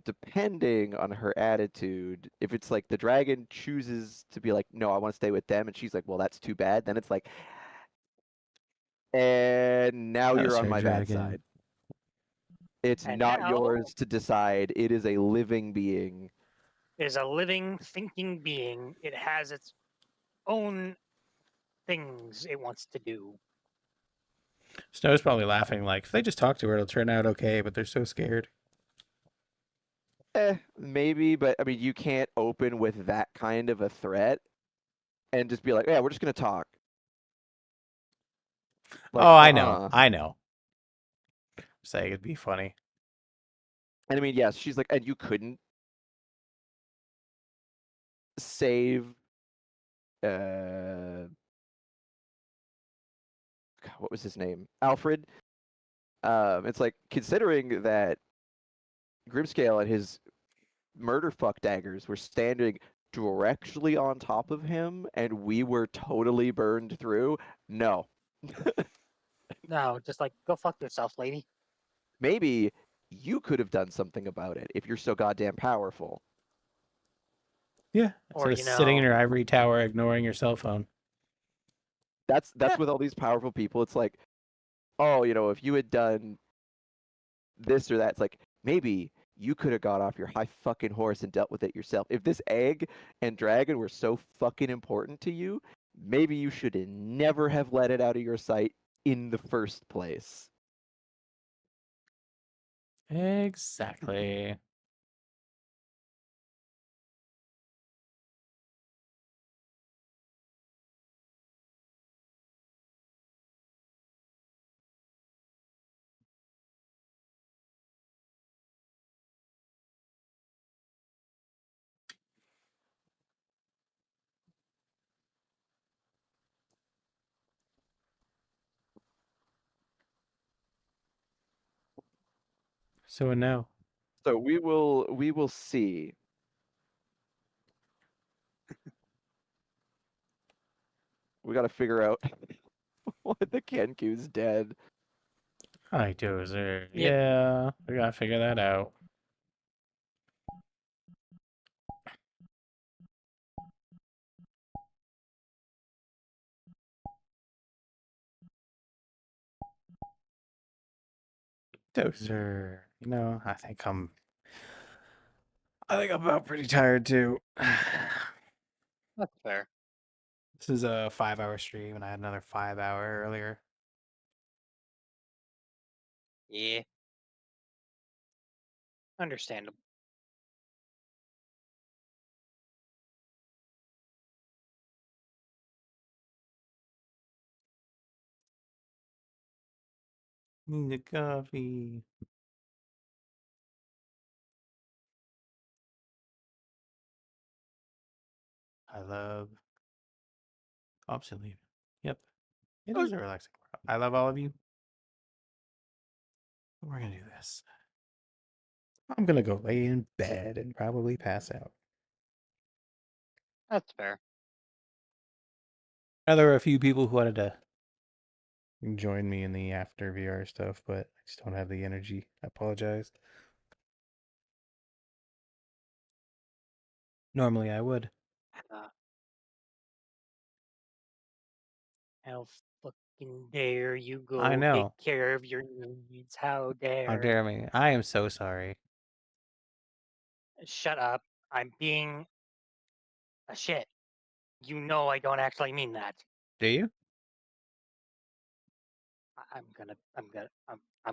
depending on her attitude, if it's like the dragon chooses to be like, no, I want to stay with them, and she's like, well, that's too bad, then it's like, and now That you're was on her my bad dragon. side. It's And not now yours to decide. It is a living being. is a living, thinking being. It has its own things it wants to do. Snow's probably laughing like, if they just talk to her, it'll turn out okay, but they're so scared. Maybe, but I mean, you can't open with that kind of a threat and just be like, yeah, we're just gonna talk. Like, Oh, I know. I know. Saying it'd be funny. And I mean, yes, she's like, and you couldn't save what was his name? Alfred. It's like, considering that Grimscale and his murder fuck daggers were standing directly on top of him and we were totally burned through. No. No, just like, go fuck yourself, lady. Maybe you could have done something about it if you're so goddamn powerful. Yeah. Or, Instead of sitting in your ivory tower ignoring your cell phone. That's with all these powerful people. It's like, oh, if you had done this or that, it's like, maybe you could have got off your high fucking horse and dealt with it yourself. If this egg and dragon were so fucking important to you, maybe you should never have let it out of your sight in the first place. Exactly. So no. So we will see. We got to figure out what the Kenku's dead. Hi, Dozer. Yep. Yeah, we gotta figure that out. Dozer. I think I'm about pretty tired too. That's fair. This is a 5-hour stream, and I had another 5-hour earlier. Yeah. Understandable. Need a coffee. I love. Absolutely. Yep. It is a relaxing world. I love all of you. We're gonna do this. I'm gonna go lay in bed and probably pass out. That's fair. Now, there were a few people who wanted to join me in the after VR stuff, but I just don't have the energy. I apologize. Normally I would. How fucking dare you go I take know. care of your needs? How dare. How dare me. I am so sorry. Shut up. I'm being a shit. You know I don't actually mean that. Do you? I'm gonna,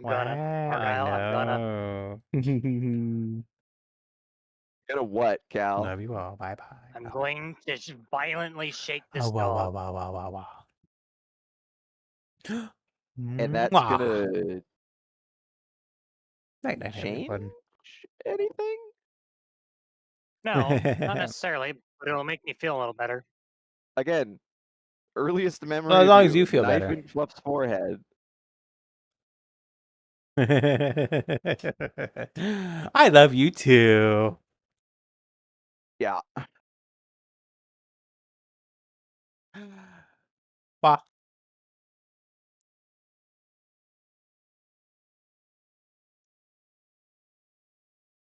Wow, I Argyle, I'm gonna. know. Gonna what, Cal? Love you all. Bye bye. I'm going to just violently shake this Oh, wow, wow, dog. wow, wow, wow, wow. And that's Mwah. gonna Night, night, change everyone. anything? No, not necessarily, but it'll make me feel a little better. Again, earliest memory Well, as of long as you feel knife better. in Fluff's forehead. I love you too.